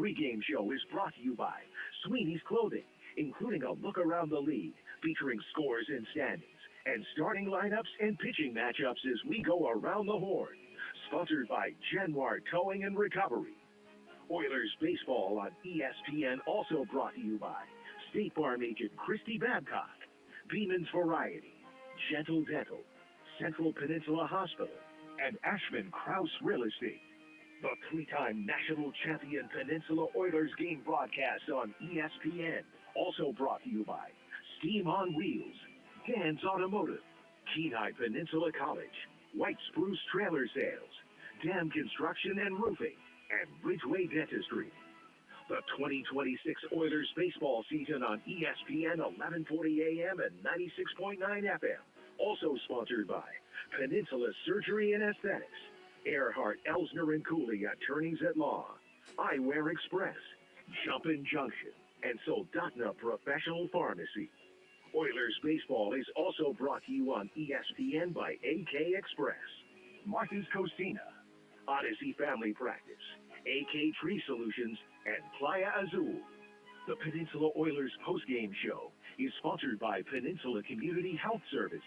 pregame show is brought to you by Sweeney's Clothing, including a look around the league featuring scores and standings, and starting lineups and pitching matchups as we go around the horn. Sponsored by Genwar Towing and Recovery. Oilers baseball on ESPN also brought to you by State Farm agent Christy Babcock, Beeman's Variety, Gentle Dental, Central Peninsula Hospital, and Ashman Krause Real Estate. The three-time national champion Peninsula Oilers game broadcast on ESPN, also brought to you by Steam on Wheels, Dan's Automotive, Kenai Peninsula College, White Spruce Trailer Sales, Dam Construction and Roofing, and Ridgeway Dentistry. The 2026 Oilers baseball season on ESPN 1140 AM and 96.9 FM. Also sponsored by Peninsula Surgery and Aesthetics, Earhart, Elsner and Cooley Attorneys at Law, Eyewear Express, Jumpin' Junction, and Soldotna Professional Pharmacy. Oilers baseball is also brought to you on ESPN by AK Express, Martha's Cocina, Odyssey Family Practice, AK Tree Solutions, and Playa Azul. The Peninsula Oilers postgame show is sponsored by Peninsula Community Health Services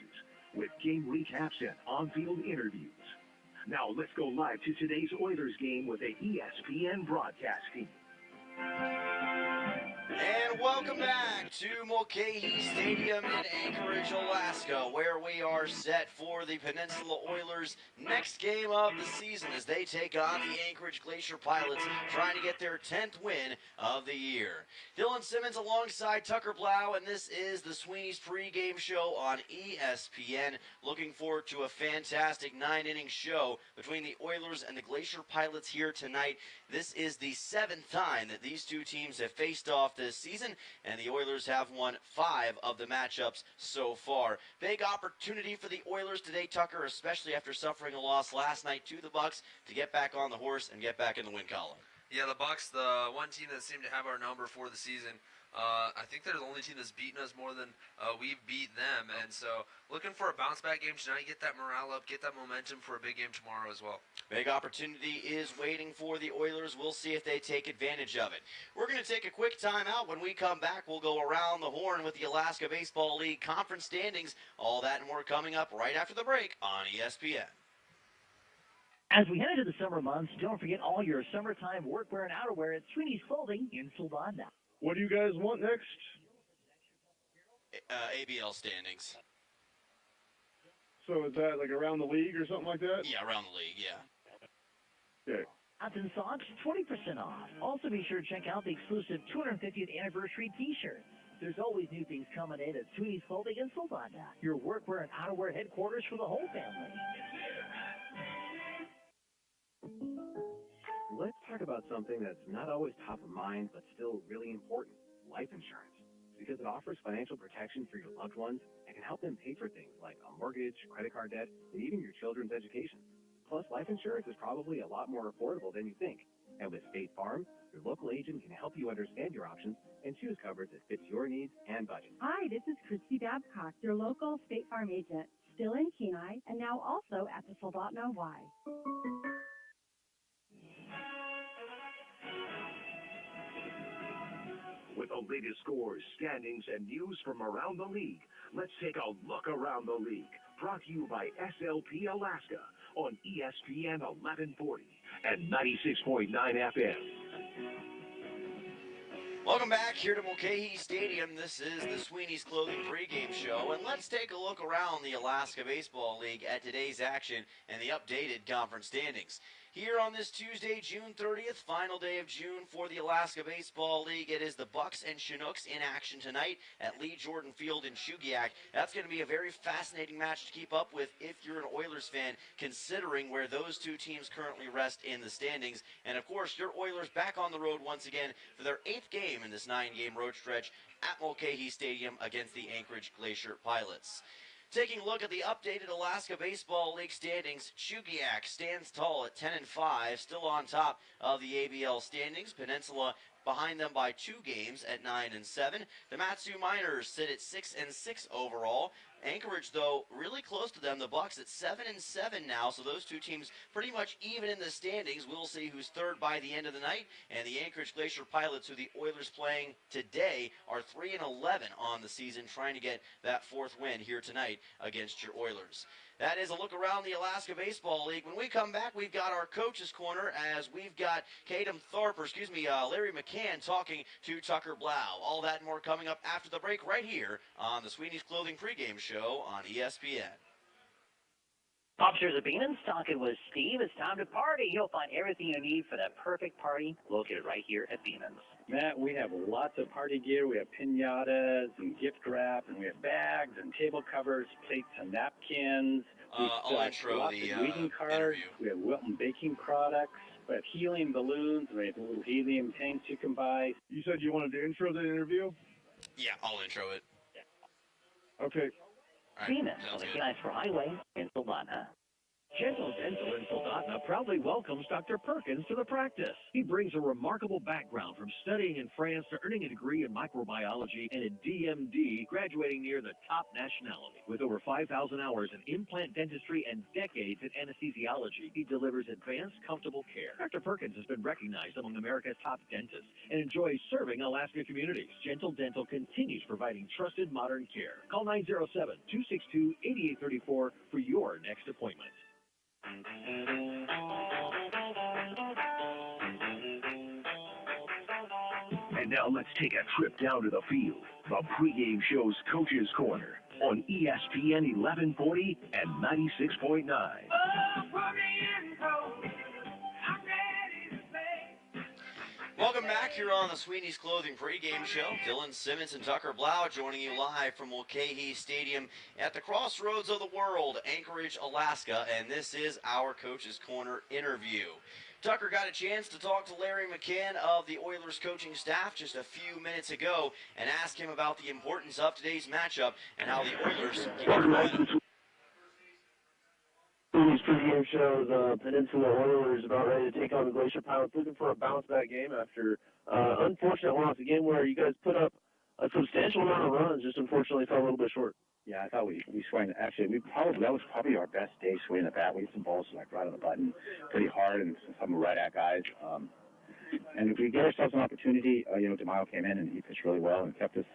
with game recaps and on-field interviews. Now let's go live to today's Oilers game with the ESPN broadcast team. And welcome back to Mulcahy Stadium in Anchorage, Alaska, where we are set for the Peninsula Oilers' next game of the season as they take on the Anchorage Glacier Pilots, trying to get their 10th win of the year. Dylan Simmons alongside Tucker Blau, and this is the Sweeney's pregame show on ESPN. Looking forward to a fantastic 9-inning show between the Oilers and the Glacier Pilots here tonight. This is the 7th time that these two teams have faced off this season, and the Oilers have won 5 of the matchups so far. Big opportunity for the Oilers today, Tucker, especially after suffering a loss last night to the Bucks, to get back on the horse and get back in the win column. Yeah, the Bucks, the one team that seemed to have our number for the season. I think they're the only team that's beaten us more than we've beat them, and so looking for a bounce-back game tonight, get that morale up, get that momentum for a big game tomorrow as well. Big opportunity is waiting for the Oilers. We'll see if they take advantage of it. We're going to take a quick timeout. When we come back, we'll go around the horn with the Alaska Baseball League conference standings. All that and more coming up right after the break on ESPN. As we head into the summer months, don't forget all your summertime workwear and outerwear at Sweeney's Clothing in Soldotna. What do you guys want next? ABL standings. So is that like around the league or something like that? Yeah, around the league, yeah. Okay. Hats and socks, 20% off. Also be sure to check out the exclusive 250th anniversary t-shirts. There's always new things coming in at Sweeney's Clothing in Soldotna, your workwear and outerwear headquarters for the whole family. Let's talk about something that's not always top of mind, but still really important, life insurance. Because it offers financial protection for your loved ones and can help them pay for things like a mortgage, credit card debt, and even your children's education. Plus, life insurance is probably a lot more affordable than you think. And with State Farm, your local agent can help you understand your options and choose coverage that fits your needs and budget. Hi, this is Christy Babcock, your local State Farm agent, still in Kenai, and now also at the Soldotna Y. With the latest scores, standings, and news from around the league, let's take a look around the league. Brought to you by SLP Alaska on ESPN 1140 and 96.9 FM. Welcome back here to Mulcahy Stadium. This is the Sweeney's Clothing pregame show, and let's take a look around the Alaska Baseball League at today's action and the updated conference standings. Here on this Tuesday, June 30th, final day of June for the Alaska Baseball League, it is the Bucks and Chinooks in action tonight at Lee Jordan Field in Shugiak. That's going to be a very fascinating match to keep up with if you're an Oilers fan, considering where those two teams currently rest in the standings. And, of course, your Oilers back on the road once again for their 8th game in this 9-game road stretch at Mulcahy Stadium against the Anchorage Glacier Pilots. Taking a look at the updated Alaska Baseball League standings, Shugiak stands tall at 10-5, still on top of the ABL standings. Peninsula behind them by 2 games at 9-7. The Matsu Miners sit at 6-6 overall. Anchorage, though, really close to them. The Bucks at 7-7 now, so those two teams pretty much even in the standings. We'll see who's third by the end of the night. And the Anchorage Glacier Pilots, who the Oilers playing today, are 3-11 on the season, trying to get that fourth win here tonight against your Oilers. That is a look around the Alaska Baseball League. When we come back, we've got our Coach's Corner as we've got Larry McCann talking to Tucker Blau. All that and more coming up after the break right here on the Sweeney's Clothing pregame show on ESPN. Officers of Beeman's talking with Steve. It's time to party. You'll find everything you need for that perfect party located right here at Beeman's. Matt, we have lots of party gear. We have piñatas and gift wrap, and we have bags and table covers, plates and napkins. I'll intro lots the of greeting cards. interview. We have Wilton baking products. We have helium balloons. We have little helium tanks you can buy. You said you wanted to intro the interview? Yeah, I'll intro it. Okay. All right, Beeman's on sounds the good. Glacier Highway in Solana. Gentle Dental in Soldotna proudly welcomes Dr. Perkins to the practice. He brings a remarkable background from studying in France to earning a degree in microbiology and a DMD, graduating near the top nationality. With over 5,000 hours in implant dentistry and decades in anesthesiology, he delivers advanced, comfortable care. Dr. Perkins has been recognized among America's top dentists and enjoys serving Alaska communities. Gentle Dental continues providing trusted modern care. Call 907-262-8834 for your next appointment. And now let's take a trip down to the field. The pregame show's Coach's Corner on ESPN 1140 and 96.9. Welcome back here on the Sweeney's Clothing pregame show. Dylan Simmons and Tucker Blau joining you live from Mulcahy Stadium at the crossroads of the world, Anchorage, Alaska, and this is our Coach's Corner interview. Tucker got a chance to talk to Larry McCann of the Oilers coaching staff just a few minutes ago and ask him about the importance of today's matchup and how the Oilers can get the win. These pregame shows, Peninsula Oilers about ready to take on the Glacier Pilots, looking for a bounce-back game after unfortunate loss, a game where you guys put up a substantial amount of runs, just unfortunately fell a little bit short. Yeah, I thought we swung. Actually, that was probably our best day swinging the bat. We hit some balls like right on the button, pretty hard, and some right at guys. And if we gave ourselves an opportunity, DeMaio came in and he pitched really well and kept us,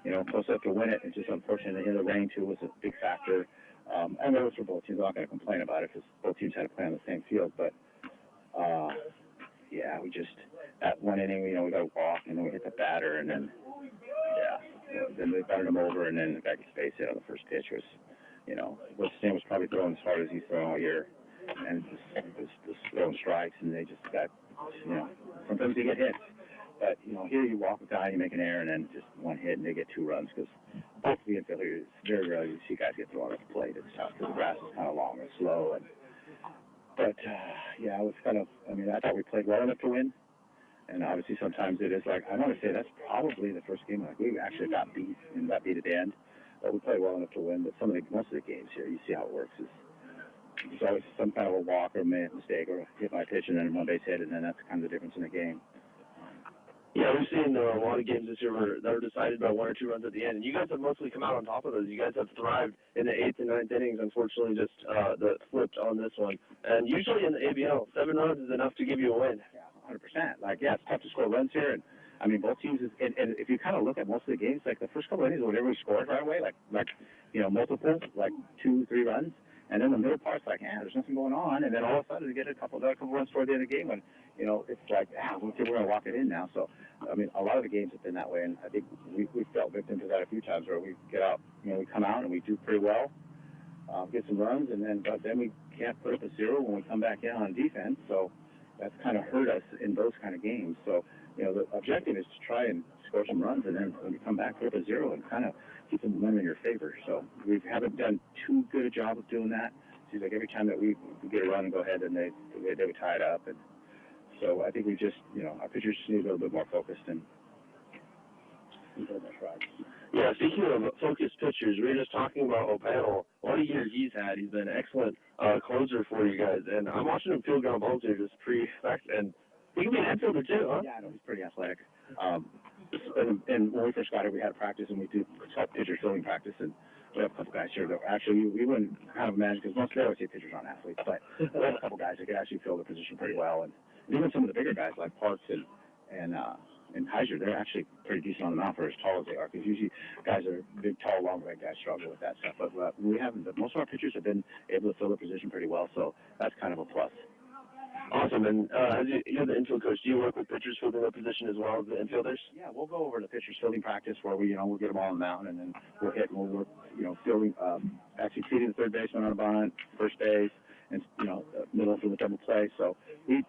close enough to win it. It's just unfortunate in the rain too was a big factor. And that was for both teams. I'm not going to complain about it because both teams had to play on the same field. But yeah, we just that one inning, we got a walk and then we hit the batter and then then they batted him over and then the guy gets base hit on the first pitch. Was Sam was probably throwing as hard as he's thrown all year, and just throwing strikes, and they just got sometimes they get hits. But here you walk a guy, you make an error, and then just one hit, and they get 2 runs because both the infielders, it's very rarely you see guys get thrown off the plate. It's tough because the grass is kind of long and slow. But it was kind of. I thought we played well enough to win. And obviously sometimes it is like, I want to say that's probably the first game, like we actually got beat and got beat at the end. But we played well enough to win. But most of the games here, you see how it works. There's always some kind of a walk or a mistake or hit by pitch and then one base hit, and then that's kind of the difference in the game. Yeah, we've seen a lot of games this year that were decided by 1 or 2 runs at the end. And you guys have mostly come out on top of those. You guys have thrived in the 8th and 9th innings. Unfortunately, just flipped on this one. And usually in the ABL, 7 runs is enough to give you a win. 100%. It's tough to score runs here, and both teams. And if you kind of look at most of the games, like the first couple of innings, whenever we scored right away, like multiple, like 2, 3 runs, and then the middle part's like, there's nothing going on, and then all of a sudden we get a couple runs toward the end of the game, and it's like, we're going to walk it in now. So, a lot of the games have been that way, and I think we fell victim to that a few times where we get out, we come out and we do pretty well, get some runs, but then we can't put up a 0 when we come back in on defense. So. That's kind of hurt us in those kind of games. So, the objective is to try and score some runs, and then when you come back, put up a 0 and kind of keep the momentum in your favor. So we haven't done too good a job of doing that. It seems like every time that we get a run and go ahead, and they would tie it up. And so I think we just, our pitchers just need a little bit more focused and Yeah, speaking of focused pitchers, we were just talking about O'Pannell. What a year he's had. He's been an excellent closer for you guys. And I'm watching him field ground balls here just pre-fact. And he can be an infielder too, huh? Yeah, I know. He's pretty athletic. And when we first got here, we had a practice, and we do pitcher fielding practice. And we have a couple guys here that actually we wouldn't kind of imagine, because mostly I would say pitchers aren't athletes, but we have a couple guys that could actually fill the position pretty well, and even some of the bigger guys like Parks and Heiser, they're actually pretty decent on the mound for as tall as they are, because usually guys that are big, tall, long leg guys struggle with that stuff. But we haven't. Most of our pitchers have been able to fill the position pretty well, so that's kind of a plus. Awesome. And as you're the infield coach, do you work with pitchers filling the position as well as the infielders? Yeah, we'll go over the pitchers fielding practice where we'll get them all on the mound, and then we'll hit and we'll work, fielding, actually feeding the third baseman on a bunt, first base, and middle for the double play. So we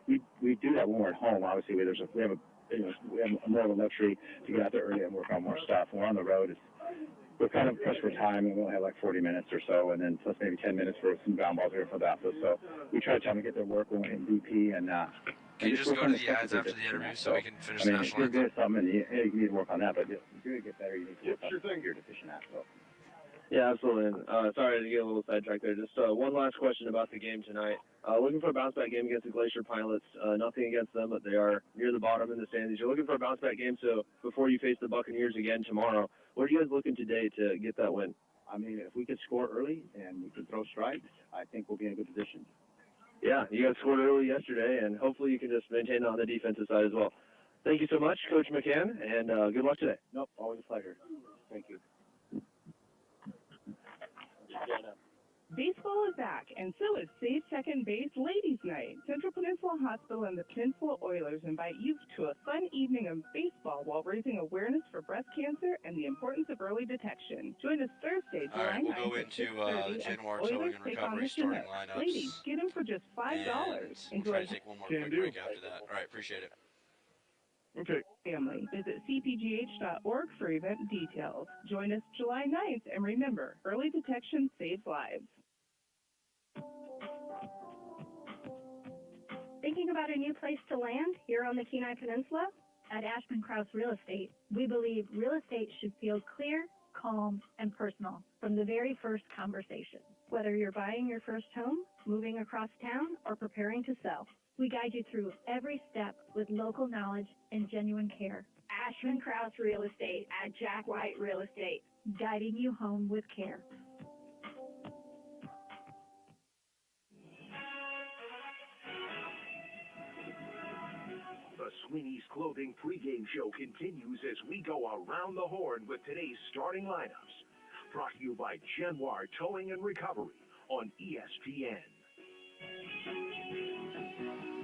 do that when we're at home. Obviously, we have more of a luxury to get out there early and work on more stuff. When we're on the road, we're kind of pressed for time, and we only have like 40 minutes or so, and then plus maybe 10 minutes for some ground balls here for the outfield. So we try to tell them to get their work going in BP and. Can you just go to the ads after the interview so we can finish the national anthem? If you're good at something, you need to work on that, but if you're going to get better, you need to work on you're deficient at. So. Yeah, absolutely. And, sorry to get a little sidetracked there. Just one last question about the game tonight. Looking for a bounce-back game against the Glacier Pilots. Nothing against them, but they are near the bottom in the standings. You're looking for a bounce-back game, so before you face the Buccaneers again tomorrow, what are you guys looking today to get that win? I mean, if we could score early and we could throw strikes, I think we'll be in a good position. Yeah, you guys scored early yesterday, and hopefully you can just maintain it on the defensive side as well. Thank you so much, Coach McCann, and good luck today. Nope, always a pleasure. Thank you. Baseball is back, and so is Save Second Base Ladies Night. Central Peninsula Hospital and the Peninsula Oilers invite you to a fun evening of baseball while raising awareness for breast cancer and the importance of early detection. Join us Thursday, All right, July we'll go 9th into the January Towing and Recovery starting lineups. Ladies, get them for just $5. And we'll try to take one more quick break after that. All right, appreciate it. Okay. Family. Visit cpgh.org for event details. Join us July 9th, and remember, early detection saves lives. Thinking about a new place to land here on the Kenai Peninsula? At Ashman Krause Real Estate, we believe real estate should feel clear, calm, and personal from the very first conversation. Whether you're buying your first home, moving across town, or preparing to sell, we guide you through every step with local knowledge and genuine care. Ashman Krause Real Estate at Jack White Real Estate, guiding you home with care. The Sweeney's Clothing pregame show continues as we go around the horn with today's starting lineups. Brought to you by Genoir Towing and Recovery on ESPN.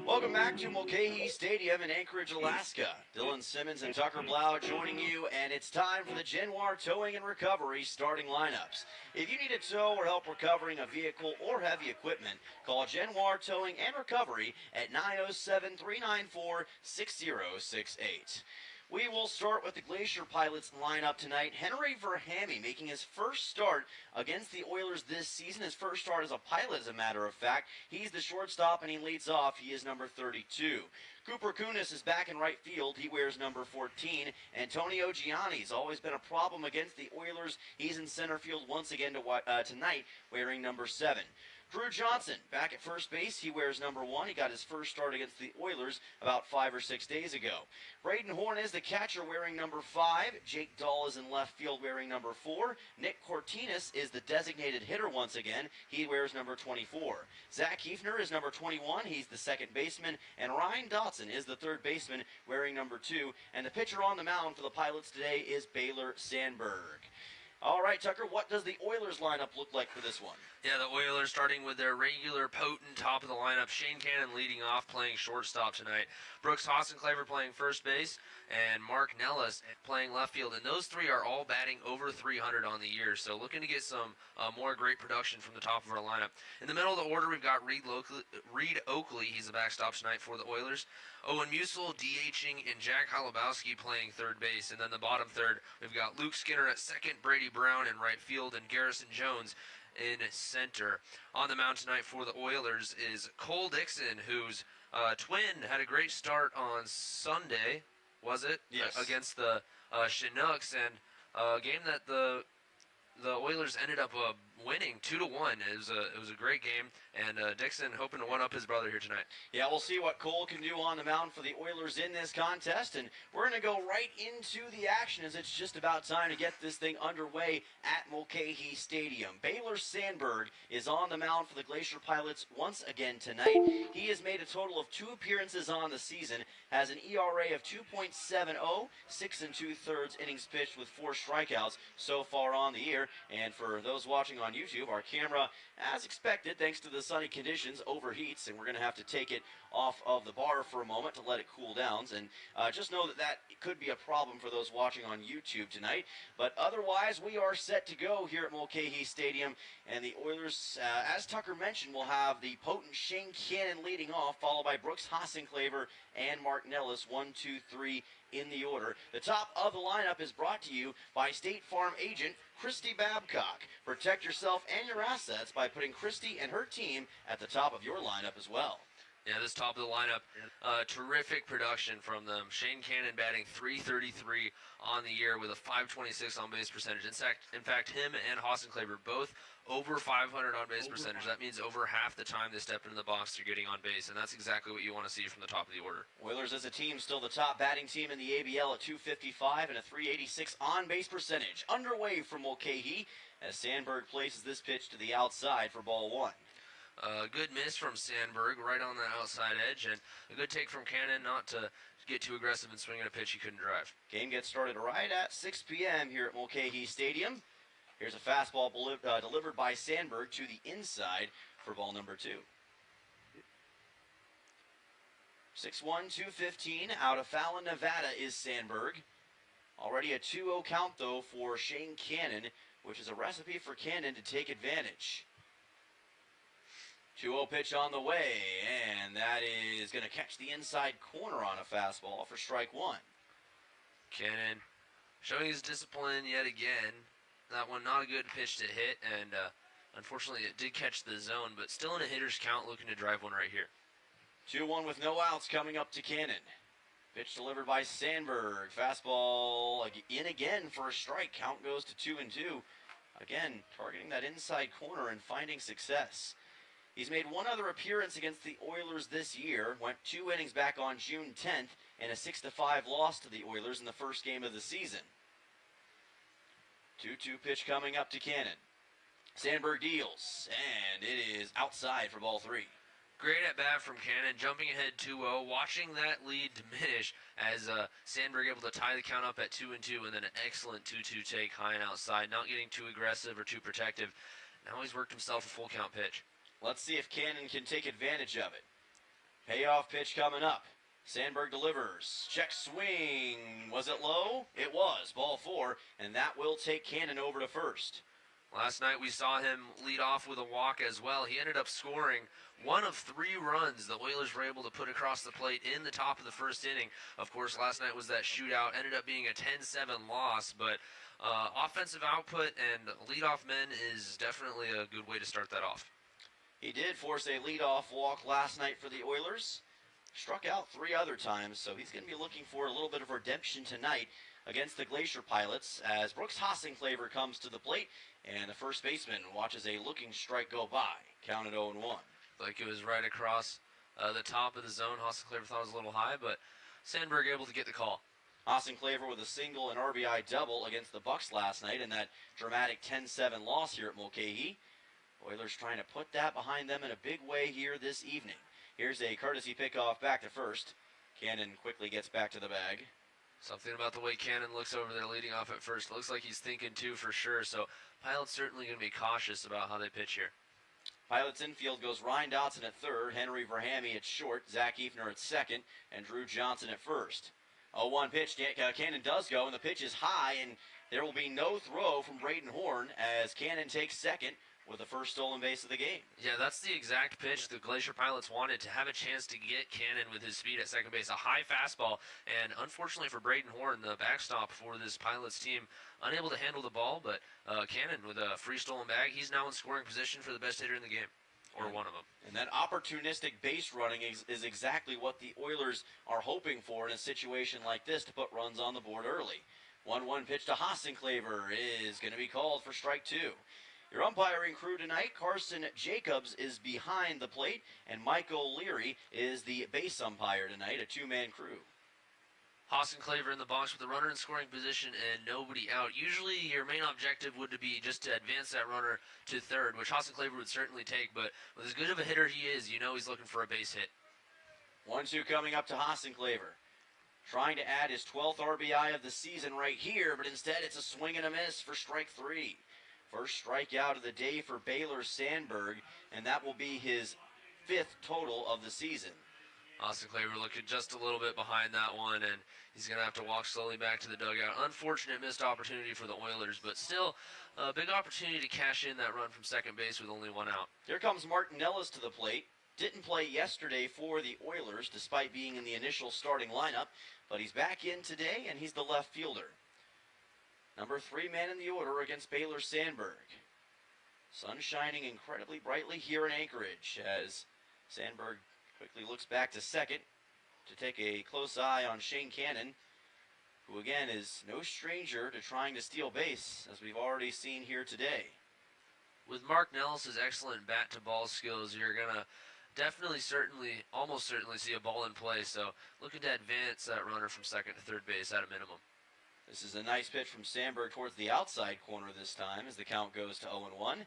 Welcome back to Mulcahy Stadium in Anchorage, Alaska. Dylan Simmons and Tucker Blau joining you, and it's time for the Genoir Towing and Recovery starting lineups. If you need a tow or help recovering a vehicle or heavy equipment, call Genoir Towing and Recovery at 907-394-6068. We will start with the Glacier Pilots lineup tonight. Henry Verhamy making his first start against the Oilers this season. His first start as a pilot, as a matter of fact. He's the shortstop, and he leads off. He is number 32. Cooper Kunis is back in right field. He wears number 14. Antonio Gianni's always been a problem against the Oilers. He's in center field once again tonight, wearing number 7. Drew Johnson, back at first base. He wears number 1. He got his first start against the Oilers about 5 or 6 days ago. Braden Horn is the catcher, wearing number 5. Jake Dahl is in left field, wearing number 4. Nick Cortinas is the designated hitter once again. He wears number 24. Zach Kiefner is number 21. He's the second baseman. And Ryan Dotson is the third baseman, wearing number 2. And the pitcher on the mound for the Pilots today is Baylor Sandberg. All right, Tucker, what does the Oilers lineup look like for this one? Yeah, the Oilers starting with their regular potent top of the lineup. Shane Cannon leading off, playing shortstop tonight. Brooks Hossenclaver playing first base, and Mark Nellis playing left field. And those three are all batting over 300 on the year, so looking to get some more great production from the top of our lineup. In the middle of the order, we've got Reed Oakley. He's the backstop tonight for the Oilers. Owen Musil DHing, and Jack Holubowski playing third base. And then the bottom third, we've got Luke Skinner at second, Brady Brown in right field, and Garrison Jones in center. On the mound tonight for the Oilers is Cole Dixon, whose twin had a great start on Sunday, was it? Yes. Against the Chinooks, and a game that the Oilers ended up winning 2-1. It was a great game, and Dixon hoping to one-up his brother here tonight. Yeah, we'll see what Cole can do on the mound for the Oilers in this contest, and we're going to go right into the action as it's just about time to get this thing underway at Mulcahy Stadium. Baylor Sandberg is on the mound for the Glacier Pilots once again tonight. He has made a total of 2 appearances on the season, has an ERA of 2.70, 6 2/3 innings pitched with 4 strikeouts so far on the year. And for those watching on YouTube, our camera, as expected, thanks to the sunny conditions, overheats, and we're going to have to take it off of the bar for a moment to let it cool down. And just know that could be a problem for those watching on YouTube tonight. But otherwise, we are set to go here at Mulcahy Stadium. And the Oilers, as Tucker mentioned, will have the potent Shane Cannon leading off, followed by Brooks Hassenclaver and Mark Nellis, 1, 2, 3 in the order. The top of the lineup is brought to you by State Farm agent Christy Babcock. Protect yourself and your assets by putting Christy and her team at the top of your lineup as well. Yeah, this top of the lineup, terrific production from them. Shane Cannon batting .333 on the year with a .526 on-base percentage. In fact, him and Hassenclaver both over 500 on-base percentage. That means over half the time they step into the box, they're getting on base, and that's exactly what you want to see from the top of the order. Oilers as a team still the top batting team in the ABL at .255 and a .386 on-base percentage. Underway from Mulcahy as Sandberg places this pitch to the outside for ball 1. Good miss from Sandberg right on the outside edge, and a good take from Cannon not to get too aggressive and swing at a pitch he couldn't drive. Game gets started right at 6 p.m. here at Mulcahy Stadium. Here's a fastball delivered by Sandberg to the inside for ball number 2. 6-1, 215 out of Fallon, Nevada is Sandberg. Already a 2-0 count, though, for Shane Cannon, which is a recipe for Cannon to take advantage. 2-0 pitch on the way, and that is going to catch the inside corner on a fastball for strike 1. Cannon showing his discipline yet again. That one not a good pitch to hit, and unfortunately it did catch the zone, but still in a hitter's count looking to drive one right here. 2-1 with no outs coming up to Cannon. Pitch delivered by Sandberg. Fastball in again for a strike. Count goes to 2-2. Again, targeting that inside corner and finding success. He's made one other appearance against the Oilers this year, went 2 innings back on June 10th, and a 6-5 loss to the Oilers in the first game of the season. 2-2 pitch coming up to Cannon. Sandberg deals, and it is outside for ball 3. Great at bat from Cannon, jumping ahead 2-0, watching that lead diminish as Sandberg able to tie the count up at 2-2, and then an excellent 2-2 take high and outside, not getting too aggressive or too protective. Now he's worked himself a full count pitch. Let's see if Cannon can take advantage of it. Payoff pitch coming up. Sandberg delivers. Check swing. Was it low? It was. Ball 4, and that will take Cannon over to first. Last night we saw him lead off with a walk as well. He ended up scoring 1 of 3 runs the Oilers were able to put across the plate in the top of the first inning. Of course, last night was that shootout. Ended up being a 10-7 loss, but offensive output and leadoff men is definitely a good way to start that off. He did force a leadoff walk last night for the Oilers. Struck out 3 other times, so he's going to be looking for a little bit of redemption tonight against the Glacier Pilots as Brooks Hassenclaver comes to the plate, and the first baseman watches a looking strike go by. Counted 0-1. Like it was right across the top of the zone. Hassenclaver thought it was a little high, but Sandberg able to get the call. Hassenclaver with a single and RBI double against the Bucks last night in that dramatic 10-7 loss here at Mulcahy. Oilers trying to put that behind them in a big way here this evening. Here's a courtesy pickoff back to first. Cannon quickly gets back to the bag. Something about the way Cannon looks over there leading off at first. Looks like he's thinking 2 for sure, so Pilots certainly going to be cautious about how they pitch here. Pilots infield goes Ryan Dotson at third, Henry Verhamy at short, Zach Eefner at second, and Drew Johnson at first. 0-1 pitch. Cannon does go, and the pitch is high, and there will be no throw from Braden Horn as Cannon takes second with the first stolen base of the game. Yeah, that's the exact pitch the Glacier Pilots wanted, to have a chance to get Cannon with his speed at second base. A high fastball, and unfortunately for Braden Horn, the backstop for this Pilots team, unable to handle the ball, but Cannon with a free stolen bag, he's now in scoring position for the best hitter in the game, or one of them. And that opportunistic base running is exactly what the Oilers are hoping for in a situation like this, to put runs on the board early. 1-1 pitch to Hassenclaver is going to be called for strike 2. Your umpiring crew tonight, Carson Jacobs is behind the plate, and Michael Leary is the base umpire tonight, a two-man crew. Austin Claver in the box with the runner in scoring position and nobody out. Usually your main objective would be just to advance that runner to third, which Austin Claver would certainly take, but with as good of a hitter he is, you know he's looking for a base hit. 1-2 coming up to Austin Claver. Trying to add his 12th RBI of the season right here, but instead it's a swing and a miss for strike 3. First strikeout of the day for Baylor Sandberg, and that will be his 5th total of the season. Austin Claver looking just a little bit behind that one, and he's going to have to walk slowly back to the dugout. Unfortunate missed opportunity for the Oilers, but still a big opportunity to cash in that run from second base with only one out. Here comes Martin Ellis to the plate. Didn't play yesterday for the Oilers despite being in the initial starting lineup, but he's back in today, and he's the left fielder. Number 3 man in the order against Baylor Sandberg. Sun shining incredibly brightly here in Anchorage as Sandberg quickly looks back to second to take a close eye on Shane Cannon, who again is no stranger to trying to steal base, as we've already seen here today. With Mark Nellis' excellent bat-to-ball skills, you're going to definitely, almost certainly see a ball in play, so looking to advance that runner from second to third base at a minimum. This is a nice pitch from Sandberg towards the outside corner this time as the count goes to 0-1.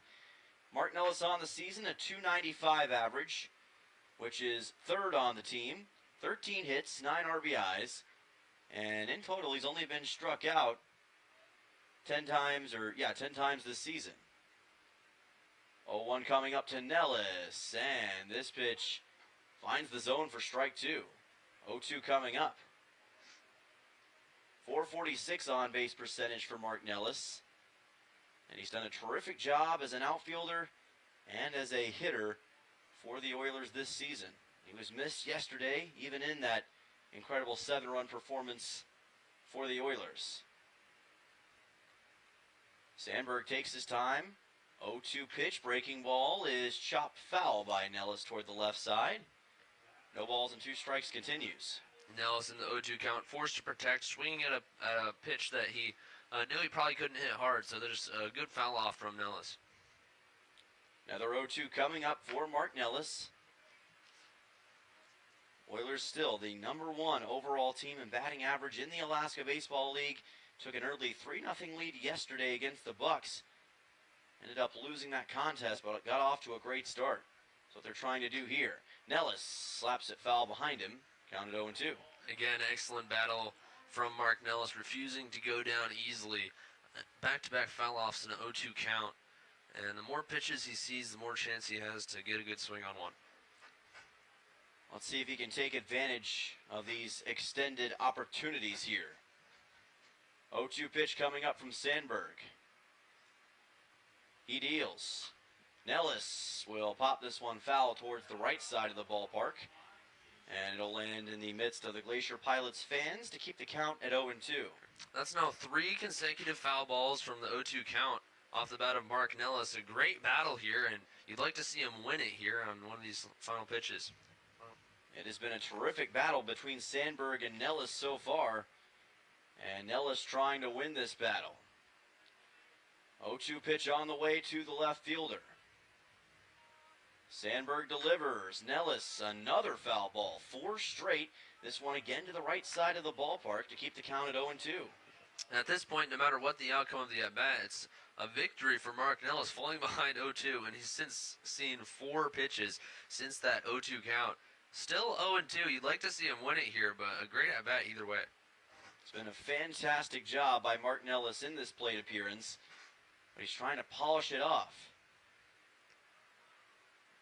Mark Nellis on the season, a .295 average, which is 3rd on the team. 13 hits, 9 RBIs, and in total he's only been struck out 10 times this season. 0-1 coming up to Nellis, and this pitch finds the zone for strike 2. 0-2 coming up. .446 on-base percentage for Mark Nellis, and he's done a terrific job as an outfielder and as a hitter for the Oilers this season. He was missed yesterday, even in that incredible 7-run performance for the Oilers. Sandberg takes his time. 0-2 pitch, breaking ball is chopped foul by Nellis toward the left side. No balls and 2 strikes continues. Nellis in the 0-2 count, forced to protect, swinging at a pitch that he knew he probably couldn't hit hard, so there's a good foul off from Nellis. Another 0-2 coming up for Mark Nellis. Oilers still the number 1 overall team in batting average in the Alaska Baseball League. Took an early 3-0 lead yesterday against the Bucks. Ended up losing that contest, but it got off to a great start. That's what they're trying to do here. Nellis slaps it foul behind him. Counted 0-2. Again, excellent battle from Mark Nellis, refusing to go down easily. Back-to-back foul-offs in an 0-2 count. And the more pitches he sees, the more chance he has to get a good swing on one. Let's see if he can take advantage of these extended opportunities here. 0-2 pitch coming up from Sandberg. He deals. Nellis will pop this one foul towards the right side of the ballpark. And it'll land in the midst of the Glacier Pilots fans to keep the count at 0-2. That's now 3 consecutive foul balls from the 0-2 count off the bat of Mark Nellis. A great battle here, and you'd like to see him win it here on one of these final pitches. It has been a terrific battle between Sandberg and Nellis so far. And Nellis trying to win this battle. 0-2 pitch on the way to the left fielder. Sandberg delivers. Nellis, another foul ball. 4 straight. This one again to the right side of the ballpark to keep the count at 0-2. At this point, no matter what the outcome of the at-bat, it's a victory for Mark Nellis, falling behind 0-2, and he's since seen 4 pitches since that 0-2 count. Still 0-2. You'd like to see him win it here, but a great at-bat either way. It's been a fantastic job by Mark Nellis in this plate appearance, but he's trying to polish it off.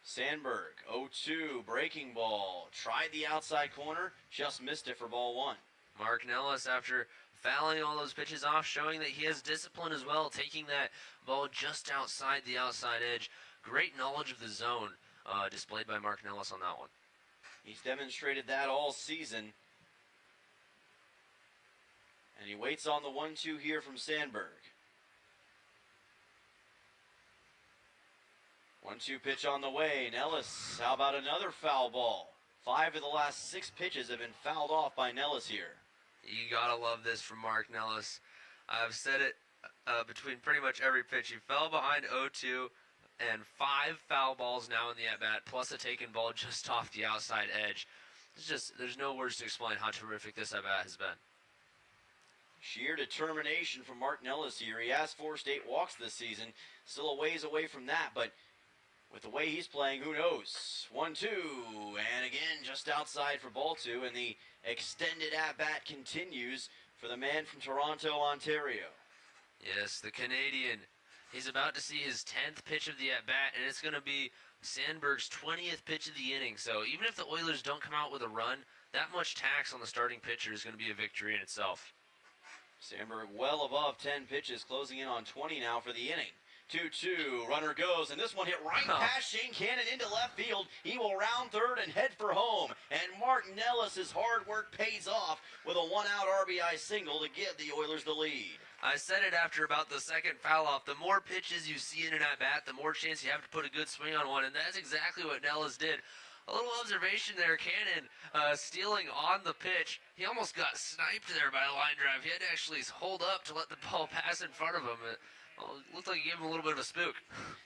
Sandberg, 0-2, breaking ball. Tried the outside corner, just missed it for ball 1. Mark Nellis, after fouling all those pitches off, showing that he has discipline as well, taking that ball just outside the outside edge. Great knowledge of the zone displayed by Mark Nellis on that one. He's demonstrated that all season. And he waits on the 1-2 here from Sandberg. 1-2 pitch on the way. Nellis, how about another foul ball? 5 of the last 6 pitches have been fouled off by Nellis here. You gotta love this from Mark Nellis. I've said it between pretty much every pitch. He fell behind 0-2, and 5 foul balls now in the at-bat, plus a taken ball just off the outside edge. There's no words to explain how terrific this at-bat has been. Sheer determination from Martin Ellis here. He has forced 8 walks this season. Still a ways away from that, but with the way he's playing, who knows? 1-2, and again, just outside for ball 2, and the extended at-bat continues for the man from Toronto, Ontario. Yes, the Canadian. He's about to see his 10th pitch of the at-bat, and it's going to be Sandberg's 20th pitch of the inning. So even if the Oilers don't come out with a run, that much tax on the starting pitcher is going to be a victory in itself. Sandberg well above 10 pitches, closing in on 20 now for the inning. 2-2, runner goes, and this one hit right past Shane Cannon into left field. He will round third and head for home. And Martin Ellis' hard work pays off with a 1-out RBI single to give the Oilers the lead. I said it after about the second foul off. The more pitches you see in an at-bat, the more chance you have to put a good swing on one, and that's exactly what Ellis did. A little observation there, Cannon stealing on the pitch. He almost got sniped there by a line drive. He had to actually hold up to let the ball pass in front of him. It looked like he gave him a little bit of a spook.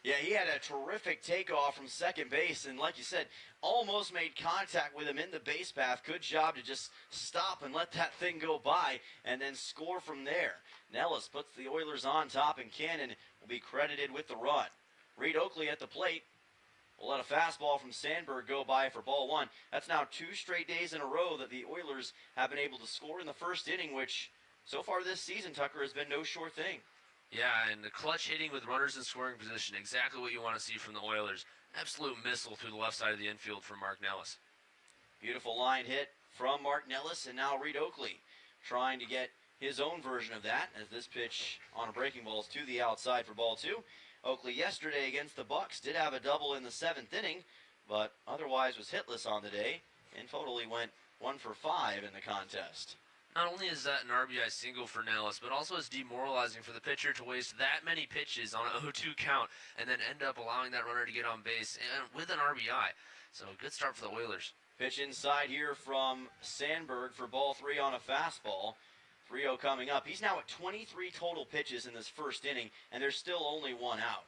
Yeah, he had a terrific takeoff from second base, and like you said, almost made contact with him in the base path. Good job to just stop and let that thing go by and then score from there. Nellis puts the Oilers on top, and Cannon will be credited with the run. Reed Oakley at the plate. We'll let a fastball from Sandberg go by for ball 1. That's now 2 straight days in a row that the Oilers have been able to score in the first inning, which so far this season, Tucker, has been no sure thing. Yeah, and the clutch hitting with runners in scoring position, exactly what you want to see from the Oilers. Absolute missile through the left side of the infield from Mark Nellis. Beautiful line hit from Mark Nellis, and now Reed Oakley trying to get his own version of that as this pitch on a breaking ball is to the outside for ball 2. Oakley yesterday against the Bucks did have a double in the 7th inning, but otherwise was hitless on the day, and totally went 1 for 5 in the contest. Not only is that an RBI single for Nellis, but also it's demoralizing for the pitcher to waste that many pitches on an 0-2 count and then end up allowing that runner to get on base and with an RBI. So good start for the Oilers. Pitch inside here from Sandberg for ball 3 on a fastball. 3-0 coming up. He's now at 23 total pitches in this first inning, and there's still only 1 out.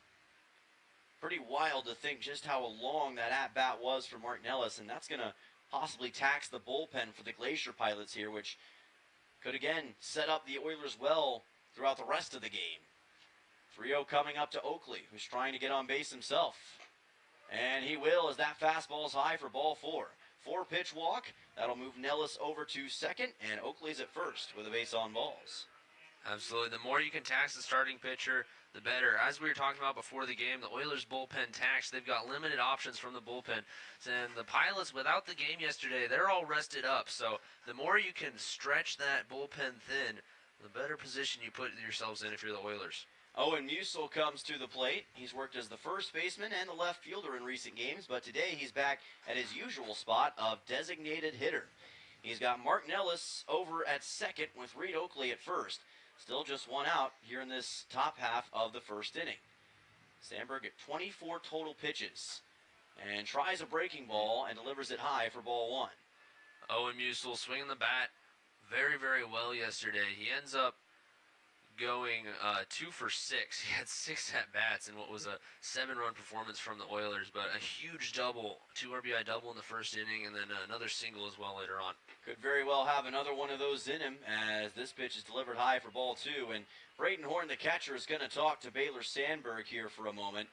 Pretty wild to think just how long that at-bat was for Martin Ellis, and that's going to possibly tax the bullpen for the Glacier Pilots here, which could again set up the Oilers well throughout the rest of the game. 3-0 coming up to Oakley, who's trying to get on base himself. And he will, as that fastball is high for ball 4. 4-pitch walk. That'll move Nellis over to second, and Oakley's at first with a base on balls. Absolutely. The more you can tax the starting pitcher, the better. As we were talking about before the game, the Oilers' bullpen tax, they've got limited options from the bullpen. And the Pilots, without the game yesterday, they're all rested up. So the more you can stretch that bullpen thin, the better position you put yourselves in if you're the Oilers. Owen Musil comes to the plate. He's worked as the first baseman and the left fielder in recent games, but today he's back at his usual spot of designated hitter. He's got Martin Ellis over at second with Reed Oakley at first. Still just 1 out here in this top half of the first inning. Sandberg at 24 total pitches and tries a breaking ball and delivers it high for ball 1. Owen Musil swinging the bat very, very well yesterday. He ends up going 2 for 6. He had 6 at-bats in what was a 7-run performance from the Oilers, but a huge double, 2 RBI double in the first inning, and then another single as well later on. Could very well have another one of those in him as this pitch is delivered high for ball 2. And Braden Horn, the catcher, is going to talk to Baylor Sandberg here for a moment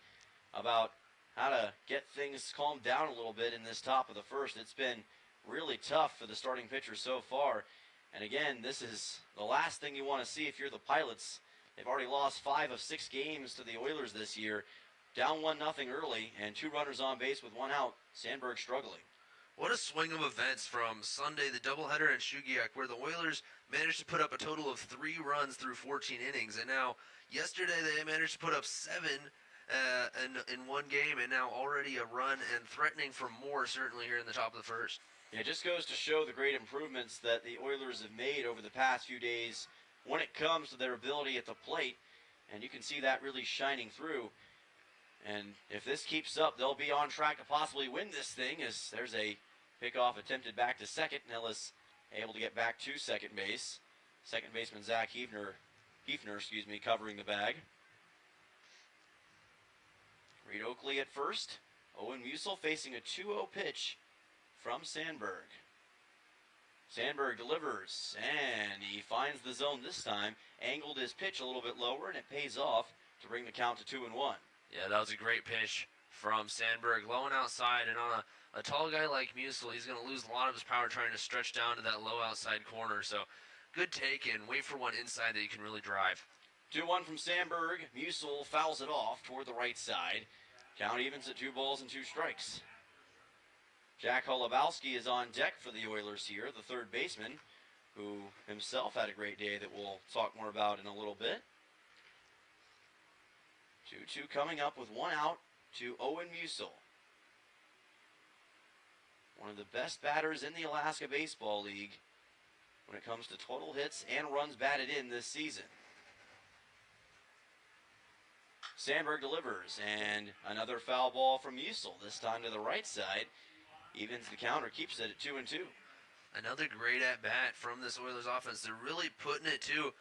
about how to get things calmed down a little bit in this top of the first. It's been really tough for the starting pitcher so far. And again, this is the last thing you want to see if you're the Pilots. They've already lost 5 of 6 games to the Oilers this year. Down 1-0 early and 2 runners on base with 1 out. Sandberg struggling. What a swing of events from Sunday, the doubleheader in Shugiak, where the Oilers managed to put up a total of 3 runs through 14 innings. And now, yesterday they managed to put up 7 in one game, and now already a run and threatening for more certainly here in the top of the first. Yeah, it just goes to show the great improvements that the Oilers have made over the past few days when it comes to their ability at the plate. And you can see that really shining through. And if this keeps up, they'll be on track to possibly win this thing, as there's a pickoff attempted back to second. Nellis able to get back to second base. Second baseman Zach Heavner Kiefner, covering the bag. Reed Oakley at first. Owen Musil facing a 2-0 pitch from Sandberg. Sandberg delivers, and he finds the zone this time. Angled his pitch a little bit lower, and it pays off to bring the count to 2-1. Yeah, that was a great pitch from Sandberg. Low and outside, and on a tall guy like Musil, he's going to lose a lot of his power trying to stretch down to that low outside corner. So good take, and wait for one inside that you can really drive. 2-1 from Sandberg. Musil fouls it off toward the right side. Count evens at 2 balls and 2 strikes. Jack Holubowski is on deck for the Oilers here, the third baseman, who himself had a great day that we'll talk more about in a little bit. 2-2 coming up with 1 out to Owen Musil. One of the best batters in the Alaska Baseball League when it comes to total hits and runs batted in this season. Sandberg delivers, and another foul ball from Musil, this time to the right side. Evens the count or keeps it at 2-2. Another great at-bat from this Oilers offense. They're really putting it to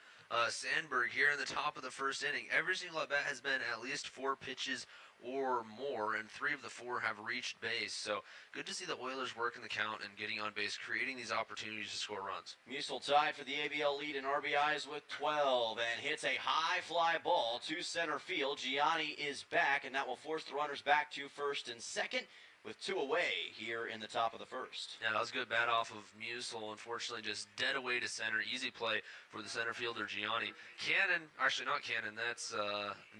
Sandberg here in the top of the first inning. Every single at-bat has been at least 4 pitches or more, and 3 of the 4 have reached base. So good to see the Oilers working the count and getting on base, creating these opportunities to score runs. Musil tied for the ABL lead in RBIs with 12 and hits a high fly ball to center field. Gianni is back, and that will force the runners back to first and second, with 2 away here in the top of the first. Yeah, that was a good bat off of Musil. Unfortunately, just dead away to center. Easy play for the center fielder, Gianni. Cannon, actually not Cannon, that's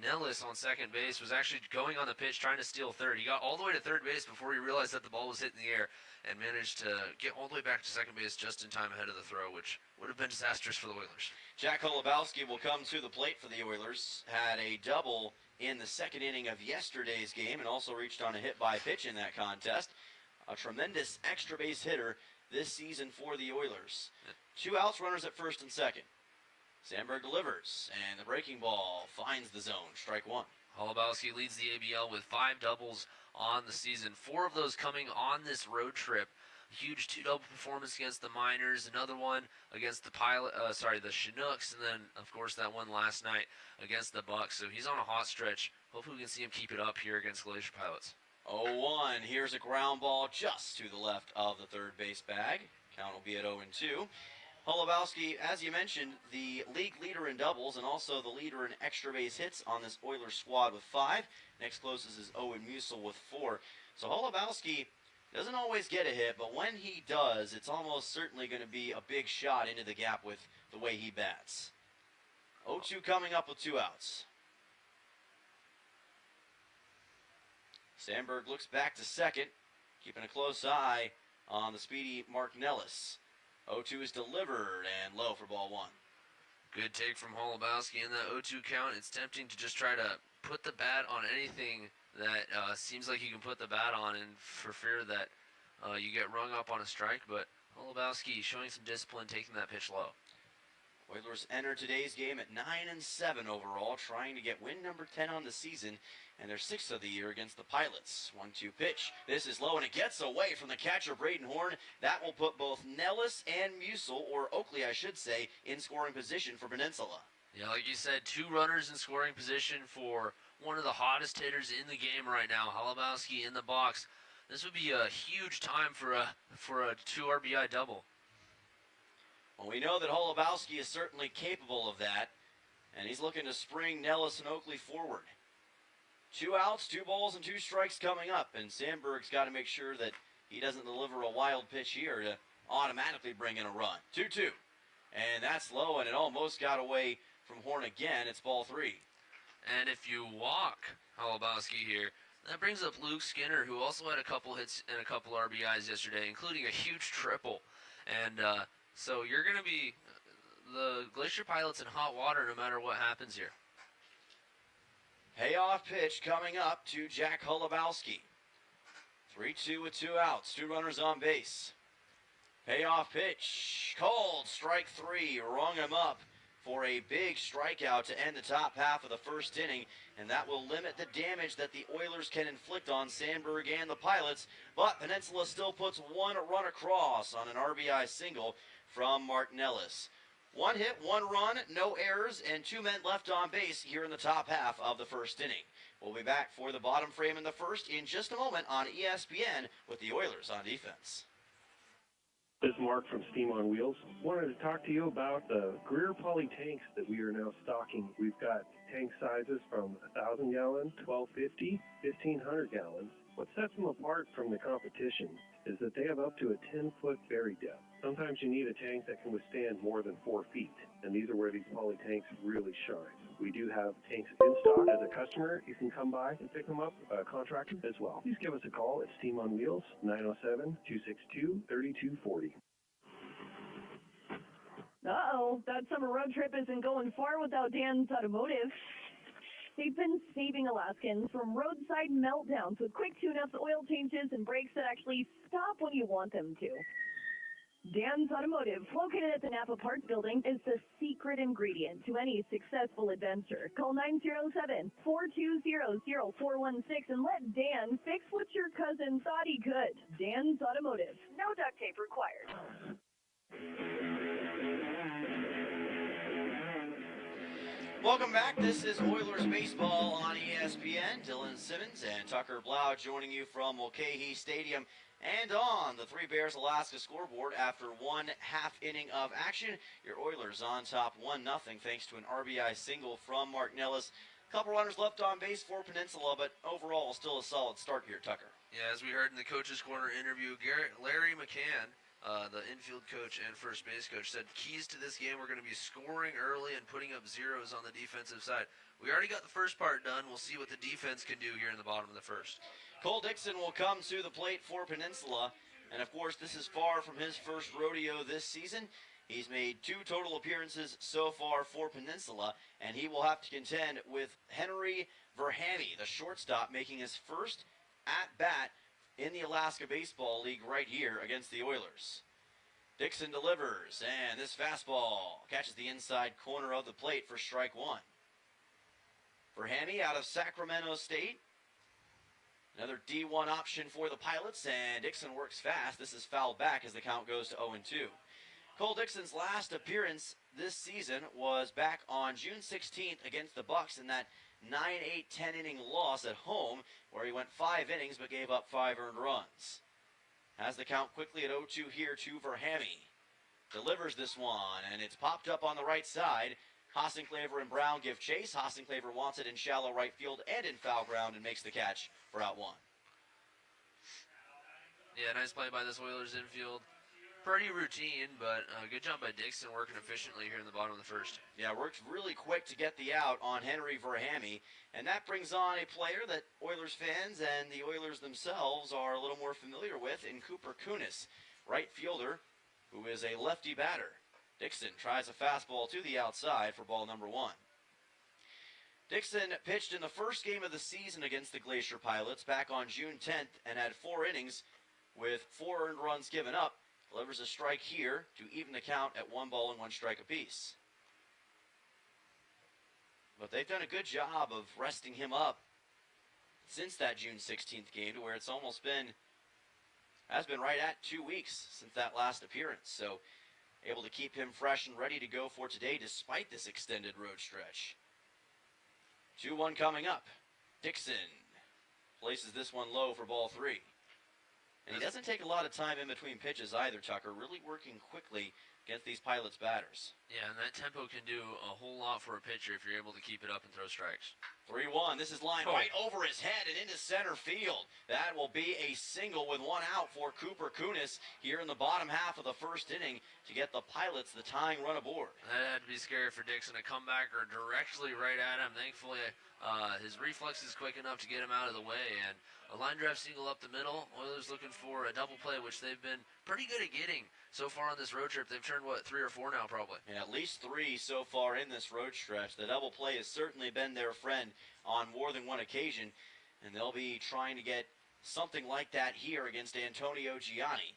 Nellis on second base, was actually going on the pitch trying to steal third. He got all the way to third base before he realized that the ball was hitting the air and managed to get all the way back to second base just in time ahead of the throw, which would have been disastrous for the Oilers. Jack Holubowski will come to the plate for the Oilers. Had a double in the second inning of yesterday's game and also reached on a hit by pitch in that contest. A tremendous extra base hitter this season for the Oilers. 2 outs, runners at first and second. Sandberg delivers, and the breaking ball finds the zone. Strike 1. Holubowski leads the ABL with 5 doubles on the season, 4 of those coming on this road trip. Huge 2-double performance against the Miners, another one against the the Chinooks, and then, of course, that one last night against the Bucks. So he's on a hot stretch. Hopefully we can see him keep it up here against Glacier Pilots. 0-1. Here's a ground ball just to the left of the third base bag. Count will be at 0-2. Holubowski, as you mentioned, the league leader in doubles and also the leader in extra base hits on this Oilers squad with 5. Next closest is Owen Musil with 4. So Holubowski doesn't always get a hit, but when he does, it's almost certainly going to be a big shot into the gap with the way he bats. 0-2 coming up with 2 outs. Sandberg looks back to second, keeping a close eye on the speedy Mark Nellis. 0-2 is delivered and low for ball 1. Good take from Holubowski in that 0-2 count. It's tempting to just try to put the bat on anything that seems like you can put the bat on, and for fear that you get rung up on a strike, but Holubowski showing some discipline, taking that pitch low. Oilers enter today's game at 9-7 overall, trying to get win number 10 on the season, and their 6th of the year against the Pilots. 1-2 pitch. This is low, and it gets away from the catcher, Braden Horn. That will put both Nellis and Musil, or Oakley, I should say, in scoring position for Peninsula. Yeah, like you said, 2 runners in scoring position for one of the hottest hitters in the game right now, Holubowski in the box. This would be a huge time for a 2 RBI double. Well, we know that Holubowski is certainly capable of that, and he's looking to spring Nellis and Oakley forward. 2 outs, 2 balls, and 2 strikes coming up, and Sandberg's got to make sure that he doesn't deliver a wild pitch here to automatically bring in a run. 2-2, and that's low, and it almost got away from Horn again. It's ball 3. And if you walk Holubowski here, that brings up Luke Skinner, who also had a couple hits and a couple RBIs yesterday, including a huge triple. And so you're going to be the Glacier Pilots in hot water no matter what happens here. Payoff pitch coming up to Jack Holubowski. 3-2 with 2 outs, 2 runners on base. Payoff pitch, called, strike 3, rung him up for a big strikeout to end the top half of the first inning, and that will limit the damage that the Oilers can inflict on Sandberg and the Pilots, but Peninsula still puts 1 run across on an RBI single from Mark Nellis. 1 hit, 1 run, no errors, and 2 men left on base here in the top half of the first inning. We'll be back for the bottom frame in the first in just a moment on ESPN with the Oilers on defense. This is Mark from Steam on Wheels. Wanted to talk to you about the Greer poly tanks that we are now stocking. We've got tank sizes from 1,000 gallon, 1,250, 1,500 gallons. What sets them apart from the competition is that they have up to a 10-foot bury depth. Sometimes you need a tank that can withstand more than 4 feet, and these are where these poly tanks really shine. We do have tanks in stock. As a customer, you can come by and pick them up, contractor as well. Please give us a call at Steam on Wheels, 907-262-3240. Uh-oh, that summer road trip isn't going far without Dan's Automotive. They've been saving Alaskans from roadside meltdowns with quick tune-ups, oil changes, and brakes that actually stop when you want them to. Dan's Automotive, located at the Napa Parts Building, is the secret ingredient to any successful adventure. Call 907-420-0416 and let Dan fix what your cousin thought he could. Dan's Automotive. No duct tape required. Welcome back. This is Oilers Baseball on ESPN. Dylan Simmons and Tucker Blau joining you from Mulcahy Stadium and on the Three Bears Alaska scoreboard after 1 half inning of action. Your Oilers on top 1-0 thanks to an RBI single from Mark Nellis. Couple runners left on base for Peninsula, but overall still a solid start here, Tucker. Yeah, as we heard in the Coach's Corner interview, Larry McCann, the infield coach and first base coach, said keys to this game we're going to be scoring early and putting up zeros on the defensive side. We already got the first part done. We'll see what the defense can do here in the bottom of the first. Cole Dixon will come to the plate for Peninsula. And, of course, this is far from his first rodeo this season. He's made 2 total appearances so far for Peninsula, and he will have to contend with Henry Verhamy, the shortstop, making his first at-bat in the Alaska Baseball League right here against the Oilers. Dixon delivers, and this fastball catches the inside corner of the plate for strike 1. Verhamy out of Sacramento State. Another D1 option for the Pilots, and Dixon works fast. This is fouled back as the count goes to 0-2. Cole Dixon's last appearance this season was back on June 16th against the Bucks in that 9-8, 10-inning loss at home, where he went 5 innings but gave up 5 earned runs. Has the count quickly at 0-2 here to Verhamy. Delivers this one, and it's popped up on the right side. Hossenclaver and Brown give chase. Hossenclaver wants it in shallow right field and in foul ground and makes the catch for out 1. Yeah, nice play by this Oilers infield. Pretty routine, but good job by Dixon working efficiently here in the bottom of the first. Yeah, worked really quick to get the out on Henry Verhamy, and that brings on a player that Oilers fans and the Oilers themselves are a little more familiar with in Cooper Kunis, right fielder, who is a lefty batter. Dixon tries a fastball to the outside for ball number 1. Dixon pitched in the first game of the season against the Glacier Pilots back on June 10th and had 4 innings with 4 earned runs given up. Delivers a strike here to even the count at 1 ball and 1 strike apiece. But they've done a good job of resting him up since that June 16th game to where it's almost has been right at 2 weeks since that last appearance. So able to keep him fresh and ready to go for today despite this extended road stretch. 2-1 coming up. Dixon places this one low for ball 3. And he doesn't take a lot of time in between pitches either, Tucker, really working quickly against these Pilots batters. Yeah, and that tempo can do a whole lot for a pitcher if you're able to keep it up and throw strikes. 3-1. This is lined right over his head and into center field. That will be a single with 1 out for Cooper Kunis here in the bottom half of the first inning to get the Pilots the tying run aboard. That had to be scary for Dixon to come back or directly right at him. Thankfully, his reflex is quick enough to get him out of the way, and a line drive single up the middle. Oilers looking for a double play, which they've been pretty good at getting so far on this road trip. They've turned, 3 or 4 now probably? Yeah, at least 3 so far in this road stretch. The double play has certainly been their friend on more than one occasion, and they'll be trying to get something like that here against Antonio Gianni.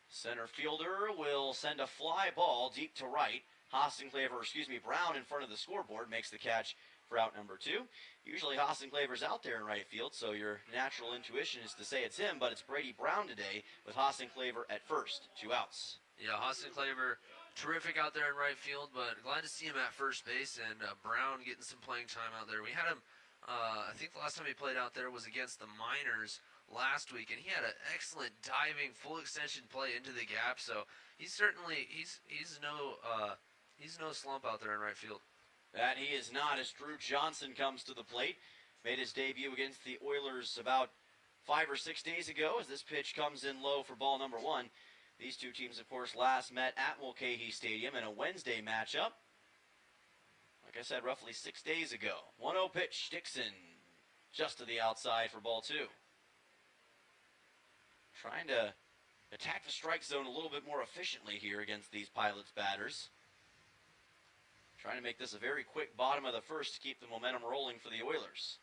Center fielder will send a fly ball deep to right. Brown in front of the scoreboard makes the catch for out number 2. Usually Hossenclaver's out there in right field, so your natural intuition is to say it's him, but it's Brady Brown today with Hossenclaver at first. 2 outs. Yeah, Hossenclaver terrific out there in right field, but glad to see him at first base, and Brown getting some playing time out there. We had him, I think the last time he played out there was against the Miners last week, and he had an excellent diving full extension play into the gap, so he's certainly, he's no slump out there in right field. That he is not, as Drew Johnson comes to the plate. Made his debut against the Oilers about 5 or 6 days ago, as this pitch comes in low for ball number 1. These two teams, of course, last met at Mulcahy Stadium in a Wednesday matchup. Like I said, roughly 6 days ago. 1-0 pitch, Dixon, just to the outside for ball 2. Trying to attack the strike zone a little bit more efficiently here against these Pilots batters. Trying to make this a very quick bottom of the first to keep the momentum rolling for the Oilers.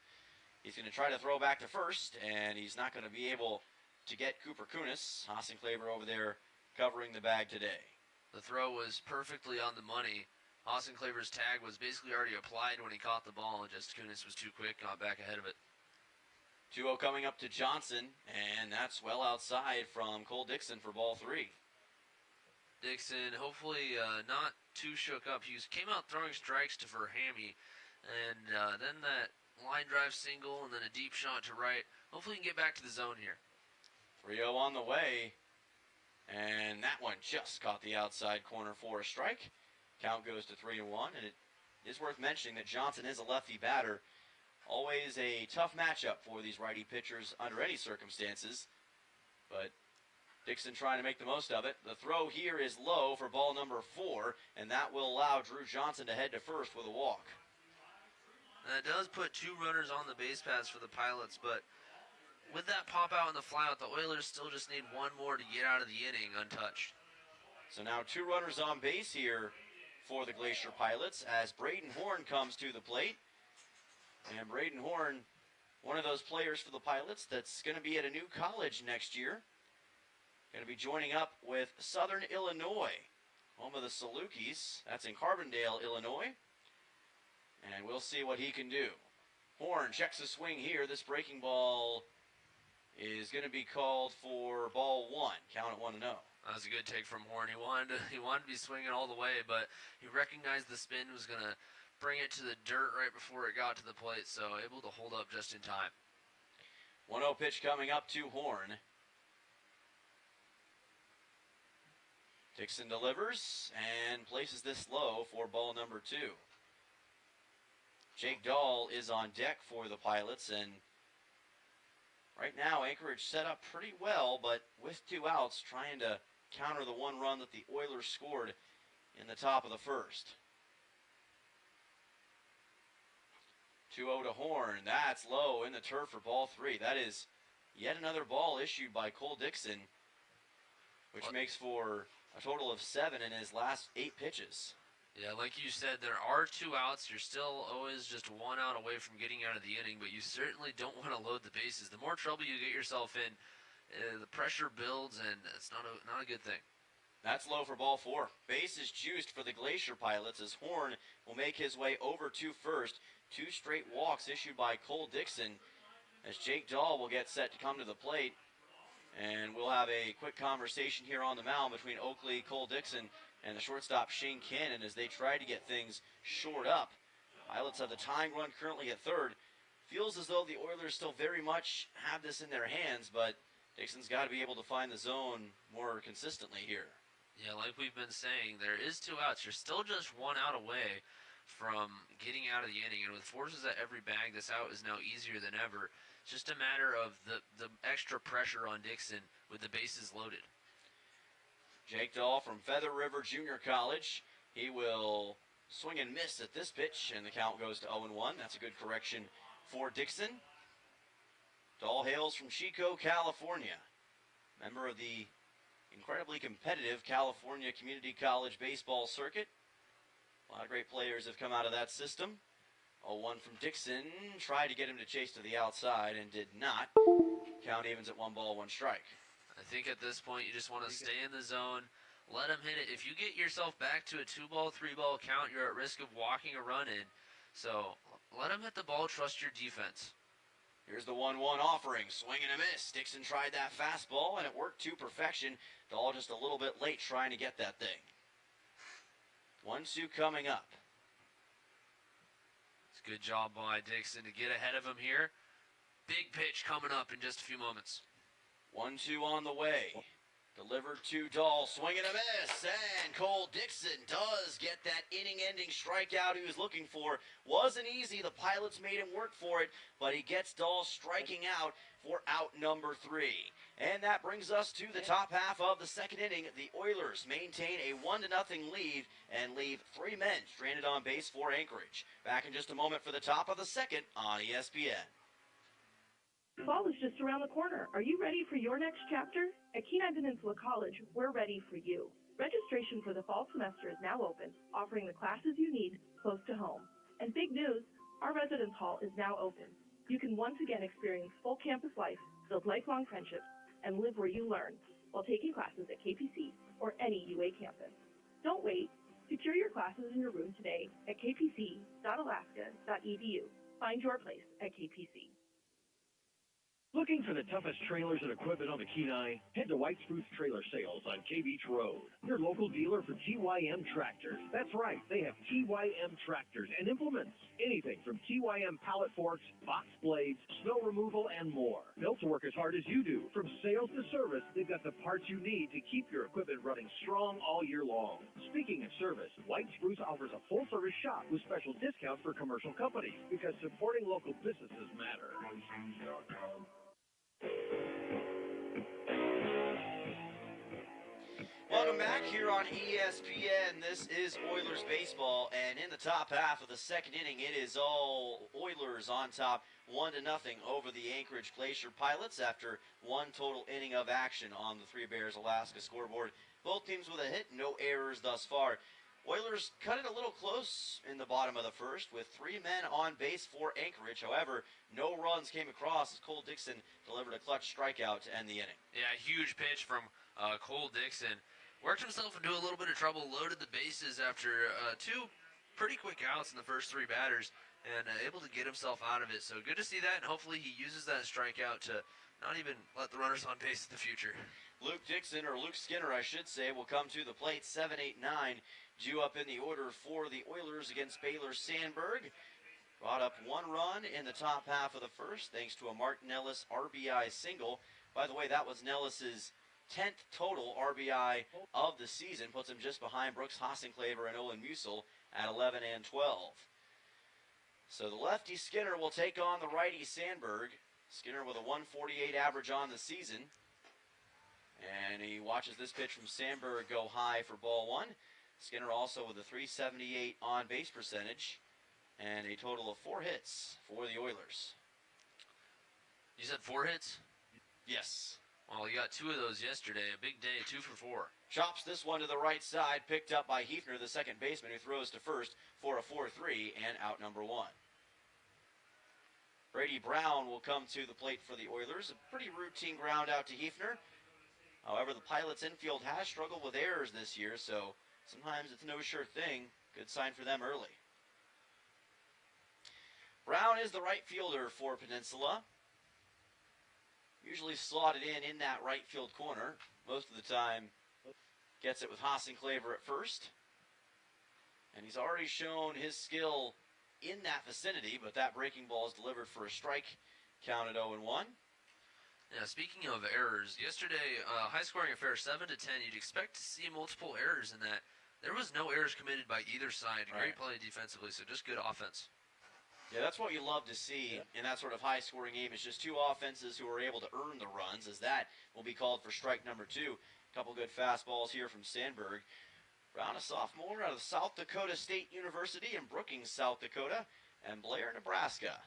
He's going to try to throw back to first, and he's not going to be able to get Cooper Kunis. Hassenclaver over there covering the bag today. The throw was perfectly on the money. Hassenclaver's tag was basically already applied when he caught the ball, and just Kunis was too quick, got back ahead of it. 2-0 coming up to Johnson, and that's well outside from Cole Dixon for ball 3. Dixon, hopefully not too shook up. He came out throwing strikes to Verhammy, and then that line drive single, and then a deep shot to right. Hopefully he can get back to the zone here. 3-0 on the way, and that one just caught the outside corner for a strike. Count goes to 3-1, and it is worth mentioning that Johnson is a lefty batter. Always a tough matchup for these righty pitchers under any circumstances, but Dixon trying to make the most of it. The throw here is low for ball number 4, and that will allow Drew Johnson to head to first with a walk. That does put 2 runners on the base paths for the Pilots, but with that pop out and the fly out, the Oilers still just need 1 more to get out of the inning untouched. So now 2 runners on base here for the Glacier Pilots as Braden Horn comes to the plate. And Braden Horn, one of those players for the Pilots that's going to be at a new college next year. Going to be joining up with Southern Illinois, home of the Salukis. That's in Carbondale, Illinois. And we'll see what he can do. Horn checks the swing here. This breaking ball is going to be called for ball 1. Count it 1-0. That was a good take from Horn. He wanted to be swinging all the way, but he recognized the spin was going to bring it to the dirt right before it got to the plate, so able to hold up just in time. 1-0 pitch coming up to Horn. Dixon delivers and places this low for ball number 2. Jake Dahl is on deck for the Pilots, and right now Anchorage set up pretty well, but with 2 outs, trying to counter the 1 run that the Oilers scored in the top of the first. 2-0 to Horn. That's low in the turf for ball 3. That is yet another ball issued by Cole Dixon, which makes for a total of 7 in his last 8 pitches. Yeah, like you said, there are 2 outs. You're still always just 1 out away from getting out of the inning, but you certainly don't want to load the bases. The more trouble you get yourself in, the pressure builds, and it's not a good thing. That's low for ball 4. Base is juiced for the Glacier Pilots as Horn will make his way over to first. 2 straight walks issued by Cole Dixon as Jake Dahl will get set to come to the plate. And we'll have a quick conversation here on the mound between Oakley, Cole Dixon, and the shortstop Shane Cannon as they try to get things shored up. Pilots have the tying run currently at third. Feels as though the Oilers still very much have this in their hands, but Dixon's got to be able to find the zone more consistently here. Yeah, like we've been saying, there is 2 outs. You're still just 1 out away from getting out of the inning, and with forces at every bag, this out is now easier than ever. It's just a matter of the extra pressure on Dixon with the bases loaded. Jake Dahl from Feather River Junior College. He will swing and miss at this pitch, and the count goes to 0-1. That's a good correction for Dixon. Dahl hails from Chico, California. Member of the incredibly competitive California Community College baseball circuit. A lot of great players have come out of that system. 0-1 from Dixon. Tried to get him to chase to the outside and did not. Count evens at 1 ball, 1 strike. I think at this point you just want to stay in the zone, let him hit it. If you get yourself back to a 2-ball, 3-ball count, you're at risk of walking a run in. So let him hit the ball, trust your defense. Here's the 1-1 offering. Swing and a miss. Dixon tried that fastball, and it worked to perfection. Dahl just a little bit late trying to get that thing. 1-2 coming up. It's a good job by Dixon to get ahead of him here. Big pitch coming up in just a few moments. 1-2 on the way. Delivered to Dahl, swing and a miss, and Cole Dixon does get that inning-ending strikeout he was looking for. Wasn't easy, the Pilots made him work for it, but he gets Dahl striking out for out number 3. And that brings us to the top half of the second inning. The Oilers maintain a 1-0 lead and leave 3 men stranded on base for Anchorage. Back in just a moment for the top of the second on ESPN. Fall is just around the corner. Are you ready for your next chapter? At Kenai Peninsula College, we're ready for you. Registration for the fall semester is now open, offering the classes you need close to home. And big news, our residence hall is now open. You can once again experience full campus life, build lifelong friendships, and live where you learn while taking classes at KPC or any UA campus. Don't wait. Secure your classes in your room today at kpc.alaska.edu. Find your place at KPC. Looking for the toughest trailers and equipment on the Kenai? Head to White Spruce Trailer Sales on K Beach Road, your local dealer for TYM tractors. That's right, they have TYM tractors and implements. Anything from TYM pallet forks, box blades, snow removal, and more. Built to work as hard as you do. From sales to service, they've got the parts you need to keep your equipment running strong all year long. Speaking of service, White Spruce offers a full-service shop with special discounts for commercial companies because supporting local businesses matter. Welcome back here on ESPN. This is Oilers baseball, and in the top half of the second inning, it is all Oilers on top, 1-0 over the Anchorage Glacier Pilots after one total inning of action on the Three Bears Alaska scoreboard. Both teams with a hit, no errors thus far. Oilers cut it a little close in the bottom of the first with 3 men on base for Anchorage. However, no runs came across as Cole Dixon delivered a clutch strikeout to end the inning. Yeah, huge pitch from Cole Dixon. Worked himself into a little bit of trouble, loaded the bases after 2 pretty quick outs in the first 3 batters, and able to get himself out of it. So good to see that, and hopefully he uses that strikeout to not even let the runners on base in the future. Luke Skinner, I should say, will come to the plate, 7-8-9. Due up in the order for the Oilers against Baylor Sandberg. Brought up 1 run in the top half of the first, thanks to a Martin Ellis RBI single. By the way, that was Nellis's 10th total RBI of the season. Puts him just behind Brooks Hossenclaver and Owen Musil at 11 and 12. So the lefty Skinner will take on the righty Sandberg. Skinner with a 148 average on the season. And he watches this pitch from Sandberg go high for ball 1. Skinner also with a 378 on-base percentage and a total of 4 hits for the Oilers. You said 4 hits? Yes. Well, you got 2 of those yesterday. A big day, 2 for 4. Chops this one to the right side, picked up by Hefner, the second baseman, who throws to first for a 4-3 and out number 1. Brady Brown will come to the plate for the Oilers. A pretty routine ground out to Hefner. However, the Pilots' infield has struggled with errors this year, so sometimes it's no sure thing. Good sign for them early. Brown is the right fielder for Peninsula. Usually slotted in that right field corner. Most of the time gets it with Hossenclaver at first. And he's already shown his skill in that vicinity, but that breaking ball is delivered for a strike, counted 0-1. Yeah, speaking of errors, yesterday, high-scoring affair 7-10. You'd expect to see multiple errors in that. There was no errors committed by either side. Great play defensively, so just good offense. Yeah, that's what you love to see in that sort of high-scoring game. It's just 2 offenses who are able to earn the runs, as that will be called for strike number 2. A couple good fastballs here from Sandberg. Brown, a sophomore out of South Dakota State University in Brookings, South Dakota, and Blair, Nebraska.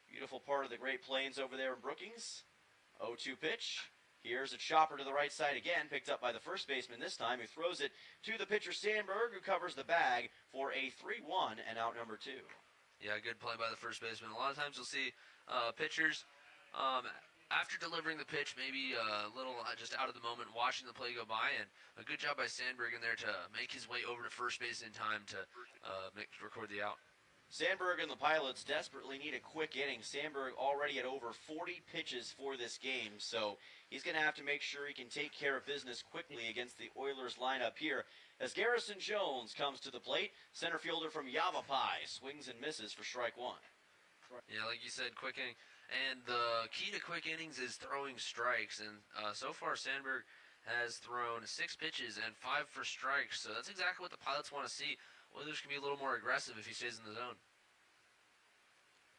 Beautiful part of the Great Plains over there in Brookings. 0-2 pitch. Here's a chopper to the right side again, picked up by the first baseman this time, who throws it to the pitcher Sandberg, who covers the bag for a 3-1 and out number 2. Yeah, good play by the first baseman. A lot of times you'll see pitchers, after delivering the pitch, maybe a little just out of the moment, watching the play go by, and a good job by Sandberg in there to make his way over to first base in time to record the out. Sandberg and the Pilots desperately need a quick inning. Sandberg already at over 40 pitches for this game, so he's going to have to make sure he can take care of business quickly against the Oilers lineup here. As Garrison Jones comes to the plate, center fielder from Yavapai swings and misses for strike one. Yeah, like you said, quick inning. And the key to quick innings is throwing strikes. And so far, Sandberg has thrown 6 pitches and 5 for strikes. So that's exactly what the Pilots want to see. Oilers can be a little more aggressive if he stays in the zone.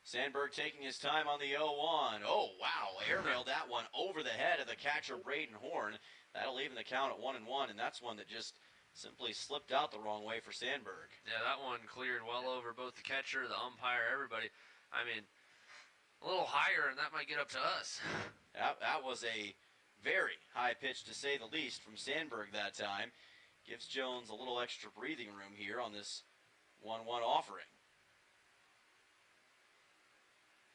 Sandberg taking his time on the 0-1. Oh, wow. Airmailed that one over the head of the catcher, Braden Horn. That'll even the count at 1-1, and that's one that just simply slipped out the wrong way for Sandberg. Yeah, that one cleared well over both the catcher, the umpire, everybody. I mean, a little higher, and that might get up to us. That was a very high pitch, to say the least, from Sandberg that time. Gives Jones a little extra breathing room here on this 1-1 offering.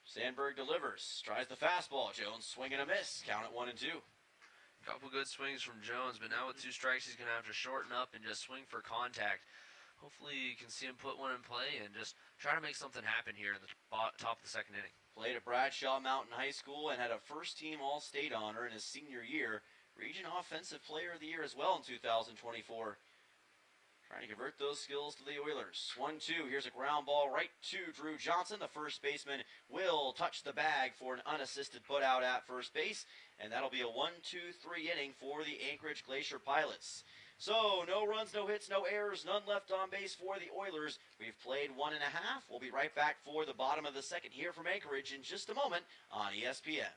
Sandberg delivers, tries the fastball. Jones swing and a miss. Count at 1-2. Couple good swings from Jones, but now with 2 strikes, he's going to have to shorten up and just swing for contact. Hopefully you can see him put one in play and just try to make something happen here in the top of the second inning. Played at Bradshaw Mountain High School and had a first-team All-State honor in his senior year. Region Offensive Player of the Year as well in 2024. Trying to convert those skills to the Oilers. 1-2. Here's a ground ball right to Drew Johnson. The first baseman will touch the bag for an unassisted putout at first base. And that'll be a 1-2-3 inning for the Anchorage Glacier Pilots. So, no runs, no hits, no errors, none left on base for the Oilers. We've played 1.5. We'll be right back for the bottom of the second here from Anchorage in just a moment on ESPN.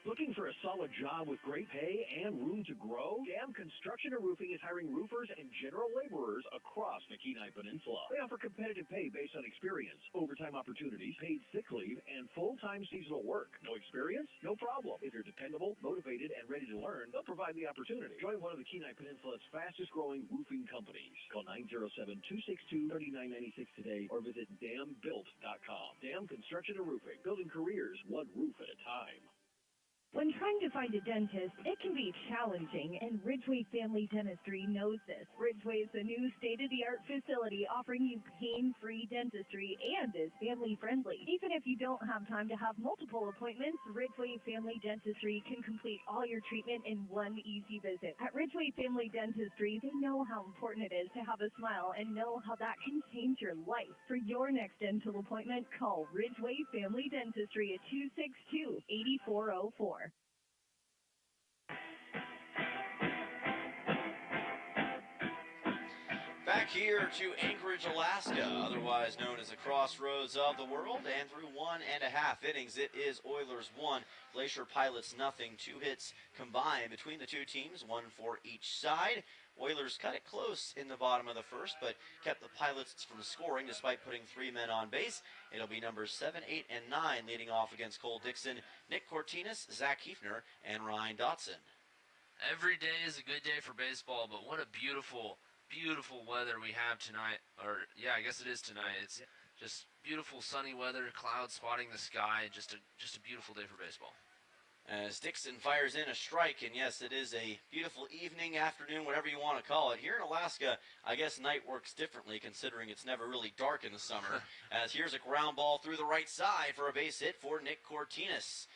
Looking for a solid job with great pay and room to grow? Dam Construction and Roofing is hiring roofers and general laborers across the Kenai Peninsula. They offer competitive pay based on experience, overtime opportunities, paid sick leave, and full-time seasonal work. No experience? No problem. If you're dependable, motivated, and ready to learn, they'll provide the opportunity. Join one of the Kenai Peninsula's fastest-growing roofing companies. Call 907-262-3996 today or visit dambuilt.com. Dam Construction and Roofing, building careers one roof at a time. When trying to find a dentist, it can be challenging, and Ridgeway Family Dentistry knows this. Ridgeway is a new state-of-the-art facility offering you pain-free dentistry and is family-friendly. Even if you don't have time to have multiple appointments, Ridgeway Family Dentistry can complete all your treatment in one easy visit. At Ridgeway Family Dentistry, they know how important it is to have a smile and know how that can change your life. For your next dental appointment, call Ridgeway Family Dentistry at 262-8404. Back here to Anchorage, Alaska, otherwise known as the crossroads of the world, and through 1.5 innings, it is Oilers 1, Glacier Pilots nothing. 2 hits combined between the two teams, 1 for each side. Oilers cut it close in the bottom of the first, but kept the Pilots from scoring despite putting 3 men on base. It'll be numbers 7, 8, and 9 leading off against Cole Dixon, Nick Cortinas, Zach Hefner, and Ryan Dotson. Every day is a good day for baseball, but what a beautiful weather we have tonight. Or, yeah, I guess it is tonight. It's just beautiful sunny weather, clouds spotting the sky, just a beautiful day for baseball. As Dixon fires in a strike, and yes, it is a beautiful evening, afternoon, whatever you want to call it. Here in Alaska, I guess night works differently, considering it's never really dark in the summer. As here's a ground ball through the right side for a base hit for Nick Cortinas.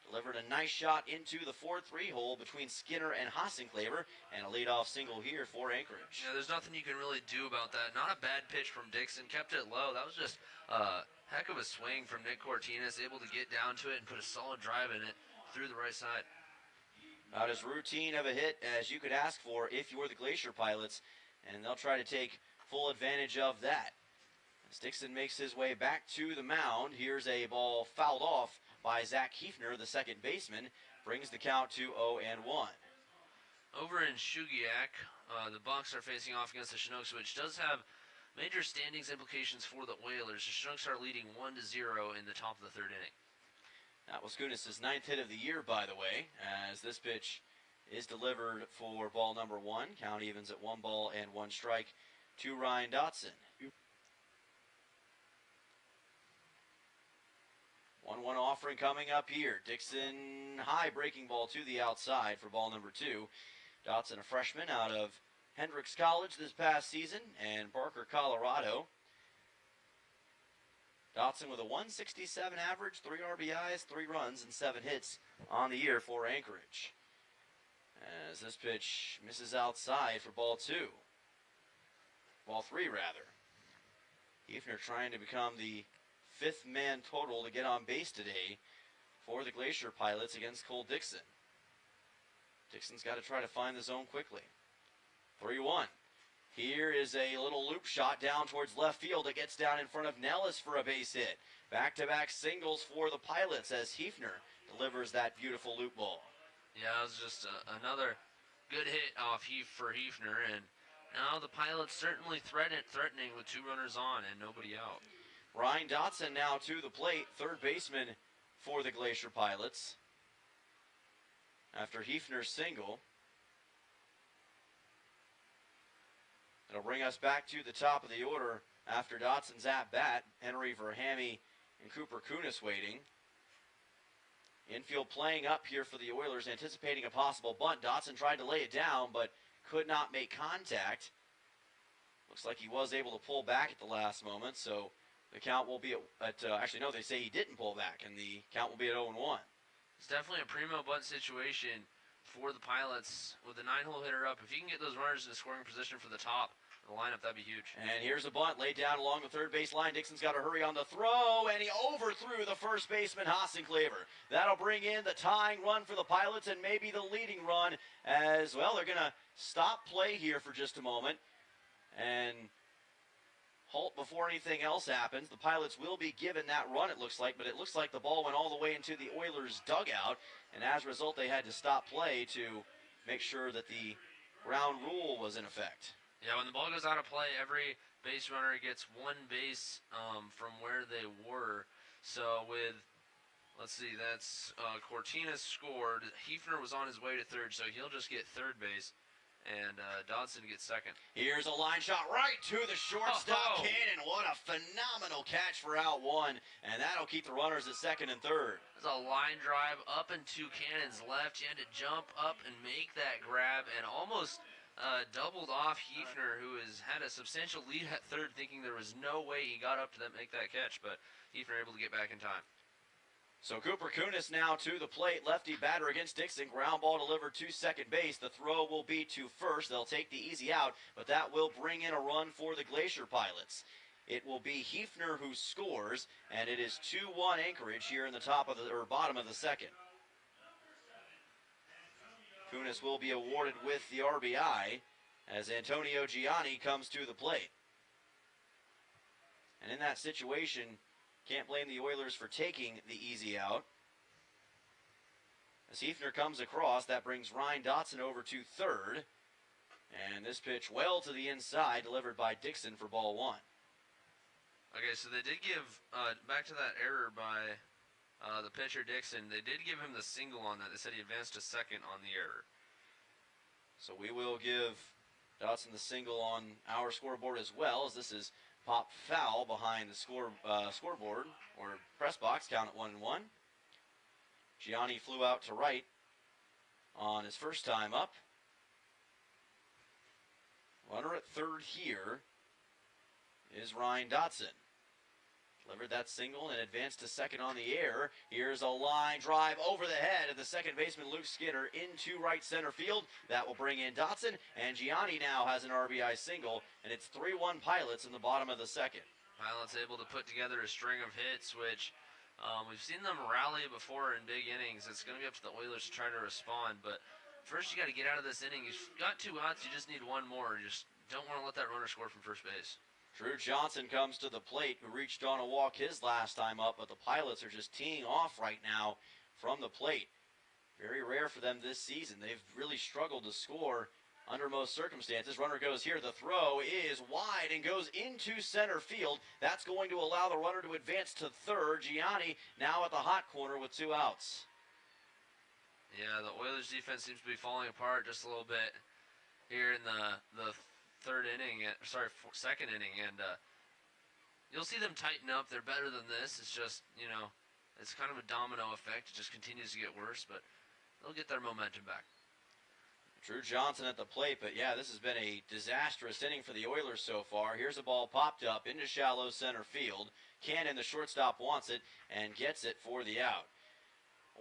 Delivered a nice shot into the 4-3 hole between Skinner and Hossenclaver, and a leadoff single here for Anchorage. Yeah, there's nothing you can really do about that. Not a bad pitch from Dixon, kept it low. That was just a heck of a swing from Nick Cortinas, able to get down to it and put a solid drive in it through the right side. About as routine of a hit as you could ask for if you were the Glacier Pilots, and they'll try to take full advantage of that. As Dixon makes his way back to the mound, here's a ball fouled off by Zach Hefner, the second baseman, brings the count to 0-1. Over in Shugiak, the Bucks are facing off against the Chinooks, which does have major standings implications for the Oilers. The Chinooks are leading 1-0 in the top of the third inning. That was Kunis' 9th hit of the year, by the way, as this pitch is delivered for ball number 1. Count evens at 1 ball and 1 strike to Ryan Dotson. 1-1 offering coming up here. Dixon, high breaking ball to the outside for ball number 2. Dotson, a freshman out of Hendrix College this past season, and Barker, Colorado. Dotson with a 167 average, 3 RBIs, 3 runs, and 7 hits on the year for Anchorage. As this pitch misses outside for ball 2. Ball 3, rather. Hefner trying to become the 5th man total to get on base today for the Glacier Pilots against Cole Dixon. Dixon's got to try to find the zone quickly. 3-1. Here is a little loop shot down towards left field. It gets down in front of Nellis for a base hit. Back-to-back singles for the Pilots as Hefner delivers that beautiful loop ball. Yeah, it was just another good hit off for Hefner, and now the Pilots certainly threatening with 2 runners on and nobody out. Ryan Dotson now to the plate, third baseman for the Glacier Pilots. After Hefner's single, it'll bring us back to the top of the order after Dotson's at-bat. Henry Verhamy and Cooper Kunis waiting. Infield playing up here for the Oilers, anticipating a possible bunt. Dotson tried to lay it down, but could not make contact. Looks like he was able to pull back at the last moment, so the count will be at actually, no, they say he didn't pull back, and the count will be at 0-1. It's definitely a primo bunt situation for the Pilots with a 9-hole hitter up. If you can get those runners in a scoring position for the top of the lineup, that'd be huge. And here's a bunt laid down along the third base line. Dixon's got to hurry on the throw, and he overthrew the first baseman, Hassenclaver. That'll bring in the tying run for the Pilots and maybe the leading run as well. They're going to stop play here for just a moment and halt before anything else happens. The Pilots will be given that run, it looks like, but it looks like the ball went all the way into the Oilers' dugout, and as a result, they had to stop play to make sure that the ground rule was in effect. Yeah, when the ball goes out of play, every base runner gets 1 base from where they were. So with, let's see, that's Cortinas scored. Hefner was on his way to third, so he'll just get third base. And Dodson gets second. Here's a line shot right to the shortstop, Cannon. What a phenomenal catch for out 1. And that'll keep the runners at second and third. That's a line drive up into Cannon's left. You had to jump up and make that grab and almost doubled off Hefner, who has had a substantial lead at third, thinking there was no way he got up to make that catch. But Hefner able to get back in time. So Cooper Kunis now to the plate. Lefty batter against Dixon. Ground ball delivered to second base. The throw will be to first. They'll take the easy out, but that will bring in a run for the Glacier Pilots. It will be Hefner who scores, and it is 2-1 Anchorage here in the top of the bottom of the second. Kunis will be awarded with the RBI as Antonio Gianni comes to the plate. And in that situation, can't blame the Oilers for taking the easy out. As Hefner comes across, that brings Ryan Dotson over to third. And this pitch well to the inside, delivered by Dixon for ball 1. Okay, so they did give, back to that error by the pitcher Dixon, they did give him the single on that. They said he advanced to second on the error. So we will give Dotson the single on our scoreboard as well, as this is pop foul behind the scoreboard or press box, count at 1-1. Gianni flew out to right on his first time up. Runner at third here is Ryan Dotson. Delivered that single and advanced to second on the air. Here's a line drive over the head of the second baseman Luke Skinner into right center field. That will bring in Dotson, and Gianni now has an RBI single, and it's 3-1 Pilots in the bottom of the second. Pilots able to put together a string of hits, which we've seen them rally before in big innings. It's going to be up to the Oilers to try to respond, but first you got to get out of this inning. You've got 2 outs, you just need 1 more. You just don't want to let that runner score from first base. Drew Johnson comes to the plate, who reached on a walk his last time up, but the Pilots are just teeing off right now from the plate. Very rare for them this season. They've really struggled to score under most circumstances. Runner goes here. The throw is wide and goes into center field. That's going to allow the runner to advance to third. Gianni now at the hot corner with 2 outs. Yeah, the Oilers defense seems to be falling apart just a little bit here in the second inning, and you'll see them tighten up. They're better than this. It's just, it's kind of a domino effect. It just continues to get worse, but they'll get their momentum back. Drew Johnson at the plate, but yeah, this has been a disastrous inning for the Oilers so far. Here's a ball popped up into shallow center field. Cannon, the shortstop, wants it and gets it for the out.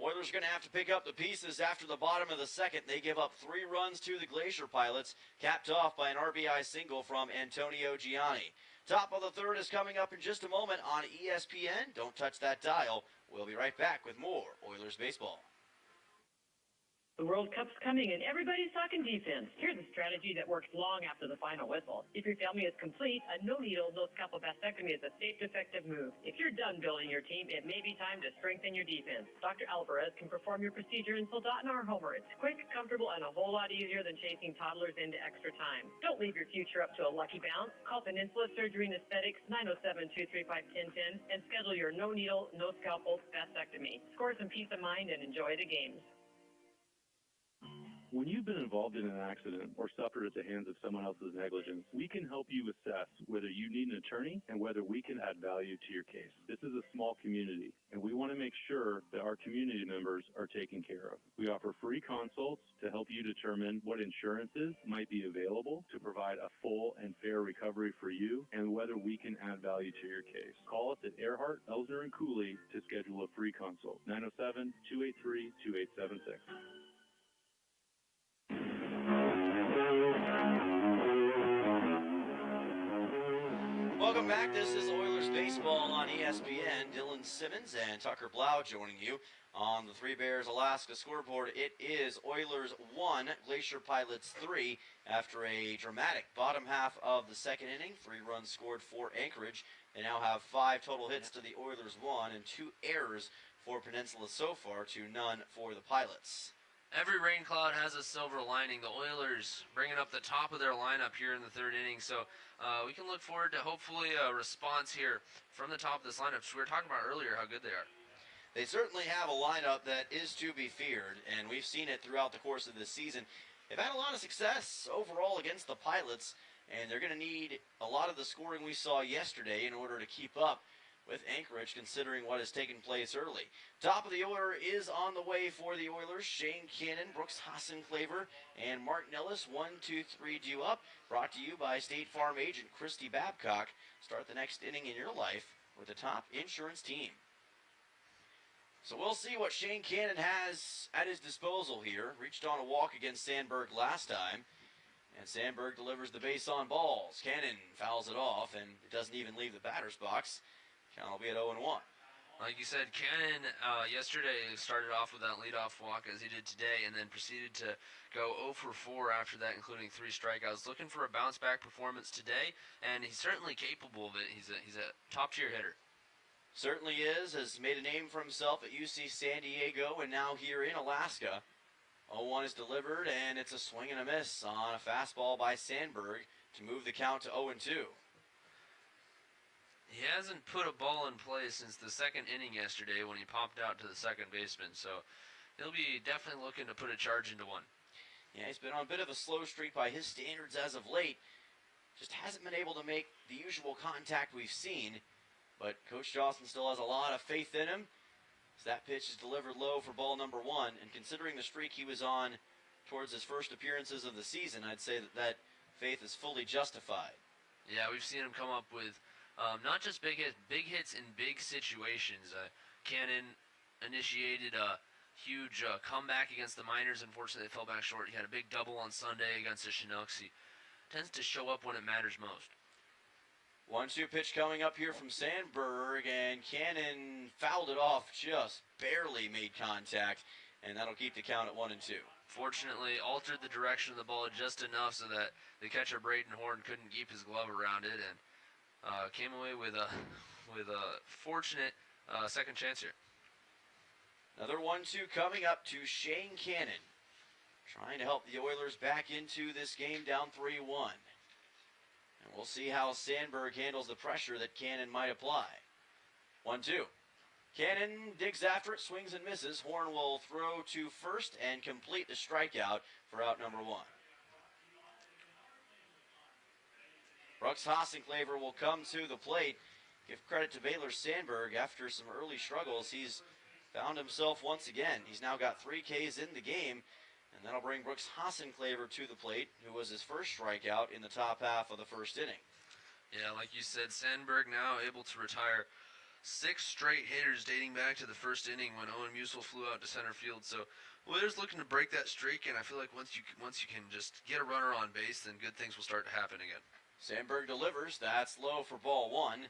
Oilers are going to have to pick up the pieces after the bottom of the second. They give up 3 runs to the Glacier Pilots, capped off by an RBI single from Antonio Gianni. Top of the third is coming up in just a moment on ESPN. Don't touch that dial. We'll be right back with more Oilers baseball. The World Cup's coming and everybody's talking defense. Here's a strategy that works long after the final whistle. If your family is complete, a no-needle, no-scalpel vasectomy is a safe, effective move. If you're done building your team, it may be time to strengthen your defense. Dr. Alvarez can perform your procedure in Soldotna or Homer. It's quick, comfortable, and a whole lot easier than chasing toddlers into extra time. Don't leave your future up to a lucky bounce. Call Peninsula Surgery and Aesthetics 907-235-1010 and schedule your no-needle, no-scalpel vasectomy. Score some peace of mind and enjoy the games. When you've been involved in an accident or suffered at the hands of someone else's negligence, we can help you assess whether you need an attorney and whether we can add value to your case. This is a small community, and we want to make sure that our community members are taken care of. We offer free consults to help you determine what insurances might be available to provide a full and fair recovery for you and whether we can add value to your case. Call us at Earhart, Elsner, and Cooley to schedule a free consult. 907-283-2876. Welcome back. This is Oilers Baseball on ESPN. Dylan Simmons and Tucker Blau joining you on the Three Bears Alaska scoreboard. It is Oilers 1, Glacier Pilots 3 after a dramatic bottom half of the second inning. 3 runs scored for Anchorage. They now have 5 total hits to the Oilers 1 and 2 errors for Peninsula so far to none for the Pilots. Every rain cloud has a silver lining. The Oilers bringing up the top of their lineup here in the third inning, so we can look forward to hopefully a response here from the top of this lineup. So we were talking about earlier how good they are. They certainly have a lineup that is to be feared, and we've seen it throughout the course of this season. They've had a lot of success overall against the Pilots, and they're going to need a lot of the scoring we saw yesterday in order to keep up with Anchorage, considering what has taken place early. Top of the order is on the way for the Oilers. Shane Cannon, Brooks Hassenclaver, and Martin Ellis. 1, 2, 3 due up. Brought to you by State Farm agent Christy Babcock. Start the next inning in your life with the top insurance team. So we'll see what Shane Cannon has at his disposal here. Reached on a walk against Sandberg last time, and Sandberg delivers the base on balls. Cannon fouls it off, and it doesn't even leave the batter's box. Count will be at 0-1. Like you said, Cannon yesterday started off with that leadoff walk as he did today, and then proceeded to go 0 for 4 after that, including 3 strikeouts. Looking for a bounce-back performance today, and he's certainly capable of it. He's a top-tier hitter. Certainly is. Has made a name for himself at UC San Diego and now here in Alaska. 0-1 is delivered, and it's a swing and a miss on a fastball by Sandberg to move the count to 0-2. He hasn't put a ball in play since the second inning yesterday when he popped out to the second baseman, so he'll be definitely looking to put a charge into one. Yeah, he's been on a bit of a slow streak by his standards as of late. Just hasn't been able to make the usual contact we've seen, but Coach Dawson still has a lot of faith in him. So that pitch is delivered low for ball number 1, and considering the streak he was on towards his first appearances of the season, I'd say that faith is fully justified. Yeah, we've seen him come up with not just big hits in big situations. Cannon initiated a huge comeback against the Miners. Unfortunately, they fell back short. He had a big double on Sunday against the Chinooks. He tends to show up when it matters most. 1-2 pitch coming up here from Sandberg, and Cannon fouled it off, just barely made contact, and that'll keep the count at 1-2. Fortunately, altered the direction of the ball just enough so that the catcher Braden Horn couldn't keep his glove around it, and came away with a fortunate second chance here. Another 1-2 coming up to Shane Cannon, trying to help the Oilers back into this game down 3-1. And we'll see how Sandberg handles the pressure that Cannon might apply. 1-2. Cannon digs after it, swings and misses. Horn will throw to first and complete the strikeout for out number 1. Brooks Hassenclaver will come to the plate. Give credit to Baylor Sandberg. After some early struggles, he's found himself once again. He's now got 3 Ks in the game, And that'll bring Brooks Hassenclaver to the plate, who was his first strikeout in the top half of the first inning. Yeah, like you said, Sandberg now able to retire 6 straight hitters dating back to the first inning when Owen Musil flew out to center field. So Whalers looking to break that streak, and I feel like once you can just get a runner on base, then good things will start to happen again. Sandberg delivers. That's low for ball 1.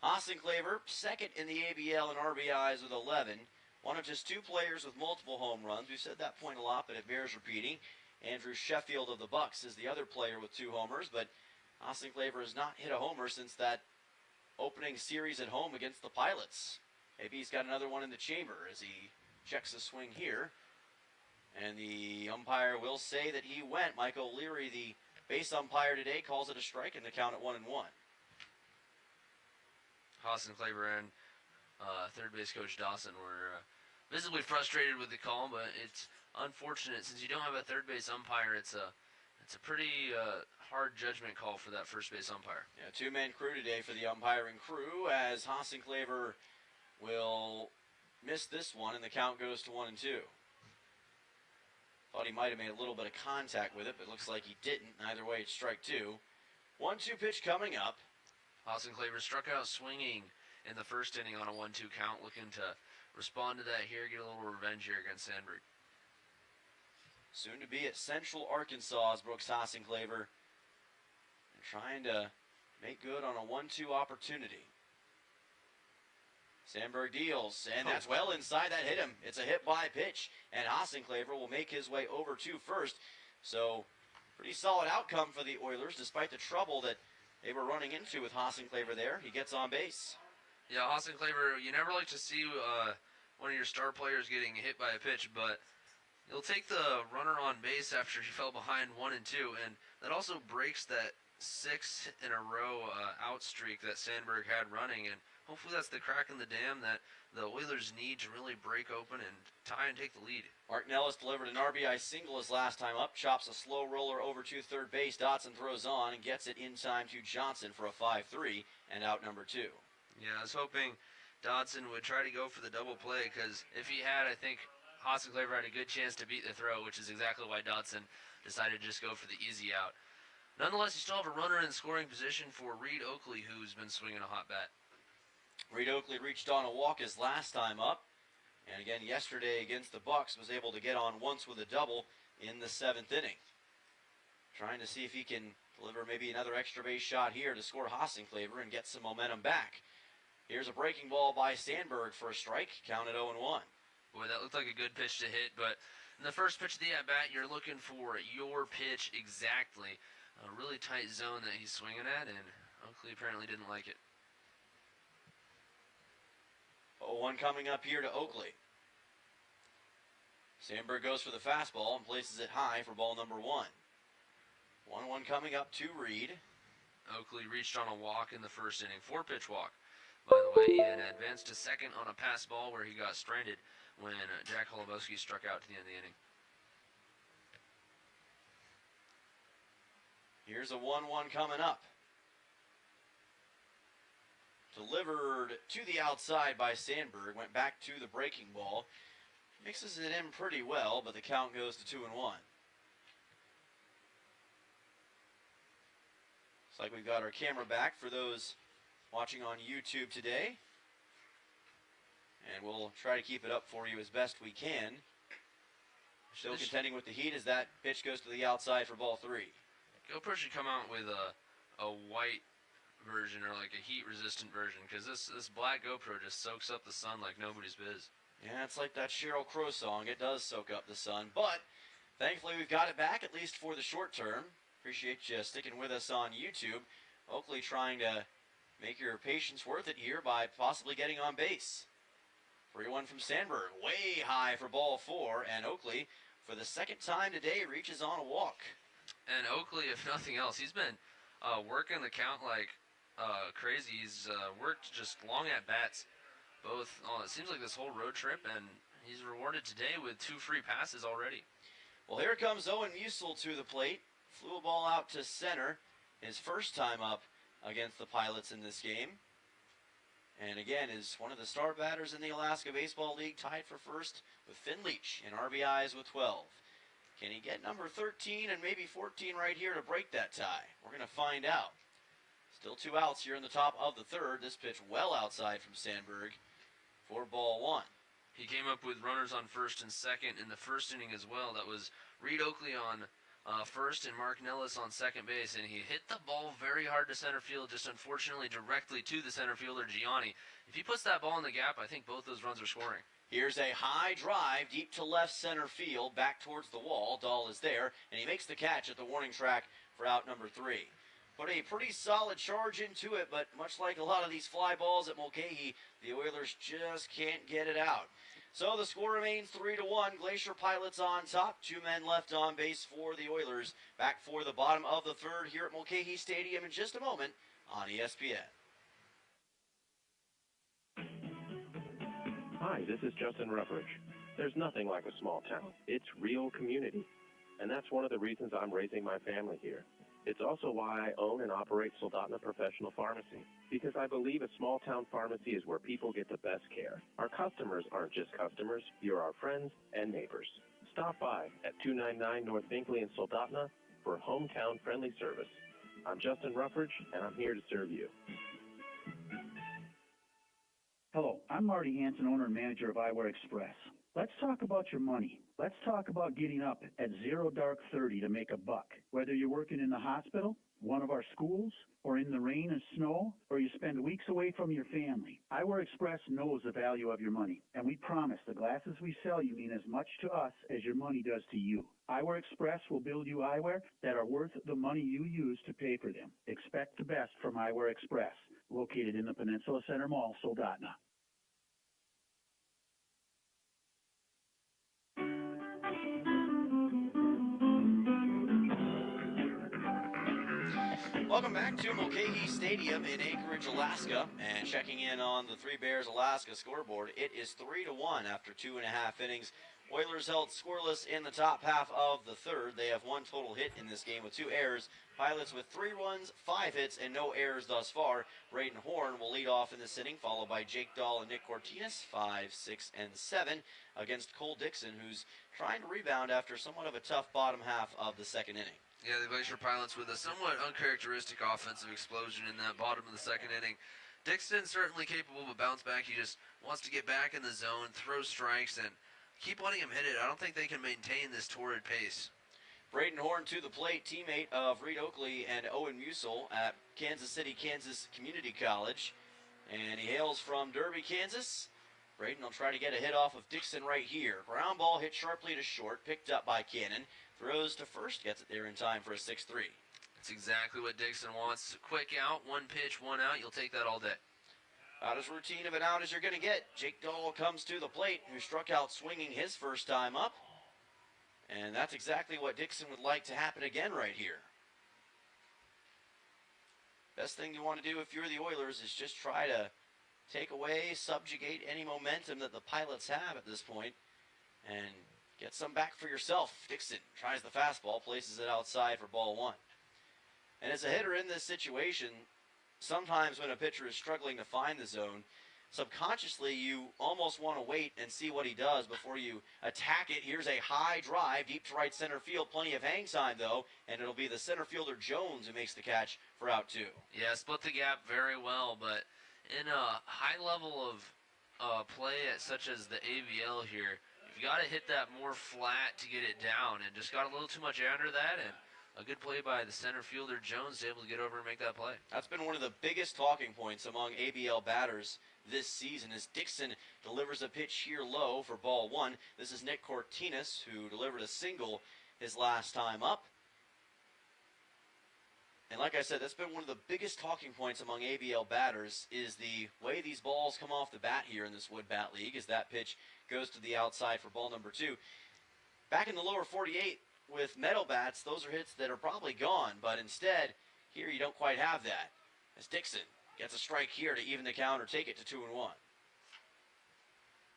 Hassenclaver, second in the ABL in RBIs with 11. One of just 2 players with multiple home runs. We've said that point a lot, but it bears repeating. Andrew Sheffield of the Bucks is the other player with 2 homers, but Hassenclaver has not hit a homer since that opening series at home against the Pilots. Maybe he's got another one in the chamber as he checks the swing here. And the umpire will say that he went. Mike O'Leary, the base umpire today, calls it a strike and the count at 1-1. Hassenclaver and third base coach Dawson were visibly frustrated with the call, but it's unfortunate since you don't have a third base umpire. It's a pretty hard judgment call for that first base umpire. Yeah, 2-man crew today for the umpiring crew as Hassenclaver will miss this one and the count goes to 1-2. Thought he might have made a little bit of contact with it, but it looks like he didn't. Either way, it's strike 2. 1-2 pitch coming up. Hassenclaver struck out swinging in the first inning on a 1-2 count, looking to respond to that here, get a little revenge here against Sandberg. Soon to be at Central Arkansas is Brooks Hassenclaver. And trying to make good on a 1-2 opportunity. Sandberg deals, and that's well inside. That hit him. It's a hit by pitch, and Hassenclaver will make his way over to first. So, pretty solid outcome for the Oilers, despite the trouble that they were running into with Hassenclaver there. He gets on base. Yeah, Hassenclaver, you never like to see one of your star players getting hit by a pitch, but he'll take the runner on base after he fell behind 1-2, and that also breaks that 6 in a row out streak that Sandberg had running, and hopefully that's the crack in the dam that the Oilers need to really break open and tie and take the lead. Mark Nellis delivered an RBI single his last time up, chops a slow roller over to third base. Dotson throws on and gets it in time to Johnson for a 5-3 and out number 2. Yeah, I was hoping Dodson would try to go for the double play, because if he had, I think Hassenclaver had a good chance to beat the throw, which is exactly why Dodson decided to just go for the easy out. Nonetheless, you still have a runner in scoring position for Reed Oakley, who's been swinging a hot bat. Reed Oakley reached on a walk his last time up, and again yesterday against the Bucks was able to get on once with a double in the 7th inning. Trying to see if he can deliver maybe another extra base shot here to score Hassenclaver and get some momentum back. Here's a breaking ball by Sandberg for a strike, counted 0-1. Boy, that looked like a good pitch to hit, but in the first pitch of the at-bat, you're looking for your pitch exactly. A really tight zone that he's swinging at, and Oakley apparently didn't like it. 0-1 coming up here to Oakley. Sandberg goes for the fastball and places it high for ball number 1. 1-1 coming up to Reed. Oakley reached on a walk in the first inning, 4-pitch walk, by the way, and advanced to second on a pass ball where he got stranded when Jack Holubowski struck out to the end of the inning. Here's a 1-1 coming up. Delivered to the outside by Sandberg, went back to the breaking ball. Mixes it in pretty well, but the count goes to 2-1. Looks like we've got our camera back for those watching on YouTube today. And we'll try to keep it up for you as best we can. Still contending with the heat as that pitch goes to the outside for ball 3. GoPro should come out with a white version or like a heat-resistant version, because this black GoPro just soaks up the sun like nobody's biz. Yeah, it's like that Sheryl Crow song. It does soak up the sun, but thankfully we've got it back, at least for the short term. Appreciate you sticking with us on YouTube. Oakley trying to make your patience worth it here by possibly getting on base. 3-1 from Sandberg, way high for ball 4, and Oakley, for the second time today, reaches on a walk. And Oakley, if nothing else, he's been working the count like crazy. He's worked just long at bats, both. It seems like this whole road trip, and he's rewarded today with 2 free passes already. Well, here comes Owen Musil to the plate. Flew a ball out to center, his first time up against the Pilots in this game. And again, is one of the star batters in the Alaska Baseball League, tied for first with Finn Leach in RBIs with 12. Can he get number 13 and maybe 14 right here to break that tie? We're going to find out. Still 2 outs here in the top of the third. This pitch well outside from Sandberg for ball 1. He came up with runners on first and second in the first inning as well. That was Reed Oakley on first and Mark Nellis on second base, and he hit the ball very hard to center field, just unfortunately directly to the center fielder, Gianni. If he puts that ball in the gap, I think both those runs are scoring. Here's a high drive deep to left center field, back towards the wall. Dahl is there, and he makes the catch at the warning track for out number 3. Put a pretty solid charge into it, but much like a lot of these fly balls at Mulcahy, the Oilers just can't get it out. So the score remains 3-1. Glacier Pilots on top. 2 men left on base for the Oilers. Back for the bottom of the third here at Mulcahy Stadium in just a moment on ESPN. Hi, this is Justin Ruffridge. There's nothing like a small town. It's real community. And that's one of the reasons I'm raising my family here. It's also why I own and operate Soldotna Professional Pharmacy, because I believe a small-town pharmacy is where people get the best care. Our customers aren't just customers, you're our friends and neighbors. Stop by at 299 North Binkley in Soldotna for hometown-friendly service. I'm Justin Ruffridge, and I'm here to serve you. Hello, I'm Marty Hansen, owner and manager of Eyewear Express. Let's talk about your money. Let's talk about getting up at 0 dark 30 to make a buck. Whether you're working in the hospital, one of our schools, or in the rain and snow, or you spend weeks away from your family, Eyewear Express knows the value of your money, and we promise the glasses we sell you mean as much to us as your money does to you. Eyewear Express will build you eyewear that are worth the money you use to pay for them. Expect the best from Eyewear Express, located in the Peninsula Center Mall, Soldotna. Welcome back to Mulcahy Stadium in Anchorage, Alaska, and checking in on the Three Bears Alaska scoreboard. It is 3-1 after 2.5 innings. Oilers held scoreless in the top half of the third. They have 1 total hit in this game with 2 errors. Pilots with 3 runs, 5 hits, and no errors thus far. Braden Horn will lead off in this inning, followed by Jake Dahl and Nick Cortinas, 5, 6, and 7, against Cole Dixon, who's trying to rebound after somewhat of a tough bottom half of the second inning. Yeah, the Glacier Pilots with a somewhat uncharacteristic offensive explosion in that bottom of the second inning. Dixon certainly capable of a bounce back. He just wants to get back in the zone, throw strikes, and keep letting him hit it. I don't think they can maintain this torrid pace. Braden Horn to the plate, teammate of Reed Oakley and Owen Musil at Kansas City, Kansas Community College. And he hails from Derby, Kansas. Braden will try to get a hit off of Dixon right here. Ground ball hit sharply to short, picked up by Cannon. Throws to first, gets it there in time for a 6-3. That's exactly what Dixon wants. Quick out, 1 pitch, 1 out. You'll take that all day. About as routine of an out as you're going to get. Jake Dahl comes to the plate, who struck out swinging his first time up. And that's exactly what Dixon would like to happen again right here. Best thing you want to do if you're the Oilers is just try to take away, subjugate any momentum that the Pilots have at this point, and get some back for yourself. Dixon tries the fastball, places it outside for ball 1. And as a hitter in this situation, sometimes when a pitcher is struggling to find the zone, subconsciously you almost want to wait and see what he does before you attack it. Here's a high drive deep to right center field. Plenty of hang time, though, and it'll be the center fielder Jones who makes the catch for out 2. Yeah, split the gap very well, but in a high level of play such as the AVL here, you've got to hit that more flat to get it down, and just got a little too much air under that, and a good play by the center fielder Jones able to get over and make that play. That's been one of the biggest talking points among ABL batters this season as Dixon delivers a pitch here low for ball 1. This is Nick Cortinas, who delivered a single his last time up. And like I said, that's been one of the biggest talking points among ABL batters is the way these balls come off the bat here in this Wood Bat League as that pitch goes to the outside for ball number 2. Back in the lower 48 with metal bats, those are hits that are probably gone, but instead, here you don't quite have that. As Dixon gets a strike here to even the count or take it to 2-1.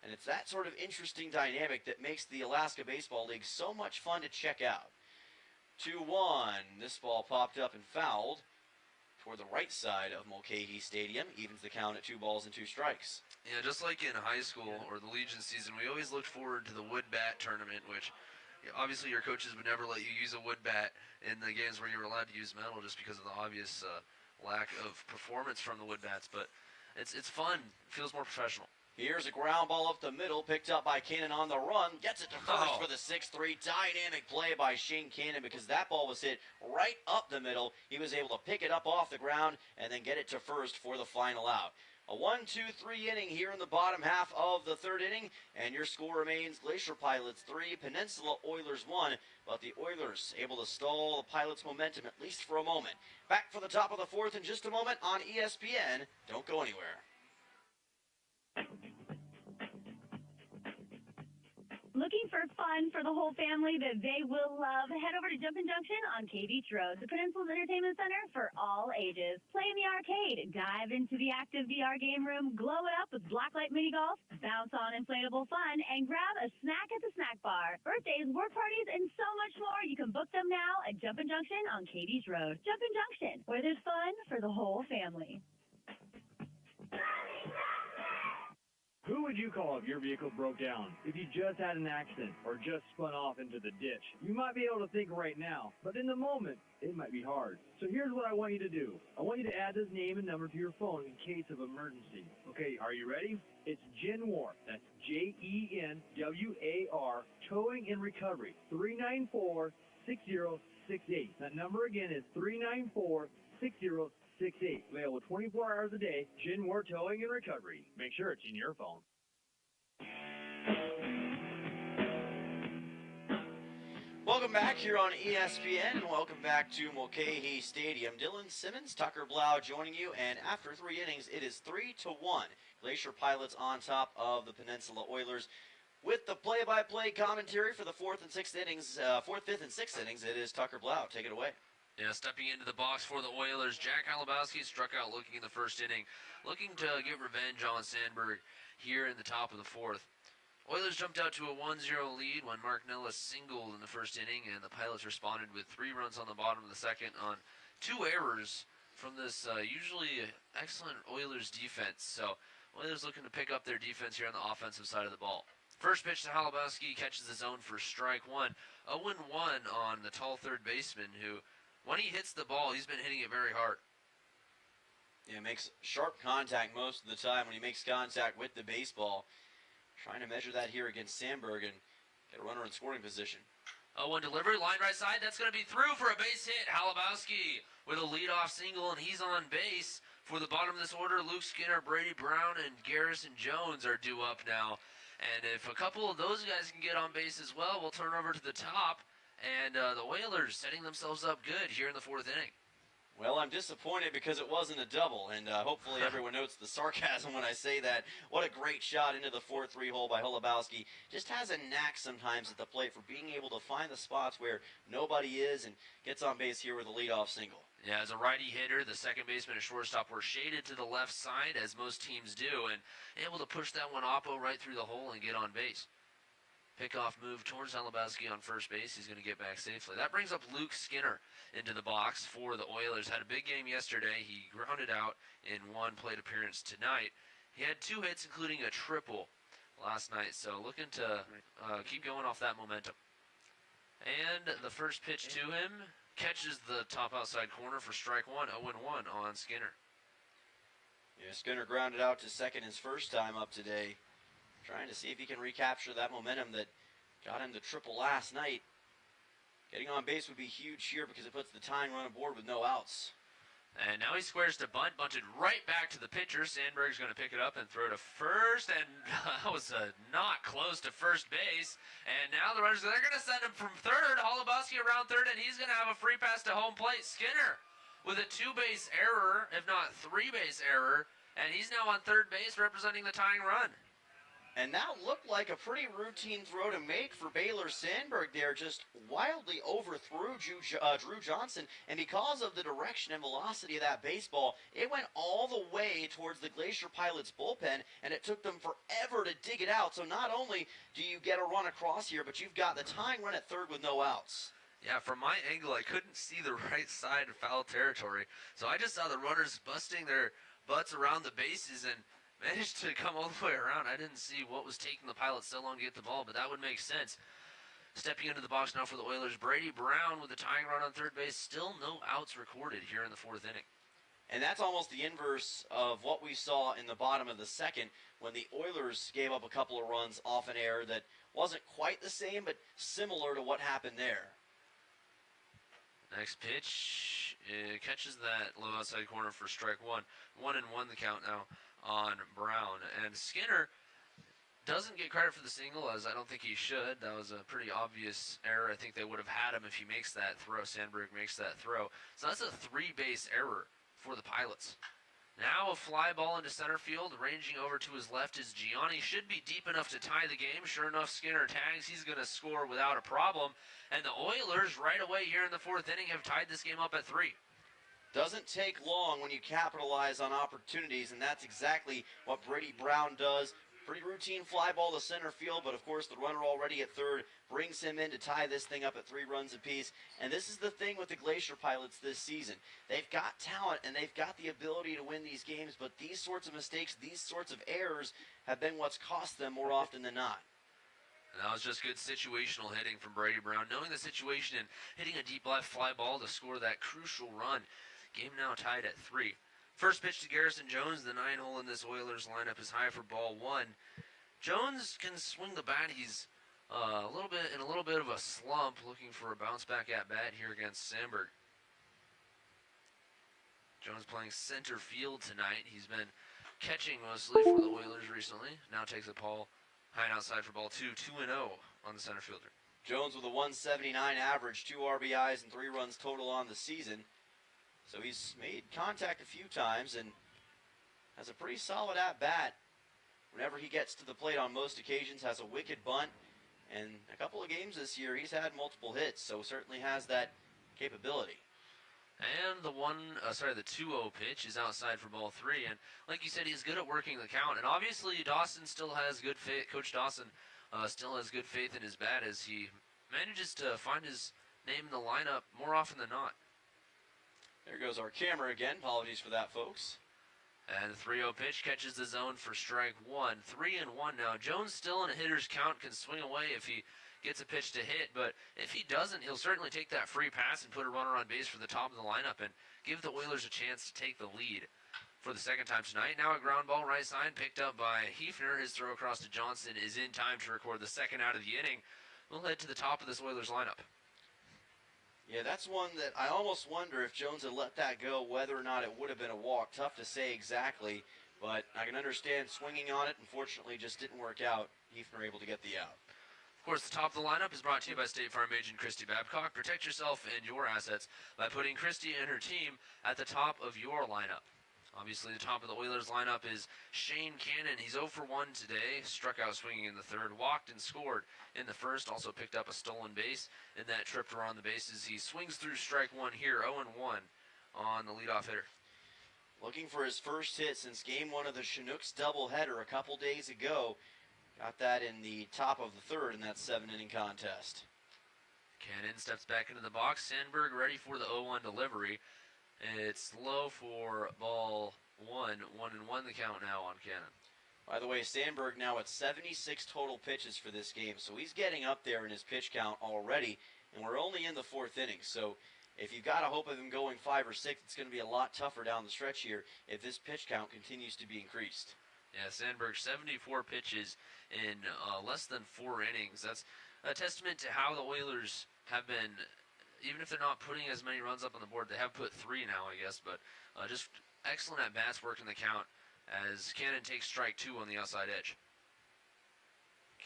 And it's that sort of interesting dynamic that makes the Alaska Baseball League so much fun to check out. 2-1. This ball popped up and fouled toward the right side of Mulcahy Stadium. Evens the count at 2 balls and 2 strikes. Yeah, just like in high school or the Legion season, we always looked forward to the Wood Bat tournament, which obviously your coaches would never let you use a wood bat in the games where you were allowed to use metal just because of the obvious lack of performance from the wood bats. But it's fun. It feels more professional. Here's a ground ball up the middle, picked up by Cannon on the run. Gets it to first for the 6-3. Dynamic play by Shane Cannon because that ball was hit right up the middle. He was able to pick it up off the ground and then get it to first for the final out. A 1-2-3 inning here in the bottom half of the third inning, and your score remains Glacier Pilots 3, Peninsula Oilers 1, but the Oilers able to stall the Pilots' momentum at least for a moment. Back for the top of the fourth in just a moment on ESPN. Don't go anywhere. Looking for fun for the whole family that they will love? Head over to Jumpin' Junction on K Beach Road, the Peninsula's entertainment center for all ages. Play in the arcade, dive into the active VR game room, glow it up with blacklight mini golf, bounce on inflatable fun, and grab a snack at the snack bar. Birthdays, work parties, and so much more. You can book them now at Jumpin' Junction on K Beach Road. Jumpin' Junction, where there's fun for the whole family. Who would you call if your vehicle broke down? If you just had an accident or just spun off into the ditch? You might be able to think right now, but in the moment, it might be hard. So here's what I want you to do. I want you to add this name and number to your phone in case of emergency. Okay, are you ready? It's Genwar. That's Jenwar, Towing and Recovery, 394-6068. That number again is 394-6068. Available 24 hours a day. Genwar Towing and Recovery. Make sure it's in your phone. Welcome back here on ESPN, and welcome back to Mulcahy Stadium. Dylan Simmons, Tucker Blau joining you, and after 3 innings, it is 3-1. Glacier Pilots on top of the Peninsula Oilers. With the play-by-play commentary for the 4th, 5th, and 6th innings, it is Tucker Blau. Take it away. Yeah, stepping into the box for the Oilers, Jack Halabowski struck out looking in the first inning, looking to get revenge on Sandberg here in the top of the 4th. Oilers jumped out to a 1-0 lead when Mark Nellis singled in the first inning, and the Pilots responded with 3 runs on the bottom of the second on 2 errors from this usually excellent Oilers defense. So Oilers looking to pick up their defense here on the offensive side of the ball. First pitch to Halabowski, catches the zone for strike 1. 0-1 on the tall third baseman who, when he hits the ball, he's been hitting it very hard. Yeah, makes sharp contact most of the time when he makes contact with the baseball. Trying to measure that here against Sandberg and get a runner in scoring position. 0-1 delivery, line right side. That's going to be through for a base hit. Halabowski with a leadoff single, and he's on base. For the bottom of this order, Luke Skinner, Brady Brown, and Garrison Jones are due up now. And if a couple of those guys can get on base as well, we'll turn over to the top. And the Oilers setting themselves up good here in the 4th inning. Well, I'm disappointed because it wasn't a double, and hopefully everyone notes the sarcasm when I say that. What a great shot into the 4-3 hole by Halabowski. Just has a knack sometimes at the plate for being able to find the spots where nobody is and gets on base here with a leadoff single. Yeah, as a righty hitter, the second baseman and shortstop were shaded to the left side, as most teams do, and able to push that one oppo right through the hole and get on base. Pickoff move towards Halabowski on first base. He's going to get back safely. That brings up Luke Skinner into the box for the Oilers. Had a big game yesterday. He grounded out in 1 plate appearance tonight. He had 2 hits, including a triple last night. So looking to keep going off that momentum. And the first pitch to him catches the top outside corner for strike 1. 0-1 on Skinner. Yeah, Skinner grounded out to second his first time up today. Trying to see if he can recapture that momentum that got him the triple last night. Getting on base would be huge here because it puts the tying run aboard with no outs. And now he squares to bunt, bunted right back to the pitcher. Sandberg's going to pick it up and throw to first, and that was not close to first base. And now the runners, they're going to send him from third. Halabowski around third, and he's going to have a free pass to home plate. Skinner with a 2-base error, if not 3-base error, and he's now on third base representing the tying run. And that looked like a pretty routine throw to make for Baylor Sandberg there. Just wildly overthrew Drew Johnson. And because of the direction and velocity of that baseball, it went all the way towards the Glacier Pilots bullpen, and it took them forever to dig it out. So not only do you get a run across here, but you've got the tying run at third with no outs. Yeah, from my angle, I couldn't see the right side of foul territory. So I just saw the runners busting their butts around the bases and managed to come all the way around. I didn't see what was taking the Pilots so long to get the ball, but that would make sense. Stepping into the box now for the Oilers, Brady Brown with a tying run on third base. Still no outs recorded here in the fourth inning. And that's almost the inverse of what we saw in the bottom of the second when the Oilers gave up a couple of runs off an error that wasn't quite the same, but similar to what happened there. Next pitch, it catches that low outside corner for strike one. 1-1 the count now on Brown. And Skinner doesn't get credit for the single, as I don't think he should. That was a pretty obvious error. I think they would have had him if he makes that throw. Sandberg makes that throw. So that's a 3-base error for the Pilots. Now a fly ball into center field. Ranging over to his left is Gianni. Should be deep enough to tie the game. Sure enough, Skinner tags. He's going to score without a problem. And the Oilers right away here in the fourth inning have tied this game up at 3. Doesn't take long when you capitalize on opportunities, and that's exactly what Brady Brown does. Pretty routine fly ball to center field, but of course the runner already at third brings him in to tie this thing up at 3 runs apiece. And this is the thing with the Glacier Pilots this season. They've got talent and they've got the ability to win these games, but these sorts of mistakes, these sorts of errors have been what's cost them more often than not. And that was just good situational hitting from Brady Brown, knowing the situation and hitting a deep left fly ball to score that crucial run. Game now tied at 3. First pitch to Garrison Jones. The 9-hole in this Oilers lineup is high for ball 1. Jones can swing the bat. He's a little bit of a slump, looking for a bounce back at bat here against Sandberg. Jones playing center field tonight. He's been catching mostly for the Oilers recently. Now takes the ball high and outside for ball 2. 2-0 on the center fielder. Jones with a 179 average, 2 RBIs and 3 runs total on the season. So he's made contact a few times and has a pretty solid at-bat. Whenever he gets to the plate on most occasions, has a wicked bunt. And a couple of games this year, he's had multiple hits, so certainly has that capability. And the 2-0 pitch is outside for ball 3. And like you said, he's good at working the count. And obviously, Dawson still has good faith. Coach Dawson still has good faith in his bat as he manages to find his name in the lineup more often than not. There goes our camera again. Apologies for that, folks. And the 3-0 pitch catches the zone for strike 1. 3-1 now. Jones still in a hitter's count, can swing away if he gets a pitch to hit, but if he doesn't, he'll certainly take that free pass and put a runner on base for the top of the lineup and give the Oilers a chance to take the lead for the second time tonight. Now a ground ball right side picked up by Hefner. His throw across to Johnson is in time to record the second out of the inning. We'll head to the top of this Oilers lineup. Yeah, that's one that I almost wonder if Jones had let that go, whether or not it would have been a walk. Tough to say exactly, but I can understand swinging on it. Unfortunately, just didn't work out. Hefner able to get the out. Of course, the top of the lineup is brought to you by State Farm agent Christy Babcock. Protect yourself and your assets by putting Christy and her team at the top of your lineup. Obviously, the top of the Oilers lineup is Shane Cannon. He's 0 for 1 today. Struck out swinging in the third, walked and scored in the first. Also picked up a stolen base in that trip around the bases. He swings through strike 1 here, 0-1 on the leadoff hitter. Looking for his first hit since game 1 of the Chinooks doubleheader a couple days ago. Got that in the top of the third in that 7-inning contest. Cannon steps back into the box. Sandberg ready for the 0-1 delivery. It's low for ball 1. 1-1 the count now on Cannon. By the way, Sandberg now at 76 total pitches for this game, so he's getting up there in his pitch count already, and we're only in the 4th inning. So if you've got a hope of him going 5 or 6, it's going to be a lot tougher down the stretch here if this pitch count continues to be increased. Yeah, Sandberg 74 pitches in less than 4 innings. That's a testament to how the Oilers have been. Even if they're not putting as many runs up on the board, they have put 3 now, I guess, but just excellent at-bats working the count as Cannon takes strike 2 on the outside edge.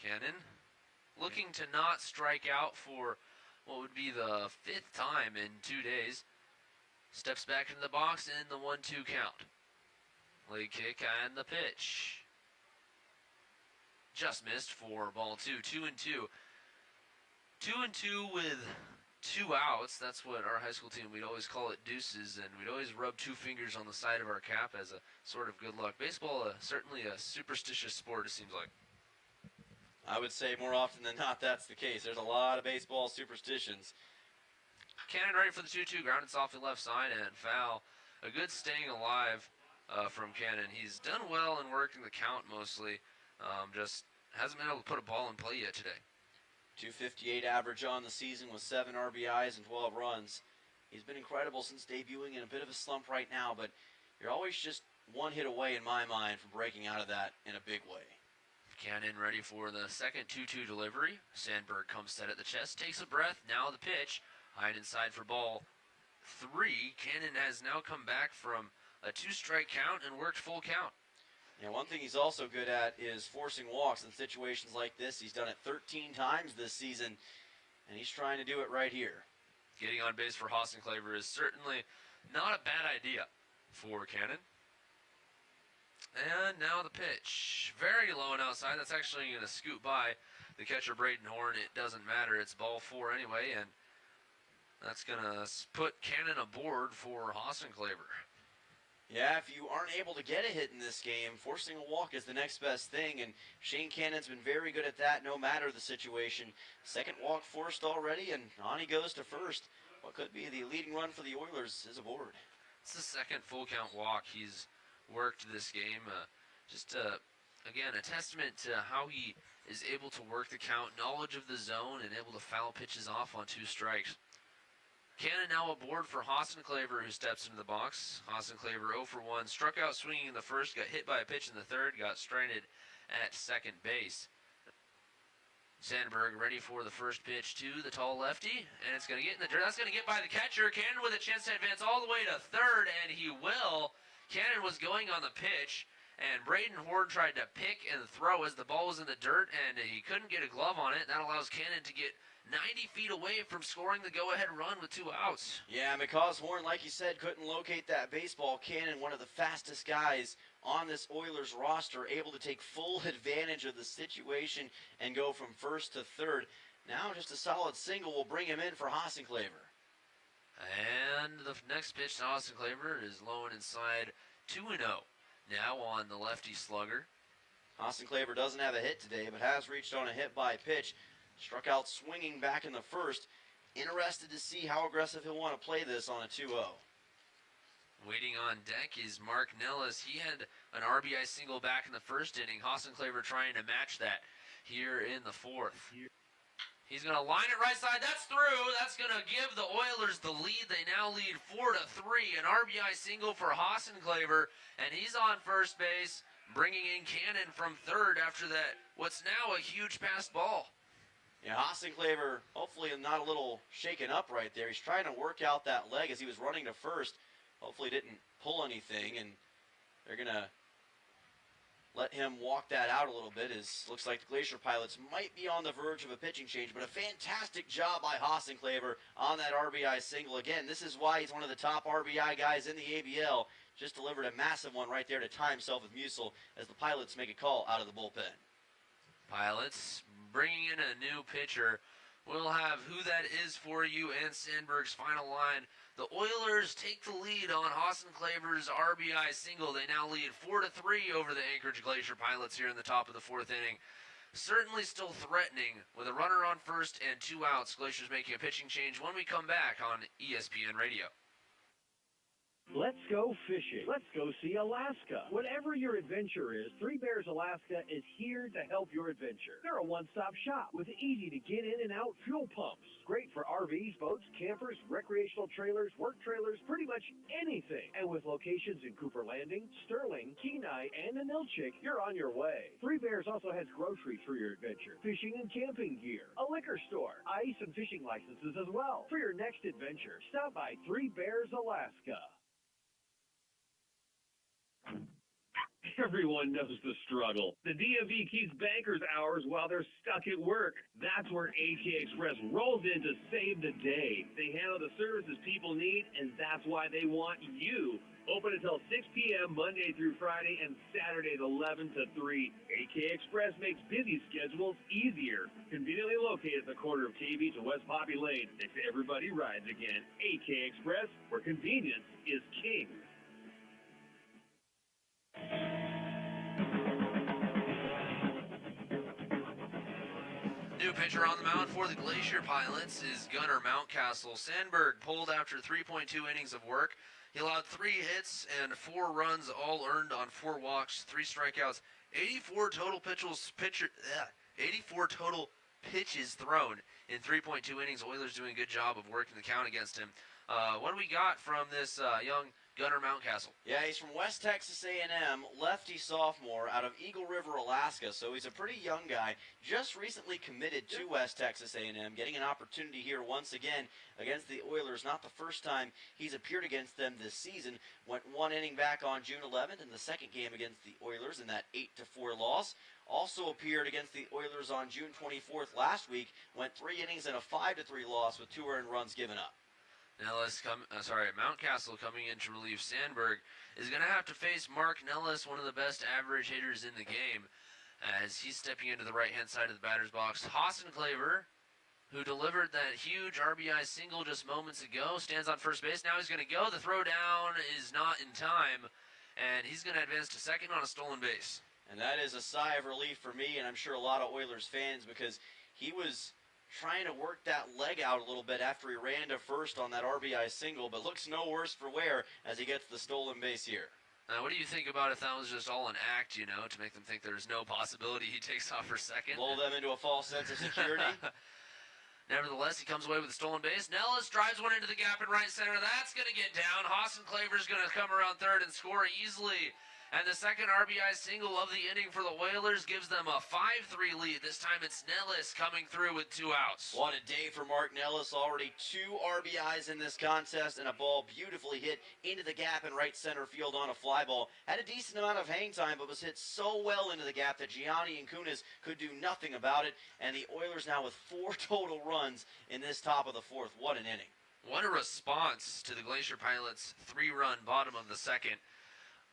Cannon looking to not strike out for what would be the 5th time in 2 days. Steps back into the box in the 1-2 count. Leg kick and the pitch. Just missed for ball 2. 2-2. 2-2 with 2 outs. That's what our high school team, we'd always call it deuces, and we'd always rub 2 fingers on the side of our cap as a sort of good luck. Baseball, certainly a superstitious sport, it seems like. I would say more often than not that's the case. There's a lot of baseball superstitions. Cannon ready for the 2-2, grounded softly left side and foul. A good staying alive from Cannon. He's done well in working the count mostly. Just hasn't been able to put a ball in play yet today. .258 average on the season with 7 RBIs and 12 runs. He's been incredible since debuting, in a bit of a slump right now, but you're always just one hit away in my mind from breaking out of that in a big way. Cannon ready for the second 2-2 delivery. Sandberg comes set at the chest, takes a breath. Now the pitch. High and inside for ball 3. Cannon has now come back from a 2-strike count and worked full count. Yeah, one thing he's also good at is forcing walks in situations like this. He's done it 13 times this season, and he's trying to do it right here. Getting on base for Hassenclaver is certainly not a bad idea for Cannon. And now the pitch. Very low and outside. That's actually going to scoot by the catcher, Braden Horn. It doesn't matter. It's ball 4 anyway, and that's going to put Cannon aboard for Hassenclaver. Yeah, if you aren't able to get a hit in this game, forcing a walk is the next best thing, and Shane Cannon's been very good at that no matter the situation. Second walk forced already, and on he goes to first. What could be the leading run for the Oilers is aboard. It's the second full count walk he's worked this game. Again, a testament to how he is able to work the count, knowledge of the zone, and able to foul pitches off on 2 strikes. Cannon now aboard for Hassenclaver, who steps into the box. Hassenclaver 0 for 1, struck out swinging in the first, got hit by a pitch in the third, got stranded at second base. Sandberg ready for the first pitch to the tall lefty, and it's going to get in the dirt. That's going to get by the catcher. Cannon with a chance to advance all the way to third, and he will. Cannon was going on the pitch, and Braden Horn tried to pick and throw as the ball was in the dirt, and he couldn't get a glove on it. That allows Cannon to get 90 feet away from scoring the go-ahead run with 2 outs. Yeah, because Horn, like you said, couldn't locate that baseball. Cannon, one of the fastest guys on this Oilers roster, able to take full advantage of the situation and go from first to third. Now just a solid single will bring him in for Hassenclaver. And the next pitch to Hassenclaver is low and inside 2-0. Now on the lefty slugger. Hassenclaver doesn't have a hit today, but has reached on a hit by pitch. Struck out swinging back in the first. Interested to see how aggressive he'll want to play this on a 2-0. Waiting on deck is Mark Nellis. He had an RBI single back in the first inning. Hassenclaver trying to match that here in the fourth. He's going to line it right side. That's through. That's going to give the Oilers the lead. They now lead 4-3. An RBI single for Hassenclaver, and he's on first base, bringing in Cannon from third after that, what's now a huge pass ball. Yeah, Hassenclaver hopefully not a little shaken up right there. He's trying to work out that leg as he was running to first. Hopefully didn't pull anything, and they're going to let him walk that out a little bit. Looks like the Glacier Pilots might be on the verge of a pitching change, but a fantastic job by Hassenclaver on that RBI single. Again, this is why he's one of the top RBI guys in the ABL. Just delivered a massive one right there to tie himself with Musil as the Pilots make a call out of the bullpen. Pilots bringing in a new pitcher. We'll have who that is for you and Sandberg's final line. The Oilers take the lead on Hassenclaver's RBI single. They now lead 4-3 over the Anchorage Glacier Pilots here in the top of the fourth inning. Certainly still threatening with a runner on first and 2 outs. Glacier's making a pitching change when we come back on ESPN Radio. Let's go fishing. Let's go see Alaska. Whatever your adventure is, Three Bears Alaska is here to help your adventure. They're a one-stop shop with easy to get in and out fuel pumps. Great for RVs, boats, campers, recreational trailers, work trailers, pretty much anything. And with locations in Cooper Landing, Sterling, Kenai, and Anilchik, you're on your way. Three Bears also has groceries for your adventure, fishing and camping gear, a liquor store, ice and fishing licenses as well. For your next adventure, stop by Three Bears Alaska. Everyone knows the struggle. The DMV keeps bankers hours while they're stuck at work. That's where AK Express rolls in to save the day. They handle the services people need, and that's why they want you. Open until 6 p.m. Monday through Friday and Saturdays 11 to 3. AK Express makes busy schedules easier. Conveniently located at the corner of KB to West Poppy Lane. Makes everybody rides again. AK Express, where convenience is king. New pitcher on the mound for the Glacier Pilots is Gunnar Mountcastle. Sandberg pulled after 3.2 innings of work. He allowed 3 hits and 4 runs, all earned on 4 walks, 3 strikeouts, 84 total pitches thrown in 3.2 innings. Oilers doing a good job of working the count against him. What do we got from this young Gunnar Mountcastle? Yeah, he's from West Texas A&M, lefty sophomore out of Eagle River, Alaska. So he's a pretty young guy. Just recently committed to West Texas A&M, getting an opportunity here once again against the Oilers. Not the first time he's appeared against them this season. Went 1 inning back on June 11th in the second game against the Oilers in that 8-4 loss. Also appeared against the Oilers on June 24th last week. Went 3 innings and a 5-3 loss with 2 earned runs given up. Mountcastle coming in to relieve Sandberg is going to have to face Mark Nellis, one of the best average hitters in the game, as he's stepping into the right-hand side of the batter's box. Hassenclaver, who delivered that huge RBI single just moments ago, stands on first base. Now he's going to go. The throw down is not in time, and he's going to advance to second on a stolen base. And that is a sigh of relief for me, and I'm sure a lot of Oilers fans, because he was trying to work that leg out a little bit after he ran to first on that RBI single, but looks no worse for wear as he gets the stolen base here. Now, what do you think about if that was just all an act, to make them think there's no possibility he takes off for second? Lull them into a false sense of security. Nevertheless, he comes away with a stolen base. Nellis drives one into the gap in right center. That's going to get down. Hassenclaver's going to come around third and score easily. And the second RBI single of the inning for the Oilers gives them a 5-3 lead. This time it's Nellis coming through with 2 outs. What a day for Mark Nellis. Already 2 RBIs in this contest and a ball beautifully hit into the gap in right center field on a fly ball. Had a decent amount of hang time, but was hit so well into the gap that Gianni and Kunis could do nothing about it. And the Oilers now with 4 total runs in this top of the 4th. What an inning. What a response to the Glacier Pilots' 3-run bottom of the second.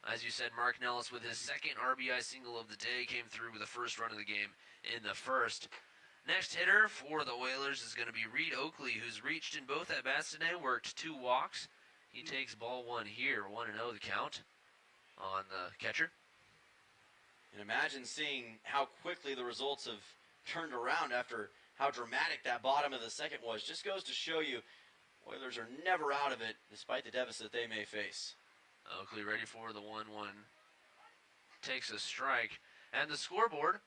As you said, Mark Nellis with his second RBI single of the day came through with the first run of the game in the first. Next hitter for the Oilers is going to be Reed Oakley, who's reached in both at-bats today, worked 2 walks. He takes ball 1 here, 1-0 the count on the catcher. And imagine seeing how quickly the results have turned around after how dramatic that bottom of the second was. Just goes to show you, Oilers are never out of it, despite the deficit they may face. Oakley ready for the 1-1. Takes a strike. And the scoreboard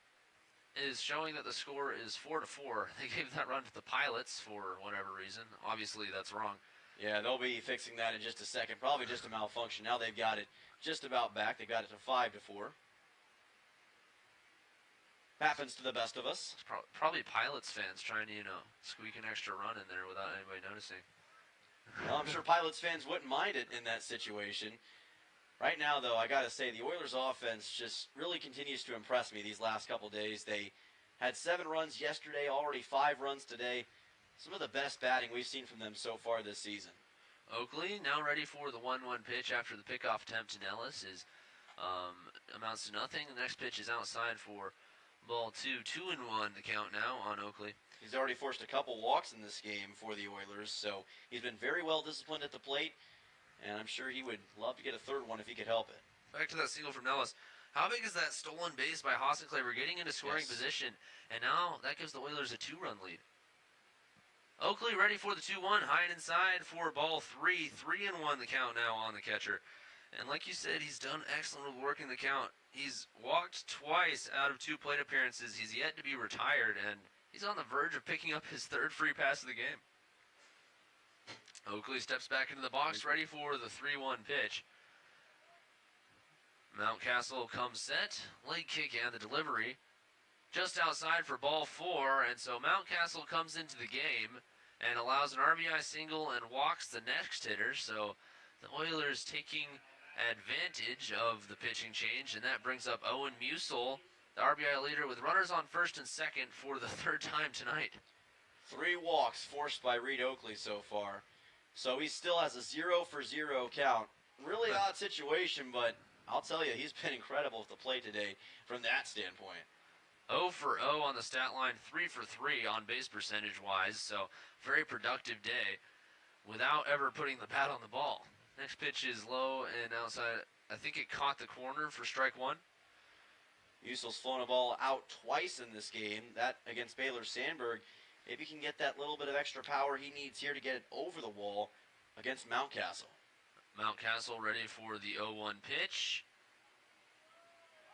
is showing that the score is 4-4. They gave that run to the Pilots for whatever reason. Obviously, that's wrong. Yeah, they'll be fixing that in just a second. Probably just a malfunction. Now they've got it just about back. They got it to 5-4. Happens to the best of us. It's probably Pilots fans trying to, squeak an extra run in there without anybody noticing. Well, I'm sure Pilots fans wouldn't mind it in that situation. Right now, though, I got to say, the Oilers' offense just really continues to impress me these last couple days. They had 7 runs yesterday, already 5 runs today. Some of the best batting we've seen from them so far this season. Oakley now ready for the 1-1 pitch after the pickoff attempt to Nellis amounts to nothing. The next pitch is outside for ball 2. 2-1 the count now on Oakley. He's already forced a couple walks in this game for the Oilers, so he's been very well disciplined at the plate, and I'm sure he would love to get a third one if he could help it. Back to that single from Nellis. How big is that stolen base by Hassenclaver getting into scoring position? And now that gives the Oilers a 2-run lead. Oakley ready for the 2-1, high and inside for ball 3. 3-1 the count now on the catcher. And like you said, he's done excellent with working the count. He's walked twice out of 2 plate appearances. He's yet to be retired, and he's on the verge of picking up his 3rd free pass of the game. Oakley steps back into the box, ready for the 3-1 pitch. Mountcastle comes set, leg kick and the delivery. Just outside for ball 4, and so Mountcastle comes into the game and allows an RBI single and walks the next hitter. So the Oilers taking advantage of the pitching change, and that brings up Owen Musil, the RBI leader, with runners on first and second for the 3rd time tonight. 3 walks forced by Reed Oakley so far. So he still has a 0-for-0 count. Really odd situation, but I'll tell you, he's been incredible at the plate today from that standpoint. 0-for-0 on the stat line, 3-for-3 on base percentage-wise, so very productive day without ever putting the bat on the ball. Next pitch is low and outside. I think it caught the corner for strike 1. Musil's flown a ball out twice in this game. That against Baylor Sandberg. Maybe he can get that little bit of extra power he needs here to get it over the wall against Mountcastle. Mountcastle ready for the 0-1 pitch.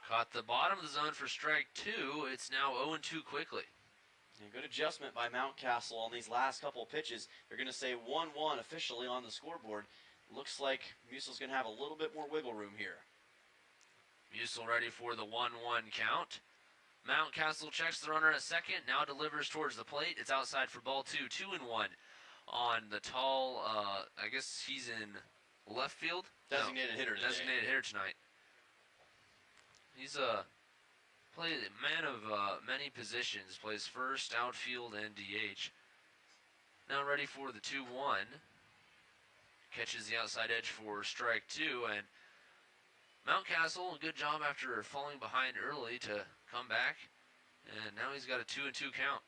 Caught the bottom of the zone for strike 2. It's now 0-2 quickly. And good adjustment by Mountcastle on these last couple of pitches. They're going to say 1-1 officially on the scoreboard. Looks like Musel's going to have a little bit more wiggle room here. Musel ready for the 1-1 count. Mountcastle checks the runner at second, now delivers towards the plate. It's outside for ball 2, 2-1 on the tall, I guess he's in left field? Designated hitter today. Designated hitter tonight. He's a man of many positions, plays first, outfield, and DH. Now ready for the 2-1. Catches the outside edge for strike 2, and Mountcastle, a good job after falling behind early to come back, and now he's got a 2-2 count.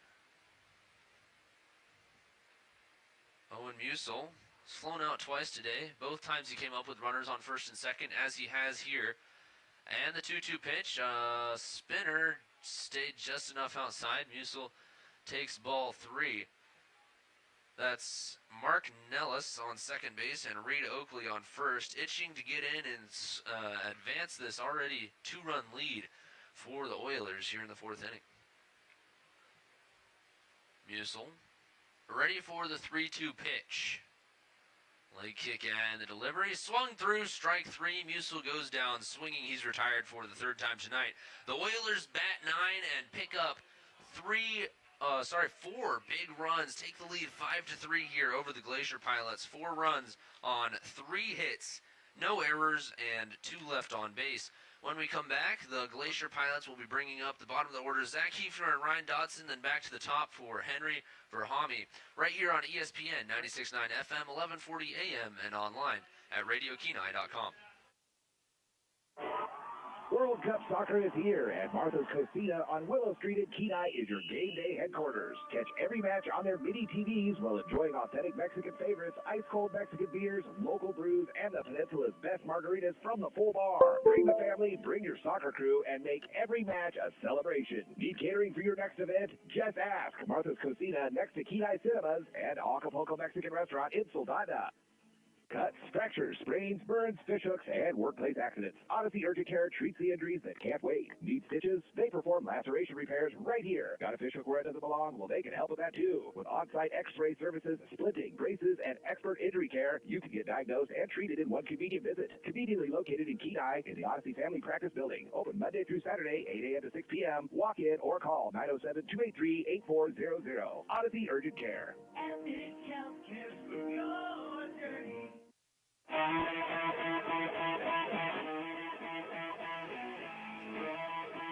Owen Musel has flown out twice today. Both times he came up with runners on first and second, as he has here. And the 2-2 pitch, spinner stayed just enough outside. Musel takes ball 3. That's Mark Nellis on second base and Reed Oakley on first, itching to get in and advance this already 2-run lead for the Oilers here in the 4th inning. Musel ready for the 3-2 pitch. Leg kick and the delivery. Swung through, strike 3. Musel goes down swinging. He's retired for the 3rd time tonight. The Oilers bat 9 and pick up 4 big runs. Take the lead 5-3 here over the Glacier Pilots. 4 runs on 3 hits. No errors and 2 left on base. When we come back, the Glacier Pilots will be bringing up the bottom of the order Zach Hefner and Ryan Dodson, then back to the top for Henry Verhami, right here on ESPN 96.9 FM, 1140 AM, and online at RadioKenai.com. World Cup soccer is here, and Martha's Cocina on Willow Street in Kenai is your game day headquarters. Catch every match on their mini TVs while enjoying authentic Mexican favorites, ice-cold Mexican beers, local brews, and the Peninsula's best margaritas from the full bar. Bring the family, bring your soccer crew, and make every match a celebration. Need catering for your next event? Just ask. Martha's Cocina next to Kenai Cinemas and Acapulco Mexican Restaurant in Soldada. Cuts, fractures, sprains, burns, fishhooks, and workplace accidents. Odyssey Urgent Care treats the injuries that can't wait. Need stitches? They perform laceration repairs right here. Got a fishhook where it doesn't belong? Well, they can help with that too. With on-site x-ray services, splinting, braces, and expert injury care, you can get diagnosed and treated in one convenient visit. Conveniently located in Kenai in the Odyssey Family Practice Building. Open Monday through Saturday, 8 a.m. to 6 p.m. Walk in or call 907-283-8400. Odyssey Urgent Care.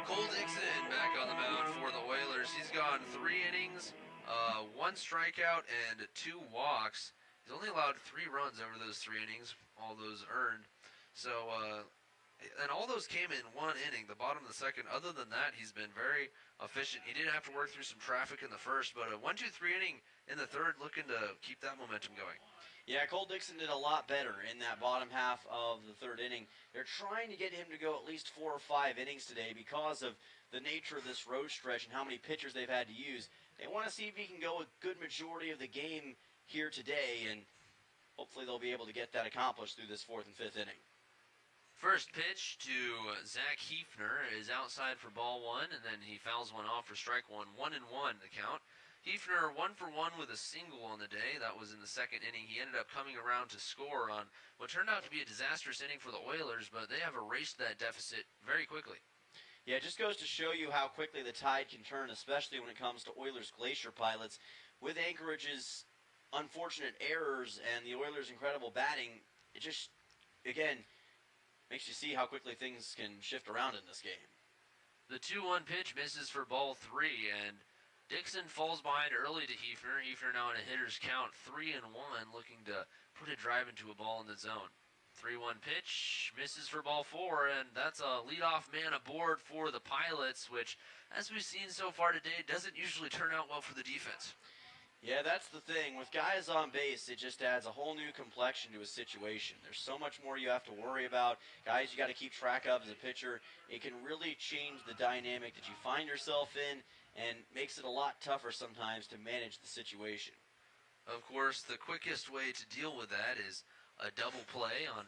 Cole Dixon back on the mound for the Oilers. He's gone 3 innings, 1 strikeout, and 2 walks. He's only allowed 3 runs over those 3 innings, all those earned. So, and all those came in 1 inning, the bottom of the 2nd. Other than that, he's been very efficient. He did have to work through some traffic in the 1st, but a 1-2-3 inning in the 3rd, looking to keep that momentum going. Yeah, Cole Dixon did a lot better in that bottom half of the 3rd inning. They're trying to get him to go at least 4 or 5 innings today because of the nature of this road stretch and how many pitchers they've had to use. They want to see if he can go a good majority of the game here today, and hopefully they'll be able to get that accomplished through this 4th and 5th inning. First pitch to Zach Hefner is outside for ball 1, and then he fouls one off for strike 1. 1-1 the count. Hefner 1-for-1 with a single on the day. That was in the 2nd inning. He ended up coming around to score on what turned out to be a disastrous inning for the Oilers, but they have erased that deficit very quickly. Yeah, it just goes to show you how quickly the tide can turn, especially when it comes to Oilers Glacier Pilots. With Anchorage's unfortunate errors and the Oilers' incredible batting, it just, again, makes you see how quickly things can shift around in this game. The 2-1 pitch misses for ball 3, and Dixon falls behind early to Hefner. Hefner now in a hitter's count, 3-1, looking to put a drive into a ball in the zone. 3-1 pitch, misses for ball 4, and that's a leadoff man aboard for the Pilots, which, as we've seen so far today, doesn't usually turn out well for the defense. Yeah, that's the thing. With guys on base, it just adds a whole new complexion to a situation. There's so much more you have to worry about. Guys you got to keep track of as a pitcher. It can really change the dynamic that you find yourself in and makes it a lot tougher sometimes to manage the situation. Of course, the quickest way to deal with that is a double play on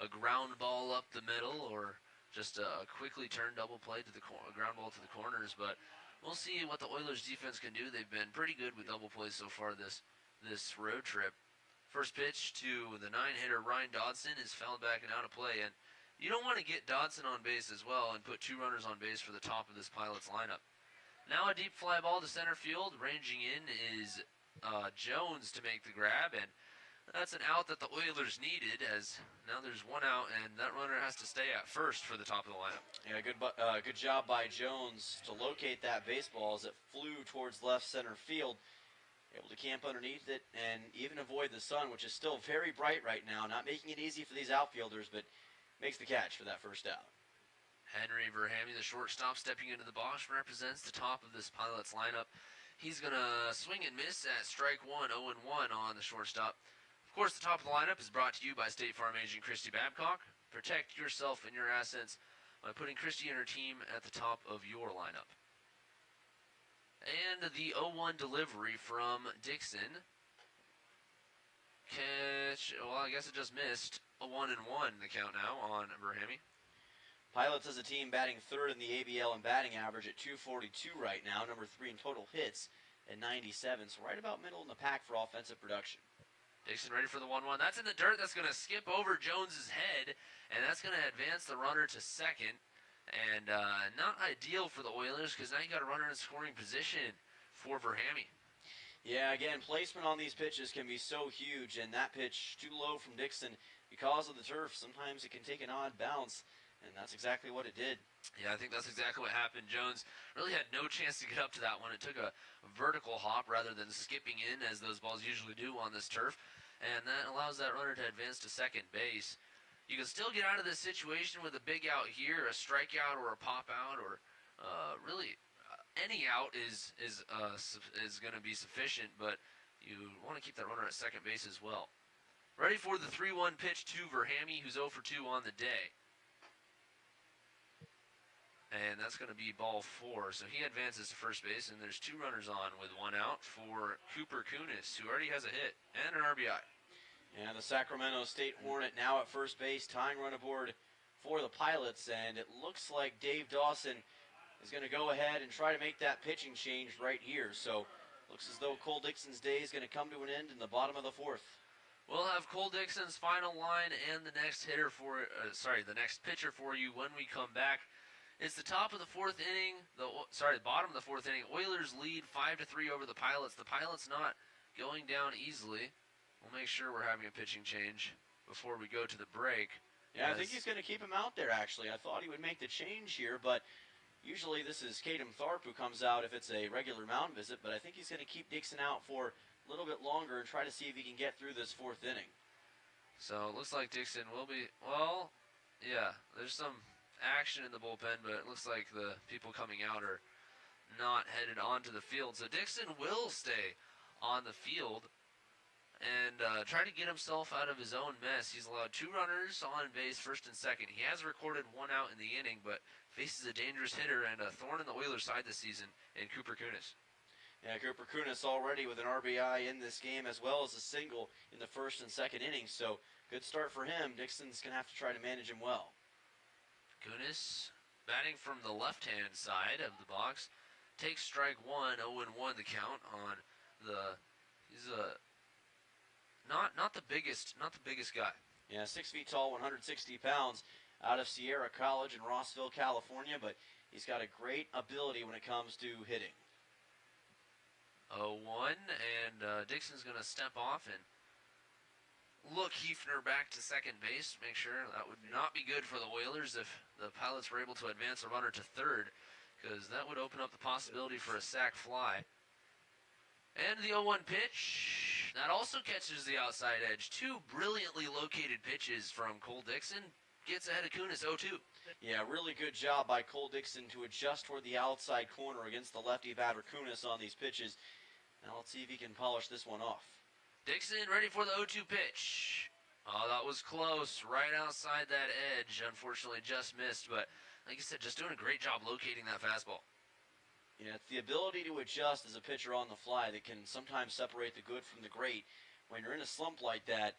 a ground ball up the middle, or just a quickly turned double play to the ground ball to the corners. But we'll see what the Oilers defense can do. They've been pretty good with double plays so far this road trip. First pitch to the 9-hitter Ryan Dodson is fouled back and out of play, and you don't want to get Dodson on base as well and put 2 runners on base for the top of this Pilots lineup. Now a deep fly ball to center field. Ranging in is Jones to make the grab, and that's an out that the Oilers needed, as now there's 1 out, and that runner has to stay at first for the top of the lineup. Yeah, good job by Jones to locate that baseball as it flew towards left center field. Able to camp underneath it and even avoid the sun, which is still very bright right now, not making it easy for these outfielders, but makes the catch for that first out. Henry Verhamy, the shortstop, stepping into the box, represents the top of this Pilots lineup. He's going to swing and miss at strike 1, 0-1 on the shortstop. Of course, the top of the lineup is brought to you by State Farm agent Christy Babcock. Protect yourself and your assets by putting Christy and her team at the top of your lineup. And the 0-1 delivery from Dixon. Catch, well, I guess it just missed. A 1-1 the count now on Verhamy. Pilots as a team batting third in the ABL in batting average at .242 right now. Number 3 in total hits at 97. So right about middle in the pack for offensive production. Dixon ready for the 1-1. That's in the dirt. That's going to skip over Jones's head, and that's going to advance the runner to second. And not ideal for the Oilers because now you got a runner in scoring position for Verhamy. Yeah, again, placement on these pitches can be so huge, and that pitch too low from Dixon because of the turf. Sometimes it can take an odd bounce, and that's exactly what it did. Yeah, I think that's exactly what happened. Jones really had no chance to get up to that one. It took a vertical hop rather than skipping in, as those balls usually do on this turf, and that allows that runner to advance to second base. You can still get out of this situation with a big out here, a strikeout or a pop out, or really any out is going to be sufficient, but you want to keep that runner at second base as well. Ready for the 3-1 pitch to Verhamy, who's 0 for 2 on the day. And that's going to be ball 4. So he advances to first base, and there's 2 runners on with 1 out for Cooper Kunis, who already has a hit and an RBI. And the Sacramento State Hornet now at first base, tying run aboard for the Pilots, and it looks like Dave Dawson is going to go ahead and try to make that pitching change right here. So looks as though Cole Dixon's day is going to come to an end in the bottom of the 4th. We'll have Cole Dixon's final line and the next the next pitcher for you when we come back. It's the top of the 4th inning. The bottom of the 4th inning. Oilers lead 5-3 over the Pilots. The Pilots not going down easily. We'll make sure we're having a pitching change before we go to the break. Yeah, I think he's going to keep him out there, actually. I thought he would make the change here, but usually this is Caden Tharp who comes out if it's a regular mound visit, but I think he's going to keep Dixon out for a little bit longer and try to see if he can get through this 4th inning. So it looks like Dixon will be, well, yeah, there's some action in the bullpen, but it looks like the people coming out are not headed onto the field. So Dixon will stay on the field and try to get himself out of his own mess. He's allowed 2 runners on base, first and second. He has recorded 1 out in the inning, but faces a dangerous hitter and a thorn in the Oilers' side this season in Cooper Kunis. Yeah, Cooper Kunis already with an RBI in this game as well as a single in the first and second innings. So good start for him. Dixon's going to have to try to manage him well. Kunis batting from the left-hand side of the box. Takes strike 1, 0-1 the count on the, he's not the biggest guy. Yeah, 6 feet tall, 160 pounds, out of Sierra College in Rossville, California, but he's got a great ability when it comes to hitting. 0-1, and Dixon's going to step off and look Hefner back to second base. Make sure that would not be good for the Oilers if the Pilots were able to advance a runner to third, because that would open up the possibility for a sac fly. And the 0-1 pitch, that also catches the outside edge. 2 brilliantly located pitches from Cole Dixon. Gets ahead of Kunis, 0-2. Yeah, really good job by Cole Dixon to adjust toward the outside corner against the lefty batter Kunis on these pitches. Now let's see if he can polish this one off. Dixon ready for the 0-2 pitch. Oh, that was close, right outside that edge. Unfortunately, just missed, but like you said, just doing a great job locating that fastball. Yeah, it's the ability to adjust as a pitcher on the fly that can sometimes separate the good from the great. When you're in a slump like that,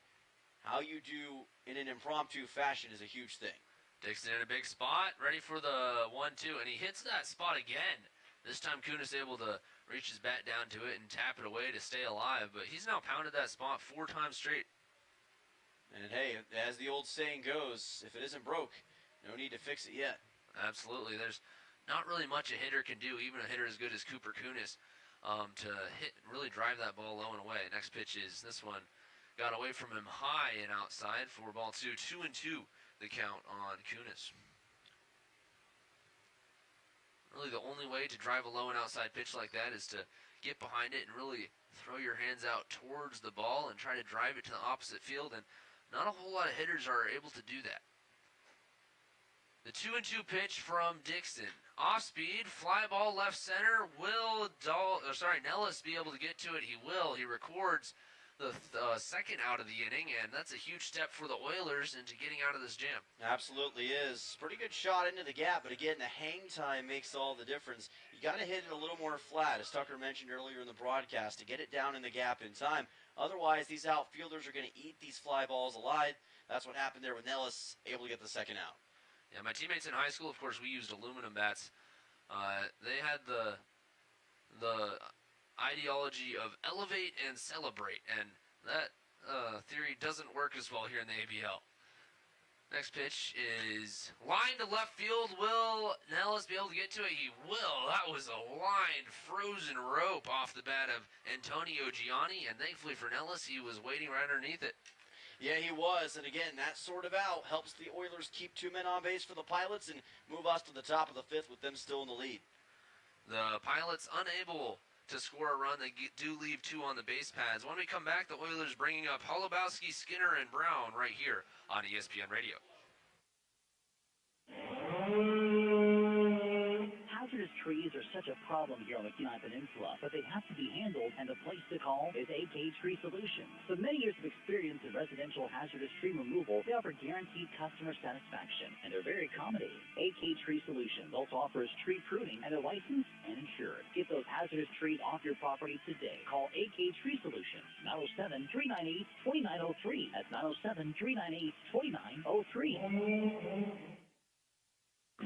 how you do in an impromptu fashion is a huge thing. Dixon in a big spot, ready for the 1-2, and he hits that spot again. This time Kunis able to reach his bat down to it and tap it away to stay alive, but he's now pounded that spot 4 times straight. And hey, as the old saying goes, if it isn't broke, no need to fix it yet. Absolutely. There's not really much a hitter can do, even a hitter as good as Cooper Kunis, to really drive that ball low and away. Next pitch is this one. Got away from him high and outside for ball 2. 2-2 the count on Kunis. Really the only way to drive a low and outside pitch like that is to get behind it and really throw your hands out towards the ball and try to drive it to the opposite field, and not a whole lot of hitters are able to do that. The 2-2 pitch from Dixon. Off speed, fly ball left center. Will Nellis be able to get to it? He will. He records the second out of the inning, and that's a huge step for the Oilers into getting out of this jam. Absolutely is. Pretty good shot into the gap, but again, the hang time makes all the difference. You got to hit it a little more flat, as Tucker mentioned earlier in the broadcast, to get it down in the gap in time. Otherwise, these outfielders are going to eat these fly balls alive. That's what happened there with Nellis, able to get the second out. Yeah, my teammates in high school, of course, we used aluminum bats. They had the ideology of elevate and celebrate, and that theory doesn't work as well here in the ABL. Next pitch is line to left field. Will Nellis be able to get to it? He will. That was a lined, frozen rope off the bat of Antonio Gianni, and thankfully for Nellis, he was waiting right underneath it. Yeah, he was, and again, that sort of out helps the Oilers keep 2 men on base for the Pilots and move us to the top of the 5th with them still in the lead. The Pilots unable to score a run. They do leave 2 on the base paths. When we come back, the Oilers bringing up Holubowski, Skinner, and Brown right here on ESPN Radio. Hazardous trees are such a problem here on the Kenai Peninsula, but they have to be handled, and the place to call is AK Tree Solutions. With many years of experience in residential hazardous tree removal, they offer guaranteed customer satisfaction, and they're very accommodating. AK Tree Solutions also offers tree pruning, and they're licensed and insured. Get those hazardous trees off your property today. Call AK Tree Solutions, 907-398-2903. That's 907-398-2903.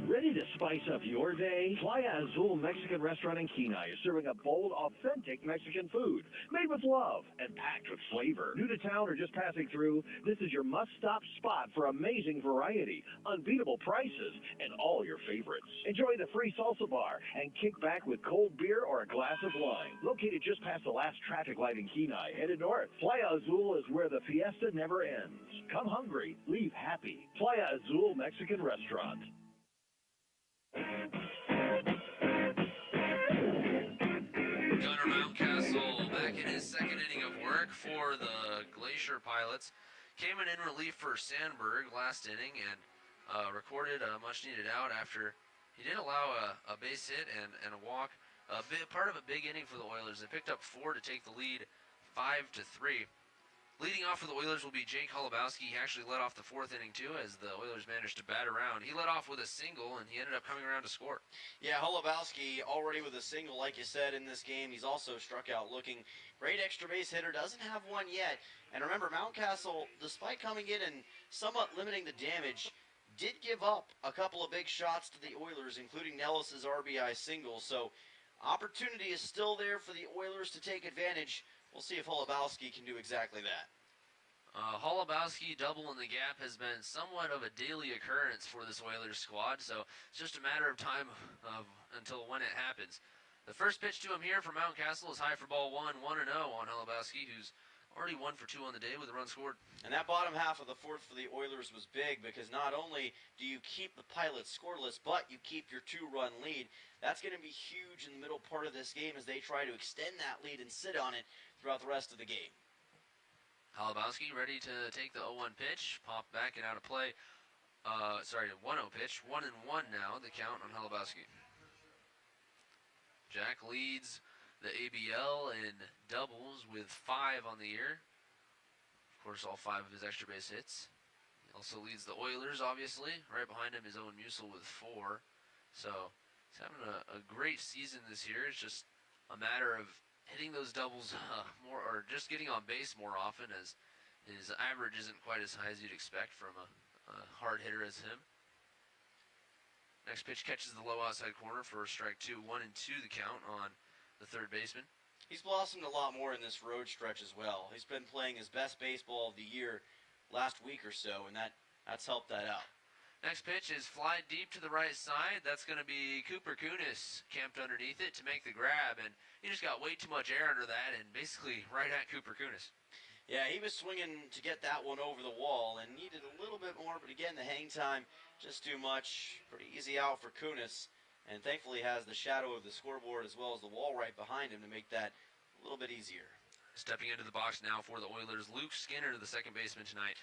Ready to spice up your day? Playa Azul Mexican Restaurant in Kenai is serving up bold, authentic Mexican food made with love and packed with flavor. New to town or just passing through, this is your must-stop spot for amazing variety, unbeatable prices, and all your favorites. Enjoy the free salsa bar and kick back with cold beer or a glass of wine. Located just past the last traffic light in Kenai, headed north, Playa Azul is where the fiesta never ends. Come hungry, leave happy. Playa Azul Mexican Restaurant. Gunnar Mountcastle back in his second inning of work for the Glacier Pilots. Came in relief for Sandberg last inning and recorded a much-needed out after he did allow a base hit and a walk. Part of a big inning for the Oilers. They picked up 4 to take the lead 5-3. Leading off for the Oilers will be Jake Holubowski. He actually led off the 4th inning, too, as the Oilers managed to bat around. He led off with a single, and he ended up coming around to score. Yeah, Holubowski already with a single, like you said, in this game. He's also struck out looking. Great extra base hitter. Doesn't have one yet. And remember, Mountcastle, despite coming in and somewhat limiting the damage, did give up a couple of big shots to the Oilers, including Nellis's RBI single. So opportunity is still there for the Oilers to take advantage. We'll see if Holubowski can do exactly that. Holubowski double in the gap has been somewhat of a daily occurrence for this Oilers squad, so it's just a matter of time until when it happens. The first pitch to him here from Mountcastle is high for ball 1, 1-0 on Holubowski, who's already 1 for 2 on the day with a run scored. And that bottom half of the 4th for the Oilers was big because not only do you keep the Pilots scoreless, but you keep your 2-run lead. That's going to be huge in the middle part of this game as they try to extend that lead and sit on it throughout the rest of the game. Holubowski ready to take the 0-1 pitch, pop back and out of play. 1-0 pitch, 1-1 now, the count on Holubowski. Jack leads the ABL in doubles with 5 on the year. Of course, all 5 of his extra base hits. He also leads the Oilers, obviously. Right behind him is Owen Musil with 4. So he's having a great season this year. It's just a matter of hitting those doubles more, or just getting on base more often, as his average isn't quite as high as you'd expect from a hard hitter as him. Next pitch catches the low outside corner for strike 2. 1-2 the count on the third baseman. He's blossomed a lot more in this road stretch as well. He's been playing his best baseball of the year last week or so, and that's helped that out. Next pitch is fly deep to the right side. That's going to be Cooper Kunis camped underneath it to make the grab, and he just got way too much air under that and basically right at Cooper Kunis. Yeah, he was swinging to get that one over the wall and needed a little bit more, but again, the hang time just too much. Pretty easy out for Kunis, and thankfully has the shadow of the scoreboard as well as the wall right behind him to make that a little bit easier. Stepping into the box now for the Oilers, Luke Skinner, the second baseman tonight.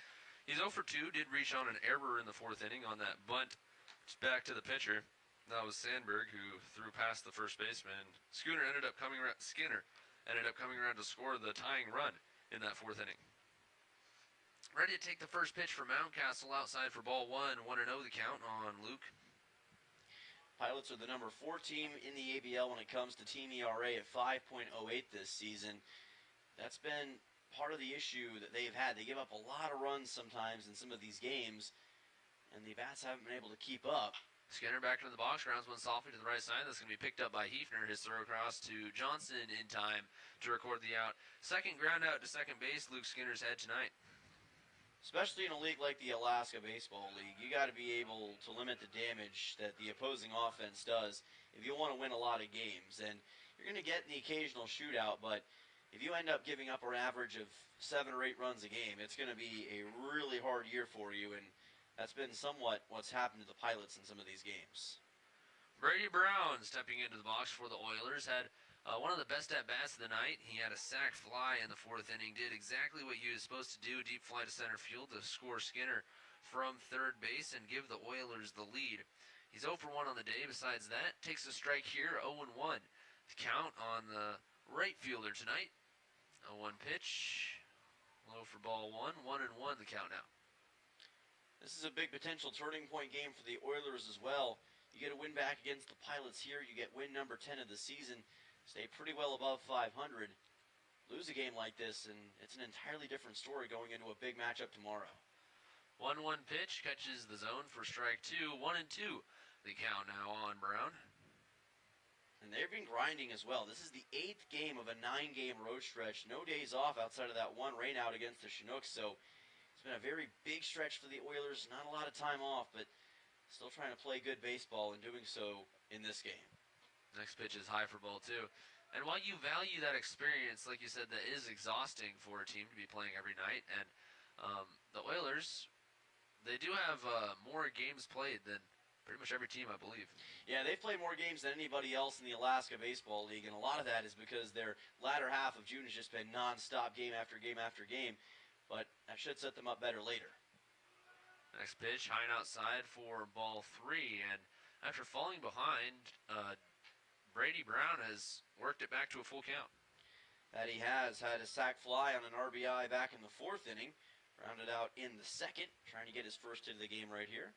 He's 0 for 2, did reach on an error in the fourth inning on that bunt. Just back to the pitcher. That was Sandberg who threw past the first baseman. Skinner ended up coming around to score the tying run in that fourth inning. Ready to take the first pitch for Mountcastle outside for ball 1. 1-0 the count on Luke. Pilots are the number 4 team in the ABL when it comes to team ERA at 5.08 this season. That's been part of the issue that they've had. They give up a lot of runs sometimes in some of these games, and the bats haven't been able to keep up. Skinner back into the box, grounds one softly to the right side. That's going to be picked up by Hefner. His throw across to Johnson in time to record the out. Second ground out to second base, Luke Skinner's head tonight. Especially in a league like the Alaska Baseball League, you got to be able to limit the damage that the opposing offense does if you want to win a lot of games. And you're going to get the occasional shootout, but if you end up giving up an average of 7 or 8 runs a game, it's going to be a really hard year for you, and that's been somewhat what's happened to the Pilots in some of these games. Brady Brown stepping into the box for the Oilers had one of the best at-bats of the night. He had a sac fly in the fourth inning, did exactly what he was supposed to do, deep fly to center field to score Skinner from third base and give the Oilers the lead. He's 0 for 1 on the day. Besides that, takes a strike here, 0-1. The count on the right fielder tonight. 0-1 pitch, low for ball 1, 1-1 the count now. This is a big potential turning point game for the Oilers as well. You get a win back against the Pilots here. You get win number 10 of the season. Stay pretty well above 500. Lose a game like this, and it's an entirely different story going into a big matchup tomorrow. 1-1 pitch, catches the zone for strike 2, 1-2 the count now on Brown. And they've been grinding as well. This is the 8th game of a 9-game road stretch. No days off outside of that one rain out against the Chinooks. So it's been a very big stretch for the Oilers. Not a lot of time off, but still trying to play good baseball and doing so in this game. Next pitch is high for ball 2. And while you value that experience, like you said, that is exhausting for a team to be playing every night. And the Oilers, they do have more games played than pretty much every team, I believe. Yeah, they've played more games than anybody else in the Alaska Baseball League, and a lot of that is because their latter half of June has just been non-stop game after game after game, but that should set them up better later. Next pitch, high and outside for ball 3, and after falling behind, Brady Brown has worked it back to a full count. That he has had a sac fly on an RBI back in the 4th inning, rounded out in the 2nd, trying to get his first hit of the game right here.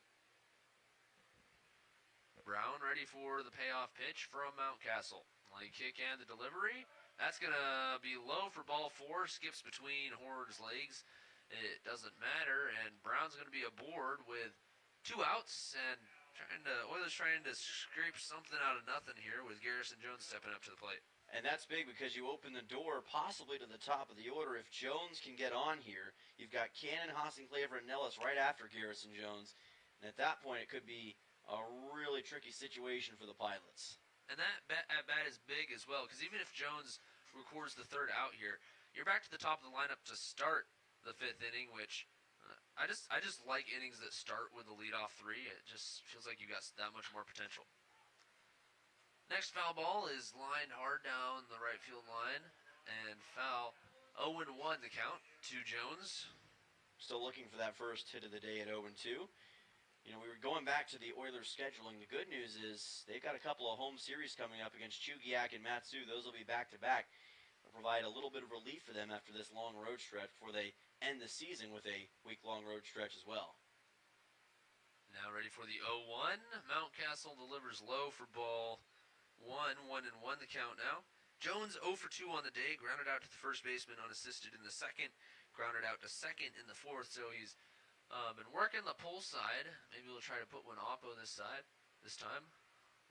Brown ready for the payoff pitch from Mountcastle. Leg kick and the delivery. That's going to be low for ball 4. Skips between Horn's legs. It doesn't matter, and Brown's going to be aboard with 2 outs, and Oilers trying to scrape something out of nothing here with Garrison Jones stepping up to the plate. And that's big because you open the door possibly to the top of the order. If Jones can get on here, you've got Cannon, Hassing, Claver, and Nellis right after Garrison Jones, and at that point it could be a really tricky situation for the Pilots. And that at-bat is big as well, because even if Jones records the 3rd out here, you're back to the top of the lineup to start the 5th inning, which I just like innings that start with the leadoff 3. It just feels like you got that much more potential. Next foul ball is lined hard down the right field line, and foul 0-1 the count to Jones. Still looking for that first hit of the day at 0-2. You know, we were going back to the Oilers scheduling. The good news is they've got a couple of home series coming up against Chugiak and Matsu. Those will be back-to-back. They'll provide a little bit of relief for them after this long road stretch before they end the season with a week-long road stretch as well. Now ready for the 0-1. Mountcastle delivers low for ball 1, 1-1 the count now. Jones 0 for 2 on the day, grounded out to the first baseman unassisted in the 2nd, grounded out to 2nd in the 4th, so he's been working the pull side. Maybe we'll try to put one oppo this side. this time.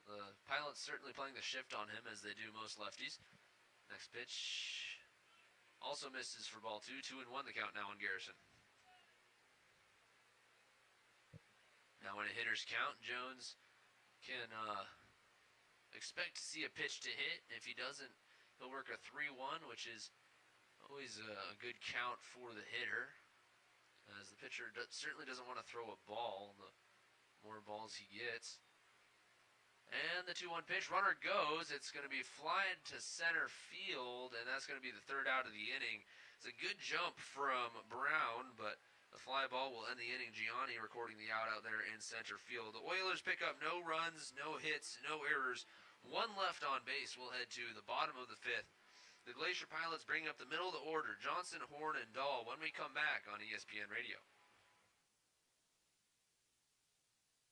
The Pilots certainly playing the shift on him as they do most lefties. Next pitch also misses for ball 2. 2-1 the count now on Garrison. Now in a hitter's count, Jones can expect to see a pitch to hit. If he doesn't, he'll work a 3-1, which is always a good count for the hitter, as the pitcher certainly doesn't want to throw a ball the more balls he gets. And the 2-1 pitch, runner goes. It's going to be flying to center field, and that's going to be the third out of the inning. It's a good jump from Brown, but the fly ball will end the inning. Gianni recording the out there in center field. The Oilers pick up no runs, no hits, no errors. One left on base. We'll head to the bottom of the 5th. The Glacier Pilots bring up the middle of the order, Johnson, Horn, and Dahl, when we come back on ESPN Radio.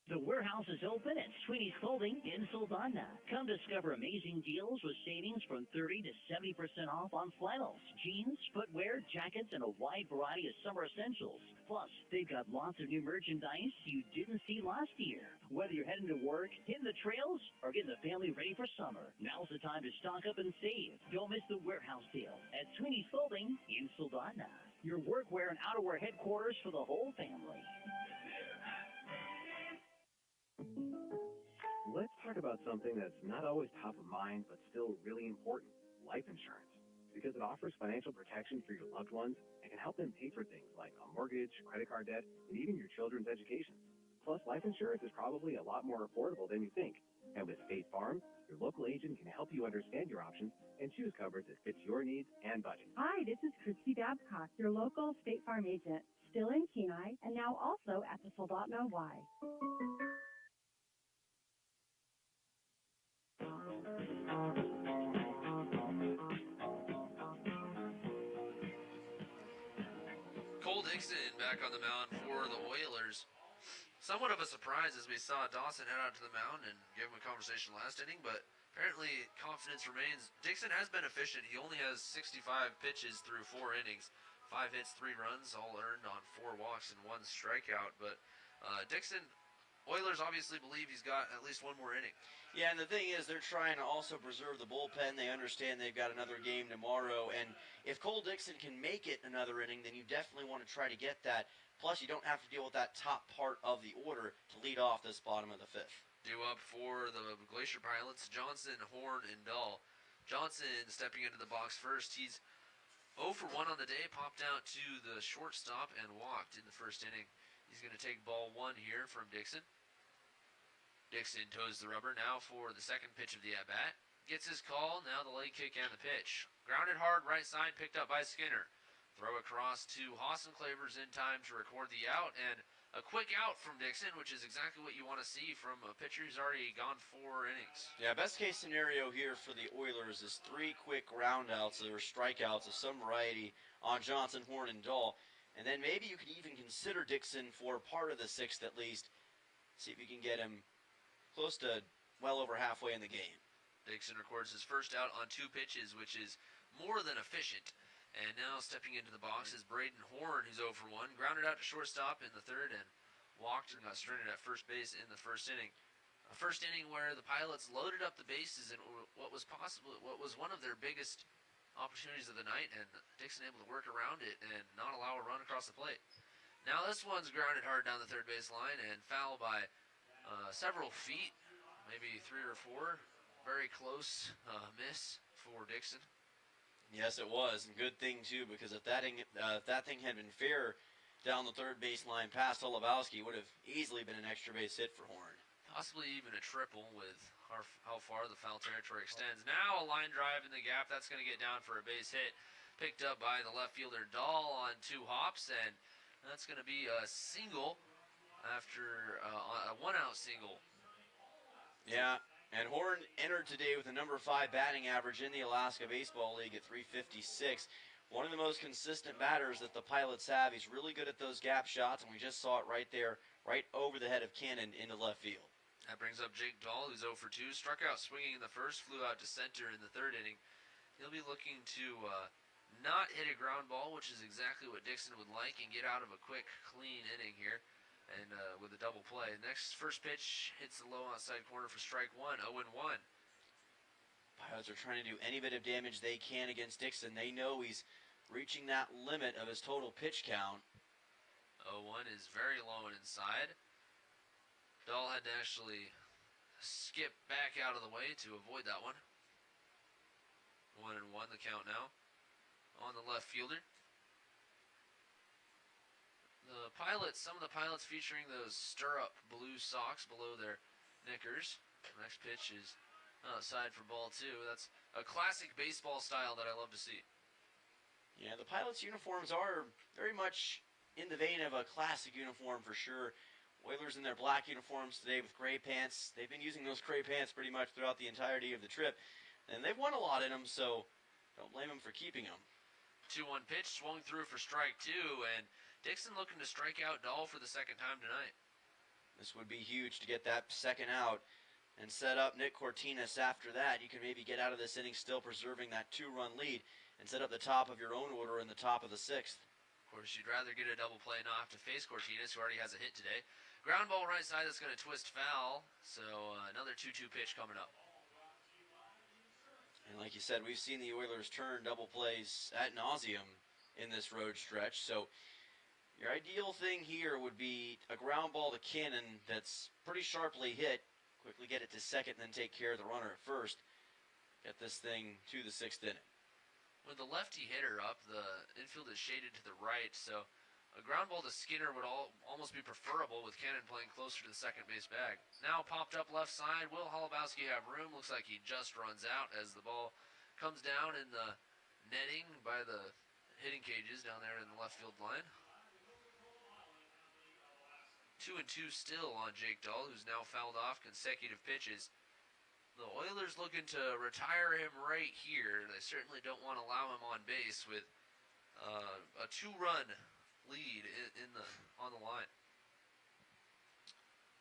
The warehouse is open at Sweeney's Clothing in Saldana. Come discover amazing deals with savings from 30 to 70% off on flannels, jeans, footwear, jackets, and a wide variety of summer essentials. Plus, they've got lots of new merchandise you didn't see last year. Whether you're heading to work, hitting the trails, or getting the family ready for summer, now's the time to stock up and save. Don't miss the warehouse sale at Sweeney's Clothing in Saldana. Your workwear and outerwear headquarters for the whole family. Let's talk about something that's not always top of mind, but still really important, life insurance. Because it offers financial protection for your loved ones and can help them pay for things like a mortgage, credit card debt, and even your children's education. Plus, life insurance is probably a lot more affordable than you think. And with State Farm, your local agent can help you understand your options and choose coverage that fits your needs and budget. Hi, this is Christy Babcock, your local State Farm agent, still in Kenai, and now also at the Soldotna Y. Cole Dixon back on the mound for the Oilers. Somewhat of a surprise as we saw Dawson head out to the mound and give him a conversation last inning, but apparently confidence remains. Dixon has been efficient. He only has 65 pitches through 4 innings. 5 hits, 3 runs, all earned on 4 walks and 1 strikeout. But Dixon, Oilers obviously believe he's got at least 1 more inning. Yeah, and the thing is, they're trying to also preserve the bullpen. They understand they've got another game tomorrow, and if Cole Dixon can make it another inning, then you definitely want to try to get that. Plus, you don't have to deal with that top part of the order to lead off this bottom of the 5th. Due up for the Glacier Pilots, Johnson, Horn, and Dahl. Johnson stepping into the box first. He's 0 for 1 on the day, popped out to the shortstop and walked in the first inning. He's going to take ball 1 here from Dixon. Dixon toes the rubber now for the second pitch of the at-bat. Gets his call, now the leg kick and the pitch. Grounded hard, right side, picked up by Skinner. Throw across to Hassan Clavers in time to record the out, and a quick out from Dixon, which is exactly what you want to see from a pitcher who's already gone 4 innings. Yeah, best case scenario here for the Oilers is 3 quick groundouts or strikeouts of some variety on Johnson, Horn, and Dahl. And then maybe you could even consider Dixon for part of the 6th at least. See if you can get him close to well over halfway in the game. Dixon records his first out on 2 pitches, which is more than efficient. And now stepping into the box is Braden Horn, who's 0 for 1. Grounded out to shortstop in the 3rd and walked and got stranded at first base in the first inning. A first inning where the Pilots loaded up the bases in what was one of their biggest opportunities of the night, and Dixon able to work around it and not allow a run across the plate. Now this one's grounded hard down the third base line and foul by several feet, maybe 3 or 4. Very close miss for Dixon. Yes, it was, and good thing too, because if that thing had been fair down the third base line past Olabowski, it would have easily been an extra base hit for Horn. Possibly even a triple with how far the foul territory extends. Now a line drive in the gap. That's going to get down for a base hit. Picked up by the left fielder Dahl on 2 hops, and that's going to be a single after a 1-out single. Yeah, and Horn entered today with a number 5 batting average in the Alaska Baseball League at .356. One of the most consistent batters that the Pilots have. He's really good at those gap shots, and we just saw it right there, right over the head of Cannon into left field. That brings up Jake Dahl, who's 0 for 2. Struck out swinging in the first, flew out to center in the 3rd inning. He'll be looking to not hit a ground ball, which is exactly what Dixon would like, and get out of a quick, clean inning here. and with a double play. Next first pitch hits the low outside corner for strike one, 0-1. Pilots are trying to do any bit of damage they can against Dixon. They know he's reaching that limit of his total pitch count. 0-1 is very low and inside. Dahl had to actually skip back out of the way to avoid that one. 1-1 the count now on the left fielder. The pilots, some of the pilots featuring those stirrup blue socks below their knickers. The next pitch is outside for ball two. That's a classic baseball style that I love to see. Yeah, the pilots' uniforms are very much in the vein of a classic uniform for sure. Oilers in their black uniforms today with gray pants. They've been using those gray pants pretty much throughout the entirety of the trip. And they've won a lot in them, so don't blame them for keeping them. 2-1 pitch, swung through for strike two, and Dixon looking to strike out Dahl for the second time tonight. This would be huge to get that second out and set up Nick Cortinas after that. You can maybe get out of this inning still preserving that 2-run lead and set up the top of your own order in the top of the sixth. Of course, you'd rather get a double play and not have to face Cortinas, who already has a hit today. Ground ball right side that's going to twist foul, so another 2-2 pitch coming up. And like you said, we've seen the Oilers turn double plays ad nauseum in this road stretch, so your ideal thing here would be a ground ball to Cannon that's pretty sharply hit, quickly get it to second, then take care of the runner at first. Get this thing to the sixth inning. With the lefty hitter up, the infield is shaded to the right, so a ground ball to Skinner would almost be preferable with Cannon playing closer to the second base bag. Now popped up left side. Will Holubowski have room? Looks like he just runs out as the ball comes down in the netting by the hitting cages down there in the left field line. 2-2 still on Jake Dahl, who's now fouled off consecutive pitches. The Oilers looking to retire him right here. They certainly don't want to allow him on base with a 2-run lead on the line.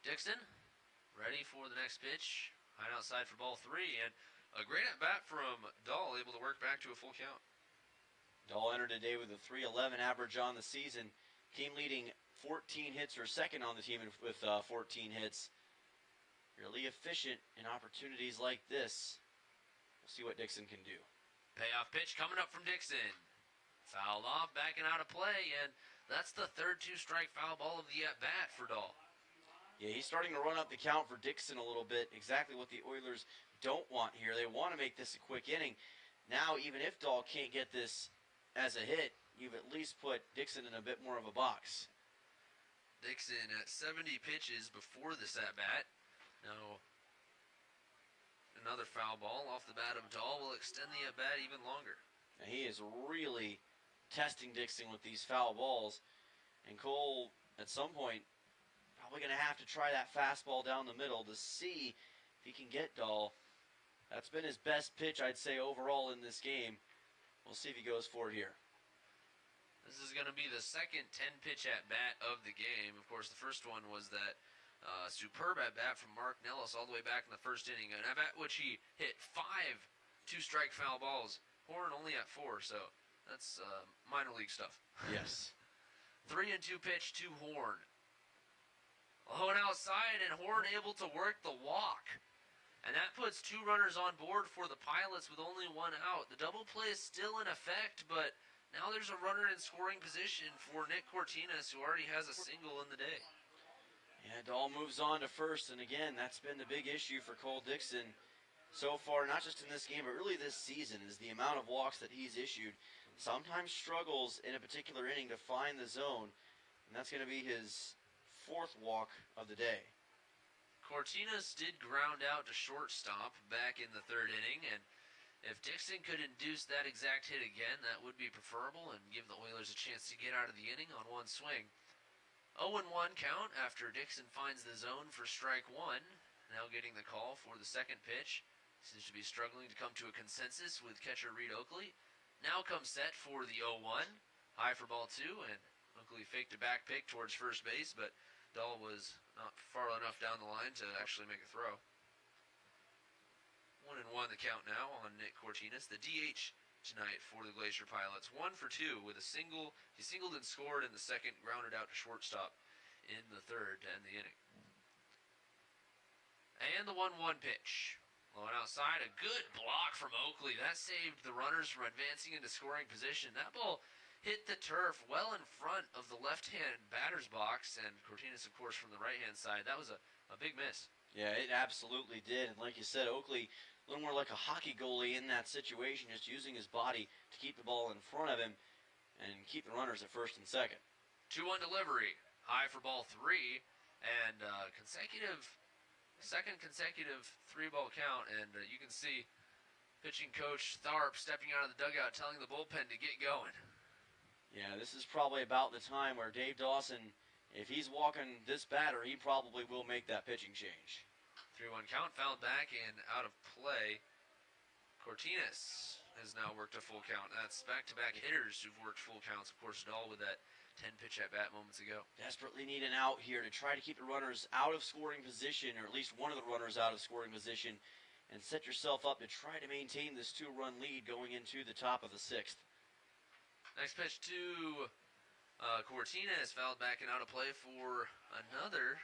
Dixon ready for the next pitch. High outside for ball three, and a great at bat from Dahl, able to work back to a full count. Dahl entered today with a .311 average on the season. Team leading 14 hits, or second on the team with 14 hits. Really efficient in opportunities like this. We'll see what Dixon can do. Payoff pitch coming up from Dixon. Fouled off, backing out of play, and that's the third two-strike foul ball of the at-bat for Dahl. Yeah, he's starting to run up the count for Dixon a little bit. Exactly what the Oilers don't want here. They want to make this a quick inning. Now, even if Dahl can't get this as a hit, you've at least put Dixon in a bit more of a box. Dixon at 70 pitches before this at-bat. Now, another foul ball off the bat of Dahl will extend the at-bat even longer. Now, he is really testing Dixon with these foul balls. And Cole, at some point, probably going to have to try that fastball down the middle to see if he can get Dahl. That's been his best pitch, I'd say, overall in this game. We'll see if he goes for it here. This is going to be the second 10-pitch at-bat of the game. Of course, the first one was that superb at-bat from Mark Nellis all the way back in the first inning. An at-bat which he hit 5 two-strike foul balls. Horn only at 4, so that's minor league stuff. Yes. 3-2 pitch to Horn. Low and outside, and Horn able to work the walk. And that puts 2 runners on board for the Pilots with only 1 out. The double play is still in effect, but now there's a runner in scoring position for Nick Cortinas, who already has a single in the day. Yeah, Dahl moves on to first, and again, that's been the big issue for Cole Dixon so far, not just in this game, but really this season, is the amount of walks that he's issued. Sometimes struggles in a particular inning to find the zone, and that's going to be his 4th walk of the day. Cortinas did ground out to shortstop back in the 3rd inning, and if Dixon could induce that exact hit again, that would be preferable and give the Oilers a chance to get out of the inning on 1 swing. 0-1 count after Dixon finds the zone for strike 1. Now getting the call for the second pitch. Seems to be struggling to come to a consensus with catcher Reed Oakley. Now comes set for the 0-1. High for ball 2, and Oakley faked a back pick towards first base, but Dahl was not far enough down the line to actually make a throw. 1-1 the count now on Nick Cortinas, the DH tonight for the Glacier Pilots. 1 for 2 with a single. He singled and scored in the second, grounded out to shortstop in the third to end the inning. And the 1-1 pitch. Low and outside, a good block from Oakley. That saved the runners from advancing into scoring position. That ball hit the turf well in front of the left-hand batter's box, and Cortinas, of course, from the right-hand side. That was a big miss. Yeah, it absolutely did. And like you said, Oakley, a little more like a hockey goalie in that situation, just using his body to keep the ball in front of him and keep the runners at first and second. 2-1 delivery. High for ball 3, and second consecutive 3-ball count, and you can see pitching coach Tharp stepping out of the dugout telling the bullpen to get going. Yeah, this is probably about the time where Dave Dawson, if he's walking this batter, he probably will make that pitching change. 3-1 count, fouled back and out of play. Cortinas has now worked a full count. That's back-to-back hitters who've worked full counts, of course, Dahl with that 10-pitch at-bat moments ago. Desperately need an out here to try to keep the runners out of scoring position, or at least one of the runners out of scoring position, and set yourself up to try to maintain this 2-run lead going into the top of the 6th. Next pitch to Cortinas, fouled back and out of play for another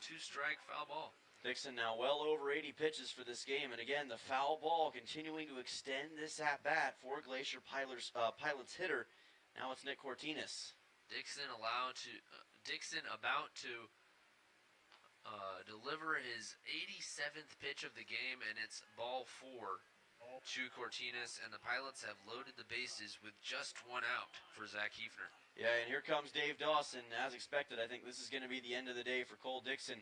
2-strike foul ball. Dixon now well over 80 pitches for this game, and again, the foul ball continuing to extend this at-bat for Glacier Pilot's hitter. Now it's Nick Cortinas. Dixon about to deliver his 87th pitch of the game, and it's ball 4 to Cortinas, and the Pilots have loaded the bases with just 1 out for Zach Hefner. Yeah, and here comes Dave Dawson. As expected, I think this is going to be the end of the day for Cole Dixon.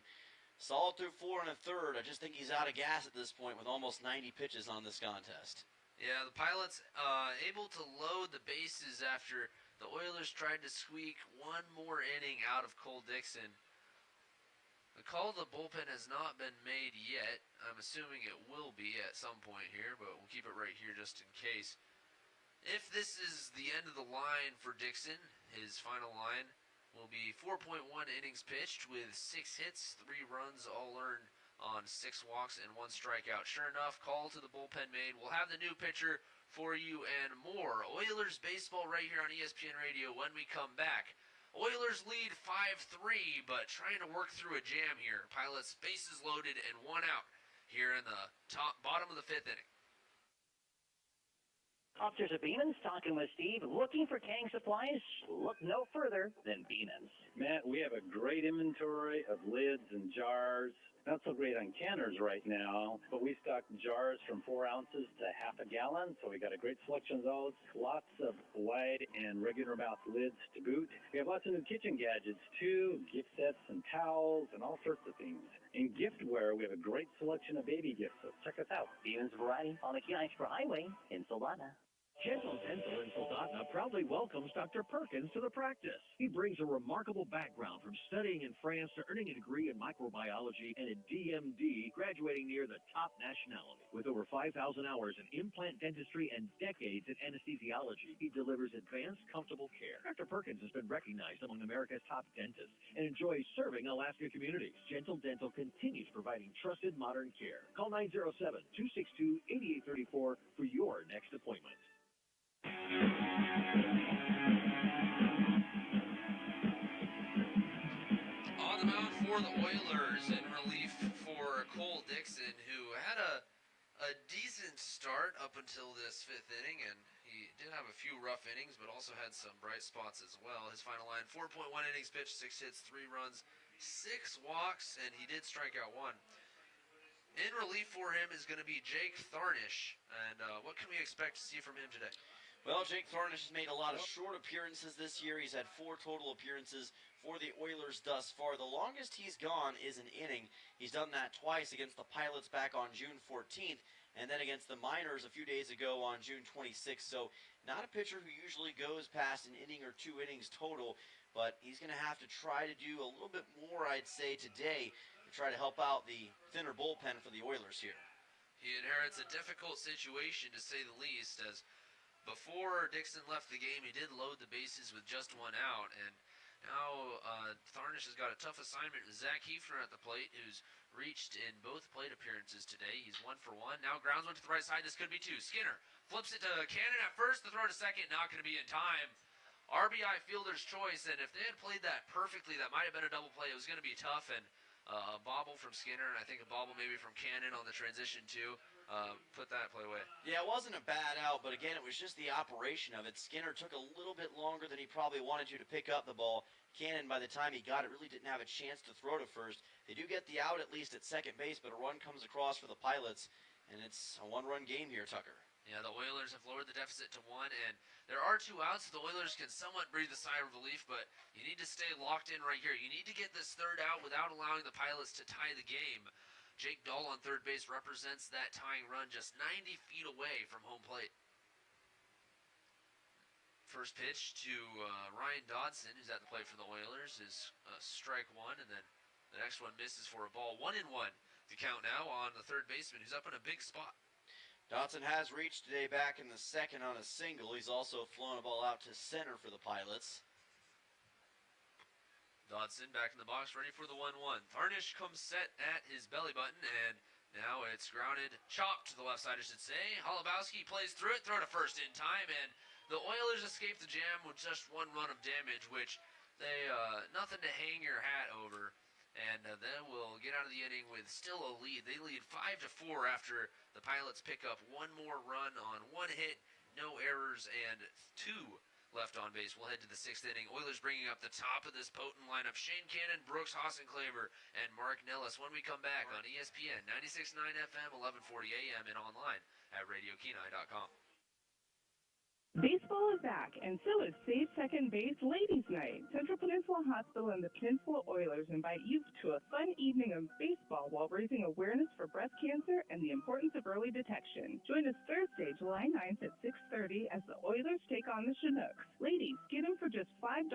Solid through 4 1/3. I just think he's out of gas at this point with almost 90 pitches on this contest. Yeah, the Pilots able to load the bases after the Oilers tried to squeak one more inning out of Cole Dixon. The call to the bullpen has not been made yet. I'm assuming it will be at some point here, but we'll keep it right here just in case. If this is the end of the line for Dixon, his final line will be 4.1 innings pitched with 6 hits, 3 runs, all earned on 6 walks and 1 strikeout. Sure enough, call to the bullpen made. We'll have the new pitcher for you and more. Oilers baseball right here on ESPN Radio when we come back. Oilers lead 5-3, but trying to work through a jam here. Pilots bases loaded and 1 out here in the bottom of the 5th inning. Officers at Beeman's talking with Steve. Looking for Kang supplies? Look no further than Beeman's. Matt, we have a great inventory of lids and jars. Not so great on canners right now, but we stock jars from 4 ounces to half a gallon, so we got a great selection of those. Lots of wide and regular mouth lids to boot. We have lots of new kitchen gadgets too, gift sets and towels and all sorts of things. In giftware, we have a great selection of baby gifts, so check us out. Beeman's Variety on the Kenai Extra Highway in Soldotna. Gentle Dental in Soldotna proudly welcomes Dr. Perkins to the practice. He brings a remarkable background from studying in France to earning a degree in microbiology and a DMD, graduating near the top nationality. With over 5,000 hours in implant dentistry and decades in anesthesiology, he delivers advanced, comfortable care. Dr. Perkins has been recognized among America's top dentists and enjoys serving Alaska communities. Gentle Dental continues providing trusted modern care. Call 907-262-8834 for your next appointment. On the mound for the Oilers in relief for Cole Dixon, who had a decent start up until this 5th inning, and he did have a few rough innings, but also had some bright spots as well. His final line, 4.1 innings pitched, 6 hits, 3 runs, 6 walks, and he did strike out 1. In relief for him is going to be Jake Tharnish, and what can we expect to see from him today? Well, Jake Tharnish has made a lot of short appearances this year. He's had 4 total appearances for the Oilers thus far. The longest he's gone is an inning. He's done that twice against the Pilots back on June 14th, and then against the Miners a few days ago on June 26th. So not a pitcher who usually goes past an inning or 2 innings total, but he's going to have to try to do a little bit more, I'd say, today to try to help out the thinner bullpen for the Oilers here. He inherits a difficult situation, to say the least, as before Dixon left the game, he did load the bases with just 1 out, and now Tharnish has got a tough assignment with Zach Hefner at the plate, who's reached in both plate appearances today. He's 1 for 1. Now grounds one to the right side. This could be 2. Skinner flips it to Cannon at first. The throw to second, not going to be in time. RBI fielder's choice, and if they had played that perfectly, that might have been a double play. It was going to be tough, and a bobble from Skinner, and I think a bobble maybe from Cannon on the transition too. Put that play away. Yeah, it wasn't a bad out, but again, it was just the operation of it. Skinner took a little bit longer than he probably wanted to pick up the ball. Cannon, by the time he got it, really didn't have a chance to throw to first. They do get the out at least at second base, but a run comes across for the Pilots, and it's a one-run game here, Tucker. Yeah, the Oilers have lowered the deficit to 1, and there are 2 outs. The Oilers can somewhat breathe a sigh of relief, but you need to stay locked in right here. You need to get this third out without allowing the Pilots to tie the game. Jake Dahl on third base represents that tying run just 90 feet away from home plate. First pitch to Ryan Dodson, who's at the plate for the Oilers, is strike 1, and then the next one misses for a ball. 1-1 to count now on the third baseman, who's up in a big spot. Dodson has reached today back in the second on a single. He's also flown a ball out to center for the Pilots. Dodson back in the box, ready for the 1-1. Tharnish comes set at his belly button, and now it's grounded, chopped to the left side, I should say. Holubowski plays through it, throw to first in time, and the Oilers escape the jam with just 1 run of damage, which they, nothing to hang your hat over. And then we'll get out of the inning with still a lead. They lead 5-4 after the Pilots pick up 1 more run on 1 hit, no errors, and 2 left on base. We'll head to the 6th inning. Oilers bringing up the top of this potent lineup. Shane Cannon, Brooks Hassenclaver, and Mark Nellis when we come back on ESPN 96.9 FM, 1140 AM, and online at RadioKenai.com. Baseball is back, and so is Save Second Base Ladies Night. Central Peninsula Hospital and the Peninsula Oilers invite you to a fun evening of baseball while raising awareness for breast cancer and the importance of early detection. Join us Thursday, July 9th at 6:30 as the Oilers take on the Chinooks. Ladies, get them for just $5.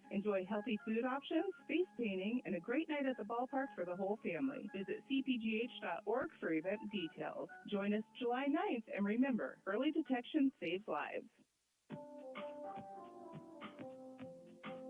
Enjoy healthy food options, face painting, and a great night at the ballpark for the whole family. Visit cpgh.org for event details. Join us July 9th, and remember, early detection saves lives.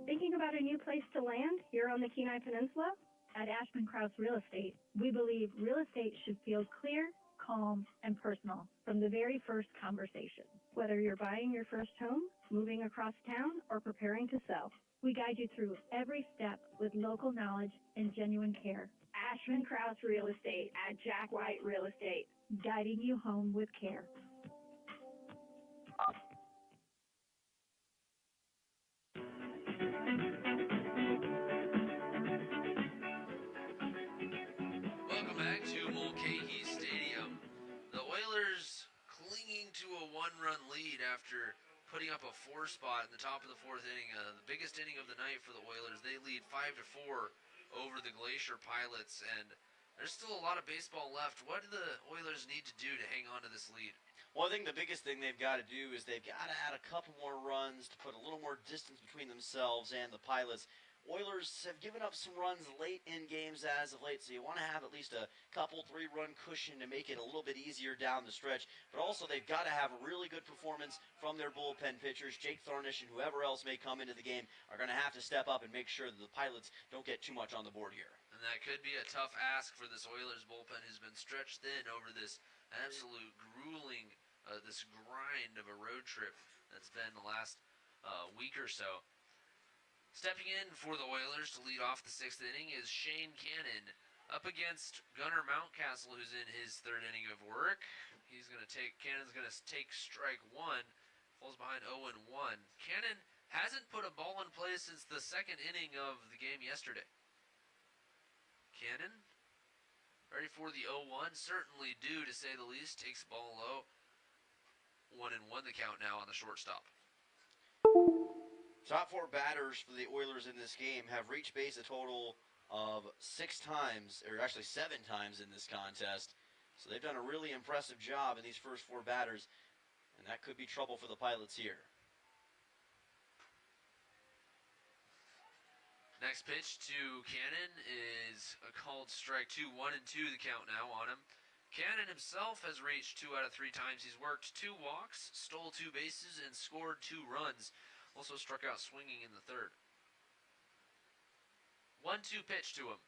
Thinking about a new place to land here on the Kenai Peninsula? At Ashman Krause Real Estate, we believe real estate should feel clear, calm, and personal from the very first conversation. Whether you're buying your first home, moving across town, or preparing to sell, we guide you through every step with local knowledge and genuine care. Ashman Krause Real Estate at Jack White Real Estate, guiding you home with care. Welcome back to Mulcahy Stadium. The Oilers clinging to a 1-run lead after putting up a 4 spot in the top of the 4th inning. The biggest inning of the night for the Oilers. They lead 5-4 over the Glacier Pilots, and there's still a lot of baseball left. What do the Oilers need to do to hang on to this lead? Well, I think the biggest thing they've got to do is they've got to add a couple more runs to put a little more distance between themselves and the Pilots. Oilers have given up some runs late in games as of late, so you want to have at least a couple 3-run cushion to make it a little bit easier down the stretch. But also they've got to have a really good performance from their bullpen pitchers. Jake Tharnish and whoever else may come into the game are going to have to step up and make sure that the Pilots don't get too much on the board here. And that could be a tough ask for this Oilers bullpen, who's been stretched thin over this absolute grueling, this grind of a road trip that's been the last week or so. Stepping in for the Oilers to lead off the 6th inning is Shane Cannon up against Gunnar Mountcastle, who's in his 3rd inning of work. Cannon's going to take strike 1, falls behind 0-1. Cannon hasn't put a ball in play since the 2nd inning of the game yesterday. Cannon, ready for the 0-1, certainly due to say the least, takes the ball low. 1-1 the count now on the shortstop. Top 4 batters for the Oilers in this game have reached base a total of 6 times, or actually 7 times in this contest. So they've done a really impressive job in these first 4 batters, and that could be trouble for the Pilots here. Next pitch to Cannon is a called strike 2, 1-2 the count now on him. Cannon himself has reached 2 out of 3 times. He's worked 2 walks, stole 2 bases, and scored 2 runs. Also struck out swinging in the 3rd. 1-2 pitch to him.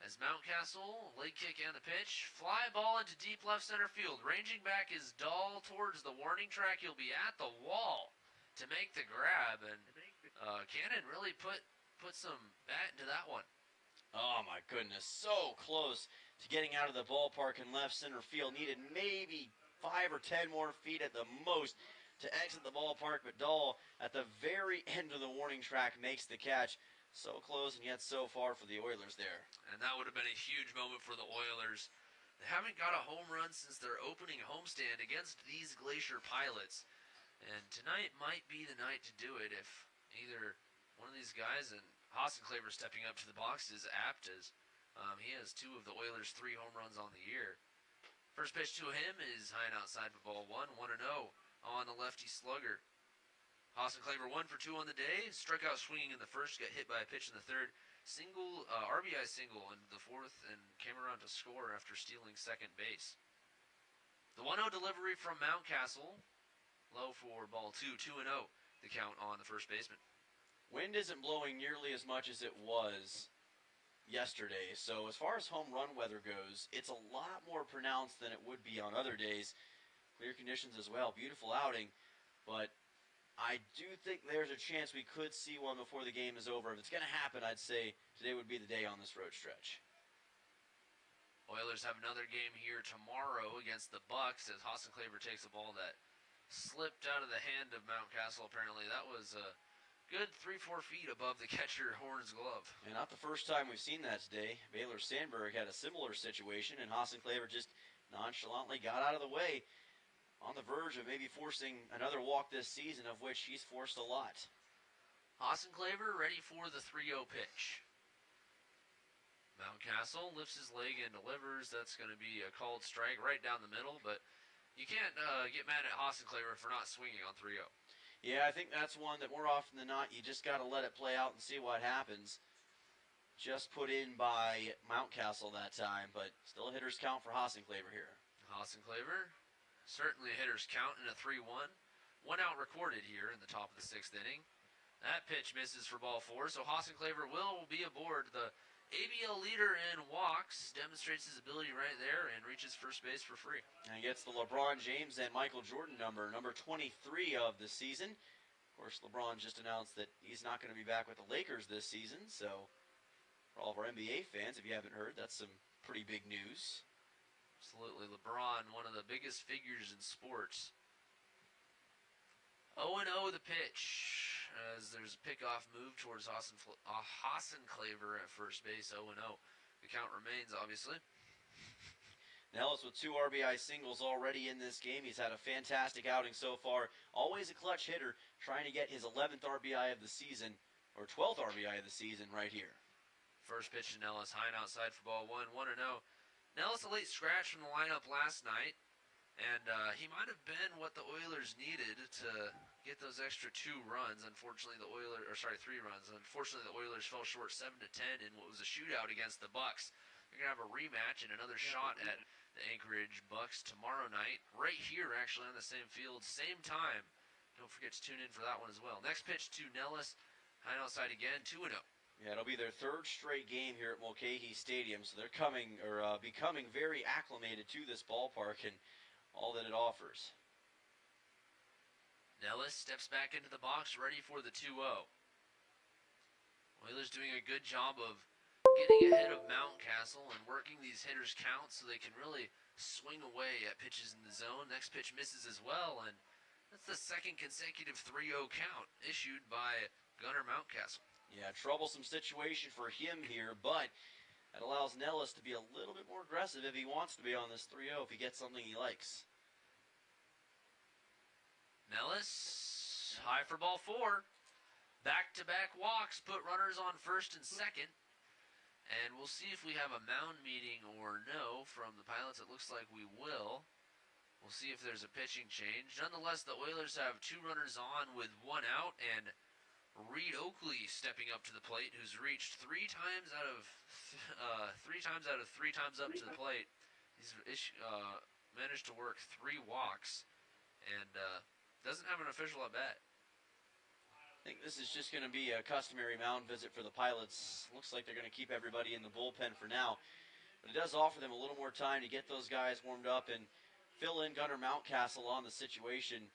As Mountcastle, leg kick and the pitch. Fly ball into deep left center field. Ranging back is Dahl towards the warning track. He'll be at the wall. to make the grab, and Cannon really put some bat into that one. Oh, my goodness. So close to getting out of the ballpark in left center field. Needed maybe 5 or 10 more feet at the most to exit the ballpark, but Dahl at the very end of the warning track makes the catch. So close and yet so far for the Oilers there. And that would have been a huge moment for the Oilers. They haven't got a home run since their opening homestand against these Glacier Pilots. And tonight might be the night to do it if either one of these guys, and Hassenclaver stepping up to the box is apt, as he has 2 of the Oilers' 3 home runs on the year. First pitch to him is high and outside for ball 1, 1-0 on the lefty slugger. Hassenclaver 1 for 2 on the day. Struck out swinging in the first, got hit by a pitch in the third. Single, RBI single in the fourth, and came around to score after stealing second base. The 1-0 delivery from Mountcastle. Low for ball 2, 2-0. The count on the first baseman. Wind isn't blowing nearly as much as it was yesterday. So as far as home run weather goes, it's a lot more pronounced than it would be on other days. Clear conditions as well. Beautiful outing, but I do think there's a chance we could see one before the game is over. If it's going to happen, I'd say today would be the day on this road stretch. Oilers have another game here tomorrow against the Bucks as Hassenclaver takes a ball that slipped out of the hand of Mountcastle, apparently. That was a good 3-4 feet above the catcher Horn's glove. And not the first time we've seen that today. Baylor Sandberg had a similar situation, and Hassenclaver just nonchalantly got out of the way, on the verge of maybe forcing another walk this season, of which he's forced a lot. Hassenclaver ready for the 3-0 pitch. Mountcastle lifts his leg and delivers. That's going to be a called strike right down the middle, but you can't get mad at Hassenclaver for not swinging on 3-0. Yeah, I think that's one that more often than not, you just got to let it play out and see what happens. Just put in by Mountcastle that time, but still a hitter's count for Hassenclaver here. Hassenclaver, certainly a hitter's count in a 3-1. 1 out recorded here in the top of the 6th inning. That pitch misses for ball 4, so Hassenclaver will be aboard. The ABL leader in walks, demonstrates his ability right there, and reaches first base for free. And he gets the LeBron James and Michael Jordan number 23 of the season. Of course, LeBron just announced that he's not going to be back with the Lakers this season, so for all of our NBA fans, if you haven't heard, that's some pretty big news. Absolutely. LeBron, one of the biggest figures in sports. 0-0 the pitch, as there's a pickoff move towards Hassenclaver at first base. 0-0. The count remains, obviously. Nellis with 2 RBI singles already in this game. He's had a fantastic outing so far. Always a clutch hitter, trying to get his 11th RBI of the season, or 12th RBI of the season right here. First pitch to Nellis, high and outside for ball 1, 1-0. Nellis a late scratch from the lineup last night, and he might have been what the Oilers needed to get those extra 2 runs. Unfortunately, 3 runs. Unfortunately, the Oilers fell short 7-10 in what was a shootout against the Bucks. They're going to have a rematch and another shot at the Anchorage Bucks tomorrow night, right here actually on the same field, same time. Don't forget to tune in for that one as well. Next pitch to Nellis, high and outside again, 2-0. Yeah, it'll be their 3rd straight game here at Mulcahy Stadium, so they're becoming very acclimated to this ballpark and all that it offers. Nellis steps back into the box, ready for the 2-0. Oilers doing a good job of getting ahead of Mountcastle and working these hitters' counts so they can really swing away at pitches in the zone. Next pitch misses as well, and that's the 2nd consecutive 3-0 count issued by Gunnar Mountcastle. Yeah, troublesome situation for him here, but that allows Nellis to be a little bit more aggressive if he wants to be on this 3-0, if he gets something he likes. Nellis, high for ball 4. Back-to-back walks put runners on first and second. And we'll see if we have a mound meeting or no from the Pilots. It looks like we will. We'll see if there's a pitching change. Nonetheless, the Oilers have 2 runners on with 1 out, and Reed Oakley stepping up to the plate, who's reached 3 times out of 3 times up to the plate. He's managed to work 3 walks and doesn't have an official at bat. I think this is just going to be a customary mound visit for the Pilots. Looks like they're going to keep everybody in the bullpen for now, but it does offer them a little more time to get those guys warmed up and fill in Gunnar Mountcastle on the situation.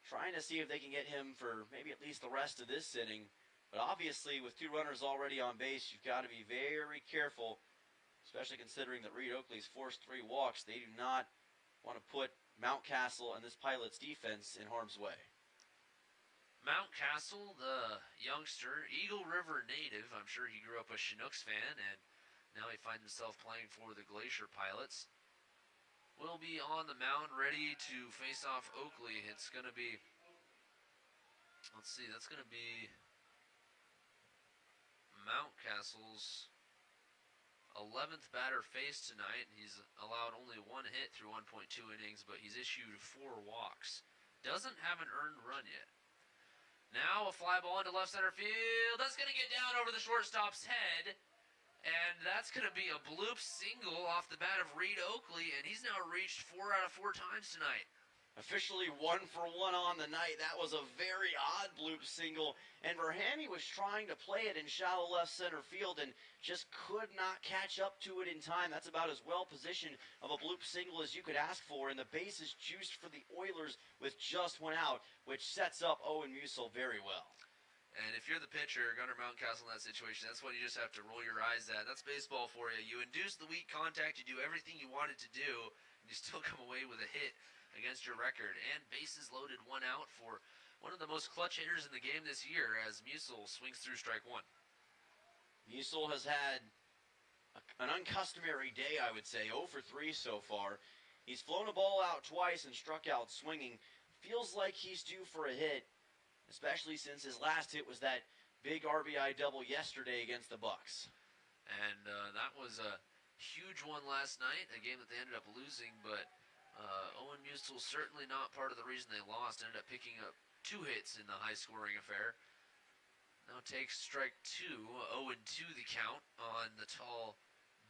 trying to see if they can get him for maybe at least the rest of this inning. But obviously, with 2 runners already on base, you've got to be very careful, especially considering that Reed Oakley's forced 3 walks. They do not want to put Mountcastle and this Pilots defense in harm's way. Mountcastle, the youngster, Eagle River native. I'm sure he grew up a Chinooks fan, and now he finds himself playing for the Glacier Pilots. Will be on the mound, ready to face off Oakley. It's going to be, let's see, that's going to be Mountcastle's 11th batter faced tonight. He's allowed only 1 hit through 1.2 innings, but he's issued 4 walks. Doesn't have an earned run yet. Now a fly ball into left center field. That's going to get down over the shortstop's head. And that's going to be a bloop single off the bat of Reed Oakley. And he's now reached 4 out of 4 times tonight. Officially 1 for 1 on the night. That was a very odd bloop single. And Verhani was trying to play it in shallow left center field and just could not catch up to it in time. That's about as well positioned of a bloop single as you could ask for. And the base is juiced for the Oilers with just 1 out, which sets up Owen Musil very well. And if you're the pitcher, Gunnar Mountcastle in that situation, that's what you just have to roll your eyes at. That's baseball for you. You induce the weak contact, you do everything you wanted to do, and you still come away with a hit against your record. And bases loaded, 1 out for one of the most clutch hitters in the game this year as Musil swings through strike 1. Musil has had an uncustomary day, I would say, 0 for 3 so far. He's flown a ball out twice and struck out swinging. Feels like he's due for a hit, especially since his last hit was that big RBI double yesterday against the Bucks. And that was a huge one last night, a game that they ended up losing, but Owen Musil certainly not part of the reason they lost. Ended up picking up 2 hits in the high-scoring affair. Now takes strike 2, 0-2 the count on the tall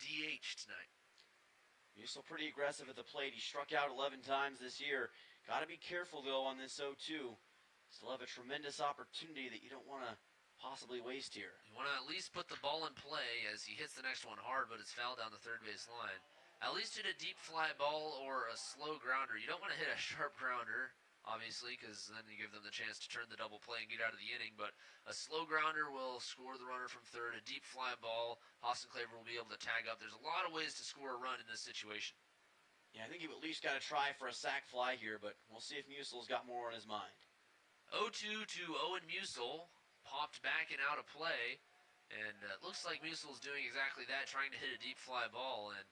DH tonight. Musil pretty aggressive at the plate. He struck out 11 times this year. Got to be careful, though, on this 0-2. Still have a tremendous opportunity that you don't want to possibly waste here. You want to at least put the ball in play as he hits the next one hard, but it's fouled down the third base line. At least hit a deep fly ball or a slow grounder. You don't want to hit a sharp grounder, obviously, because then you give them the chance to turn the double play and get out of the inning. But a slow grounder will score the runner from third. A deep fly ball, Austin Claver will be able to tag up. There's a lot of ways to score a run in this situation. Yeah, I think you at least got to try for a sac fly here, but we'll see if Musil's got more on his mind. 0-2 to Owen Musil, popped back and out of play, and it looks like Musil's doing exactly that, trying to hit a deep fly ball, and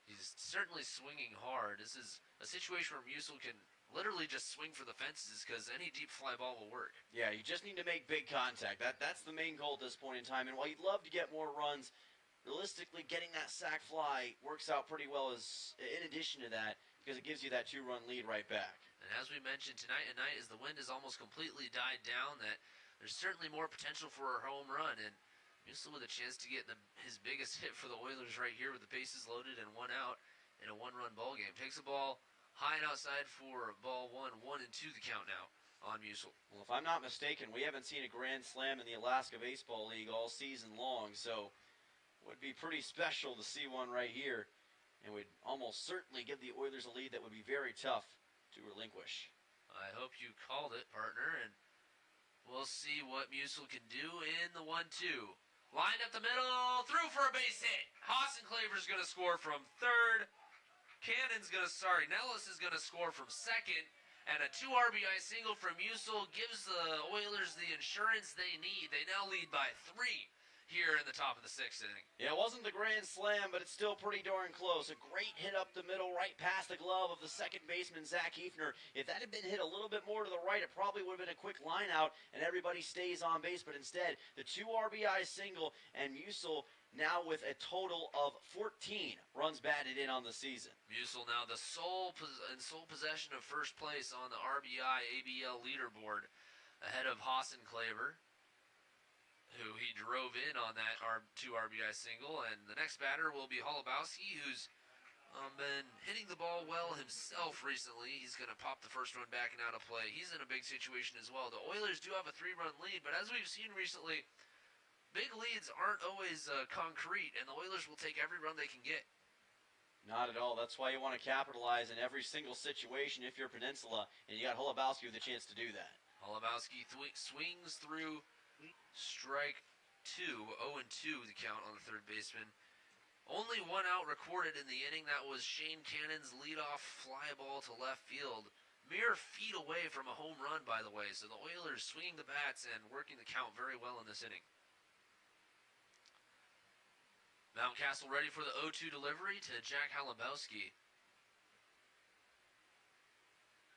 he's certainly swinging hard. This is a situation where Musil can literally just swing for the fences because any deep fly ball will work. Yeah, you just need to make big contact. That's the main goal at this point in time, and while you'd love to get more runs, realistically getting that sac fly works out pretty well as in addition to that because it gives you that 2-run lead right back. And as we mentioned tonight at night, as the wind has almost completely died down, that there's certainly more potential for a home run. And Musil with a chance to get his biggest hit for the Oilers right here with the bases loaded and 1 out in a 1-run ball game. Takes the ball high and outside for ball 1, 1-2 the count now on Musil. Well, if I'm not mistaken, we haven't seen a grand slam in the Alaska Baseball League all season long, so it would be pretty special to see one right here. And would almost certainly give the Oilers a lead that would be very tough to relinquish. I hope you called it, partner, and we'll see what Musil can do in the 1-2. Lined up the middle, through for a base hit. Austin Claver's going to score from third. Nellis is going to score from second. And a 2 RBI single from Musil gives the Oilers the insurance they need. They now lead by 3 here in the top of the 6th inning. Yeah, it wasn't the grand slam, but it's still pretty darn close. A great hit up the middle, right past the glove of the second baseman, Zach Hefner. If that had been hit a little bit more to the right, it probably would have been a quick line out, and everybody stays on base. But instead, the 2 RBI single, and Musil now with a total of 14 runs batted in on the season. Musil now the sole possession of first place on the RBI ABL leaderboard, ahead of Austin Claver, who he drove in on that 2 RBI single. And the next batter will be Holubowski, who's been hitting the ball well himself recently. He's going to pop the first one back and out of play. He's in a big situation as well. The Oilers do have a 3-run lead, but as we've seen recently, big leads aren't always concrete, and the Oilers will take every run they can get. Not at all. That's why you want to capitalize in every single situation if you're Peninsula, and you got Holubowski with a chance to do that. Holubowski swings through strike 2, 0-2 the count on the third baseman. Only one out recorded in the inning. That was Shane Cannon's leadoff fly ball to left field. Mere feet away from a home run, by the way. So the Oilers swinging the bats and working the count very well in this inning. Mountcastle ready for the 0-2 delivery to Jack Holubowski.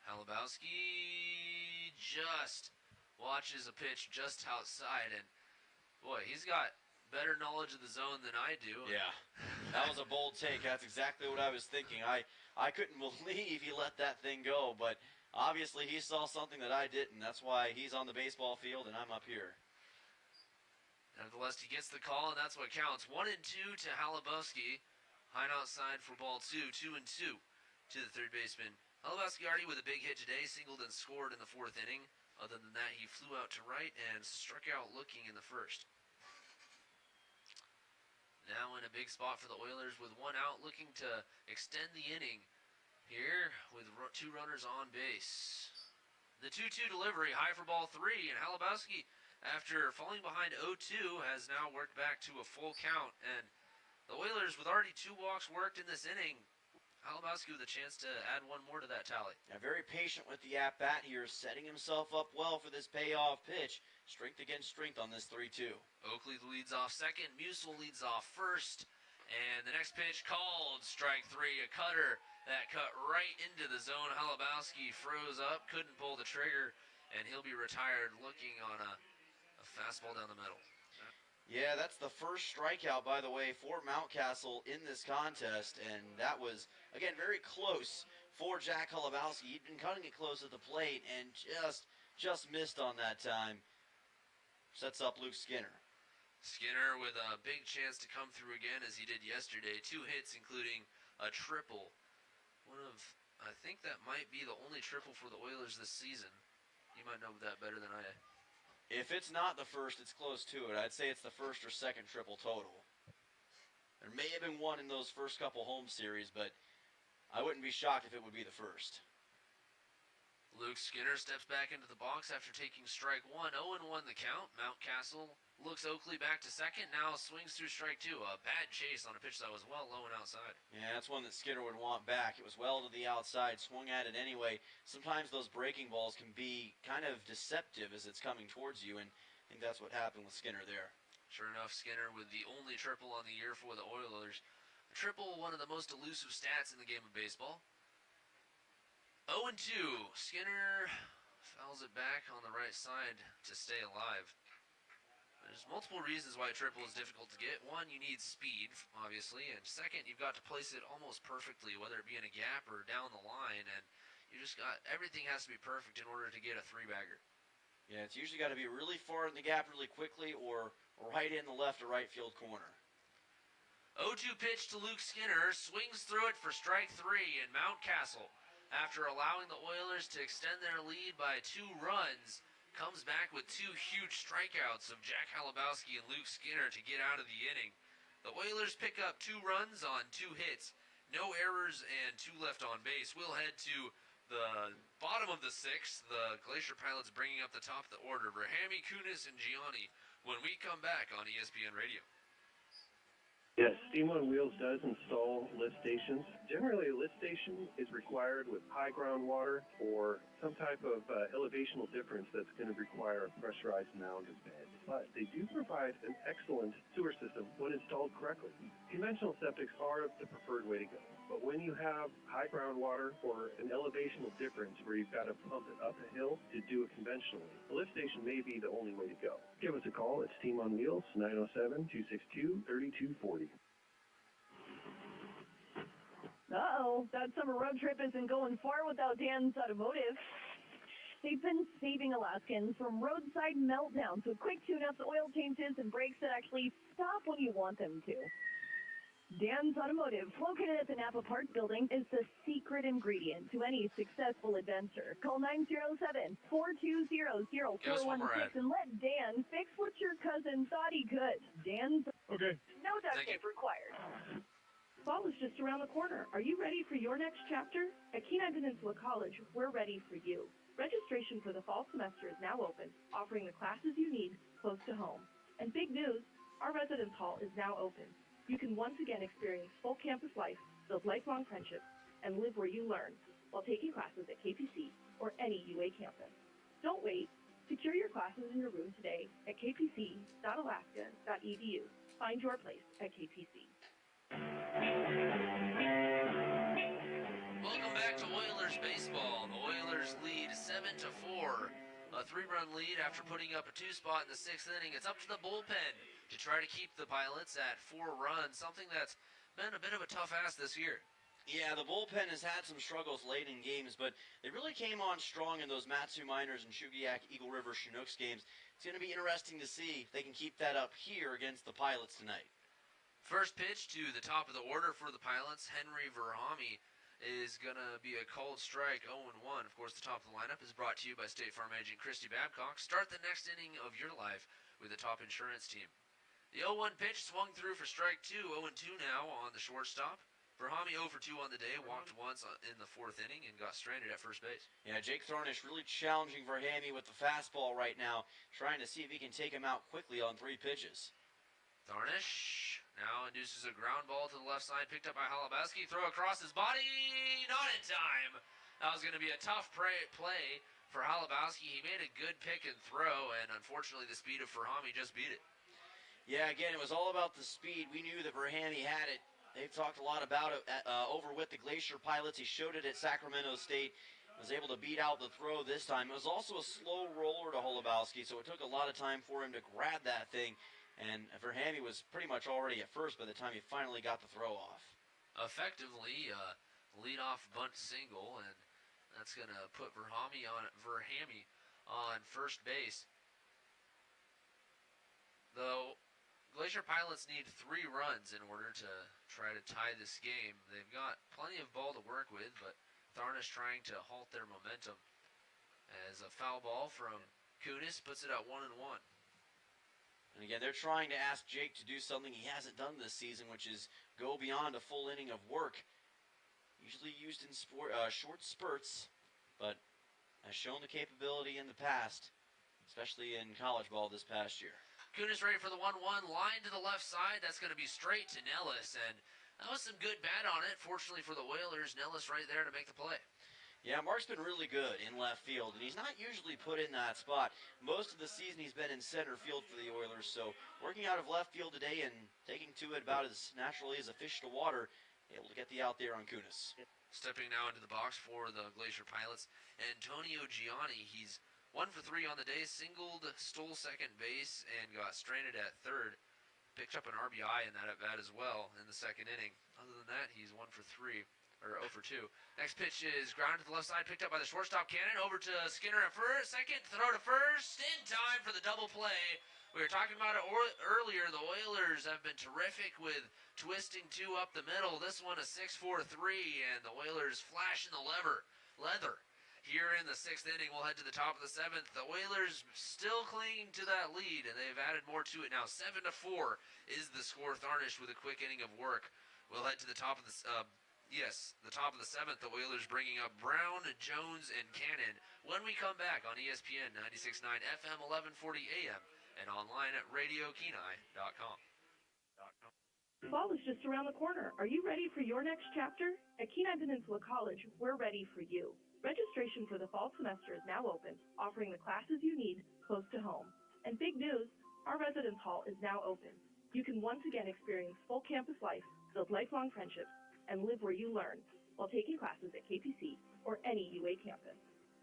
Holubowski just watches a pitch just outside, and boy, he's got better knowledge of the zone than I do. Yeah, that was a bold take. That's exactly what I was thinking. I couldn't believe he let that thing go, but obviously he saw something that I didn't. That's why he's on the baseball field and I'm up here. Nevertheless, he gets the call, and that's what counts. 1-2 to Holubowski. High and outside for ball 2. 2-2 to the third baseman. Holubowski already with a big hit today, singled and scored in the fourth inning. Other than that, he flew out to right and struck out looking in the first. Now in a big spot for the Oilers with one out, looking to extend the inning here with 2 runners on base. The 2-2 delivery, high for ball 3, and Holubowski, after falling behind 0-2, has now worked back to a full count. And the Oilers, with already 2 walks worked in this inning, Holubowski with a chance to add one more to that tally. Yeah, very patient with the at-bat here, setting himself up well for this payoff pitch. Strength against strength on this 3-2. Oakley leads off second, Musil leads off first, and the next pitch called, strike 3, a cutter that cut right into the zone. Holubowski froze up, couldn't pull the trigger, and he'll be retired looking on a fastball down the middle. Yeah, that's the first strikeout, by the way, for Mountcastle in this contest, and that was, again, very close for Jack Holubowski. He'd been cutting it close at the plate and just missed on that time. Sets up Luke Skinner. Skinner with a big chance to come through again as he did yesterday. 2 hits, including a triple. I think that might be the only triple for the Oilers this season. You might know that better than I. If it's not the first, it's close to it. I'd say it's the first or second triple total. There may have been one in those first couple home series, but I wouldn't be shocked if it would be the first. Luke Skinner steps back into the box after taking strike 1. 0-1 the count. Mountcastle looks Oakley back to second. Now swings through strike 2. A bad chase on a pitch that was well low and outside. Yeah, that's one that Skinner would want back. It was well to the outside, swung at it anyway. Sometimes those breaking balls can be kind of deceptive as it's coming towards you, and I think that's what happened with Skinner there. Sure enough, Skinner with the only triple on the year for the Oilers. A triple, one of the most elusive stats in the game of baseball. 0-2. Skinner fouls it back on the right side to stay alive. There's multiple reasons why a triple is difficult to get. One, you need speed, obviously, and second, you've got to place it almost perfectly, whether it be in a gap or down the line, and everything has to be perfect in order to get a 3-bagger. Yeah, it's usually got to be really far in the gap really quickly or right in the left or right field corner. 0-2 pitch to Luke Skinner, swings through it for strike 3, and Mountcastle, after allowing the Oilers to extend their lead by 2 runs, comes back with 2 huge strikeouts of Jack Holubowski and Luke Skinner to get out of the inning. The Oilers pick up 2 runs on 2 hits, no errors, and 2 left on base. We'll head to the bottom of the 6th. The Glacier Pilots bringing up the top of the order, Rahami, Kunis, and Gianni, when we come back on ESPN Radio. Yes, Steam on Wheels does install lift stations. Generally, a lift station is required with high groundwater or some type of elevational difference that's going to require a pressurized mound of bed. But they do provide an excellent sewer system when installed correctly. Conventional septics are the preferred way to go. But when you have high groundwater or an elevational difference where you've got to pump it up a hill to do it conventionally, a lift station may be the only way to go. Give us a call at Steam on Wheels, 907-262-3240. Uh-oh, that summer road trip isn't going far without Dan's Automotive. They've been saving Alaskans from roadside meltdowns with quick tune-ups, oil changes, and brakes that actually stop when you want them to. Dan's Automotive, located at the Napa Park Building, is the secret ingredient to any successful adventure. Call 907-420-0416 and let Dan fix what your cousin thought he could. Dan's... Okay. No duct tape required. Fall is just around the corner. Are you ready for your next chapter? At Kenai Peninsula College, we're ready for you. Registration for the fall semester is now open, offering the classes you need close to home. And big news, our residence hall is now open. You can once again experience full campus life, build lifelong friendships, and live where you learn while taking classes at KPC or any UA campus. Don't wait. Secure your classes in your room today at kpc.alaska.edu. Find your place at KPC. Welcome back to Oilers baseball. The Oilers lead 7-4. A 3-run lead after putting up a 2-spot in the 6th inning. It's up to the bullpen to try to keep the Pilots at 4 runs, something that's been a bit of a tough ask this year. Yeah, the bullpen has had some struggles late in games, but they really came on strong in those Matsu Miners and Shugiak Eagle River Chinooks games. It's going to be interesting to see if they can keep that up here against the Pilots tonight. First pitch to the top of the order for the Pilots, Henry Verhami, is going to be a called strike, 0-1. Of course, the top of the lineup is brought to you by State Farm agent Christy Babcock. Start the next inning of your life with the top insurance team. The 0-1 pitch swung through for strike 2, 0-2 now on the shortstop. Verhami 0 for 2 on the day, walked once in the 4th inning and got stranded at first base. Yeah, Jake Thornish really challenging Verhami with the fastball right now, trying to see if he can take him out quickly on 3 pitches. Thornish now induces a ground ball to the left side, picked up by Halabowski. Throw across his body, not in time. That was going to be a tough play for Halabowski. He made a good pick and throw, and unfortunately the speed of Verhami just beat it. Yeah, again, it was all about the speed. We knew that Verhami had it. They've talked a lot about it over with the Glacier Pilots. He showed it at Sacramento State. Was able to beat out the throw this time. It was also a slow roller to Holubowski, so it took a lot of time for him to grab that thing. And Verhami was pretty much already at first by the time he finally got the throw off. Effectively, leadoff bunt single, and that's going to put Verhami on first base. Though Glacier Pilots need 3 runs in order to try to tie this game. They've got plenty of ball to work with, but Thornish trying to halt their momentum. As a foul ball from Kunis puts it at 1-1. And again, they're trying to ask Jake to do something he hasn't done this season, which is go beyond a full inning of work. Usually used in short spurts, but has shown the capability in the past, especially in college ball this past year. Kunis ready for the 1-1, line to the left side. That's going to be straight to Nellis, and that was some good bat on it. Fortunately for the Whalers, Nellis right there to make the play. Yeah, Mark's been really good in left field, and he's not usually put in that spot. Most of the season he's been in center field for the Oilers, so working out of left field today and taking to it about as naturally as a fish to water, able to get the out there on Kunis. Stepping now into the box for the Glacier Pilots, Antonio Gianni. He's 1 for 3 on the day, singled, stole second base, and got stranded at third. Picked up an RBI in that at-bat as well in the 2nd inning. Other than that, he's 1 for 3. Or 0 for 2. Next pitch is grounded to the left side, picked up by the shortstop Cannon. Over to Skinner at first. Second, throw to first. In time for the double play. We were talking about it earlier. The Oilers have been terrific with twisting 2 up the middle. This one a 6-4-3, and the Oilers flashing the leather. Here in the 6th inning, we'll head to the top of the 7th. The Oilers still clinging to that lead, and they've added more to it now. 7-4 is the score. Thornish with a quick inning of work. We'll head to the top of the the top of the 7th, the Oilers bringing up Brown, Jones, and Cannon when we come back on ESPN 96.9 FM, 1140 AM, and online at RadioKenai.com. Fall is just around the corner. Are you ready for your next chapter? At Kenai Peninsula College, we're ready for you. Registration for the fall semester is now open, offering the classes you need close to home. And big news, our residence hall is now open. You can once again experience full campus life, build lifelong friendships, and live where you learn while taking classes at KPC or any UA campus.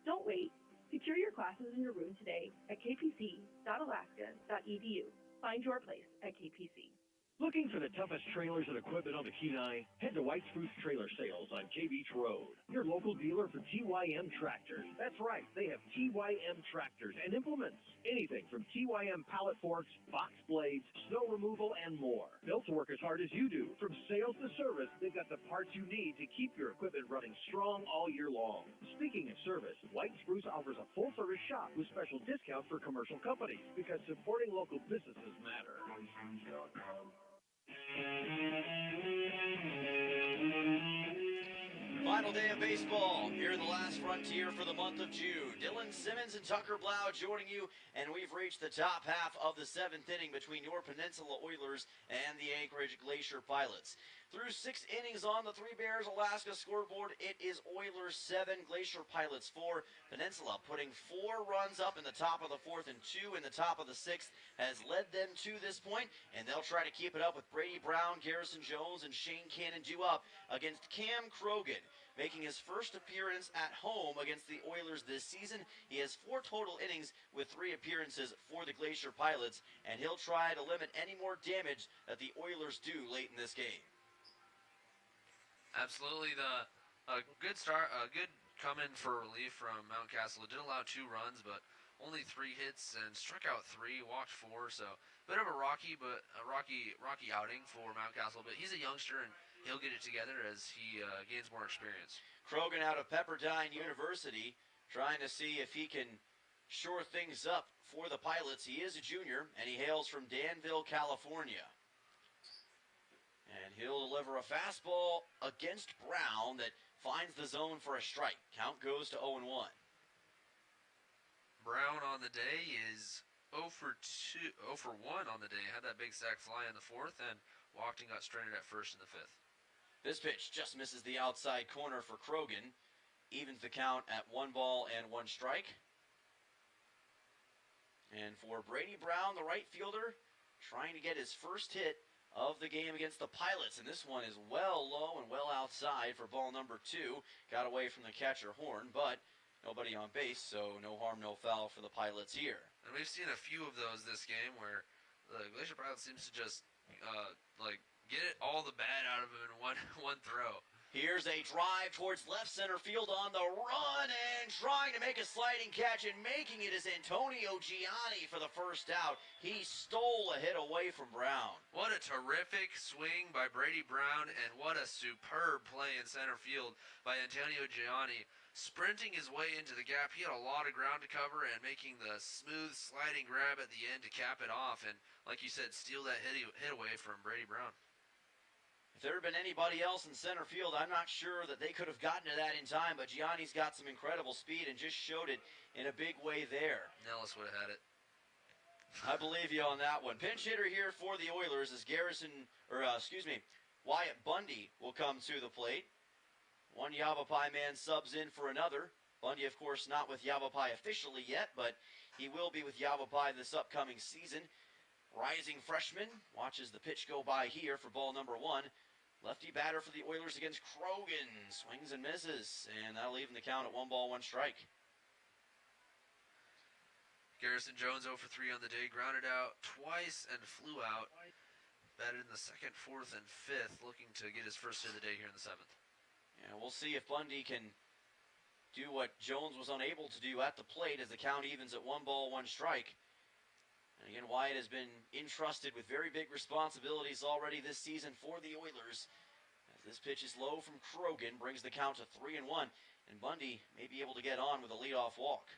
Don't wait. Secure your classes in your room today at kpc.alaska.edu. Find your place at KPC. Looking for the toughest trailers and equipment on the Kenai? Head to White Spruce Trailer Sales on K Beach Road, your local dealer for TYM tractors. That's right, they have TYM tractors and implements. Anything from TYM pallet forks, box blades, snow removal, and more. Built to work as hard as you do. From sales to service, they've got the parts you need to keep your equipment running strong all year long. Speaking of service, White Spruce offers a full-service shop with special discounts for commercial companies because supporting local businesses matter. Final day of baseball here in the last frontier for the month of June. Dylan Simmons and Tucker Blau joining you, and we've reached the top half of the 7th inning between your Peninsula Oilers and the Anchorage Glacier Pilots. Through 6 innings on the Three Bears Alaska scoreboard, it is Oilers 7, Glacier Pilots 4. Peninsula putting 4 runs up in the top of the 4th and 2 in the top of the 6th has led them to this point, and they'll try to keep it up with Brady Brown, Garrison Jones, and Shane Cannon due up against Cam Krogan, making his first appearance at home against the Oilers this season. He has 4 total innings with 3 appearances for the Glacier Pilots, and he'll try to limit any more damage that the Oilers do late in this game. Absolutely, a good start, a good come in for relief from Mountcastle. It did allow 2 runs, but only 3 hits and struck out 3, walked 4. So a bit of a rocky outing for Mountcastle. But he's a youngster and he'll get it together as he gains more experience. Krogan out of Pepperdine University, trying to see if he can shore things up for the Pilots. He is a junior and he hails from Danville, California. And he'll deliver a fastball against Brown that finds the zone for a strike. Count goes to 0-1. Brown on the day is 0 for 1 on the day. Had that big sac fly in the 4th and walked and got stranded at first in the 5th. This pitch just misses the outside corner for Krogan. Evens the count at 1 ball and 1 strike. And for Brady Brown, the right fielder, trying to get his first hit of the game against the Pilots, and this one is well low and well outside for ball number 2. Got away from the catcher Horn, but nobody on base, so no harm, no foul for the Pilots here. And we've seen a few of those this game where the Glacier Pilots seems to just get it all the bad out of him in one throw. Here's a drive towards left center field on the run, and trying to make a sliding catch and making it is Antonio Gianni for the first out. He stole a hit away from Brown. What a terrific swing by Brady Brown, and what a superb play in center field by Antonio Gianni. Sprinting his way into the gap, he had a lot of ground to cover and making the smooth sliding grab at the end to cap it off, and like you said, steal that hit away from Brady Brown. If there had been anybody else in center field, I'm not sure that they could have gotten to that in time, but Gianni's got some incredible speed and just showed it in a big way there. Nellis would have had it. I believe you on that one. Pinch hitter here for the Oilers is Wyatt Bundy will come to the plate. One Yavapai man subs in for another. Bundy, of course, not with Yavapai officially yet, but he will be with Yavapai this upcoming season. Rising freshman watches the pitch go by here for ball number 1. Lefty batter for the Oilers against Krogan. Swings and misses, and that'll even the count at 1 ball, 1 strike. Garrison Jones 0 for 3 on the day. Grounded out twice and flew out. Batted in the 2nd, 4th, and 5th, looking to get his first hit of the day here in the 7th. Yeah, we'll see if Bundy can do what Jones was unable to do at the plate as the count evens at 1 ball, 1 strike. And again, Wyatt has been entrusted with very big responsibilities already this season for the Oilers. As this pitch is low from Krogan, brings the count to 3-1, and Bundy may be able to get on with a leadoff walk.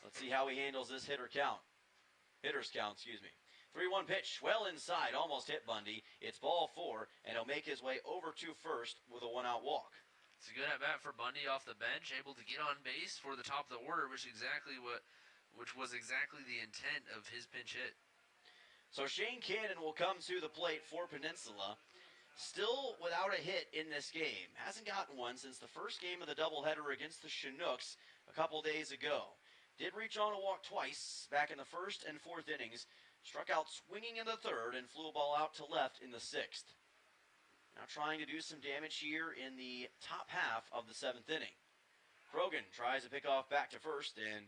Let's see how he handles this hitter's count. 3-1 pitch, well inside, almost hit Bundy. It's ball 4, and he'll make his way over to first with a 1-out walk. It's a good at-bat for Bundy off the bench, able to get on base for the top of the order, which was exactly the intent of his pinch hit. So Shane Cannon will come to the plate for Peninsula. Still without a hit in this game. Hasn't gotten one since the first game of the doubleheader against the Chinooks a couple days ago. Did reach on a walk twice back in the 1st and 4th innings. Struck out swinging in the 3rd and flew a ball out to left in the 6th. Now trying to do some damage here in the top half of the 7th inning. Krogan tries to pick off back to first, and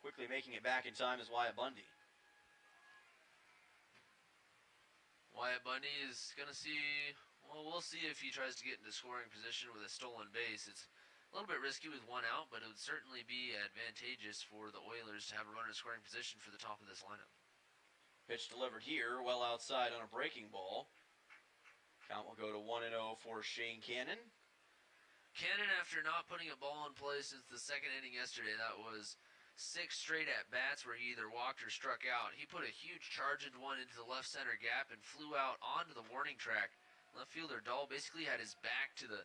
quickly making it back in time is Wyatt Bundy. Wyatt Bundy is going to see, well, we'll see if he tries to get into scoring position with a stolen base. It's a little bit risky with 1 out, but it would certainly be advantageous for the Oilers to have a runner in scoring position for the top of this lineup. Pitch delivered here, well outside on a breaking ball. Count will go to 1-0 for Shane Cannon. Cannon, after not putting a ball in play since the 2nd inning yesterday, that was 6 straight at-bats where he either walked or struck out. He put a huge charged one into the left center gap and flew out onto the warning track Left fielder Dahl basically had his back to the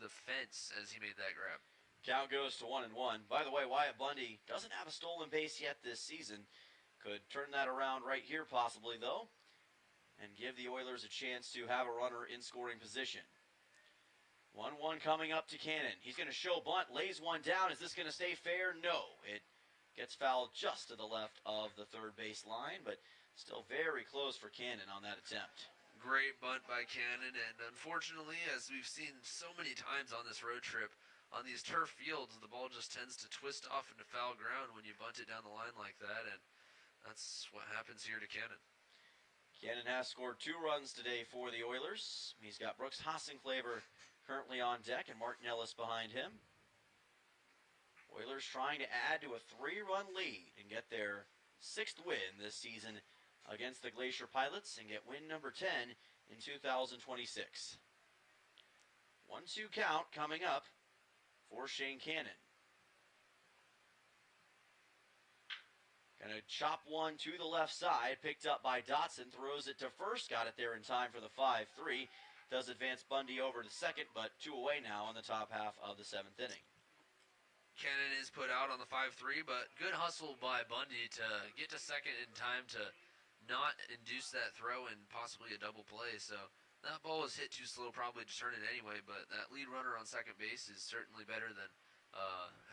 fence as he made that grab. Count goes to 1-1. By the way, Wyatt Bundy doesn't have a stolen base yet this season. Could turn that around right here possibly, though, and give the Oilers a chance to have a runner in scoring position. 1-1 coming up to Cannon. He's going to show bunt, lays one down. Is this going to stay fair? No. It gets fouled just to the left of the third base line, but still very close for Cannon on that attempt. Great bunt by Cannon, and unfortunately, as we've seen so many times on this road trip, on these turf fields, the ball just tends to twist off into foul ground when you bunt it down the line like that, and that's what happens here to Cannon. Cannon has scored 2 runs today for the Oilers. He's got Brooks Hassenclaver currently on deck and Martin Ellis behind him. Oilers trying to add to a 3-run lead and get their 6th win this season against the Glacier Pilots and get win number 10 in 2026. 1-2 count coming up for Shane Cannon. Gonna chop one to the left side, picked up by Dotson, throws it to first, got it there in time for the 5-3. Does advance Bundy over to second, but 2 away now in the top half of the 7th inning. Cannon is put out on the 5-3, but good hustle by Bundy to get to second in time to not induce that throw and possibly a double play. So that ball was hit too slow, probably to turn it anyway, but that lead runner on second base is certainly better than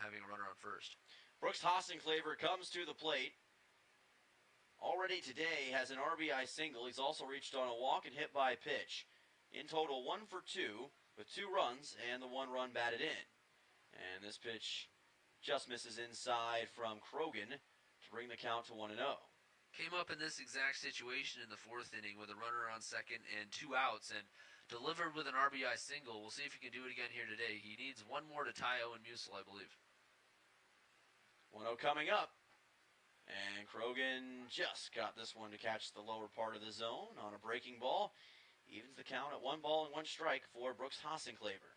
having a runner on first. Brooks Hassenclaver comes to the plate. Already today has an RBI single. He's also reached on a walk and hit by a pitch. In total, 1 for 2 with 2 runs and the 1 run batted in. And this pitch just misses inside from Krogan to bring the count to 1-0. Came up in this exact situation in the 4th inning with a runner on second and 2 outs and delivered with an RBI single. We'll see if he can do it again here today. He needs 1 more to tie Owen Musil, I believe. 1-0 coming up. And Krogan just got this one to catch the lower part of the zone on a breaking ball. Evens the count at 1 ball and 1 strike for Brooks Hassenclaver.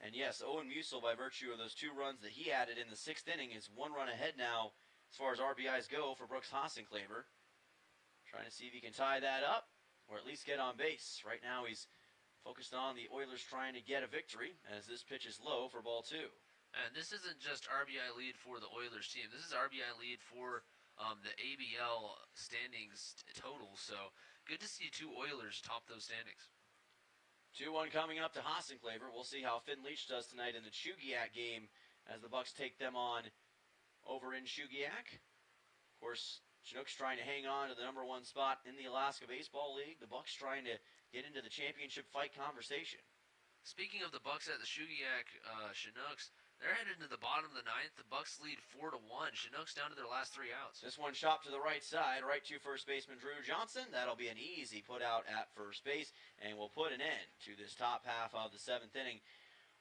And yes, Owen Musil, by virtue of those 2 runs that he added in the 6th inning, is 1 run ahead now as far as RBIs go for Brooks Hassenclaver. Trying to see if he can tie that up or at least get on base. Right now he's focused on the Oilers trying to get a victory as this pitch is low for ball 2. And this isn't just RBI lead for the Oilers team. This is RBI lead for the ABL standings total. So good to see 2 Oilers top those standings. 2-1 coming up to Hassenclaver. We'll see how Finn Leach does tonight in the Chugiak game as the Bucks take them on over in Chugiak. Of course, Chinooks trying to hang on to the number 1 spot in the Alaska Baseball League. The Bucks trying to get into the championship fight conversation. Speaking of the Bucks at the Chugiak Chinooks, they're headed into the bottom of the 9th. The Bucks lead 4-1. Chinooks down to their last 3 outs. This one chopped to the right side, right to first baseman Drew Johnson. That'll be an easy put out at first base, and will put an end to this top half of the 7th inning.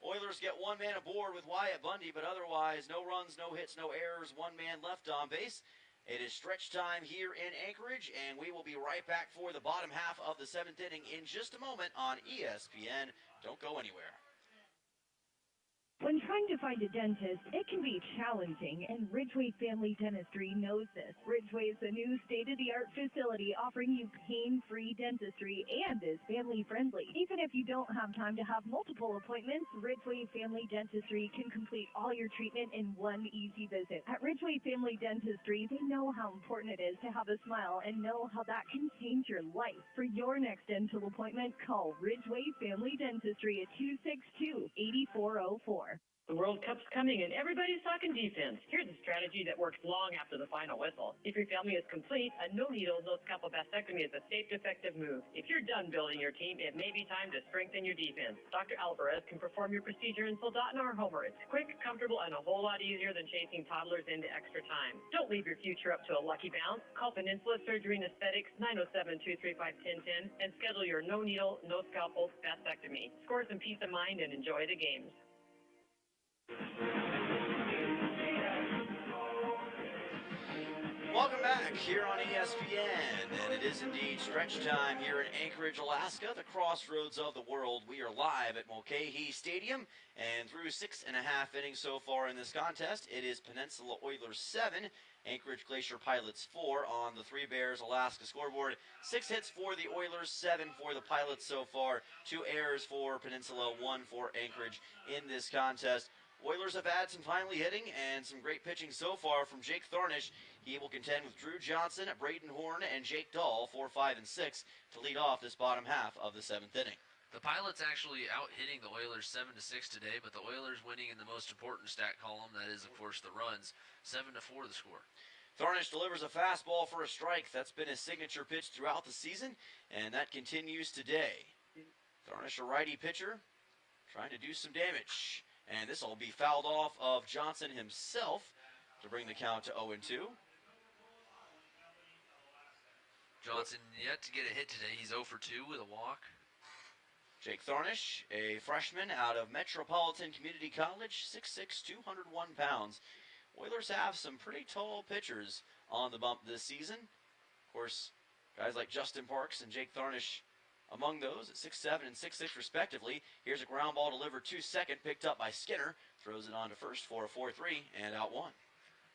Oilers get 1 man aboard with Wyatt Bundy, but otherwise no runs, no hits, no errors, 1 man left on base. It is stretch time here in Anchorage, and we will be right back for the bottom half of the 7th inning in just a moment on ESPN. Don't go anywhere. When trying to find a dentist, it can be challenging, and Ridgeway Family Dentistry knows this. Ridgeway is a new state-of-the-art facility offering you pain-free dentistry and is family-friendly. Even if you don't have time to have multiple appointments, Ridgeway Family Dentistry can complete all your treatment in 1 easy visit. At Ridgeway Family Dentistry, they know how important it is to have a smile and know how that can change your life. For your next dental appointment, call Ridgeway Family Dentistry at 262-8404. The World Cup's coming and everybody's talking defense. Here's a strategy that works long after the final whistle. If your family is complete, a no-needle, no-scalpel vasectomy is a safe, effective move. If you're done building your team, it may be time to strengthen your defense. Dr. Alvarez can perform your procedure in Soldotna or Homer. It's quick, comfortable, and a whole lot easier than chasing toddlers into extra time. Don't leave your future up to a lucky bounce. Call Peninsula Surgery and Aesthetics 907-235-1010 and schedule your no-needle, no-scalpel vasectomy. Score some peace of mind and enjoy the games. Welcome back here on ESPN, and it is indeed stretch time here in Anchorage, Alaska, the crossroads of the world. We are live at Mulcahy Stadium, and through 6.5 innings so far in this contest, it is Peninsula Oilers 7, Anchorage Glacier Pilots 4 on the Three Bears Alaska scoreboard. 6 hits for the Oilers, 7 for the Pilots so far, 2 errors for Peninsula, 1 for Anchorage in this contest. Oilers have had some timely hitting and some great pitching so far from Jake Thornish. He will contend with Drew Johnson, Braden Horn, and Jake Dahl, 4, 5, and 6, to lead off this bottom half of the 7th inning. The Pilots actually out-hitting the Oilers 7-6 today, but the Oilers winning in the most important stat column, that is, of course, the runs. 7-4 the score. Thornish delivers a fastball for a strike. That's been his signature pitch throughout the season, and that continues today. Thornish, a righty pitcher, trying to do some damage. And this will be fouled off of Johnson himself to bring the count to 0-2. Johnson yet to get a hit today. He's 0 for 2 with a walk. Jake Thornish, a freshman out of Metropolitan Community College, 6'6", 201 pounds. Oilers have some pretty tall pitchers on the bump this season. Of course, guys like Justin Parks and Jake Thornish among those at 6'7" and 6'6" respectively. Here's a ground ball delivered to second, picked up by Skinner. Throws it on to first for a 4-3 and out 1.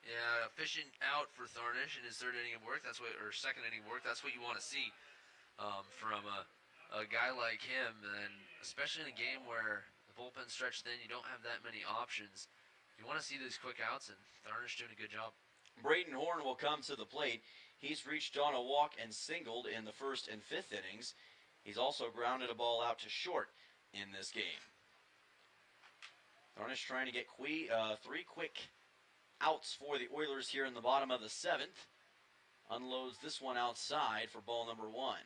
Yeah, efficient out for Thornish in his third inning of work. That's what, or second inning of work. That's what you want to see from a guy like him, and especially in a game where the bullpen stretched thin, you don't have that many options. You want to see these quick outs, and Thornish doing a good job. Braden Horn will come to the plate. He's reached on a walk and singled in the first and fifth innings. He's also grounded a ball out to short in this game. Thornish trying to get 3 quick outs for the Oilers here in the bottom of the 7th. Unloads this one outside for ball number 1.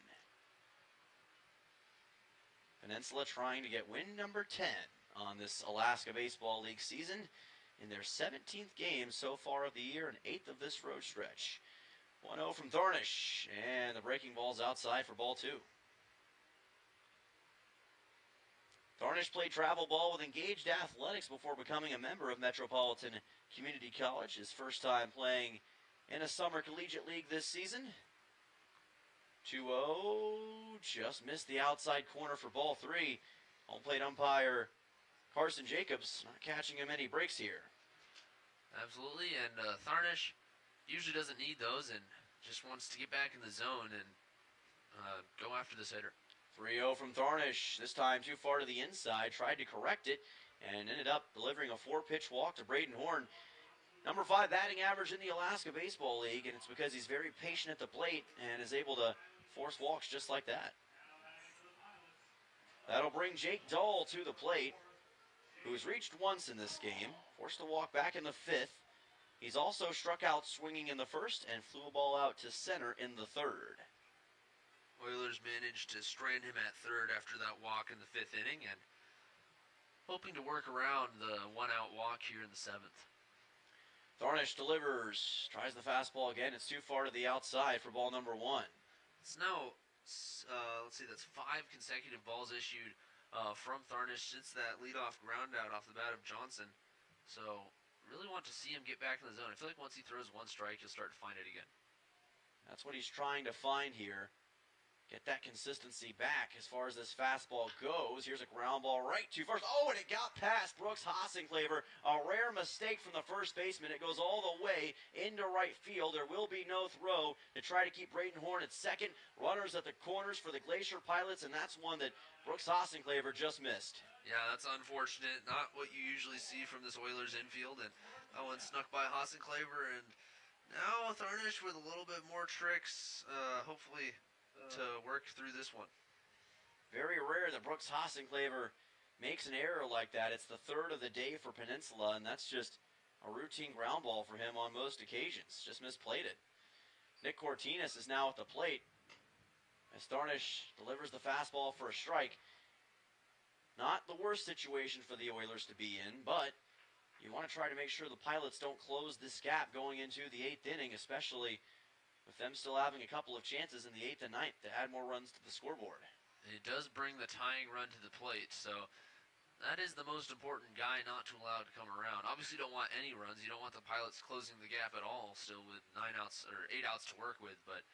Peninsula trying to get win number 10 on this Alaska Baseball League season in their 17th game so far of the year and 8th of this road stretch. 1-0 from Thornish, and the breaking ball's outside for ball 2. Thornish played travel ball with Engaged Athletics before becoming a member of Metropolitan Community College. His first time playing in a summer collegiate league this season. 2-0, just missed the outside corner for ball 3. Home plate umpire Carson Jacobs not catching him any breaks here. Absolutely, and Thornish usually doesn't need those and just wants to get back in the zone and go after this hitter. 3-0 from Thornish, this time too far to the inside, tried to correct it, and ended up delivering a 4-pitch walk to Braden Horn. Number 5 batting average in the Alaska Baseball League, and it's because he's very patient at the plate and is able to force walks just like that. That'll bring Jake Dahl to the plate, who's reached once in this game, forced to walk back in the 5th. He's also struck out swinging in the 1st and flew a ball out to center in the 3rd. Oilers managed to strand him at 3rd after that walk in the 5th inning, and hoping to work around the 1-out walk here in the 7th. Thornish delivers, tries the fastball again. It's too far to the outside for ball number 1. It's now, let's see, that's 5 consecutive balls issued from Thornish since that leadoff ground out off the bat of Johnson. So, really want to see him get back in the zone. I feel like once he throws 1 strike, he'll start to find it again. That's what he's trying to find here. Get that consistency back as far as this fastball goes. Here's a ground ball right to first. Oh, and it got past Brooks Hossenclaver. A rare mistake from the first baseman. It goes all the way into right field. There will be no throw to try to keep Braden Horn at second. Runners at the corners for the Glacier Pilots, and that's one that Brooks Hossenclaver just missed. Yeah, that's unfortunate. Not what you usually see from this Oilers infield, and that one snuck by Hossenclaver, and now Thornish with a little bit more tricks, hopefully to work through this one. Very rare that Brooks Hossenclaver makes an error like that. It's the 3rd of the day for Peninsula, and that's just a routine ground ball for him on most occasions. Just misplayed it. Nick Cortinas is now at the plate as Thornish delivers the fastball for a strike. Not the worst situation for the Oilers to be in, but you want to try to make sure the Pilots don't close this gap going into the 8th inning, especially with them still having a couple of chances in the 8th and 9th to add more runs to the scoreboard. It does bring the tying run to the plate, so That is the most important guy not to allow to come around. Obviously, you don't want any runs. You don't want the Pilots closing the gap at all, still with 9 outs or 8 outs to work with. But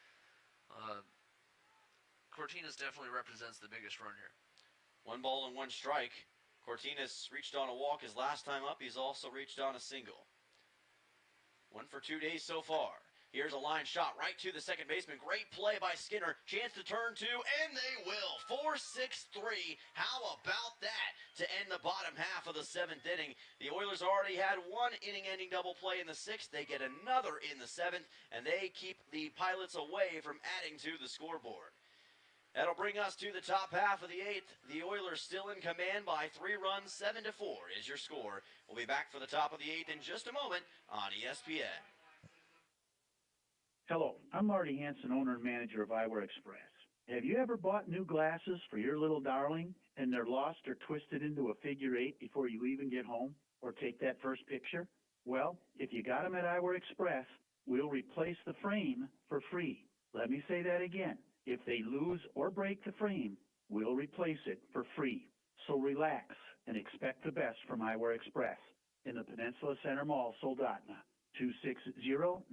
Cortinas definitely represents the biggest run here. 1 ball and 1 strike. Cortinas reached on a walk his last time up. He's also reached on a single. 1 for 2 days so far. Here's a line shot right to the second baseman. Great play by Skinner. Chance to turn 2, and they will. 4-6-3. How about that to end the bottom half of the 7th inning? The Oilers already had 1 inning-ending double play in the 6th. They get another in the 7th, and they keep the Pilots away from adding to the scoreboard. That'll bring us to the top half of the 8th. The Oilers still in command by 3 runs. 7-4 is your score. We'll be back for the top of the 8th in just a moment on ESPN. Hello, I'm Marty Hansen, owner and manager of Eyewear Express. Have you ever bought new glasses for your little darling and they're lost or twisted into a figure 8 before you even get home or take that first picture? Well, if you got them at Eyewear Express, we'll replace the frame for free. Let me say that again. If they lose or break the frame, we'll replace it for free. So relax and expect the best from Eyewear Express in the Peninsula Center Mall, Soldotna. 260-9199.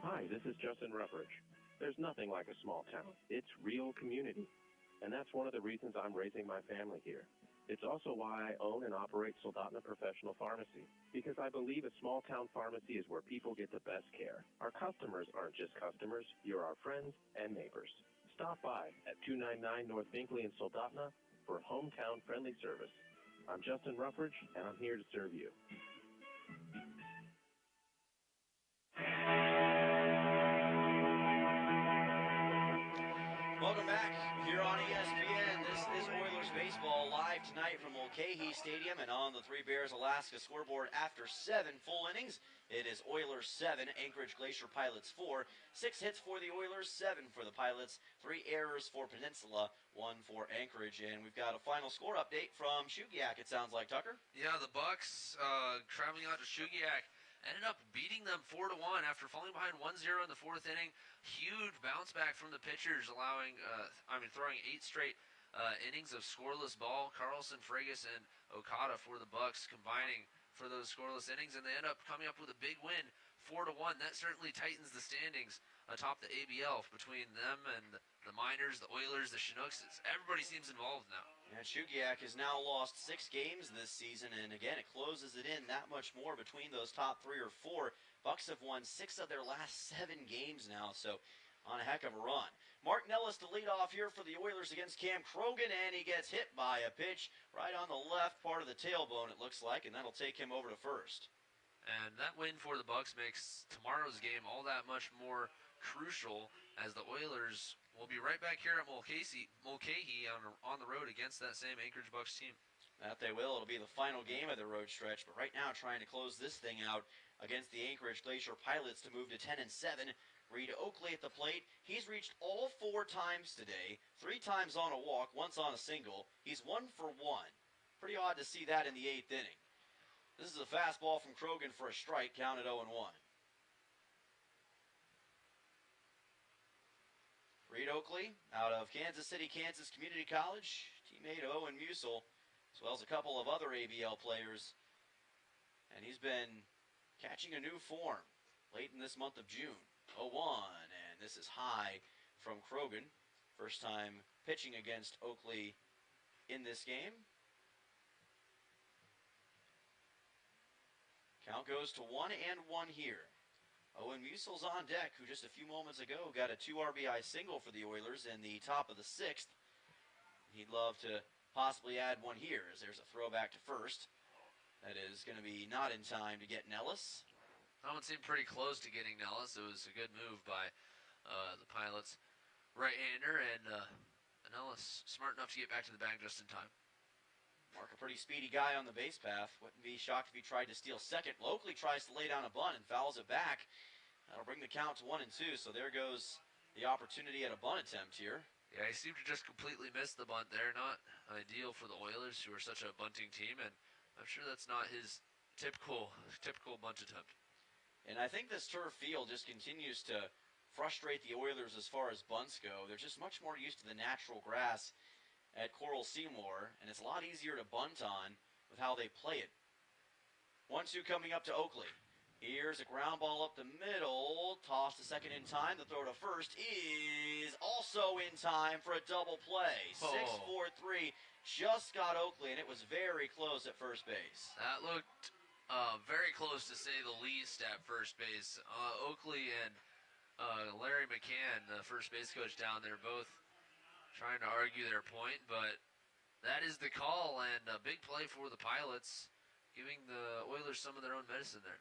Hi, this is Justin Ruffridge. There's nothing like a small town. It's real community. And that's one of the reasons I'm raising my family here. It's also why I own and operate Soldotna Professional Pharmacy, because I believe a small town pharmacy is where people get the best care. Our customers aren't just customers, you're our friends and neighbors. Stop by at 299 North Binkley in Soldotna for hometown friendly service. I'm Justin Ruffridge, and I'm here to serve you. Welcome back here on ESPN. This is Oilers baseball live tonight from Mulcahy Stadium and on the Three Bears Alaska scoreboard after 7 full innings. It is Oilers 7, Anchorage Glacier Pilots 4. 6 hits for the Oilers, 7 for the Pilots, 3 errors for Peninsula, 1 for Anchorage. And we've got a final score update from Shugiak, it sounds like, Tucker. Yeah, the Bucks traveling out to Shugiak ended up beating them 4-1 after falling behind 1-0 in the 4th inning. Huge bounce back from the pitchers, throwing 8 straight innings of scoreless ball. Carlson, Fregus, and Okada for the Bucks combining for those scoreless innings, and they end up coming up with a big win, 4-1. That certainly tightens the standings atop the ABL between them and the Miners, the Oilers, the Chinooks. Everybody seems involved now. And Shugiak has now lost 6 games this season, and again, it closes it in that much more between those top 3 or 4. Bucks have won 6 of their last 7 games now, so on a heck of a run. Mark Nellis to lead off here for the Oilers against Cam Krogan, and he gets hit by a pitch right on the left part of the tailbone, it looks like, and that'll take him over to first. And that win for the Bucks makes tomorrow's game all that much more crucial, as the Oilers will be right back here at Mulcahy on the road against that same Anchorage Bucks team. That they will. It'll be the final game of the road stretch, but right now trying to close this thing out against the Anchorage Glacier Pilots to move to 10-7. Reed Oakley at the plate. He's reached all 4 times today, 3 times on a walk, once on a single. He's 1 for 1. Pretty odd to see that in the 8th inning. This is a fastball from Krogan for a strike, counted 0-1. Reed Oakley out of Kansas City, Kansas Community College, teammate of Owen Musil, as well as a couple of other ABL players. And he's been catching a new form late in this month of June. 0-1, and this is high from Krogan. First time pitching against Oakley in this game. Count goes to 1-1 here. Owen Musil's on deck, who just a few moments ago got a 2 RBI single for the Oilers in the top of the 6th. He'd love to possibly add one here, as there's a throwback to first. That is going to be not in time to get Nellis. That one seemed pretty close to getting Nellis. It was a good move by the Pilots right-hander, and Nellis smart enough to get back to the bag just in time. Mark, a pretty speedy guy on the base path. Wouldn't be shocked if he tried to steal second. Oakley tries to lay down a bunt and fouls it back. That'll bring the count to 1-2, so there goes the opportunity at a bunt attempt here. Yeah, he seemed to just completely miss the bunt there. Not ideal for the Oilers, who are such a bunting team, and I'm sure that's not his typical bunt attempt. And I think this turf field just continues to frustrate the Oilers as far as bunts go. They're just much more used to the natural grass at Coral Seymour, and it's a lot easier to bunt on with how they play it. 1-2 coming up to Oakley. Here's a ground ball up the middle. Toss to second in time. The throw to first is also in time for a double play. 6-4-3 just got Oakley, and it was very close at first base. That looked very close, to say the least, at first base. Oakley and Larry McCann, the first base coach down there, both trying to argue their point, but that is the call, and a big play for the Pilots, giving the Oilers some of their own medicine there.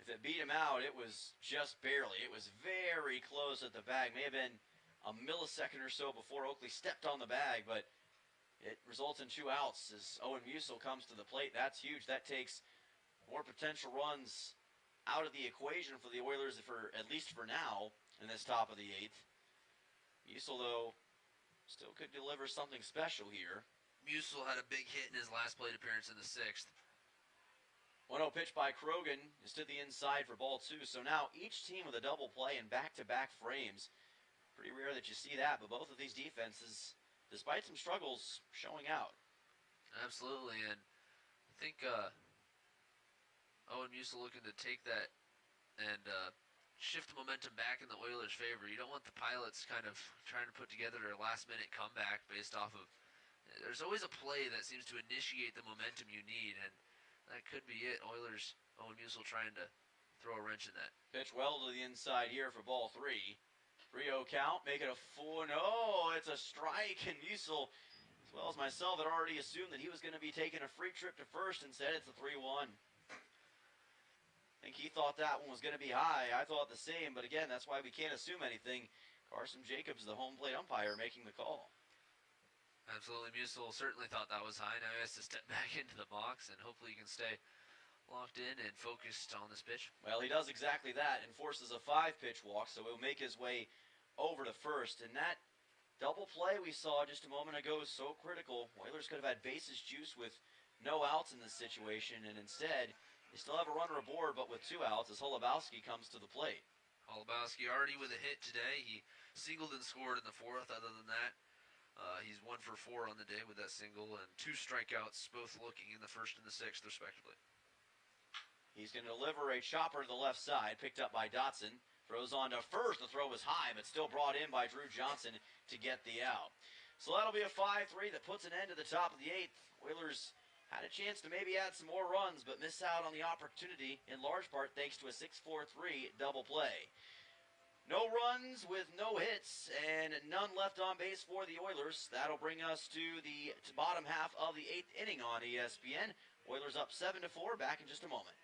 If it beat him out, it was just barely. It was very close at the bag. May have been a millisecond or so before Oakley stepped on the bag, but it results in 2 outs as Owen Musil comes to the plate. That's huge. That takes more potential runs out of the equation for the Oilers, at least for now, in this top of the 8th. Musil, though, still could deliver something special here. Musil had a big hit in his last plate appearance in the 6th. 1-0 pitch by Krogan is to the inside for ball 2. So now each team with a double play in back-to-back frames. Pretty rare that you see that, but both of these defenses, despite some struggles, showing out. Absolutely, and I think Owen Musil looking to take that and shift the momentum back in the Oilers' favor. You don't want the Pilots kind of trying to put together their last-minute comeback based off of... There's always a play that seems to initiate the momentum you need, and that could be it. Oilers, Owen Musil trying to throw a wrench in that. Pitch well to the inside here for ball 3. 3-0 count, make it a 4. No, it's a strike, and Musil, as well as myself, had already assumed that he was going to be taking a free trip to first. Instead, it's a 3-1. I think he thought that one was going to be high. I thought the same, but again, that's why we can't assume anything. Carson Jacobs, the home plate umpire, making the call. Absolutely, Musil certainly thought that was high. Now he has to step back into the box, and hopefully he can stay locked in and focused on this pitch. Well, he does exactly that and forces a 5-pitch walk, so he'll make his way over to first. And that double play we saw just a moment ago is so critical. Oilers could have had bases juice with no outs in this situation, and instead, they still have a runner aboard, but with 2 outs as Holubowski comes to the plate. Holubowski already with a hit today. He singled and scored in the 4th. Other than that, he's 1 for 4 on the day with that single and 2 strikeouts, both looking in the 1st and the 6th, respectively. He's going to deliver a chopper to the left side, picked up by Dotson. Throws on to first. The throw was high, but still brought in by Drew Johnson to get the out. So that'll be a 5-3 that puts an end to the top of the 8th. Oilers had a chance to maybe add some more runs, but miss out on the opportunity, in large part thanks to a 6-4-3 double play. No runs with no hits and none left on base for the Oilers. That'll bring us to the bottom half of the 8th inning on ESPN. Oilers up 7-4. Back in just a moment.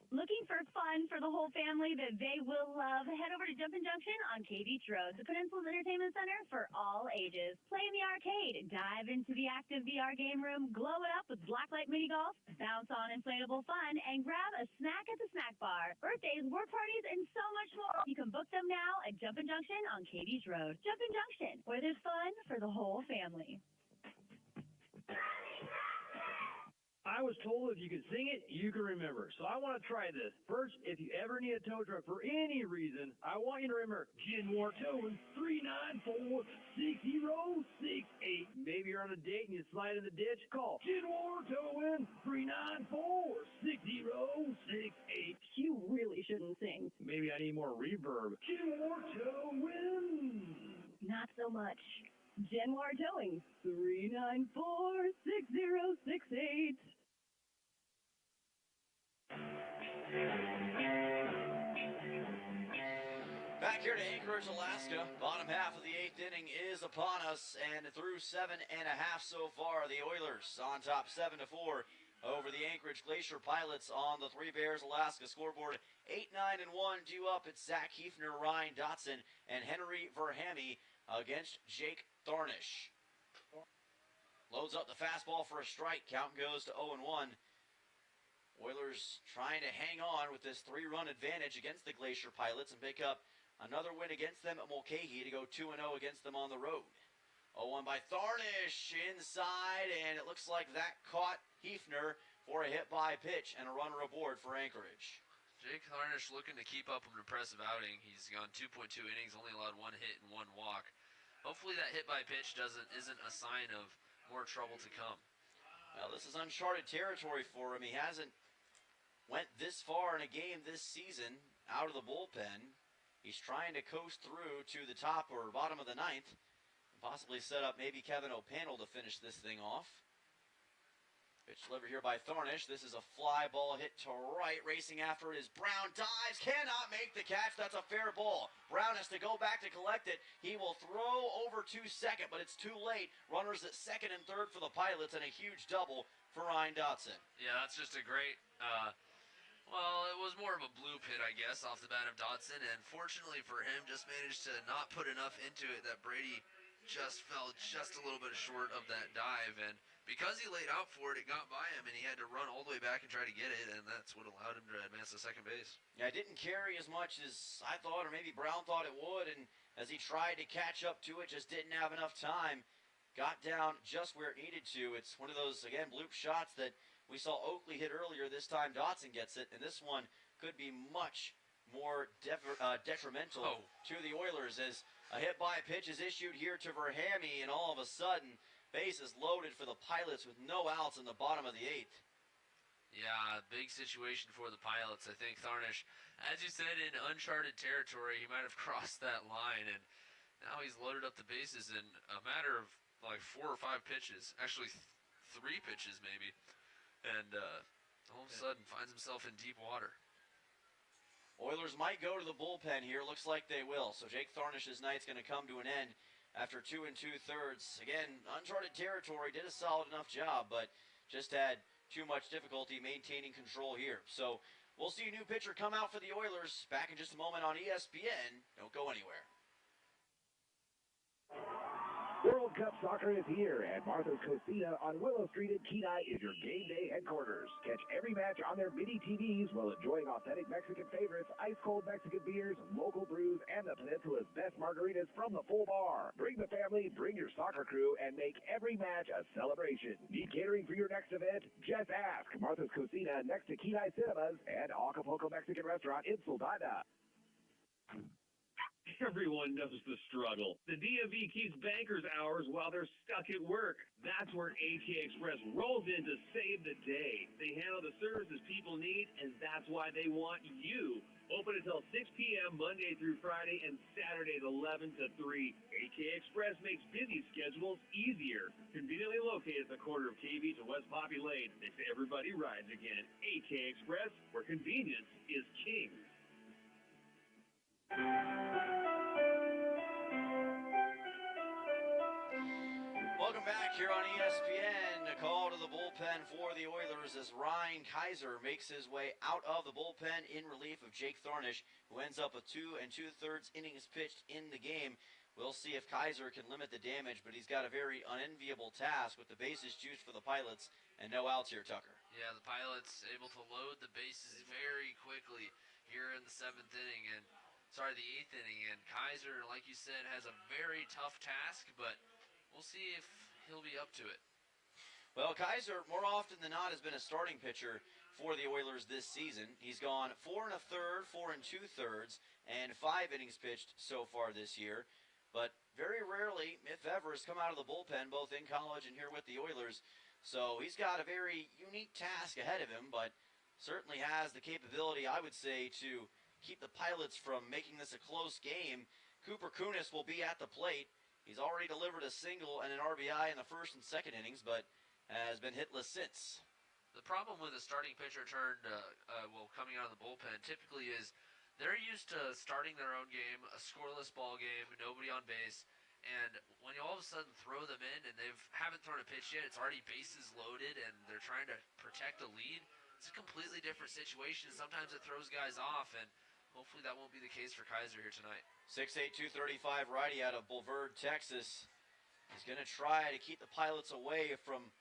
Looking for fun for the whole family that they will love? Head over to Jumpin' Junction on K Beach Road, the Peninsula's entertainment center for all ages. Play in the arcade, dive into the active VR game room, glow it up with blacklight mini golf, bounce on inflatable fun, and grab a snack at the snack bar. Birthdays, work parties, and so much more. You can book them now at Jumpin' Junction on K Beach Road. Jumpin' Junction, where there's fun for the whole family. I was told if you could sing it, you can remember. So I want to try this. First, if you ever need a tow truck for any reason, I want you to remember Genwar Towing 394-6068. Maybe you're on a date and you slide in the ditch, call Genwar Towing 394-6068. You really shouldn't sing. Maybe I need more reverb. Genwar Towing. Not so much. Genwar Towing 394-6068. Back here to Anchorage, Alaska. Bottom half of the 8th inning is upon us, and through 7.5 so far, the Oilers on top 7-4 over the Anchorage Glacier Pilots on the Three Bears Alaska scoreboard. 8-9-1 due up. It's Zach Hefner, Ryan Dotson, and Henry Verhamy against Jake Thornish. Loads up the fastball for a strike. Count goes to 0-1. Oilers trying to hang on with this 3-run advantage against the Glacier Pilots and pick up another win against them at Mulcahy to go 2-0 against them on the road. 0-1 by Thornish inside, and it looks like that caught Hefner for a hit by pitch and a runner aboard for Anchorage. Jake Harnish looking to keep up an impressive outing. He's gone 2.2 innings, only allowed 1 hit and 1 walk. Hopefully that hit by pitch isn't a sign of more trouble to come. Well, this is uncharted territory for him. He hasn't went this far in a game this season out of the bullpen. He's trying to coast through to the top or bottom of the ninth, and possibly set up maybe Kevin O'Pannell to finish this thing off. Pitch delivered here by Tharnish. This is a fly ball hit to right. Racing after it is Brown. Dives. Cannot make the catch. That's a fair ball. Brown has to go back to collect it. He will throw over to second, but it's too late. Runners at second and third for the Pilots, and a huge double for Ryan Dotson. Yeah, that's just a great, well, it was more of a bloop hit, I guess, off the bat of Dotson, and fortunately for him, just managed to not put enough into it that Brady just fell just a little bit short of that dive, and because he laid out for it, it got by him, and he had to run all the way back and try to get it, and that's what allowed him to advance to second base. Yeah, it didn't carry as much as I thought, or maybe Brown thought it would, and as he tried to catch up to it, just didn't have enough time. Got down just where it needed to. It's one of those, again, bloop shots that we saw Oakley hit earlier. This time Dotson gets it, and this one could be much more detrimental to the Oilers, as a hit by pitch is issued here to Verhamy, and all of a sudden, base is loaded for the Pilots with no outs in the bottom of the 8th. Yeah, big situation for the Pilots. I think Tharnish, as you said, in uncharted territory, he might have crossed that line, and now he's loaded up the bases in a matter of like 4 or 5 pitches. Actually, 3 pitches maybe. And all of a sudden finds himself in deep water. Oilers might go to the bullpen here. Looks like they will. So Jake Tharnish's night's going to come to an end after 2 2/3. Again, uncharted territory, did a solid enough job, but just had too much difficulty maintaining control here. So we'll see a new pitcher come out for the Oilers. Back in just a moment on ESPN. Don't go anywhere. World Cup Soccer is here, and Martha's Cocina on Willow Street in Kenai is your game day headquarters. Catch every match on their mini TVs while enjoying authentic Mexican favorites, ice-cold Mexican beers, local brews, and the Peninsula's best margaritas from the full bar. Bring the family, bring your soccer crew, and make every match a celebration. Need catering for your next event? Just ask. Martha's Cocina next to Kenai Cinemas and Acapulco Mexican Restaurant in Soldada. Everyone knows the struggle. The DMV keeps bankers hours while they're stuck at work. That's where AK Express rolls in to save the day. They handle the services people need, and that's why they want you. Open until 6 p.m. Monday through Friday and Saturdays 11 to 3. AK Express makes busy schedules easier. Conveniently located at the corner of KB to West Poppy Lane. Makes everybody rides again. AK Express, where convenience is king. Welcome back here on ESPN. A call to the bullpen for the Oilers as Ryan Kaiser makes his way out of the bullpen in relief of Jake Tharnish, who ends up with 2 2/3 innings pitched in the game. We'll see if Kaiser can limit the damage, but he's got a very unenviable task with the bases juiced for the Pilots and no outs here, Tucker. Yeah, the Pilots able to load the bases very quickly here in the 7th inning, and the 8th inning, and Kaiser, like you said, has a very tough task, but we'll see if he'll be up to it. Well, Kaiser, more often than not, has been a starting pitcher for the Oilers this season. He's gone 4 1/3, 4 2/3, and 5 innings pitched so far this year. But very rarely, if ever, has come out of the bullpen, both in college and here with the Oilers. So he's got a very unique task ahead of him, but certainly has the capability, I would say, to keep the Pilots from making this a close game. Cooper Kunis will be at the plate. He's already delivered a single and an RBI in the 1st and 2nd innings, but has been hitless since. The problem with a starting pitcher coming out of the bullpen typically is they're used to starting their own game, a scoreless ball game, nobody on base, and when you all of a sudden throw them in and they haven't thrown a pitch yet, it's already bases loaded and they're trying to protect a lead. It's a completely different situation. Sometimes it throws guys off, and hopefully that won't be the case for Kaiser here tonight. 6'8", 235 righty out of Boulevard, Texas. He's going to try to keep the Pilots away from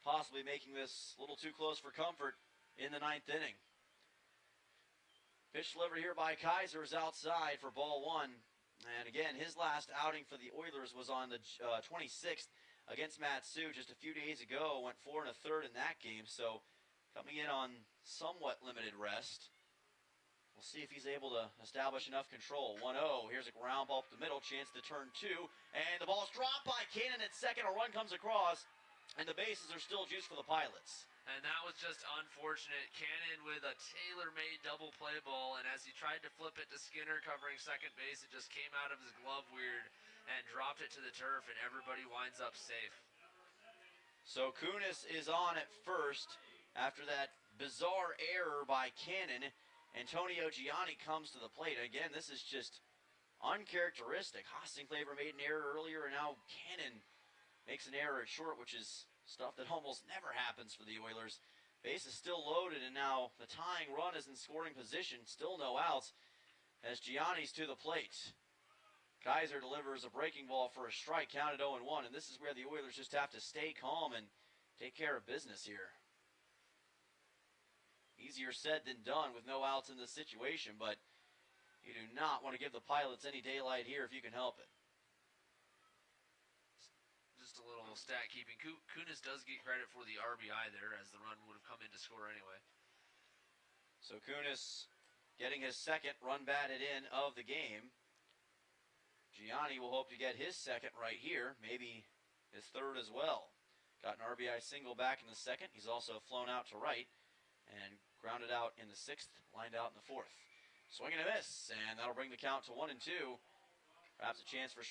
possibly making this a little too close for comfort in the 9th inning. Pitch delivered here by Kaiser is outside for ball 1. And again, his last outing for the Oilers was on the 26th against Matsu just a few days ago. Went 4 1/3 in that game, so coming in on somewhat limited rest. We'll see if he's able to establish enough control. 1-0. Here's a ground ball up the middle. Chance to turn two. And the ball's dropped by Cannon at second. A run comes across. And the bases are still juiced for the Pilots. And that was just unfortunate. Cannon with a tailor-made double play ball. And as he tried to flip it to Skinner covering second base, it just came out of his glove weird and dropped it to the turf. And everybody winds up safe. So Kunis is on at first after that bizarre error by Cannon. Antonio Gianni comes to the plate. Again, this is just uncharacteristic. Hostingklaver made an error earlier, and now Cannon makes an error at short, which is stuff that almost never happens for the Oilers. Base is still loaded, and now the tying run is in scoring position. Still no outs as Gianni's to the plate. Kaiser delivers a breaking ball for a strike, counted 0-1, and this is where the Oilers just have to stay calm and take care of business here. Easier said than done with no outs in this situation, but you do not want to give the Pilots any daylight here if you can help it. Just a little stat keeping. Kunis does get credit for the RBI there, as the run would have come in to score anyway. So Kunis getting his second run batted in of the game. Gianni will hope to get his second right here, maybe his third as well. Got an RBI single back in the second. He's also flown out to right and grounded out in the sixth, lined out in the fourth. Swing and a miss, and that'll bring the count to 1-2. Perhaps a chance for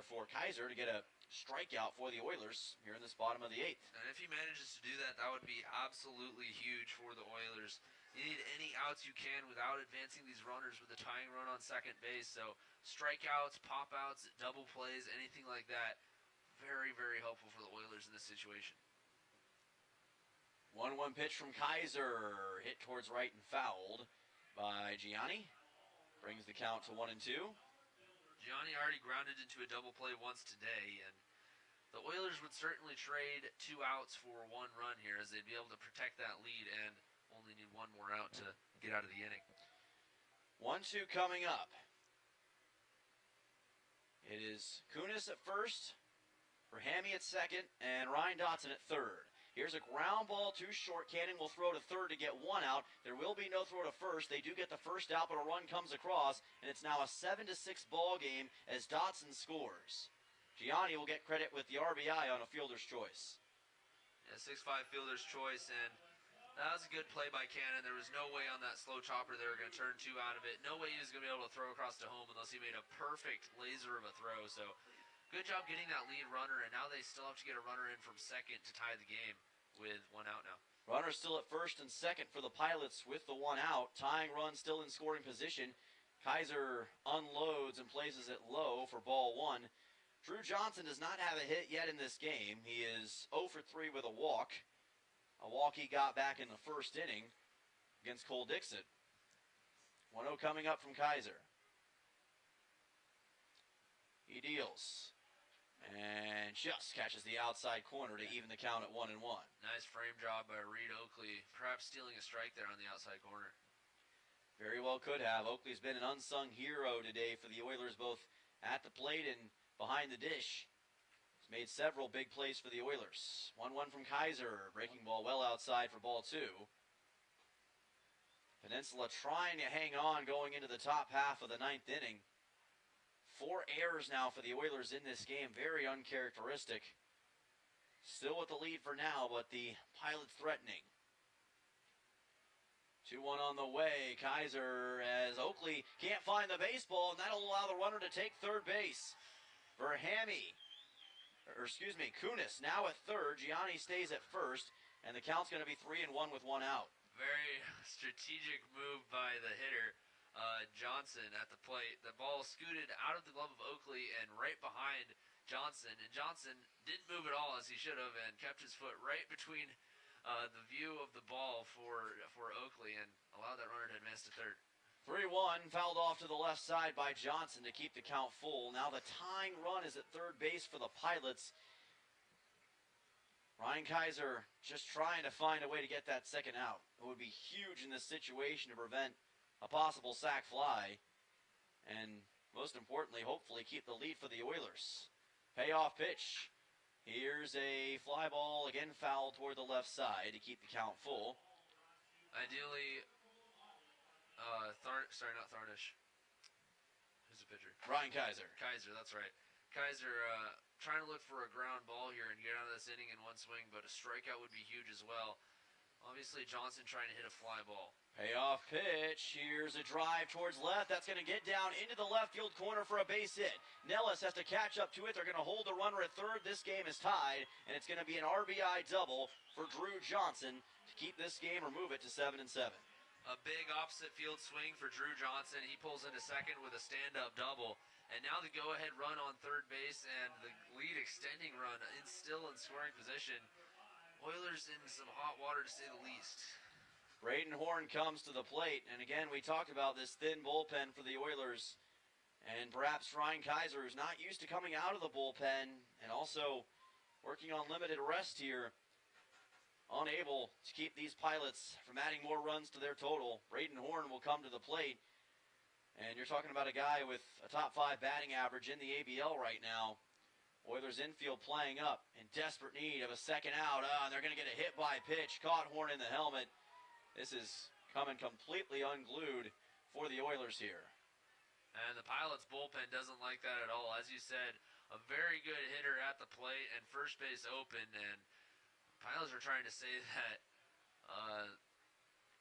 for Kaiser to get a strikeout for the Oilers here in this bottom of the eighth. And if he manages to do that, that would be absolutely huge for the Oilers. You need any outs you can without advancing these runners with a tying run on second base. So strikeouts, pop-outs, double plays, anything like that, very, very helpful for the Oilers in this situation. 1-1 pitch from Kaiser, hit towards right and fouled by Gianni. Brings the count to 1-2. Gianni already grounded into a double play once today, and the Oilers would certainly trade 2 outs for 1 run here, as they'd be able to protect that lead and only need 1 more out to get out of the inning. 1-2 coming up. It is Kunis at first, Verhamy at second, and Ryan Dotson at third. Here's a ground ball too short. Cannon will throw to third to get 1 out. There will be no throw to first. They do get the first out, but a run comes across, and it's now a 7-6 ball game as Dotson scores. Gianni will get credit with the RBI on a fielder's choice. Yeah, 6'5" fielder's choice, and that was a good play by Cannon. There was no way on that slow chopper they were going to turn 2 out of it. No way he was going to be able to throw across to home unless he made a perfect laser of a throw. So good job getting that lead runner, and now they still have to get a runner in from second to tie the game with 1 out now. Runner still at first and second for the Pilots with the 1 out. Tying run still in scoring position. Kaiser unloads and places it low for ball 1. Drew Johnson does not have a hit yet in this game. He is 0 for 3 with a walk. A walk he got back in the first inning against Cole Dixon. 1-0 coming up from Kaiser. He deals and just catches the outside corner to even the count at 1-1. Nice frame job by Reed Oakley, perhaps stealing a strike there on the outside corner. Very well could have. Oakley's been an unsung hero today for the Oilers, both at the plate and behind the dish. He's made several big plays for the Oilers. 1-1 from Kaiser, breaking ball well outside for ball 2. Peninsula trying to hang on going into the top half of the 9th inning. 4 errors now for the Oilers in this game, very uncharacteristic. Still with the lead for now, but the Pilots threatening. 2-1 on the way. Kaiser, as Oakley can't find the baseball, and that'll allow the runner to take third base. Kunis now at third. Gianni stays at first, and the count's going to be 3-1 with 1 out. Very strategic move by the hitter. Johnson at the plate. The ball scooted out of the glove of Oakley and right behind Johnson. And Johnson didn't move at all as he should have and kept his foot right between the view of the ball for Oakley and allowed that runner to advance to third. 3-1, fouled off to the left side by Johnson to keep the count full. Now the tying run is at third base for the Pilots. Ryan Kaiser just trying to find a way to get that second out. It would be huge in this situation to prevent a possible sac fly, and most importantly, hopefully keep the lead for the Oilers. Payoff pitch. Here's a fly ball, again foul toward the left side to keep the count full. Ideally, Sorry, not Tharnish. Who's the pitcher? Ryan Kaiser. Kaiser, that's right. Kaiser trying to look for a ground ball here and get out of this inning in one swing, but a strikeout would be huge as well. Obviously, Johnson trying to hit a fly ball. Payoff pitch. Here's a drive towards left. That's going to get down into the left field corner for a base hit. Nellis has to catch up to it. They're going to hold the runner at third. This game is tied, and it's going to be an RBI double for Drew Johnson to keep this game or move it to 7-7. A big opposite field swing for Drew Johnson. He pulls into second with a stand-up double. And now the go-ahead run on third base and the lead extending run still in scoring position. Oilers in some hot water to say the least. Braden Horn comes to the plate, and again, we talked about this thin bullpen for the Oilers, and perhaps Ryan Kaiser, who's not used to coming out of the bullpen, and also working on limited rest here, unable to keep these Pilots from adding more runs to their total. Braden Horn will come to the plate, and you're talking about a guy with a top 5 batting average in the ABL right now. Oilers infield playing up, in desperate need of a second out, and they're going to get a hit by pitch, caught Horn in the helmet. This is coming completely unglued for the Oilers here. And the Pilots bullpen doesn't like that at all. As you said, a very good hitter at the plate and first base open. And Pilots are trying to say that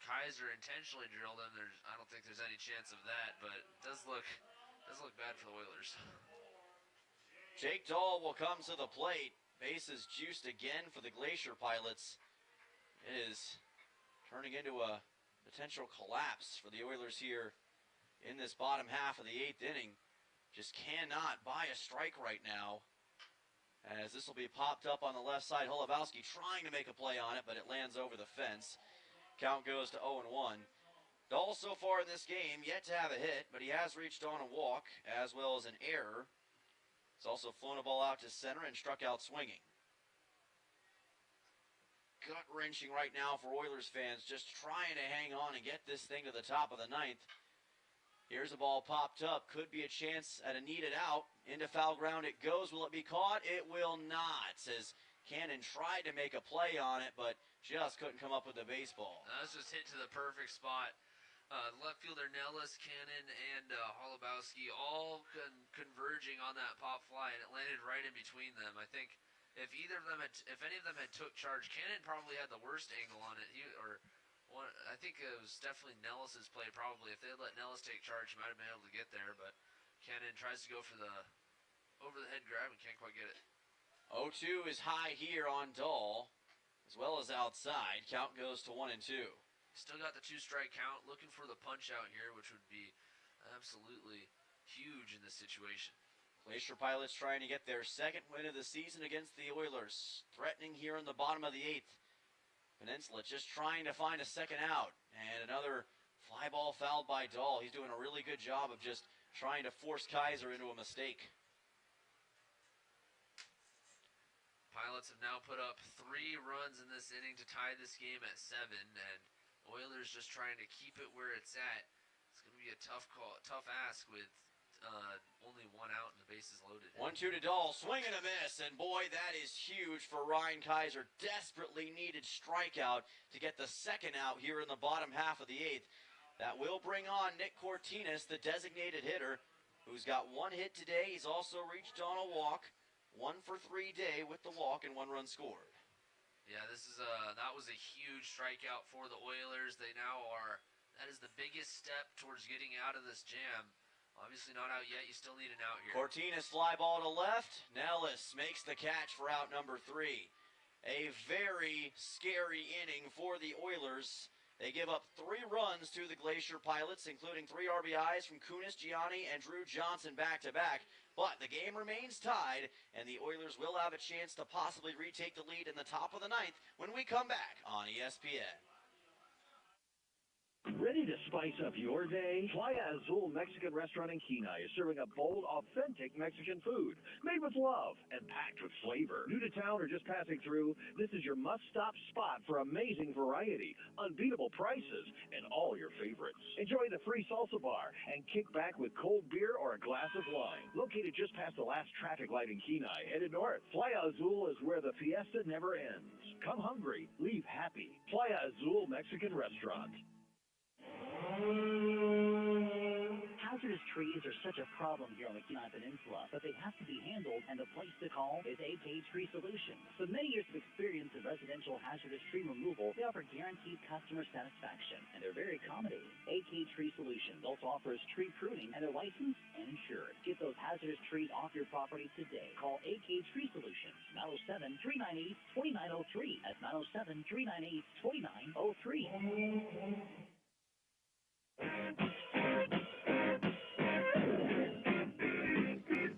Kaiser intentionally drilled him. I don't think there's any chance of that, but it does look bad for the Oilers. Jake Dahl will come to the plate. Bases juiced again for the Glacier Pilots. It is turning into a potential collapse for the Oilers here in this bottom half of the 8th inning. Just cannot buy a strike right now, as this will be popped up on the left side. Holubowski trying to make a play on it, but it lands over the fence. Count goes to 0-1. Dahl so far in this game yet to have a hit, but he has reached on a walk as well as an error. He's also flown a ball out to center and struck out swinging. Gut-wrenching right now for Oilers fans, just trying to hang on and get this thing to the top of the 9th. Here's a ball popped up, could be a chance at a needed out. Into foul ground it goes. Will it be caught? It will not, as Cannon tried to make a play on it, but just couldn't come up with the baseball. That was just hit to the perfect spot. Left fielder Nellis, Cannon, and Holubowski all converging on that pop fly, and it landed right in between them. I think if any of them had took charge, Cannon probably had the worst angle on it. I think it was definitely Nellis's play. Probably if they had let Nellis take charge, he might have been able to get there. But Cannon tries to go for the over-the-head grab and can't quite get it. 0-2 is high here on Dahl, as well as outside. Count goes to 1-2. Still got the 2-strike count. Looking for the punch out here, which would be absolutely huge in this situation. Glacier Pilots trying to get their second win of the season against the Oilers. Threatening here in the bottom of the 8th. Peninsula just trying to find a second out. And another fly ball fouled by Dahl. He's doing a really good job of just trying to force Kaiser into a mistake. Pilots have now put up 3 runs in this inning to tie this game at 7. And Oilers just trying to keep it where it's at. It's going to be a tough ask with only 1 out and the bases loaded. 1-2 to Dahl, swing and a miss, and boy, that is huge for Ryan Kaiser. Desperately needed strikeout to get the second out here in the bottom half of the 8th. That will bring on Nick Cortinas, the designated hitter, who's got 1 hit today. He's also reached on a walk, 1 for 3 day with the walk and 1 run scored. Yeah, that was a huge strikeout for the Oilers. That is the biggest step towards getting out of this jam. Obviously not out yet. You still need an out here. Cortinas fly ball to left. Nellis makes the catch for out number 3. A very scary inning for the Oilers. They give up 3 runs to the Glacier Pilots, including 3 RBIs from Kunis, Gianni, and Drew Johnson back-to-back. But the game remains tied, and the Oilers will have a chance to possibly retake the lead in the top of the 9th when we come back on ESPN. Ready to spice up your day? Playa Azul Mexican Restaurant in Kenai is serving up bold, authentic Mexican food made with love and packed with flavor. New to town or just passing through, this is your must-stop spot for amazing variety, unbeatable prices, and all your favorites. Enjoy the free salsa bar and kick back with cold beer or a glass of wine. Located just past the last traffic light in Kenai, headed north, Playa Azul is where the fiesta never ends. Come hungry, leave happy. Playa Azul Mexican Restaurant. Hazardous trees are such a problem here on the Kenai Peninsula, but they have to be handled, and the place to call is AK Tree Solutions. With many years of experience in residential hazardous tree removal, they offer guaranteed customer satisfaction, and they're very accommodating. AK Tree Solutions also offers tree pruning, and they're licensed and insured. Get those hazardous trees off your property today. Call AK Tree Solutions, 907-398-2903. That's 907-398-2903.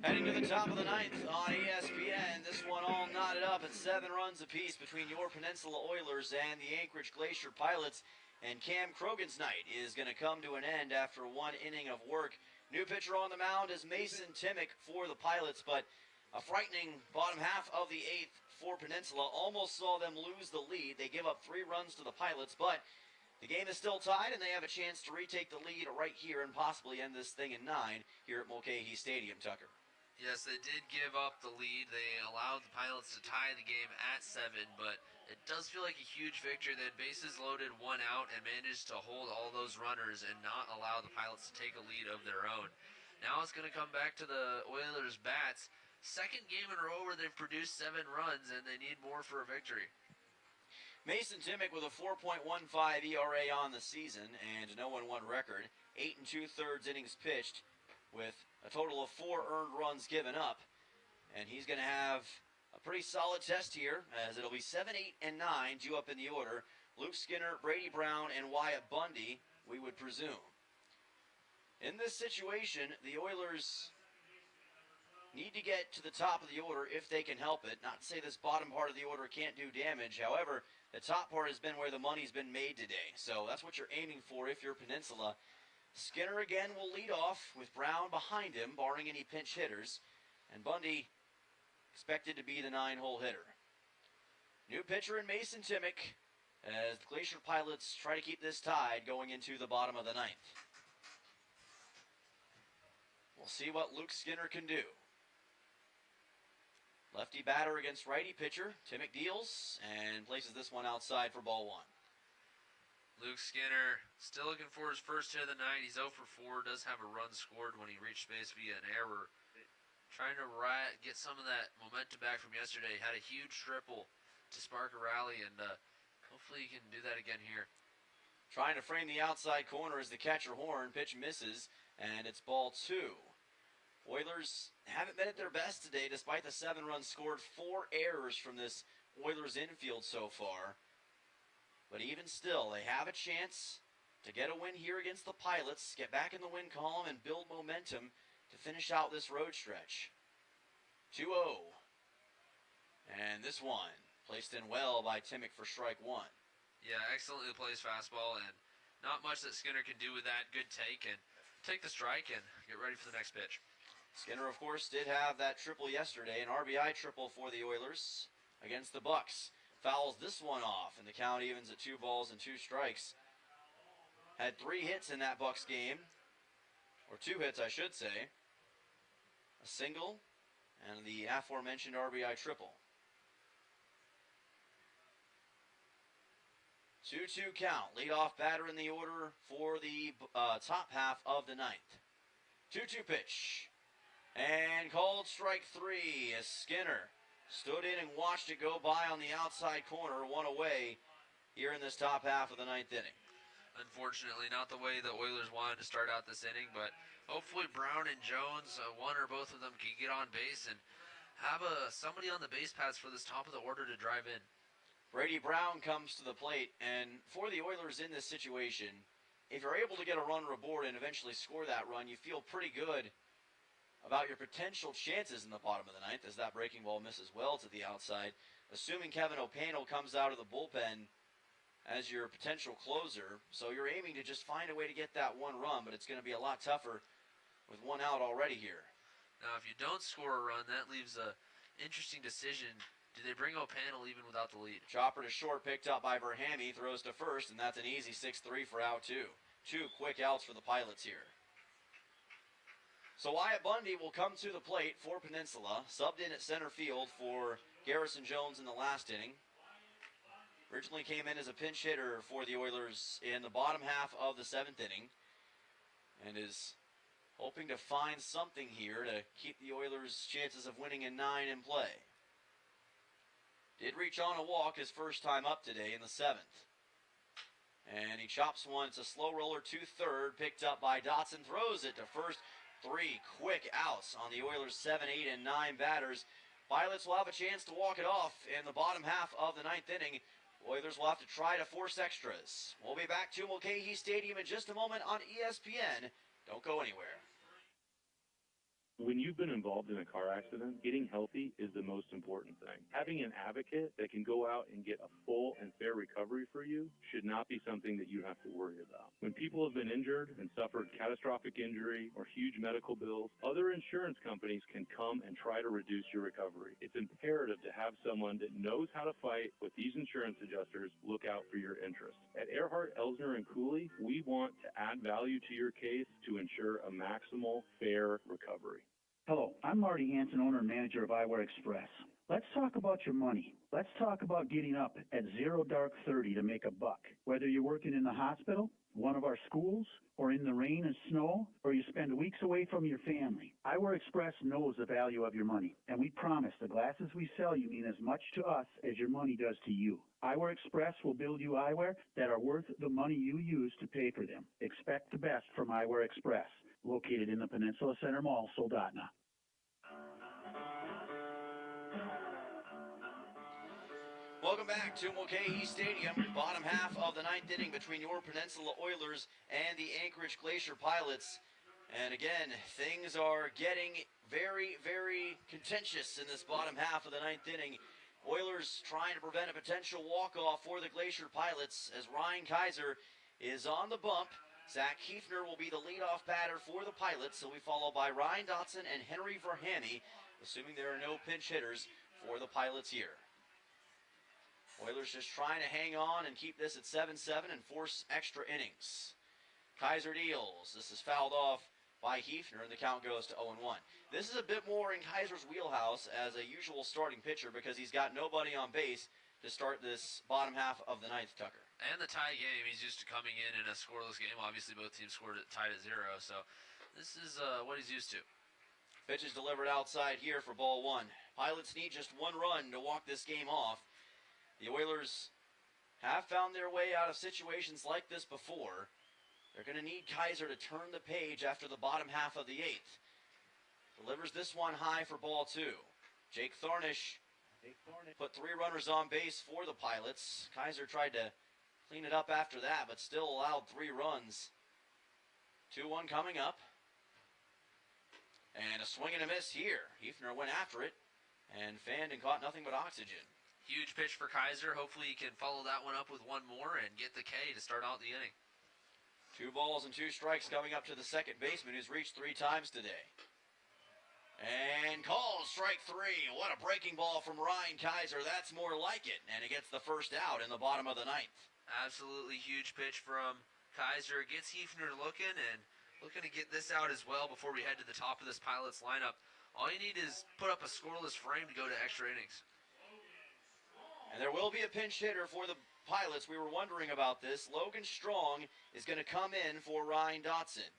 Heading to the top of the ninth on ESPN. This one all knotted up at 7 runs apiece between your Peninsula Oilers and the Anchorage Glacier Pilots. And Cam Crogan's night is going to come to an end after 1 inning of work. New pitcher on the mound is Mason Timmick for the Pilots, but a frightening bottom half of the 8th for Peninsula. Almost saw them lose the lead. They give up 3 runs to the Pilots, but the game is still tied, and they have a chance to retake the lead right here and possibly end this thing in 9 here at Mulcahy Stadium, Tucker. Yes, they did give up the lead. They allowed the Pilots to tie the game at 7, but it does feel like a huge victory. They had bases loaded, 1 out, and managed to hold all those runners and not allow the Pilots to take a lead of their own. Now it's going to come back to the Oilers' bats. Second game in a row where they've produced 7 runs, and they need more for a victory. Mason Timmick with a 4.15 ERA on the season and a 0-1 record. 8 2/3 innings pitched with a total of 4 earned runs given up. And he's going to have a pretty solid test here, as it'll be 7, 8, and 9 due up in the order. Luke Skinner, Brady Brown, and Wyatt Bundy, we would presume. In this situation, the Oilers need to get to the top of the order if they can help it. Not to say this bottom part of the order can't do damage. However, the top part has been where the money's been made today. So that's what you're aiming for if you're Peninsula. Skinner again will lead off with Brown behind him, barring any pinch hitters. And Bundy expected to be the 9-hole hitter. New pitcher in Mason Timmick as the Glacier Pilots try to keep this tied going into the bottom of the 9th. We'll see what Luke Skinner can do. Lefty batter against righty pitcher. Timmick deals and places this one outside for ball 1. Luke Skinner still looking for his first hit of the night. He's 0 for 4. Does have a run scored when he reached base via an error. Trying to get some of that momentum back from yesterday. Had a huge triple to spark a rally, and hopefully he can do that again here. Trying to frame the outside corner as the catcher Horn. Pitch misses, and it's ball 2. Oilers haven't been at their best today despite the 7 runs scored. 4 errors from this Oilers infield so far. But even still, they have a chance to get a win here against the Pilots, get back in the win column, and build momentum to finish out this road stretch. 2-0. And this one placed in well by Timmick for strike 1. Yeah, excellently placed fastball, and not much that Skinner can do with that. Good take, and take the strike and get ready for the next pitch. Skinner, of course, did have that triple yesterday, an RBI triple for the Oilers against the Bucks. Fouls this one off, and the count evens at 2 balls and 2 strikes. Had 3 hits in that Bucks game, or 2 hits, I should say. A single and the aforementioned RBI triple. 2-2 count. Leadoff batter in the order for the top half of the 9th. 2-2 pitch. And called strike 3 as Skinner stood in and watched it go by on the outside corner, 1 away here in this top half of the 9th inning. Unfortunately, not the way the Oilers wanted to start out this inning, but hopefully Brown and Jones, one or both of them, can get on base and have somebody on the base paths for this top of the order to drive in. Brady Brown comes to the plate, and for the Oilers in this situation, if you're able to get a runner aboard and eventually score that run, you feel pretty good about your potential chances in the bottom of the 9th as that breaking ball misses well to the outside. Assuming Kevin O'Panel comes out of the bullpen as your potential closer, so you're aiming to just find a way to get that 1 run, but it's going to be a lot tougher with 1 out already here. Now, if you don't score a run, that leaves an interesting decision. Do they bring O'Panel even without the lead? Chopper to short, picked up by Verhamy, throws to first, and that's an easy 6-3 for out 2. 2 quick outs for the Pilots here. So Wyatt Bundy will come to the plate for Peninsula, subbed in at center field for Garrison Jones in the last inning. Originally came in as a pinch hitter for the Oilers in the bottom half of the 7th inning and is hoping to find something here to keep the Oilers' chances of winning in 9 in play. Did reach on a walk his first time up today in the 7th. And he chops one. It's a slow roller to third, picked up by Dotson, throws it to first. 3 quick outs on the Oilers' 7, 8, and 9 batters. Pilots will have a chance to walk it off in the bottom half of the 9th inning. Oilers will have to try to force extras. We'll be back to Mulcahy Stadium in just a moment on ESPN. Don't go anywhere. When you've been involved in a car accident, getting healthy is the most important thing. Having an advocate that can go out and get a full and fair recovery for you should not be something that you have to worry about. When people have been injured and suffered catastrophic injury or huge medical bills, other insurance companies can come and try to reduce your recovery. It's imperative to have someone that knows how to fight with these insurance adjusters look out for your interests. At Earhart, Elsner, and Cooley, we want to add value to your case to ensure a maximal, fair recovery. Hello, I'm Marty Hansen, owner and manager of Eyewear Express. Let's talk about your money. Let's talk about getting up at 0 dark 30 to make a buck. Whether you're working in the hospital, one of our schools, or in the rain and snow, or you spend weeks away from your family, Eyewear Express knows the value of your money, and we promise the glasses we sell you mean as much to us as your money does to you. Eyewear Express will build you eyewear that are worth the money you use to pay for them. Expect the best from Eyewear Express, located in the Peninsula Center Mall, Soldotna. Welcome back to Mulcahy Stadium, bottom half of the 9th inning between your Peninsula Oilers and the Anchorage Glacier Pilots. And again, things are getting very, very contentious in this bottom half of the 9th inning. Oilers trying to prevent a potential walk-off for the Glacier Pilots as Ryan Kaiser is on the bump. Zach Kiefner will be the leadoff batter for the Pilots. He'll be followed by Ryan Dotson and Henry Verhamy, assuming there are no pinch hitters for the Pilots here. Oilers just trying to hang on and keep this at 7-7 and force extra innings. Kaiser deals. This is fouled off by Hefner, and the count goes to 0-1. This is a bit more in Kaiser's wheelhouse as a usual starting pitcher because he's got nobody on base to start this bottom half of the 9th, Tucker. And the tie game, he's used to coming in a scoreless game. Obviously, both teams scored tied at 0, so this is what he's used to. Pitch is delivered outside here for ball 1. Pilots need just 1 run to walk this game off. The Oilers have found their way out of situations like this before. They're going to need Kaiser to turn the page after the bottom half of the 8th. Delivers this one high for ball 2. Jake Thornish put 3 runners on base for the Pilots. Kaiser tried to clean it up after that, but still allowed 3 runs. 2-1 coming up. And a swing and a miss here. Hefner went after it and fanned and caught nothing but oxygen. Huge pitch for Kaiser. Hopefully he can follow that one up with 1 more and get the K to start out the inning. 2 balls and 2 strikes coming up to the second baseman, who's reached 3 times today. And calls strike 3. What a breaking ball from Ryan Kaiser. That's more like it. And he gets the first out in the bottom of the 9th. Absolutely huge pitch from Kaiser. Gets Hefner looking and looking to get this out as well before we head to the top of this Pilots lineup. All you need is put up a scoreless frame to go to extra innings. And there will be a pinch hitter for the Pilots. We were wondering about this. Logan Strong is going to come in for Ryan Dotson.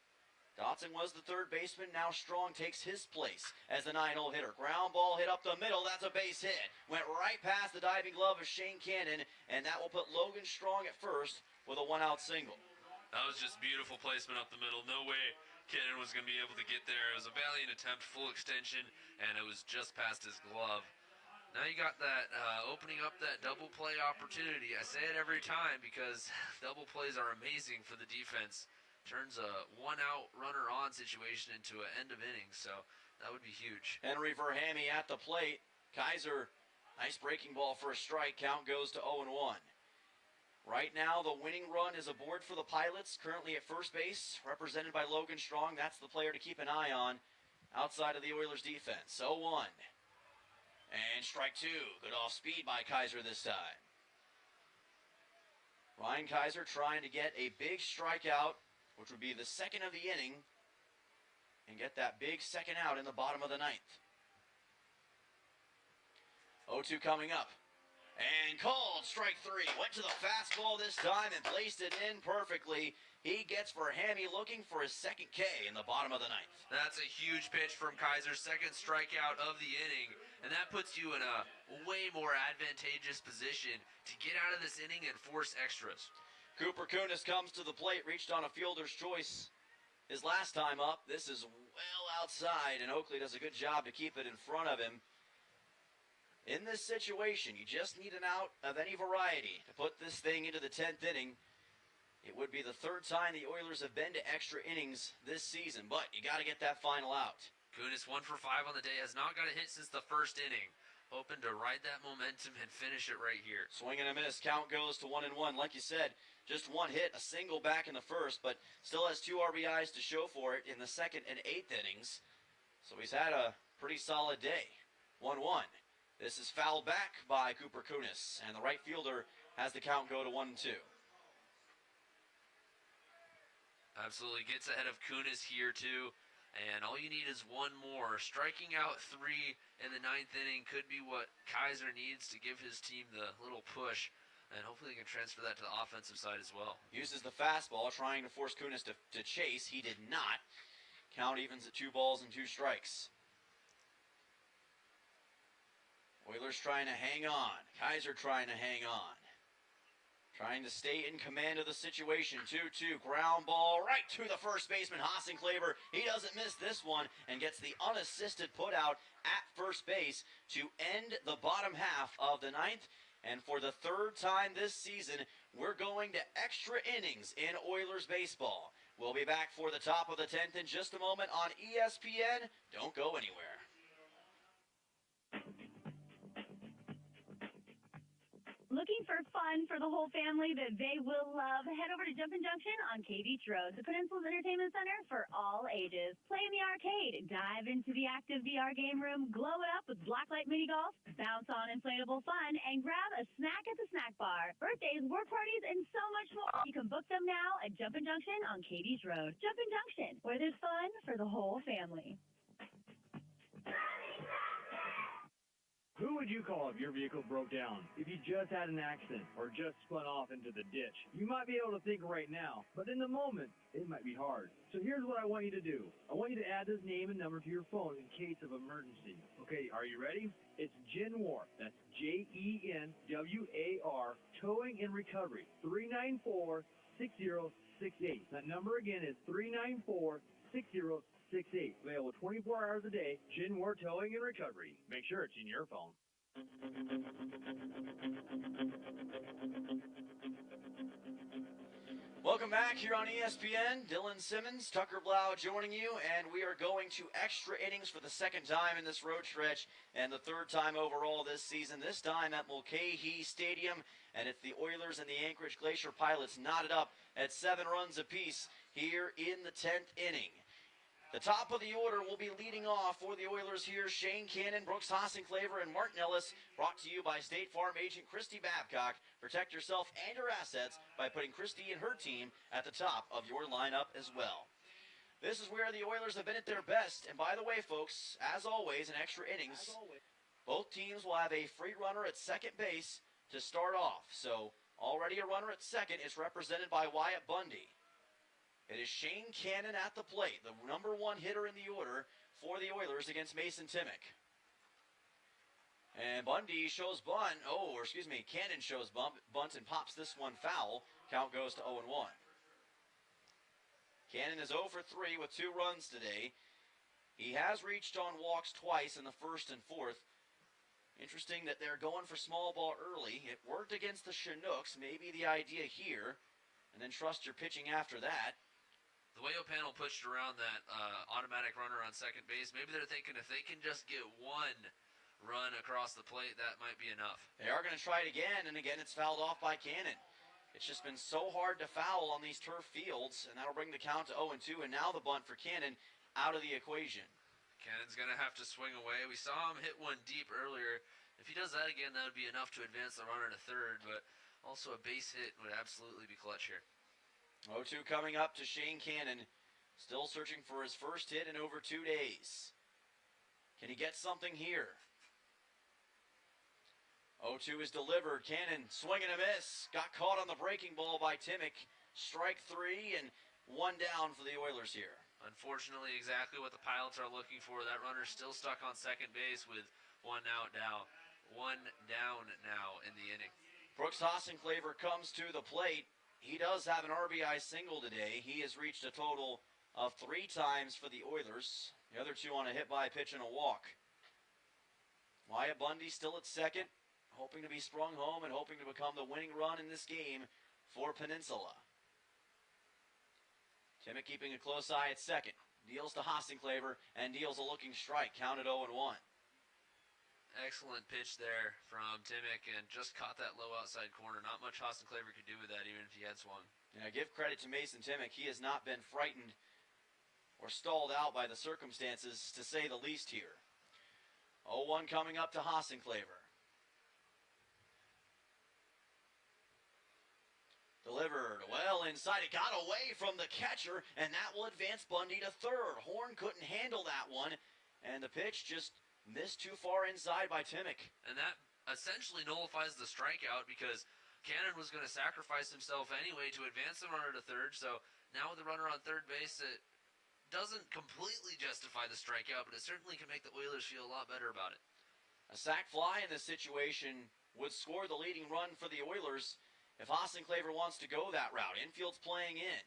Dotson was the 3rd baseman. Now Strong takes his place as the 9-hole hitter. Ground ball hit up the middle. That's a base hit. Went right past the diving glove of Shane Cannon, and that will put Logan Strong at first with a 1-out single. That was just beautiful placement up the middle. No way Cannon was going to be able to get there. It was a valiant attempt, full extension, and it was just past his glove. Now you got that opening up that double play opportunity. I say it every time because double plays are amazing for the defense. Turns a 1-out runner-on situation into an end of innings, so that would be huge. Henry Verhamy at the plate. Kaiser, nice breaking ball for a strike. Count goes to 0-1. Right now, the winning run is aboard for the Pilots, currently at first base, represented by Logan Strong. That's the player to keep an eye on outside of the Oilers' defense. 0-1. And strike 2. Good off speed by Kaiser this time. Ryan Kaiser trying to get a big strikeout, which would be the 2nd of the inning, and get that big 2nd out in the bottom of the 9th. 0-2 coming up. And called strike 3. Went to the fastball this time and placed it in perfectly. He gets for Hammy looking for his second K in the bottom of the ninth. That's a huge pitch from Kaiser's second strikeout of the inning, and that puts you in a way more advantageous position to get out of this inning and force extras. Cooper Kunis comes to the plate, reached on a fielder's choice his last time up. This is well outside, and Oakley does a good job to keep it in front of him. In this situation, you just need an out of any variety to put this thing into the 10th inning. It would be the third time the Oilers have been to extra innings this season, but you got to get that final out. Kunis 1 for 5 on the day, has not got a hit since the first inning. Hoping to ride that momentum and finish it right here. Swing and a miss. Count goes to 1-1. Like you said, just one hit, a single back in the first, but still has 2 RBIs to show for it in the second and 8th innings. So he's had a pretty solid day. 1-1. This is fouled back by Cooper Kunis, and the right fielder has the count go to 1-2. Absolutely gets ahead of Kunis here, too. And all you need is one more. Striking out 3 in the 9th inning could be what Kaiser needs to give his team the little push. And hopefully he can transfer that to the offensive side as well. Uses the fastball, trying to force Kunis to chase. He did not. Count evens at 2 balls and 2 strikes. Oilers trying to hang on. Kaiser trying to hang on. Trying to stay in command of the situation. 2-2, ground ball right to the first baseman, Hassenkleber. He doesn't miss this one and gets the unassisted put out at first base to end the bottom half of the 9th. And for the 3rd time this season, we're going to extra innings in Oilers baseball. We'll be back for the top of the 10th in just a moment on ESPN. Don't go anywhere. Looking for fun for the whole family that they will love? Head over to Jumpin' Junction on K Beach Road, the Peninsula's entertainment center for all ages. Play in the arcade, dive into the active VR game room, glow it up with blacklight mini golf, bounce on inflatable fun, and grab a snack at the snack bar. Birthdays, work parties, and so much more. You can book them now at Jumpin' Junction on K Beach Road. Jumpin' Junction, where there's fun for the whole family. Who would you call if your vehicle broke down? If you just had an accident or just spun off into the ditch? You might be able to think right now, but in the moment, it might be hard. So here's what I want you to do. I want you to add this name and number to your phone in case of emergency. Okay, are you ready? It's Genwar. That's Jenwar, Towing and Recovery, 394-6068. That number again is 394-6068. Available 24 hours a day. Genwar Towing and Recovery. Make sure it's in your phone. Welcome back here on ESPN. Dylan Simmons, Tucker Blau joining you, and we are going to extra innings for the 2nd time in this road stretch and the 3rd time overall this season, this time at Mulcahy Stadium, and it's the Oilers and the Anchorage Glacier Pilots knotted up at 7 runs apiece here in the 10th inning. The top of the order will be leading off for the Oilers here. Shane Cannon, Brooks Hassenklever, and Martin Ellis, brought to you by State Farm agent Christy Babcock. Protect yourself and your assets by putting Christy and her team at the top of your lineup as well. This is where the Oilers have been at their best. And by the way, folks, as always, in extra innings, both teams will have a free runner at second base to start off. So already a runner at second is represented by Wyatt Bundy. It is Shane Cannon at the plate, the number 1 hitter in the order for the Oilers against Mason Timmick. And Bundy shows bunt. Cannon shows bunt and pops this one foul. Count goes to 0-1. Cannon is 0 for 3 with 2 runs today. He has reached on walks twice in the 1st and 4th. Interesting that they're going for small ball early. It worked against the Chinooks, maybe the idea here, and then trust your pitching after that. The Wayo panel pushed around that automatic runner on second base. Maybe they're thinking if they can just get 1 run across the plate, that might be enough. They are going to try it again, and again it's fouled off by Cannon. It's just been so hard to foul on these turf fields, and that'll bring the count to 0-2, and now the bunt for Cannon out of the equation. Cannon's going to have to swing away. We saw him hit one deep earlier. If he does that again, that would be enough to advance the runner to third, but also a base hit would absolutely be clutch here. 0-2 coming up to Shane Cannon, still searching for his first hit in over 2 days. Can he get something here? 0-2 is delivered. Cannon swing and a miss. Got caught on the breaking ball by Timmick. Strike 3 and 1 down for the Oilers here. Unfortunately, exactly what the Pilots are looking for. That runner's still stuck on second base with 1 out now. 1 down now in the inning. Brooks Hossenclaver comes to the plate. He does have an RBI single today. He has reached a total of 3 times for the Oilers. The other 2 on a hit by pitch and a walk. Wyatt Bundy still at second, hoping to be sprung home and hoping to become the winning run in this game for Peninsula. Timmick keeping a close eye at second. Deals to Hossenclaver and deals a looking strike. Counted 0-1. Excellent pitch there from Timmick and just caught that low outside corner. Not much Hossenclaver could do with that even if he had swung. Yeah, give credit to Mason Timmick. He has not been frightened or stalled out by the circumstances, to say the least here. 0-1 coming up to Hossenclaver. Delivered well inside. It got away from the catcher, and that will advance Bundy to third. Horn couldn't handle that one, and the pitch just missed too far inside by Timmick. And that essentially nullifies the strikeout because Cannon was going to sacrifice himself anyway to advance the runner to third. So now with the runner on third base, it doesn't completely justify the strikeout, but it certainly can make the Oilers feel a lot better about it. A sac fly in this situation would score the leading run for the Oilers if Hossenclaver wants to go that route. Infield's playing in.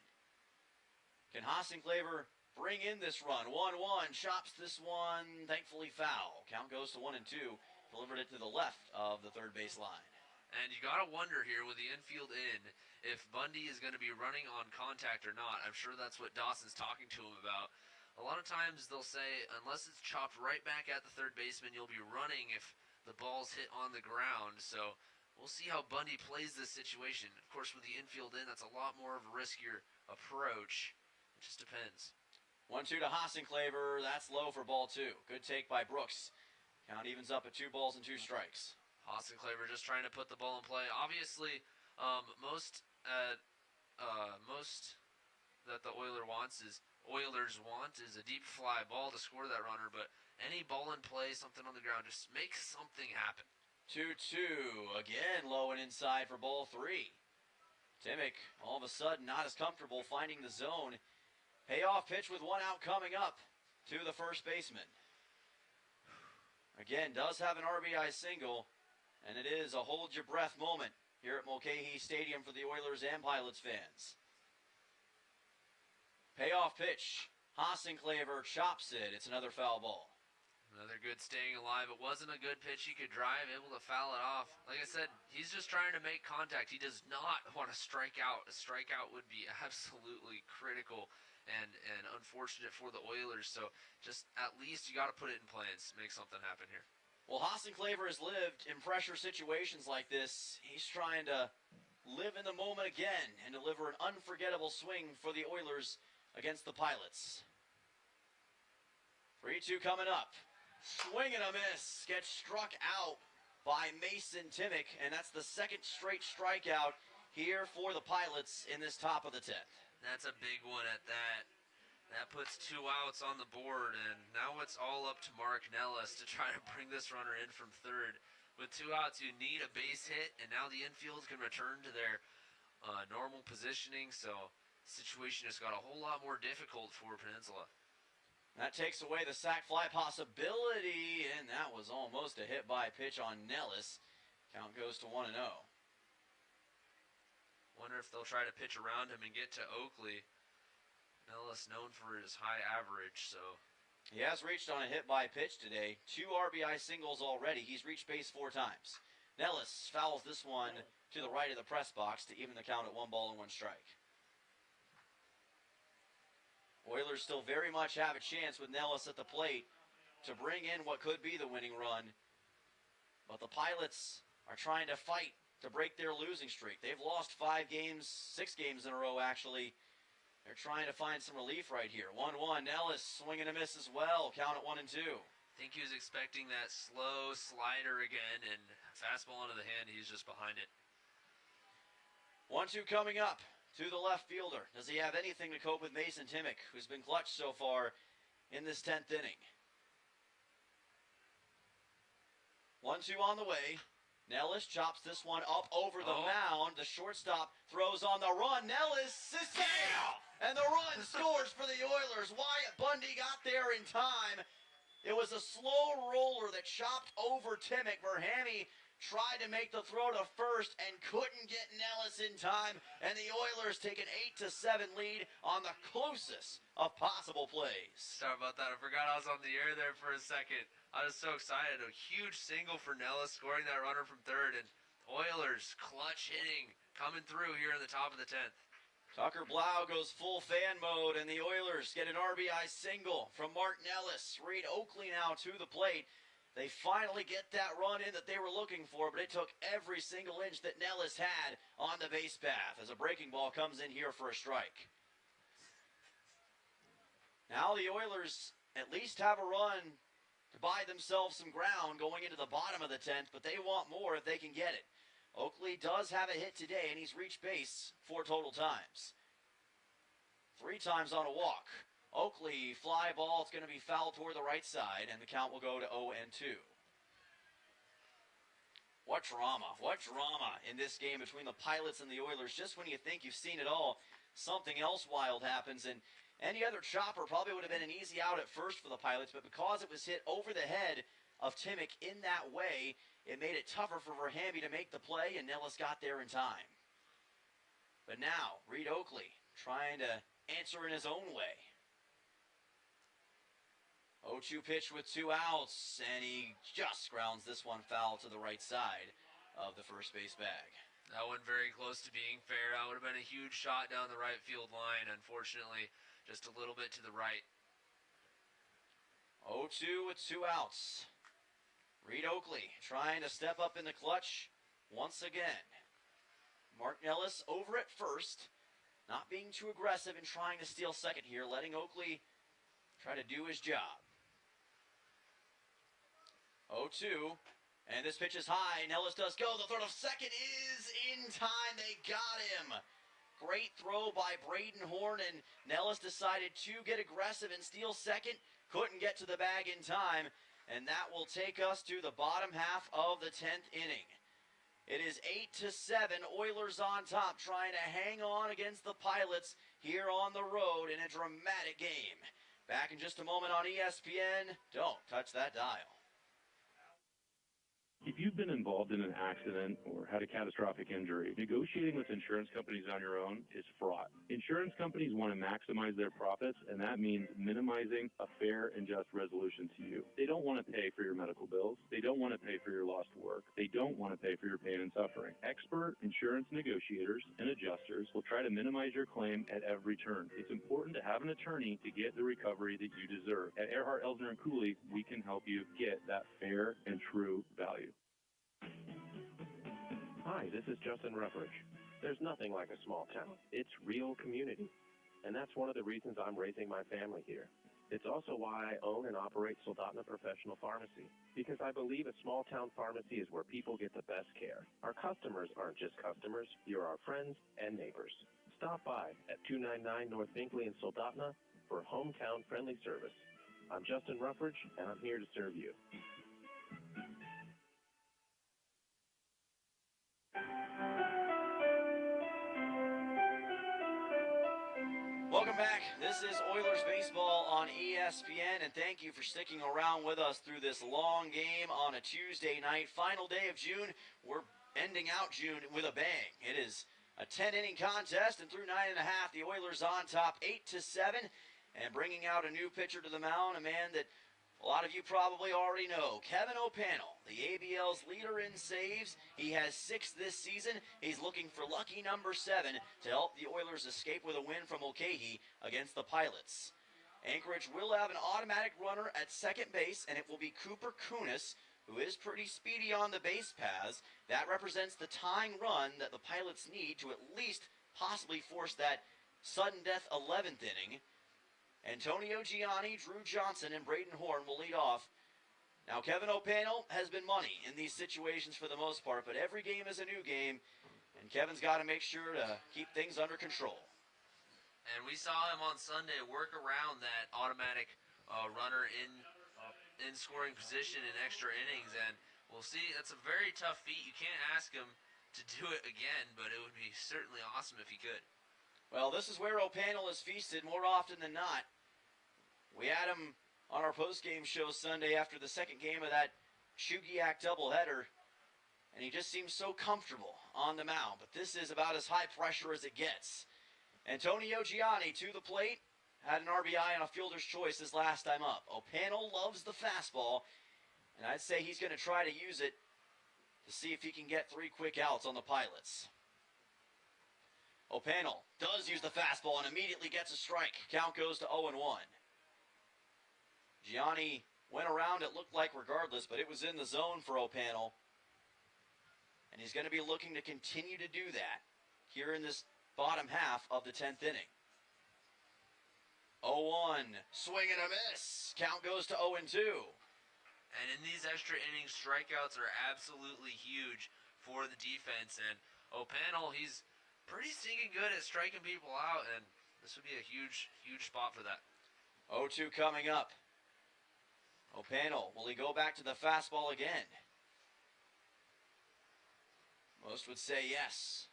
Can Hossenclaver bring in this run? 1-1, chops this one, thankfully foul. Count goes to 1-2, delivered it to the left of the third base line. And you got to wonder here with the infield in if Bundy is going to be running on contact or not. I'm sure that's what Dawson's talking to him about. A lot of times they'll say, unless it's chopped right back at the third baseman, you'll be running if the ball's hit on the ground. So we'll see how Bundy plays this situation. Of course, with the infield in, that's a lot more of a riskier approach. It just depends. 1-2 to Hossenclaver. That's low for ball 2. Good take by Brooks. Count evens up at 2 balls and 2 strikes. Hossenclaver just trying to put the ball in play. Obviously, most that the Oilers want is a deep fly ball to score that runner, but any ball in play, something on the ground, just make something happen. 2-2, again low and inside for ball 3. Timmick, all of a sudden, not as comfortable finding the zone. Payoff pitch with 1 out coming up to the first baseman. Again, does have an RBI single, and it is a hold-your-breath moment here at Mulcahy Stadium for the Oilers and Pilots fans. Payoff pitch. Hossenclaver chops it. It's another foul ball. Another good staying alive. It wasn't a good pitch he could drive, able to foul it off. Like I said, he's just trying to make contact. He does not want to strike out. A strikeout would be absolutely critical and unfortunate for the Oilers. So just at least you got to put it in play and make something happen here. Well, Hossenclaver has lived in pressure situations like this. He's trying to live in the moment again and deliver an unforgettable swing for the Oilers against the Pilots. 3-2 coming up. Swing and a miss. Gets struck out by Mason Timmick, and that's the second straight strikeout here for the Pilots in this top of the 10th. That's a big one at that. That puts 2 outs on the board, and now it's all up to Mark Nellis to try to bring this runner in from third. With 2 outs, you need a base hit, and now the infield can return to their normal positioning, so the situation just got a whole lot more difficult for Peninsula. That takes away the sac fly possibility, and that was almost a hit by pitch on Nellis. Count goes to 1-0. Wonder if they'll try to pitch around him and get to Oakley. Nellis known for his high average, so. He has reached on a hit by pitch today. 2 RBI singles already. He's reached base 4 times. Nellis fouls this one to the right of the press box to even the count at 1 ball and 1 strike. Oilers still very much have a chance with Nellis at the plate to bring in what could be the winning run. But the Pilots are trying to fight to break their losing streak. They've lost 5 games, 6 games in a row actually. They're trying to find some relief right here. 1-1, Nellis swing and a miss as well. Count at 1-2. I think he was expecting that slow slider again, and fastball into the hand, he's just behind it. 1-2 coming up to the left fielder. Does he have anything to cope with Mason Timmick, who's been clutch so far in this 10th inning? 1-2 on the way. Nellis chops this one up over the mound. The shortstop throws on the run. Nellis is safe, and the run scores for the Oilers. Wyatt Bundy got there in time. It was a slow roller that chopped over Timmick. Verhamy tried to make the throw to first and couldn't get Nellis in time, and the Oilers take an 8-7 lead on the closest of possible plays. Sorry about that. I forgot I was on the air there for a second. I was so excited. A huge single for Nellis, scoring that runner from third, and Oilers clutch hitting coming through here in the top of the 10th. Tucker Blau goes full fan mode, and the Oilers get an RBI single from Mark Nellis. Reed Oakley now to the plate. They finally get that run in that they were looking for, but it took every single inch that Nellis had on the base path as a breaking ball comes in here for a strike. Now the Oilers at least have a run to buy themselves some ground going into the bottom of the 10th, but they want more if they can get it. Oakley does have a hit today, and he's reached base 4 total times. 3 times on a walk. Oakley, fly ball, it's going to be fouled toward the right side, and the count will go to 0-2. What drama in this game between the Pilots and the Oilers. Just when you think you've seen it all, something else wild happens, and any other chopper probably would have been an easy out at first for the Pilots, but because it was hit over the head of Timmick in that way, it made it tougher for Verhamy to make the play, and Nellis got there in time. But now, Reed Oakley trying to answer in his own way. 0-2 pitch with 2 outs, and he just grounds this one foul to the right side of the first base bag. That one very close to being fair. That would have been a huge shot down the right field line. Unfortunately, just a little bit to the right. 0-2 with 2 outs. Reed Oakley trying to step up in the clutch once again. Mark Nellis over at first, not being too aggressive and trying to steal second here, letting Oakley try to do his job. 0-2, and this pitch is high. Nellis does go. The throw to second is in time. They got him. Great throw by Braden Horn, and Nellis decided to get aggressive and steal second. Couldn't get to the bag in time, and that will take us to the bottom half of the 10th inning. It is 8-7, Oilers on top, trying to hang on against the Pilots here on the road in a dramatic game. Back in just a moment on ESPN. Don't touch that dial. If you've been involved in an accident or had a catastrophic injury, negotiating with insurance companies on your own is fraught. Insurance companies want to maximize their profits, and that means minimizing a fair and just resolution to you. They don't want to pay for your medical bills. They don't want to pay for your lost work. They don't want to pay for your pain and suffering. Expert insurance negotiators and adjusters will try to minimize your claim at every turn. It's important to have an attorney to get the recovery that you deserve. At Earhart, Elsner & Cooley, we can help you get that fair and true value. Hi, this is Justin Ruffridge. There's nothing like a small town. It's real community. And that's one of the reasons I'm raising my family here. It's also why I own and operate Soldotna Professional Pharmacy, because I believe a small town pharmacy is where people get the best care. Our customers aren't just customers, you're our friends and neighbors. Stop by at 299 North Binkley in Soldotna for hometown friendly service. I'm Justin Ruffridge, and I'm here to serve you. Welcome back. This is Oilers Baseball on ESPN, and thank you for sticking around with us through this long game on a Tuesday night. Final day of June. We're ending out June with a bang. It is a 10-inning contest, and through 9 1/2, the Oilers on top 8-7, and bringing out a new pitcher to the mound, a man that a lot of you probably already know, Kevin O'Pannell, the ABL's leader in saves. He has 6 this season. He's looking for lucky number 7 to help the Oilers escape with a win from Mulcahy against the Pilots. Anchorage will have an automatic runner at second base, and it will be Cooper Kunis, who is pretty speedy on the base paths. That represents the tying run that the Pilots need to at least possibly force that sudden death 11th inning. Antonio Gianni, Drew Johnson, and Braden Horn will lead off. Now, Kevin O'Pannell has been money in these situations for the most part, but every game is a new game, and Kevin's got to make sure to keep things under control. And we saw him on Sunday work around that automatic runner in scoring position in extra innings, and we'll see. That's a very tough feat. You can't ask him to do it again, but it would be certainly awesome if he could. Well, this is where O'Panel is feasted more often than not. We had him on our post-game show Sunday after the second game of that Shugiak doubleheader, and he just seems so comfortable on the mound. But this is about as high pressure as it gets. Antonio Gianni to the plate. Had an RBI on a fielder's choice his last time up. O'Panel loves the fastball, and I'd say he's going to try to use it to see if he can get 3 quick outs on the Pilots. O'Panel does use the fastball and immediately gets a strike. Count goes to 0-1. Gianni went around, it looked like regardless, but it was in the zone for O'Panel. And he's going to be looking to continue to do that here in this bottom half of the 10th inning. 0-1, swing and a miss. Count goes to 0-2. And in these extra innings, strikeouts are absolutely huge for the defense. And O'Panel, he's pretty stinking good at striking people out, and this would be a huge, huge spot for that. 0-2 coming up. O'Panel, will he go back to the fastball again? Most would say yes.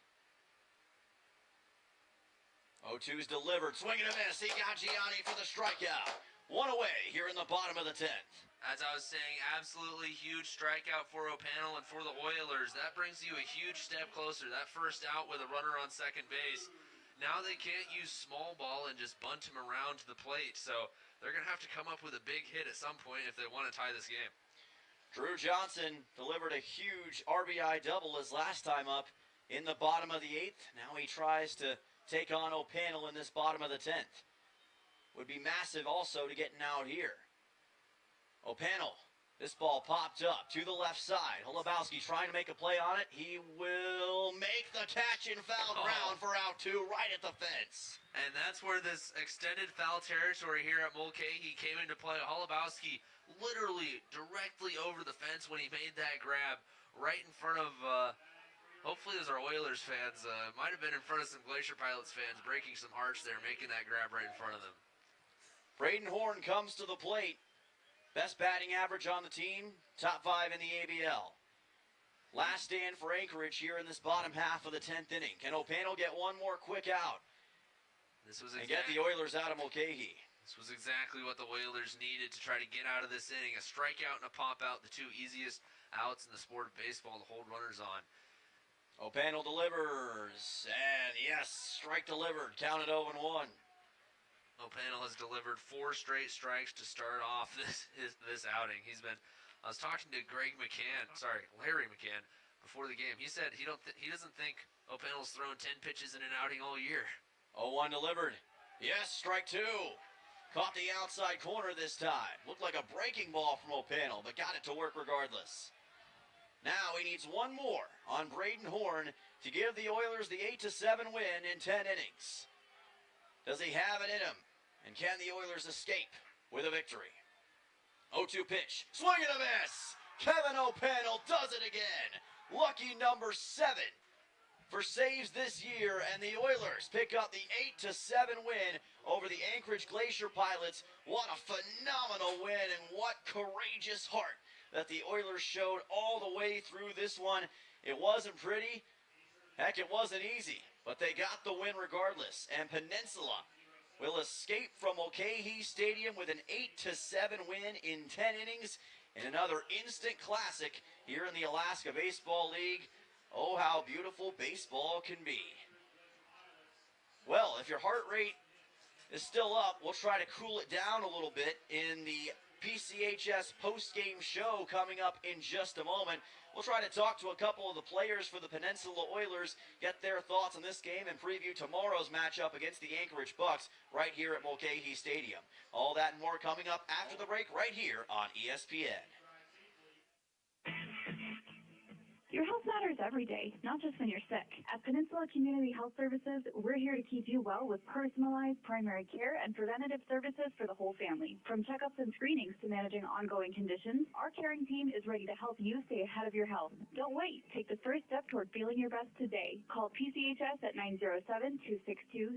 0-2's delivered. Swing and a miss. He got Gianni for the strikeout. One away here in the bottom of the 10th. As I was saying, absolutely huge strikeout for O'Panel and for the Oilers. That brings you a huge step closer. That first out with a runner on second base. Now they can't use small ball and just bunt him around to the plate. So they're going to have to come up with a big hit at some point if they want to tie this game. Drew Johnson delivered a huge RBI double his last time up in the bottom of the 8th. Now he tries to take on O'Panel in this bottom of the 10th. Would be massive also to getting out here. O'Panel, this ball popped up to the left side. Holubowski trying to make a play on it. He will make the catch in foul ground for out 2 right at the fence. And that's where this extended foul territory here at Mulcahy came into play. Holubowski literally directly over the fence when he made that grab right in front of, hopefully those are Oilers fans. Might have been in front of some Glacier Pilots fans, breaking some hearts there, making that grab right in front of them. Braden Horn comes to the plate. Best batting average on the team, top 5 in the ABL. Last stand for Anchorage here in this bottom half of the 10th inning. Can O'Panel get one more quick out and get the Oilers out of Mulcahy? This was exactly what the Oilers needed to try to get out of this inning. A strikeout and a pop out, the 2 easiest outs in the sport of baseball to hold runners on. O'Panel delivers, and yes, strike delivered, counted 0-1. O'Panel has delivered 4 straight strikes to start off this outing. I was talking to Larry McCann before the game. He said he doesn't think O'Panel's thrown 10 pitches in an outing all year. 0-1 delivered. Yes, strike 2. Caught the outside corner this time. Looked like a breaking ball from O'Panel, but got it to work regardless. Now he needs one more on Braden Horn to give the Oilers the 8-7 win in 10 innings. Does he have it in him? And can the Oilers escape with a victory? 0-2 pitch. Swing and a miss! Kevin O'Panel does it again. Lucky number 7 for saves this year, and the Oilers pick up the 8-7 win over the Anchorage Glacier Pilots. What a phenomenal win, and what courageous heart that the Oilers showed all the way through this one. It wasn't pretty. Heck, it wasn't easy, but they got the win regardless, and Peninsula will escape from Mulcahy Stadium with an 8-7 win in 10 innings in another instant classic here in the Alaska Baseball League. Oh, how beautiful baseball can be. Well, if your heart rate is still up, we'll try to cool it down a little bit in the PCHS post-game show coming up in just a moment. We'll try to talk to a couple of the players for the Peninsula Oilers, get their thoughts on this game, and preview tomorrow's matchup against the Anchorage Bucks right here at Mulcahy Stadium. All that and more coming up after the break right here on ESPN. Your health matters every day, not just when you're sick. At Peninsula Community Health Services, we're here to keep you well with personalized primary care and preventative services for the whole family. From checkups and screenings to managing ongoing conditions, our caring team is ready to help you stay ahead of your health. Don't wait. Take the first step toward feeling your best today. Call PCHS at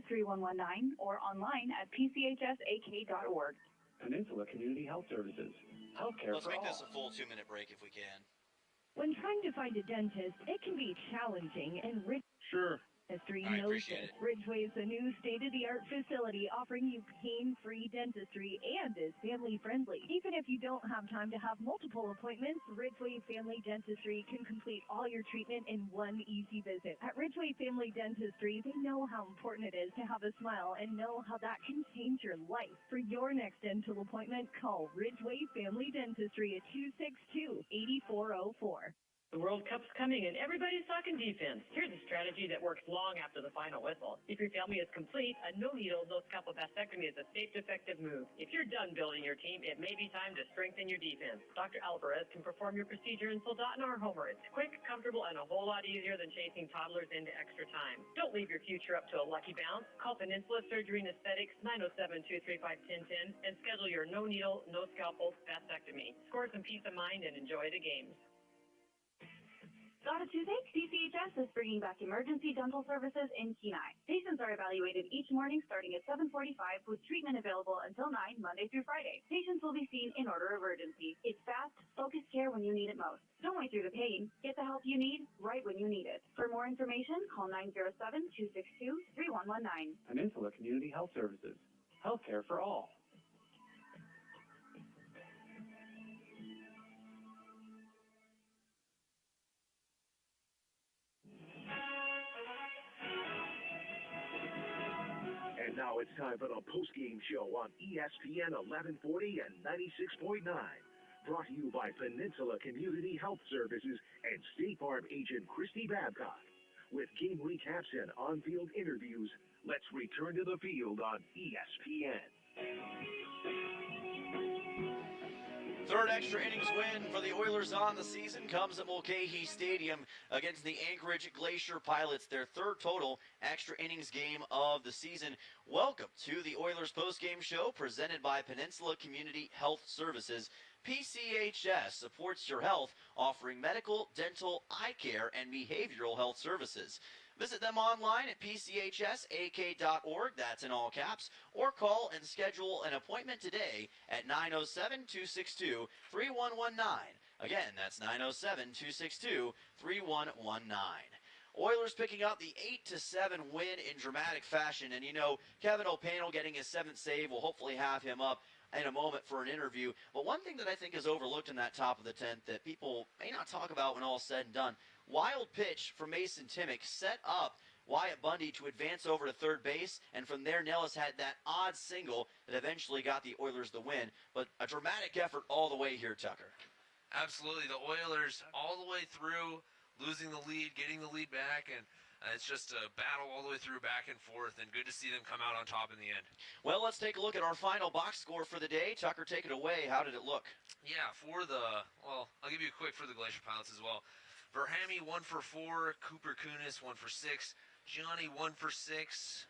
907-262-3119 or online at pchsak.org. Peninsula Community Health Services. Healthcare Let's for make all. this a full 2-minute break if we can. When trying to find a dentist, it can be challenging, and Sure. Dentistry I knows appreciate it. it. Ridgeway is a new state-of-the-art facility offering you pain-free dentistry and is family-friendly. Even if you don't have time to have multiple appointments, Ridgeway Family Dentistry can complete all your treatment in one easy visit. At Ridgeway Family Dentistry, they know how important it is to have a smile and know how that can change your life. For your next dental appointment, call Ridgeway Family Dentistry at 262-8404. The World Cup's coming and everybody's talking defense. Here's a strategy that works long after the final whistle. If your family is complete, a no-needle, no-scalpel vasectomy is a safe, effective move. If you're done building your team, it may be time to strengthen your defense. Dr. Alvarez can perform your procedure in Soldotna or Homer. It's quick, comfortable, and a whole lot easier than chasing toddlers into extra time. Don't leave your future up to a lucky bounce. Call Peninsula Surgery and Aesthetics 907-235-1010 and schedule your no-needle, no-scalpel vasectomy. Score some peace of mind and enjoy the games. Got a toothache? PCHS is bringing back emergency dental services in Kenai. Patients are evaluated each morning starting at 7:45 with treatment available until 9 Monday through Friday. Patients will be seen in order of urgency. It's fast, focused care when you need it most. Don't wait through the pain. Get the help you need right when you need it. For more information, call 907-262-3119. Peninsula Community Health Services. Healthcare for all. And now it's time for the post-game show on ESPN 1140 and 96.9. Brought to you by Peninsula Community Health Services and State Farm agent Christy Babcock. With game recaps and on-field interviews, let's return to the field on ESPN. Third extra innings win for the Oilers on the season comes at Mulcahy Stadium against the Anchorage Glacier Pilots, their third total extra innings game of the season. Welcome to the Oilers postgame show presented by Peninsula Community Health Services. PCHS supports your health, offering medical, dental, eye care, and behavioral health services. Visit them online at pchsak.org, that's in all caps, or call and schedule an appointment today at 907-262-3119. Again, that's 907-262-3119. Oilers picking up the 8-7 win in dramatic fashion, and you know, Kevin O'Panel getting his 7th save. We'll hopefully have him up in a moment for an interview. But one thing that I think is overlooked in that top of the 10th that people may not talk about when all's said and done, wild pitch from Mason Timmick set up Wyatt Bundy to advance over to third base, and from there Nellis had that odd single that eventually got the Oilers the win. But a dramatic effort all the way here, Tucker. Absolutely. The Oilers all the way through, losing the lead, getting the lead back, and it's just a battle all the way through, back and forth, and good to see them come out on top in the end. Well, let's take a look at our final box score for the day. Tucker, take it away. How did it look? Yeah, I'll give you a quick for the Glacier Pilots as well. Verhamy 1 for 4, Cooper Kunis 1 for 6, Gianni 1 for 6.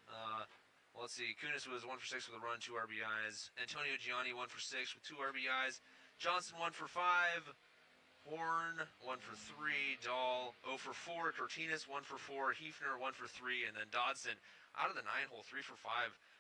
Let's see, Kunis was 1 for 6 with a run, 2 RBIs. Antonio Gianni 1 for 6 with 2 RBIs. Johnson 1 for 5. Horn 1 for 3, Dahl 0 for 4, Cortinas 1 for 4, Hefner 1 for 3, and then Dodson out of the 9-hole 3 for 5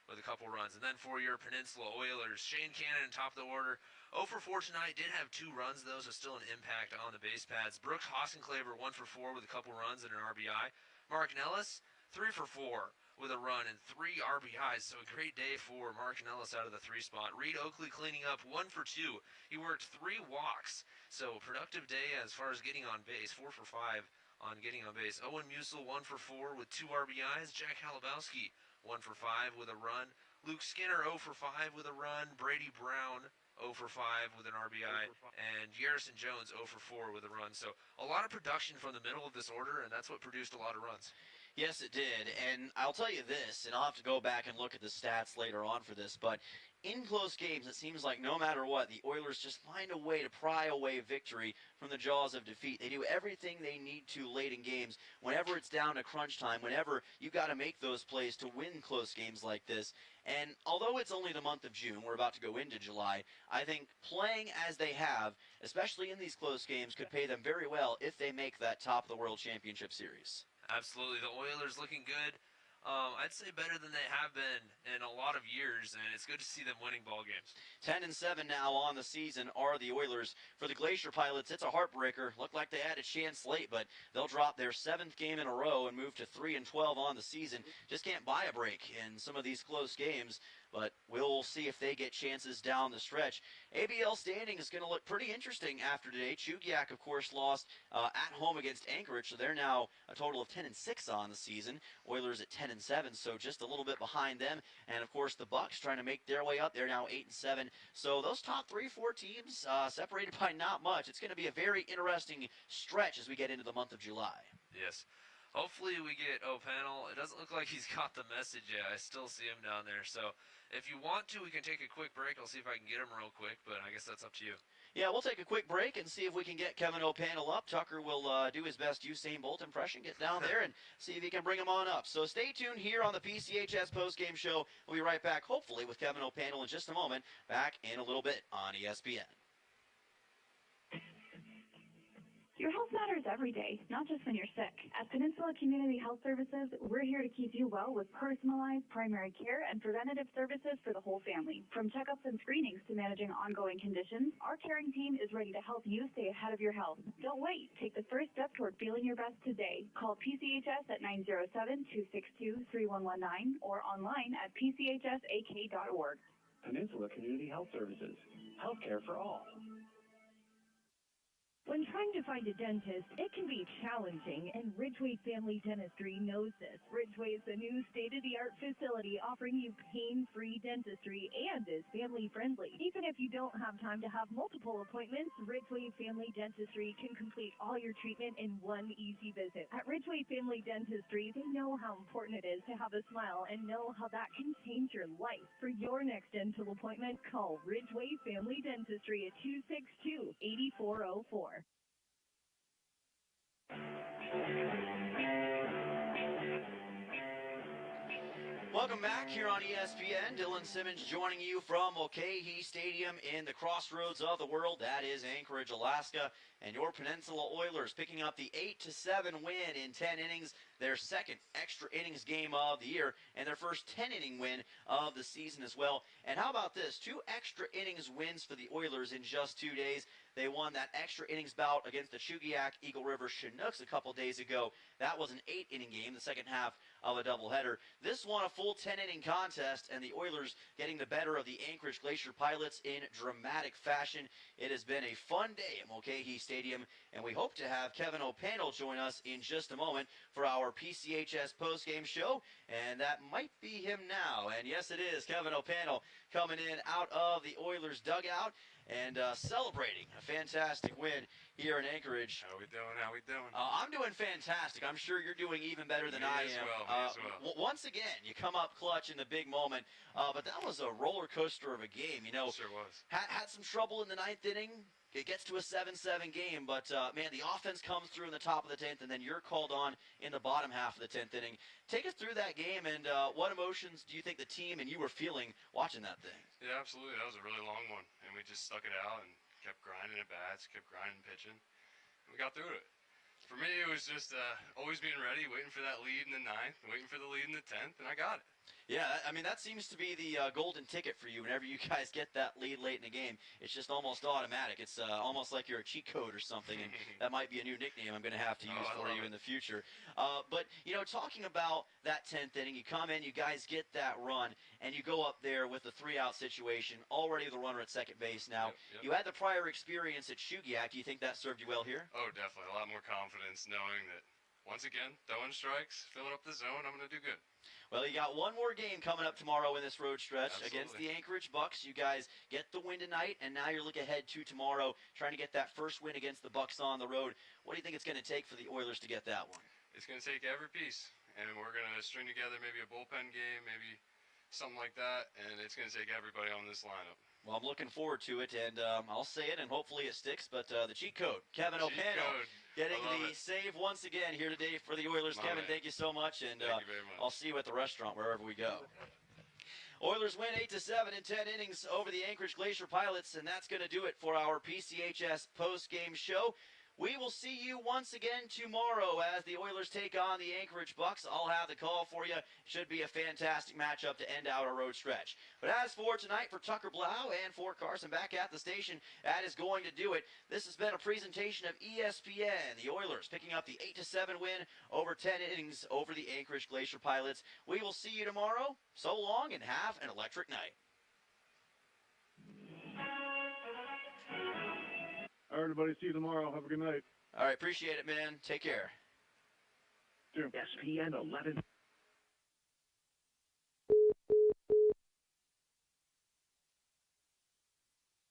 with a couple runs. And then for your Peninsula Oilers, Shane Cannon top of the order, 0 for 4 tonight, did have 2 runs though, so still an impact on the base pads. Brooks Hossenclaver 1 for 4 with a couple runs and an RBI. Mark Nellis 3 for 4 with a run and 3 RBIs, so a great day for Mark Nellis out of the 3 spot. Reed Oakley cleaning up 1 for 2. He worked 3 walks, so productive day as far as getting on base, 4 for 5 on getting on base. Owen Musil 1 for 4 with 2 RBIs. Jack Halabowski 1 for 5 with a run. Luke Skinner 0 for 5 with a run. Brady Brown 0 for 5 with an RBI, and Garrison Jones 0 for 4 with a run. So a lot of production from the middle of this order, and that's what produced a lot of runs. Yes, it did, and I'll tell you this, and I'll have to go back and look at the stats later on for this, but in close games, it seems like no matter what, the Oilers just find a way to pry away victory from the jaws of defeat. They do everything they need to late in games. Whenever it's down to crunch time, whenever you got to make those plays to win close games like this. And although it's only the month of June, we're about to go into July, I think playing as they have, especially in these close games, could pay them very well if they make that top of the World Championship Series. Absolutely. The Oilers looking good I'd say better than they have been in a lot of years, and it's good to see them winning ball games. 10-7 now on the season are the Oilers. For the Glacier Pilots, it's a heartbreaker. Looked like they had a chance late, but they'll drop their 7th game in a row and move to 3-12 on the season. Just can't buy a break in some of these close games, but we'll see if they get chances down the stretch. ABL standing is going to look pretty interesting after today. Chugiak, of course, lost at home against Anchorage, so they're now a total of 10-6 on the season. Oilers at 10-7, so just a little bit behind them. And, of course, the Bucks trying to make their way up. They're now 8-7. So those top 3-4 teams separated by not much. It's going to be a very interesting stretch as we get into the month of July. Yes. Hopefully we get O'Pannell. It doesn't look like he's got the message yet. I still see him down there. So if you want to, we can take a quick break. I'll see if I can get him real quick, but I guess that's up to you. Yeah, we'll take a quick break and see if we can get Kevin O'Pannell up. Tucker will do his best Usain Bolt impression, get down there and see if he can bring him on up. So stay tuned here on the PCHS postgame show. We'll be right back, hopefully, with Kevin O'Pannell in just a moment, back in a little bit on ESPN. Your health matters every day, not just when you're sick. At Peninsula Community Health Services, we're here to keep you well with personalized primary care and preventative services for the whole family. From checkups and screenings to managing ongoing conditions, our caring team is ready to help you stay ahead of your health. Don't wait. Take the first step toward feeling your best today. Call PCHS at 907-262-3119 or online at pchsak.org. Peninsula Community Health Services. Healthcare for all. When trying to find a dentist, it can be challenging, and Ridgeway Family Dentistry knows this. Ridgeway is a new state-of-the-art facility offering you pain-free dentistry and is family-friendly. Even if you don't have time to have multiple appointments, Ridgeway Family Dentistry can complete all your treatment in one easy visit. At Ridgeway Family Dentistry, they know how important it is to have a smile and know how that can change your life. For your next dental appointment, call Ridgeway Family Dentistry at 262-8404. Welcome back here on ESPN. Dylan Simmons joining you from Mulcahy Stadium in the crossroads of the world. That is Anchorage, Alaska. And your Peninsula Oilers picking up the 8-7 win in 10 innings, their second extra innings game of the year, and their first 10-inning win of the season as well. And how about this? 2 extra innings wins for the Oilers in just 2 days. They won that extra innings bout against the Chugiak Eagle River Chinooks a couple days ago. That was an 8-inning game, the second half of a doubleheader. This won a full 10-inning contest, and the Oilers getting the better of the Anchorage Glacier Pilots in dramatic fashion. It has been a fun day at Mulcahy Stadium, and we hope to have Kevin O'Pannell join us in just a moment for our PCHS postgame show, and that might be him now. And yes, it is Kevin O'Pannell coming in out of the Oilers dugout and celebrating a fantastic win here in Anchorage. How we doing? How we doing? I'm doing fantastic. I'm sure you're doing even better than I am. Me as well. Once again, you come up clutch in the big moment, but that was a roller coaster of a game. You know, sure was. Had some trouble in the 9th inning. It gets to a 7-7 game, but, man, the offense comes through in the top of the 10th, and then you're called on in the bottom half of the 10th inning. Take us through that game, and what emotions do you think the team and you were feeling watching that thing? Yeah, absolutely. That was a really long one, and we just stuck it out and kept grinding at bats, kept grinding pitching, and we got through it. For me, it was just always being ready, waiting for that lead in the 9th, waiting for the lead in the 10th, and I got it. Yeah, I mean, that seems to be the golden ticket for you whenever you guys get that lead late in the game. It's just almost automatic. It's almost like you're a cheat code or something, and that might be a new nickname I'm going to have to use for you in the future. But, you know, talking about that 10th inning, you come in, you guys get that run, and you go up there with the 3-out situation, already the runner at second base now. Yep. You had the prior experience at Chugiak. Do you think that served you well here? Oh, definitely. A lot more confidence knowing that, once again, throwing strikes, filling up the zone, I'm going to do good. Well, you got one more game coming up tomorrow in this road stretch against Absolutely. the Anchorage Bucks. You guys get the win tonight, and now you're looking ahead to tomorrow, trying to get that first win against the Bucks on the road. What do you think it's going to take for the Oilers to get that one? It's going to take every piece, and we're going to string together maybe a bullpen game, maybe something like that, and it's going to take everybody on this lineup. Well, I'm looking forward to it, and I'll say it, and hopefully it sticks, but the cheat code, Kevin O'Pannell, getting the save once again here today for the Oilers. Kevin, thank you so much, and Thank you very much. I'll see you at the restaurant wherever we go. Oilers win 8-7 in 10 innings over the Anchorage Glacier Pilots, and that's going to do it for our PCHS post-game show. We will see you once again tomorrow as the Oilers take on the Anchorage Bucks. I'll have the call for you. Should be a fantastic matchup to end out our road stretch. But as for tonight, for Tucker Blau and for Carson back at the station, that is going to do it. This has been a presentation of ESPN. The Oilers picking up the 8-7 win over 10 innings over the Anchorage Glacier Pilots. We will see you tomorrow. So long and have an electric night. All right, everybody. See you tomorrow. Have a good night. All right, appreciate it, man. Take care. ESPN 11.